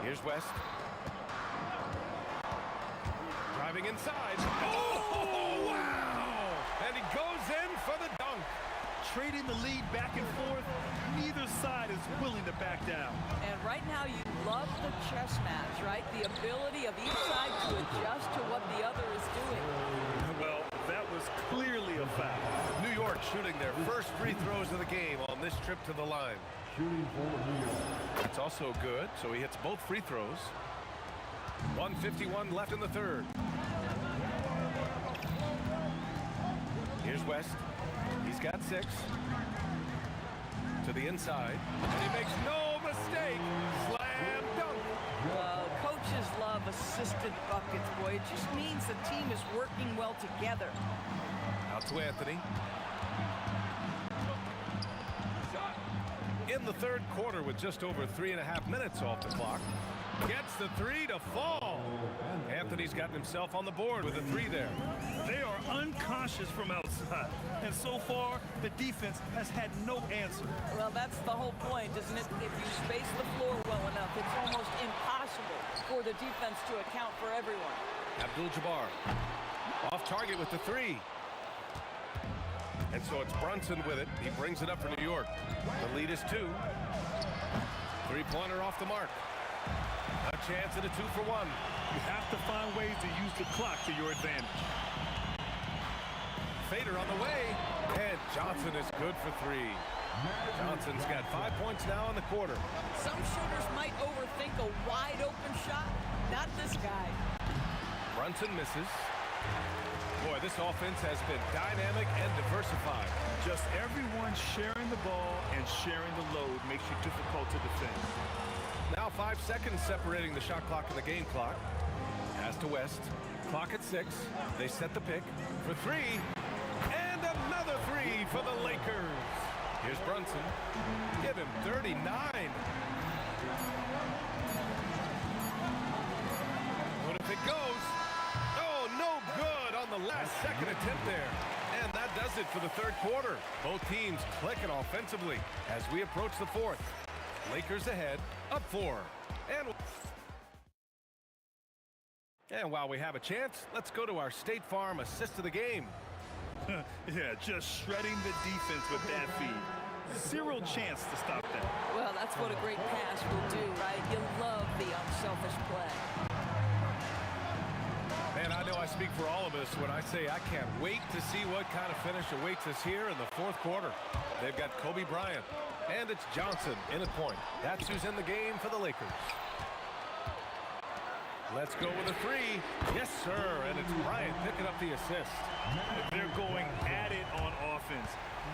Speaker 6: Here's West. Driving inside. Oh, wow! And he goes in for the dunk.
Speaker 8: Trading the lead back and forth, neither side is willing to back down.
Speaker 13: And right now you love the chess match, right? The ability of each side to adjust to what the other is doing.
Speaker 8: Well, that was clearly a foul.
Speaker 6: New York shooting their first free throws of the game on this trip to the line. It's also good, so he hits both free throws. 1:51 left in the third. Here's West. He's got 6. To the inside. And he makes no mistake. Slam dunk.
Speaker 13: Coaches love assisted buckets, boy. It just means the team is working well together.
Speaker 6: Out to Anthony. in the third quarter with just over 3.5 minutes off the clock. Gets the three to fall. Anthony's gotten himself on the board with a three there.
Speaker 8: They are unconscious from outside, and so far, the defense has had no answer.
Speaker 13: Well, that's the whole point, isn't it? If you space the floor well enough, it's almost impossible for the defense to account for everyone.
Speaker 6: Abdul-Jabbar off target with the three. And so it's Brunson with it. He brings it up for New York. The lead is 2. Three-pointer off the mark. A chance at a 2-for-1.
Speaker 8: You have to find ways to use the clock to your advantage.
Speaker 6: Fader on the way, and Johnson is good for 3. Johnson's got 5 points now in the quarter.
Speaker 13: Some shooters might overthink a wide-open shot. Not this guy.
Speaker 6: Brunson misses. Boy, this offense has been dynamic and diversified.
Speaker 8: Just everyone sharing the ball and sharing the load makes you difficult to defend.
Speaker 6: Now 5 seconds separating the shot clock and the game clock. Pass to West. Clock at 6. They set the pick for 3. And another 3 for the Lakers. Here's Brunson. Give him 39. What if it goes? Oh, no good on the last second attempt there. And that does it for the third quarter. Both teams clicking offensively as we approach the fourth. Lakers ahead, up 4. And while we have a chance, let's go to our State Farm assist of the game.
Speaker 8: Yeah, just shredding the defense with that feed. Zero chance to stop that.
Speaker 13: Well, that's what a great pass will do, right? You love the unselfish play.
Speaker 6: And I know I speak for all of us when I say I can't wait to see what kind of finish awaits us here in the fourth quarter. They've got Kobe Bryant, and it's Johnson in at point. That's who's in the game for the Lakers. Let's go with a 3. Yes, sir, and it's Bryant picking up the assist.
Speaker 8: They're going at it on offense.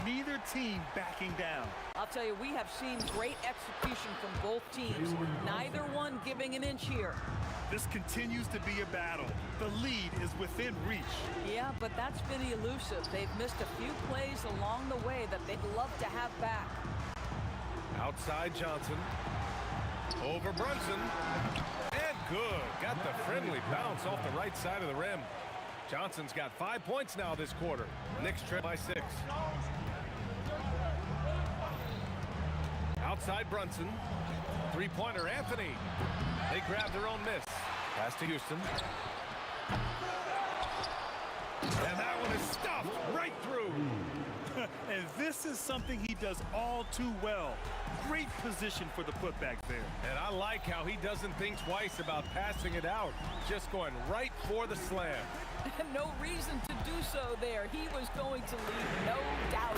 Speaker 8: Neither team backing down.
Speaker 13: I'll tell you, we have seen great execution from both teams. Neither one giving an inch here.
Speaker 8: This continues to be a battle. The lead is within reach.
Speaker 13: Yeah, but that's been elusive. They've missed a few plays along the way that they'd love to have back.
Speaker 6: Outside Johnson. Over Brunson. And good. Got the friendly bounce off the right side of the rim. Johnson's got 5 points now this quarter. Knicks trail by 6. Outside Brunson. Three-pointer Anthony. They grab their own miss. Pass to Houston. And that one is stuffed right through.
Speaker 8: And this is something he does all too well. Great position for the putback there.
Speaker 6: And I like how he doesn't think twice about passing it out. Just going right for the slam.
Speaker 13: No reason to do so there. He was going to leave, no doubt.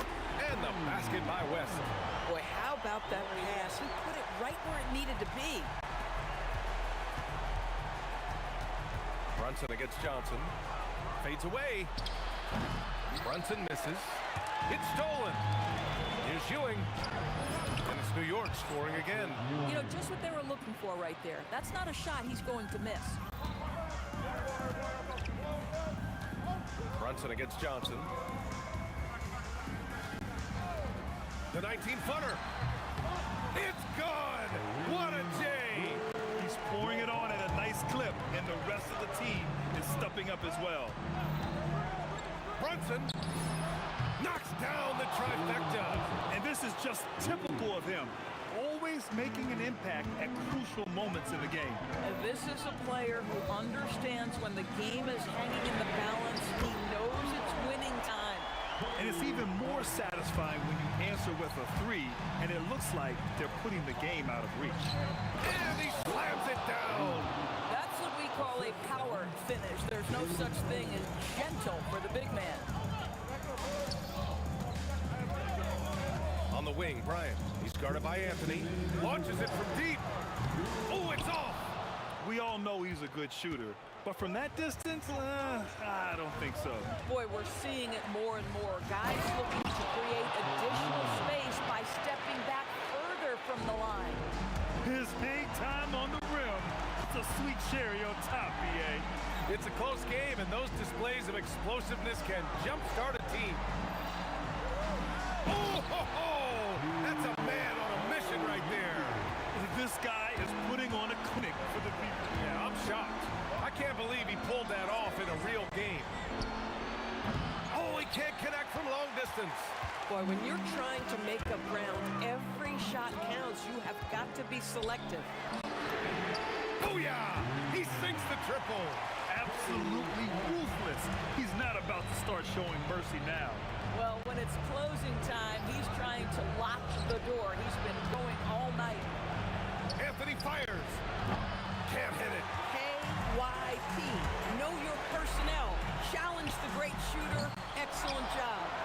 Speaker 6: And the basket by West.
Speaker 13: Boy, how about that pass? He put it right where it needed to be.
Speaker 6: Brunson against Johnson. Fades away. Brunson misses. It's stolen. Here's Ewing. And it's New York scoring again.
Speaker 13: You know, just what they were looking for right there. That's not a shot he's going to miss.
Speaker 6: Brunson against Johnson. The 19-footer. It's good. What a day.
Speaker 8: He's pouring it on at a nice clip, and the rest of the team is stepping up as well.
Speaker 6: Brunson knocks down the trifecta.
Speaker 8: And this is just typical of him. Always making an impact at crucial moments in the game.
Speaker 13: And this is a player who understands when the game is hanging in the balance. He knows it's winning time.
Speaker 8: And it's even more satisfying when you answer with a 3, and it looks like they're putting the game out of reach.
Speaker 6: And he slams it down.
Speaker 13: That's what we call a power finish. There's no such thing as gentle for the big man.
Speaker 6: On the wing, Bryant. He's guarded by Anthony. Launches it from deep. Oh, it's off.
Speaker 8: We all know he's a good shooter, but from that distance, I don't think so.
Speaker 13: Boy, we're seeing it more and more. Guys looking to create additional space by stepping back further from the line.
Speaker 8: His big time on the rim. It's a sweet cherry on top, BA.
Speaker 6: It's a close game, and those displays of explosiveness can jumpstart a team. Oh, ho, ho! That's a man on a mission.
Speaker 13: when you're trying to make up ground, every shot counts. You have got to be selective.
Speaker 8: Booyah! He sinks the triple. Absolutely ruthless. He's not about to start showing mercy now.
Speaker 13: Well, when it's closing time, he's trying to lock the door. He's been going all night.
Speaker 6: Anthony fires. Can't hit it.
Speaker 13: KYP. Know your personnel. Challenge the great shooter. Excellent job.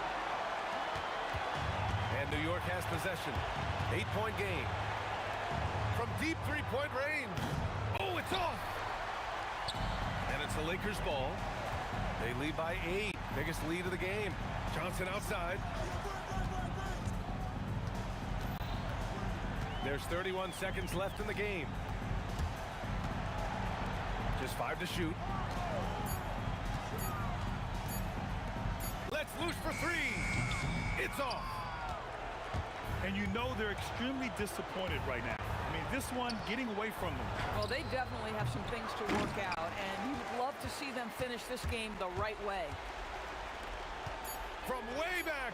Speaker 6: And New York has possession. 8-point game. From deep three-point range. Oh, it's off. And it's the Lakers ball. They lead by 8. Biggest lead of the game. Johnson outside. There's 31 seconds left in the game. Just 5 to shoot. Let's loose for 3. It's off.
Speaker 8: And you know they're extremely disappointed right now. I mean, this one getting away from them.
Speaker 13: Well, they definitely have some things to work out, and you'd love to see them finish this game the right way.
Speaker 6: From way back.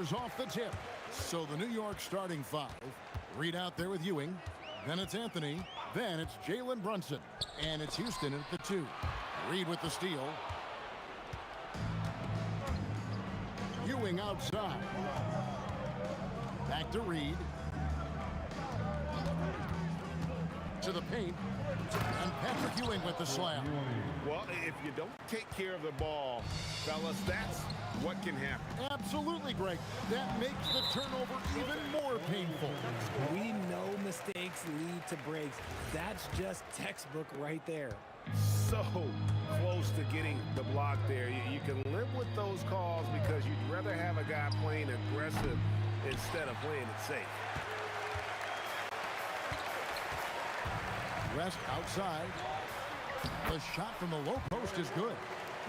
Speaker 2: fires off the tip. So the New York starting five. Reed out there with Ewing. Then it's Anthony. Then it's Jalen Brunson. And it's Houston at the 2. Reed with the steal. Ewing outside. Back to Reed. To the paint. And Patrick Ewing with the slam.
Speaker 3: Well, if you don't take care of the ball, fellas, that's what can happen.
Speaker 2: Absolutely, Greg. That makes the turnover even more painful.
Speaker 4: We know mistakes lead to breaks. That's just textbook right there.
Speaker 3: So close to getting the block there. You can live with those calls because you'd rather have a guy playing aggressive instead of playing it safe.
Speaker 2: West outside. The shot from the low post is good.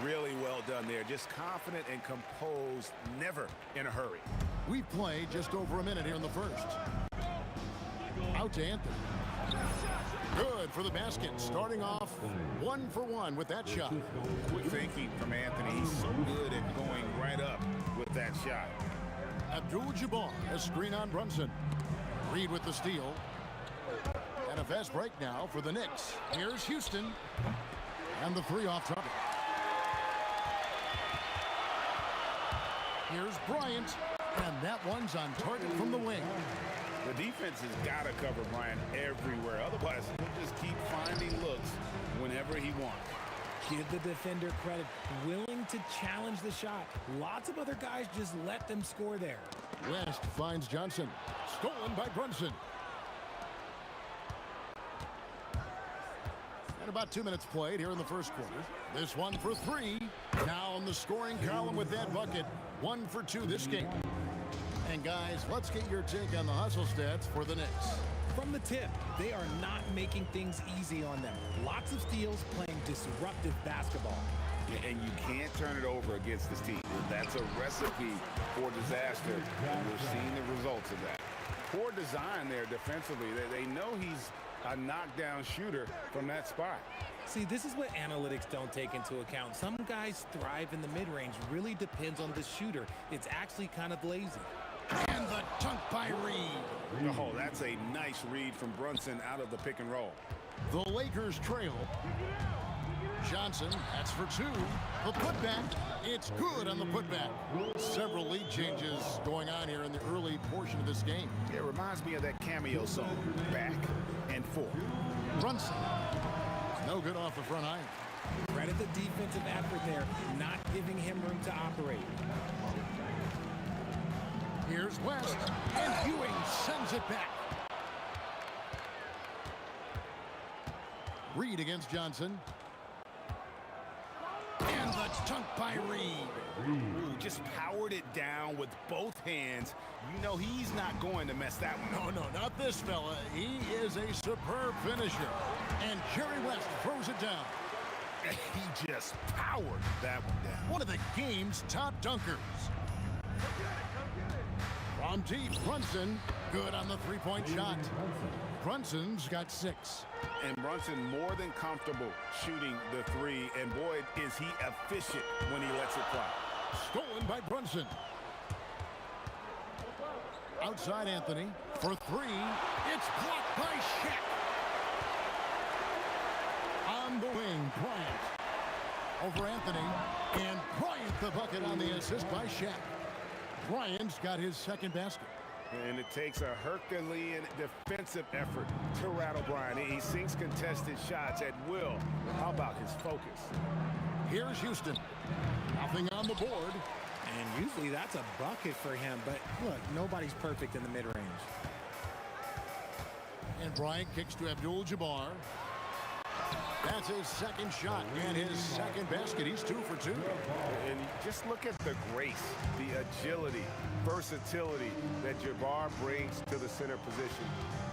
Speaker 3: Really well done there. Just confident and composed, never in a hurry.
Speaker 2: We've played just over a minute here in the first. Out to Anthony. Good for the basket. Starting off 1 for 1 with that shot.
Speaker 3: Quick thinking from Anthony. He's so good at going right up with that shot.
Speaker 2: Abdul-Jabbar, a screen on Brunson. Reed with the steal. And a fast break now for the Knicks. Here's Houston. And the 3 off target. Here's Bryant. And that one's on target from the wing.
Speaker 3: The defense has got to cover Bryant everywhere. Otherwise, he'll just keep finding looks whenever he wants.
Speaker 4: Give the defender credit. Willing to challenge the shot. Lots of other guys just let them score there.
Speaker 2: West finds Johnson. Stolen by Brunson. And about 2 minutes played here in the first quarter. This one for 3. Now on the scoring column with that bucket. 1 for 2 this game. And guys, let's get your take on the hustle stats for the Knicks.
Speaker 4: From the tip, they are not making things easy on them. Lots of steals, playing disruptive basketball.
Speaker 3: And you can't turn it over against this team. That's a recipe for disaster, and we're seeing the results of that. Poor design there defensively. They know he's a knockdown shooter from that spot.
Speaker 4: See, this is what analytics don't take into account. Some guys thrive in the mid-range. Really depends on the shooter. It's actually kind of lazy.
Speaker 2: And the dunk by Reed.
Speaker 3: Oh, that's a nice read from Brunson out of the pick and roll.
Speaker 2: The Lakers trail. Johnson, that's for 2. The putback, it's good on the putback. Several lead changes going on here in the early portion of this game.
Speaker 3: It reminds me of that cameo song, Back and Forth.
Speaker 2: Brunson, no good off the front iron.
Speaker 4: Credit the defensive effort there, not giving him room to operate.
Speaker 2: Here's West, and Ewing sends it back. Reed against Johnson. And the dunk by Reed.
Speaker 3: Ooh, just powered it down with both hands. You know he's not going to mess that one up.
Speaker 2: No, not this fella. He is a superb finisher. And Jerry West throws it down.
Speaker 3: He just powered that one down.
Speaker 2: One of the game's top dunkers. From deep, Brunson, good on the three-point shot. Brunson's got 6.
Speaker 3: And Brunson more than comfortable shooting the 3. And boy, is he efficient when he lets it fly.
Speaker 2: Stolen by Brunson. Outside Anthony for 3. It's blocked by Shaq. On the wing, Bryant. Over Anthony. And Bryant the bucket on the assist by Shaq. Bryant's got his second basket.
Speaker 3: And it takes a Herculean defensive effort to rattle Bryant. He sinks contested shots at will. How about his focus?
Speaker 2: Here's Houston. Nothing on the board.
Speaker 4: And usually that's a bucket for him. But look, nobody's perfect in the mid-range.
Speaker 2: And Bryant kicks to Abdul-Jabbar. That's his second shot and his second basket. He's 2 for 2.
Speaker 3: And just look at the grace, the agility, versatility that Jabbar brings to the center position.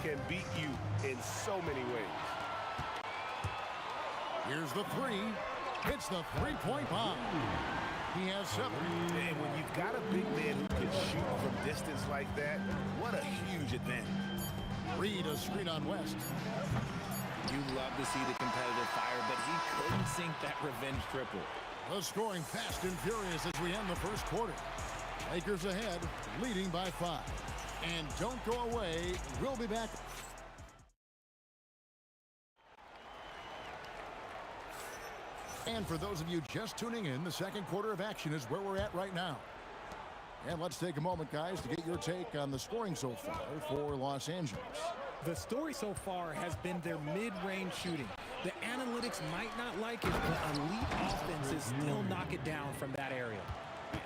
Speaker 3: Can beat you in so many ways.
Speaker 2: Here's the 3. It's the three-point bomb. He has 7.
Speaker 3: And when you've got a big man who can shoot from distance like that, what a huge advantage.
Speaker 2: Reed a screen on West.
Speaker 4: You love to see the competitive fire, but he couldn't sink that revenge triple.
Speaker 2: The scoring fast and furious as we end the first quarter. Lakers ahead, leading by 5. And don't go away. We'll be back. And for those of you just tuning in, the second quarter of action is where we're at right now. And let's take a moment, guys, to get your take on the scoring so far for Los Angeles.
Speaker 4: The story so far has been their mid-range shooting. The analytics might not like it, but elite offenses still knock it down from that area.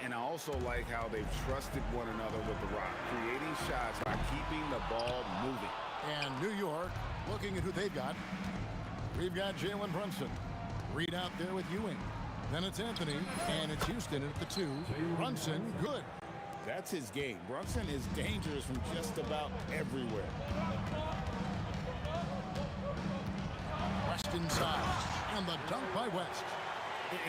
Speaker 3: And I also like how they've trusted one another with the rock, creating shots by keeping the ball moving.
Speaker 2: And New York, looking at who they've got. We've got Jalen Brunson. Reed out there with Ewing. Then it's Anthony, and it's Houston at the 2. Brunson, good.
Speaker 15: That's his game. Brunson is dangerous from just about everywhere.
Speaker 2: West inside, and the dunk by West.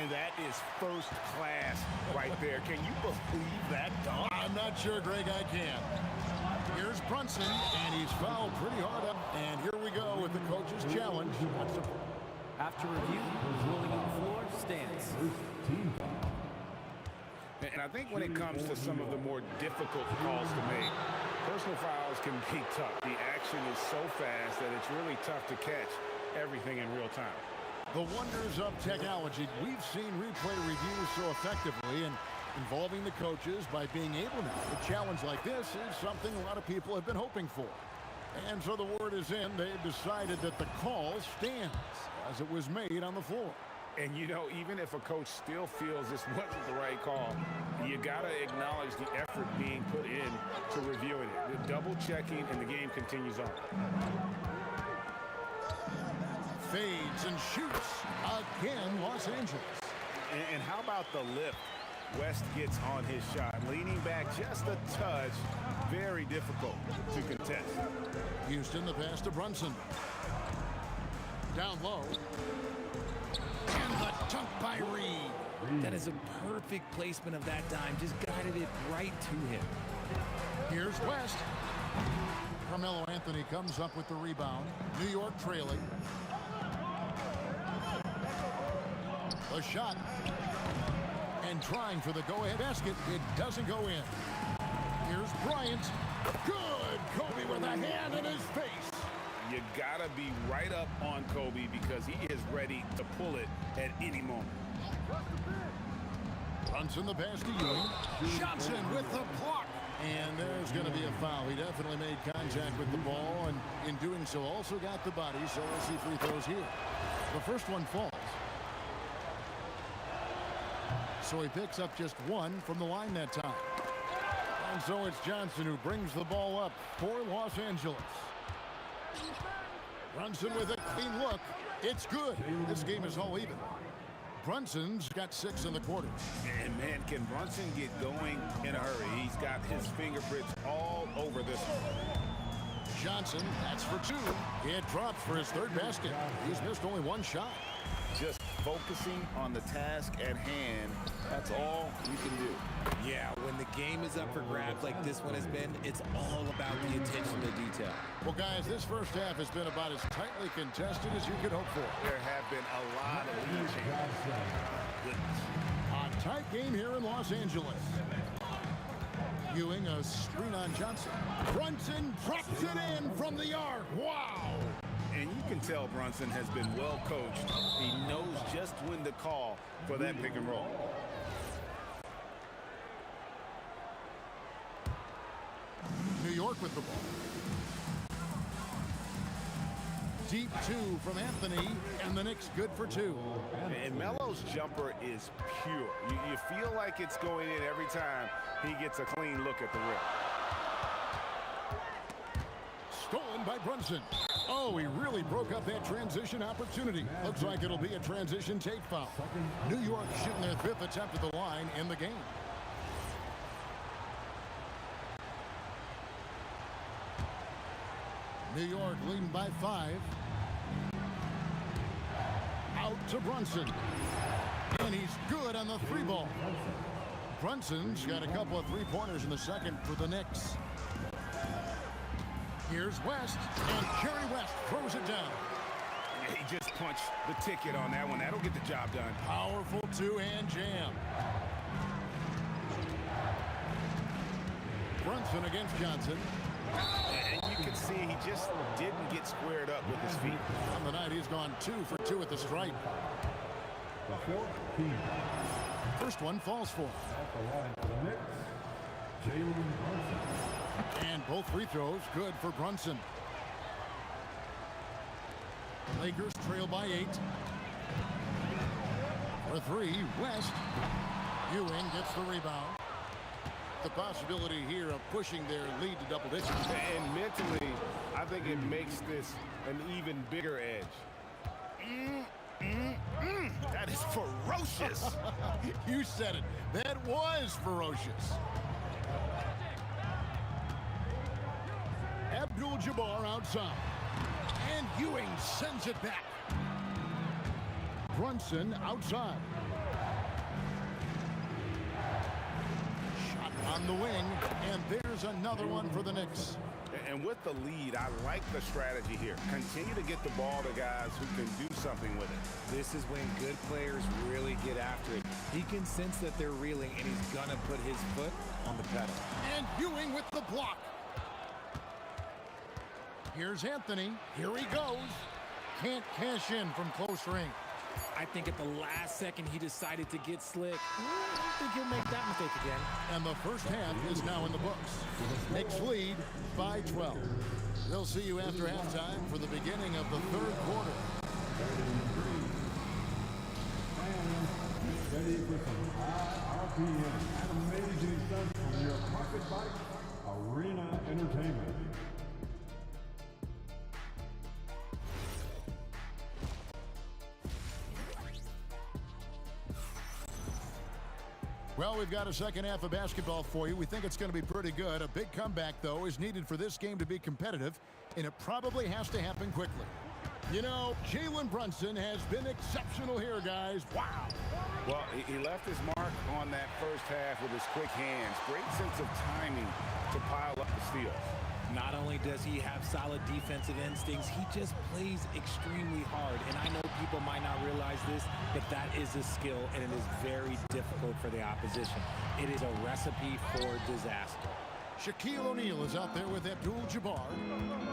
Speaker 3: And that is first class right there. Can you believe that dunk?
Speaker 2: I'm not sure, Greg, I can. Here's Brunson, and he's fouled pretty hard up. And here we go with the coach's challenge.
Speaker 16: After review, ruling on the floor stands.
Speaker 3: And I think when it comes to some of the more difficult calls to make, personal fouls can be tough. The action is so fast that it's really tough to catch everything in real time.
Speaker 2: The wonders of technology. We've seen replay reviews so effectively and involving the coaches by being able to. A challenge like this is something a lot of people have been hoping for. And so the word is in. They've decided that the call stands as it was made on the floor.
Speaker 3: And, you know, even if a coach still feels this wasn't the right call, you got to acknowledge the effort being put in to reviewing it. The double checking, and the game continues on.
Speaker 2: Fades and shoots again, Los Angeles.
Speaker 3: And how about the lift West gets on his shot? Leaning back just a touch, very difficult to contest.
Speaker 2: Houston, the pass to Brunson. Down low. And the dunk by Reed.
Speaker 4: That is a perfect placement of that dime. Just guided it right to him.
Speaker 2: Here's West. Carmelo Anthony comes up with the rebound. New York trailing. The shot. And trying for the go-ahead basket. It doesn't go in. Here's Bryant. Good. Kobe with a hand in his face.
Speaker 3: You gotta be right up on Kobe because he is ready to pull it at any moment.
Speaker 2: Brunson the pass to Ewing. Johnson with the block. And there's going to be a foul. He definitely made contact with the ball, and in doing so also got the body, so we'll see free throws here. The first one falls. So he picks up just one from the line that time. And so it's Johnson who brings the ball up for Los Angeles. Brunson with a clean look. It's good. This game is all even. Brunson's got 6 in the quarter.
Speaker 3: And man, can Brunson get going in a hurry? He's got his fingerprints all over this one.
Speaker 2: Johnson, that's for 2. It drops for his 3rd basket. He's missed only 1 shot.
Speaker 3: Just focusing on the task at hand, that's all you can do.
Speaker 4: Yeah, when the game is up for grabs like this one has been, it's all about the attention to detail.
Speaker 2: Well, guys, this first half has been about as tightly contested as you could hope for.
Speaker 3: There have been a lot of lead changes.
Speaker 2: A tight game here in Los Angeles. Ewing, a screen on Johnson. Brunson drops it in from the arc. Wow!
Speaker 3: And you can tell Brunson has been well coached. He knows just when to call for that pick and roll.
Speaker 2: New York with the ball. Deep 2 from Anthony, and the Knicks good for 2.
Speaker 3: And Melo's jumper is pure. You feel like it's going in every time he gets a clean look at the rim.
Speaker 2: Stolen by Brunson. Oh, he really broke up that transition opportunity. Looks like it'll be a transition take foul. New York shooting their 5th attempt at the line in the game. New York leading by 5. Out to Brunson. And he's good on the 3 ball. Brunson's got a couple of 3-pointers in the second for the Knicks. Here's West, and Jerry West throws it down.
Speaker 3: He just punched the ticket on that one. That'll get the job done.
Speaker 2: Powerful 2-hand jam. Brunson against Johnson.
Speaker 3: And you can see he just didn't get squared up with his feet.
Speaker 2: On the night, he's gone 2 for 2 at the stripe. First one falls for him. And both free throws good for Brunson. Lakers trail by 8. For 3, West. Ewing gets the rebound. The possibility here of pushing their lead to double digits.
Speaker 3: And mentally, I think it makes this an even bigger edge. That is ferocious.
Speaker 2: You said it. That was ferocious. Abdul-Jabbar outside. And Ewing sends it back. Brunson outside. Shot on the wing. And there's another one for the Knicks.
Speaker 3: And with the lead, I like the strategy here. Continue to get the ball to guys who can do something with it.
Speaker 4: This is when good players really get after it. He can sense that they're reeling, and he's going to put his foot on the pedal.
Speaker 2: And Ewing with the block. Here's Anthony. Here he goes. Can't cash in from close range.
Speaker 4: I think at the last second he decided to get slick. I don't think he'll make that mistake again.
Speaker 2: And the first half is now in the books. Knicks lead by 12. They'll see you after halftime for the beginning of the third quarter.
Speaker 9: Ready for some high RPM and amazing stunts from your Pocket Bike Arena Entertainment.
Speaker 2: Well, we've got a second half of basketball for you. We think it's going to be pretty good. A big comeback, though, is needed for this game to be competitive, and it probably has to happen quickly. You know, Jalen Brunson has been exceptional here, guys. Wow.
Speaker 3: Well, he left his mark on that first half with his quick hands. Great sense of timing to pile up the steals.
Speaker 4: Not only does he have solid defensive instincts, he just plays extremely hard. And I know people might not realize this, but that is a skill, and it is very difficult for the opposition. It is a recipe for disaster.
Speaker 2: Shaquille O'Neal is out there with Abdul-Jabbar.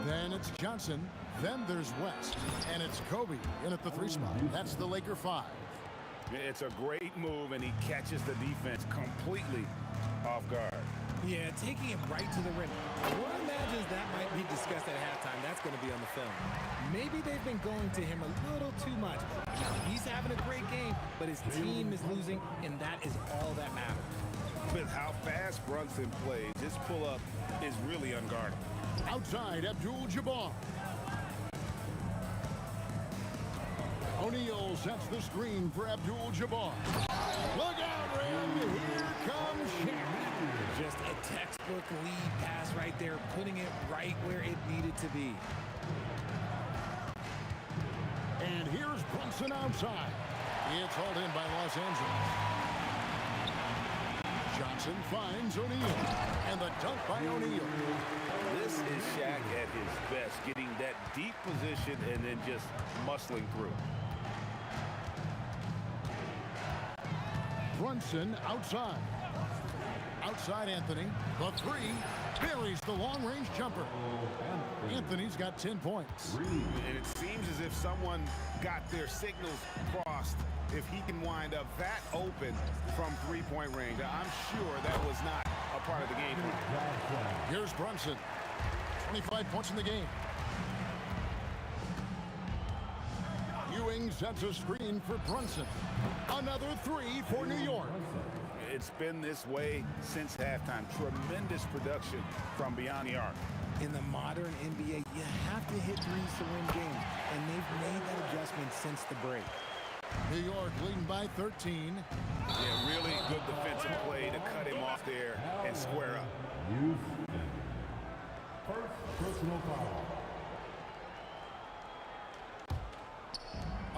Speaker 2: Then it's Johnson. Then there's West. And it's Kobe in at the 3 spot. That's the Laker 5.
Speaker 3: It's a great move, and he catches the defense completely off guard.
Speaker 4: Yeah, taking it right to the rim. One imagines that might be discussed at halftime. That's going to be on the film. Maybe they've been going to him a little too much. Now, he's having a great game, but his team is losing, and that is all that matters.
Speaker 3: With how fast Brunson plays, his pull-up is really unguarded.
Speaker 2: Outside, Abdul-Jabbar. O'Neal sets the screen for Abdul-Jabbar. Look out, Rim. Here comes Shaq.
Speaker 4: Just a textbook lead pass right there, putting it right where it needed to be.
Speaker 2: And here's Brunson outside. It's hauled in by Los Angeles. Johnson finds O'Neal. And the dunk by O'Neal.
Speaker 3: This is Shaq at his best, getting that deep position and then just muscling through.
Speaker 2: Brunson outside. Outside Anthony. The 3 buries the long-range jumper. Anthony's got 10 points.
Speaker 3: And it seems as if someone got their signals crossed. If he can wind up that open from three-point range, I'm sure that was not a part of the game plan.
Speaker 2: Here's Brunson. 25 points in the game. Ewing sets a screen for Brunson. Another 3 for New York.
Speaker 3: It's been this way since halftime. Tremendous production from beyond the arc.
Speaker 4: In the modern NBA, you have to hit threes to win games, and they've made that adjustment since the break.
Speaker 2: New York leading by 13.
Speaker 3: Yeah, really good defensive play to cut him off there and square up.
Speaker 9: First personal foul.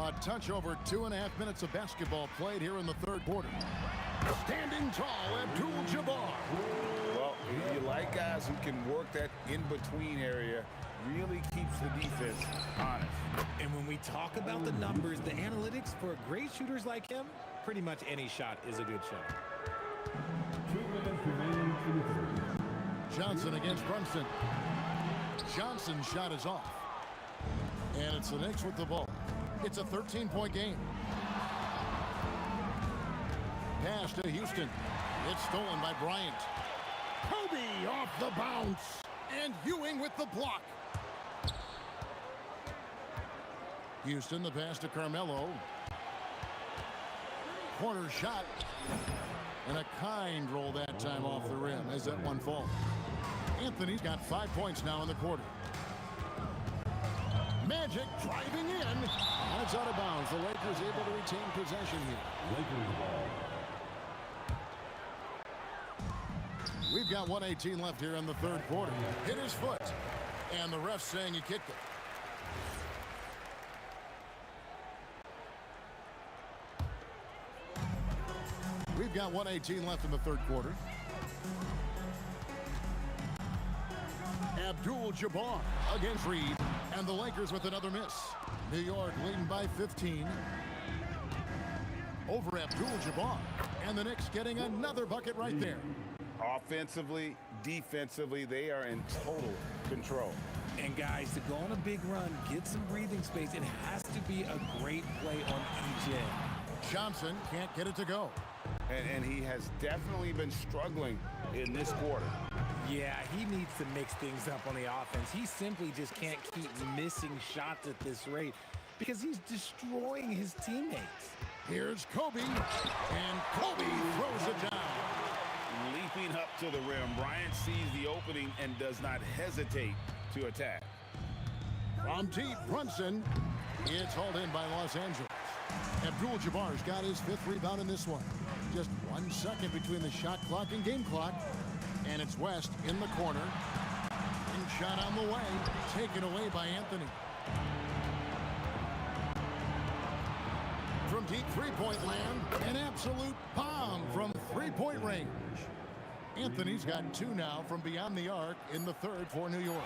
Speaker 2: A touch over 2.5 minutes of basketball played here in the third quarter. Standing tall, Abdul-Jabbar.
Speaker 3: Well, you like guys who can work that in-between area, really keeps the defense honest.
Speaker 4: And when we talk about the numbers, the analytics for great shooters like him, pretty much any shot is a good shot.
Speaker 9: 2 minutes remaining in the third.
Speaker 2: Johnson against Brunson. Johnson's shot is off. And it's the Knicks with the ball. It's a 13-point game. Pass to Houston. It's stolen by Bryant. Kobe off the bounce. And Ewing with the block. Houston, the pass to Carmelo. Corner shot. And a kind roll that time off the rim as that one falls. Anthony's got 5 points now in the quarter. Magic driving in. And it's out of bounds. The Lakers able to retain possession here.
Speaker 9: Lakers ball.
Speaker 2: We've got 1:18 left here in the third quarter. Hit his foot. And the ref's saying he kicked it. We've got 1:18 left in the third quarter. Abdul-Jabbar against Reed. And the Lakers with another miss. New York leading by 15. Over Abdul-Jabbar. And the Knicks getting another bucket right there.
Speaker 3: Offensively, defensively, they are in total control.
Speaker 4: And guys, to go on a big run, get some breathing space, it has to be a great play on each end.
Speaker 2: Johnson can't get it to go.
Speaker 3: And he has definitely been struggling in this quarter.
Speaker 4: Yeah, he needs to mix things up on the offense. He simply just can't keep missing shots at this rate because he's destroying his teammates.
Speaker 2: Here's Kobe, and Kobe throws it down.
Speaker 3: Leaping up to the rim, Bryant sees the opening and does not hesitate to attack.
Speaker 2: From deep, Brunson. It's hauled in by Los Angeles. Abdul-Jabbar's got his 5th rebound in this one. Just 1 second between the shot clock and game clock. And it's West in the corner. And shot on the way. Taken away by Anthony. From deep three-point land, an absolute bomb from three-point range. Anthony's got 2 now from beyond the arc in the third for New York.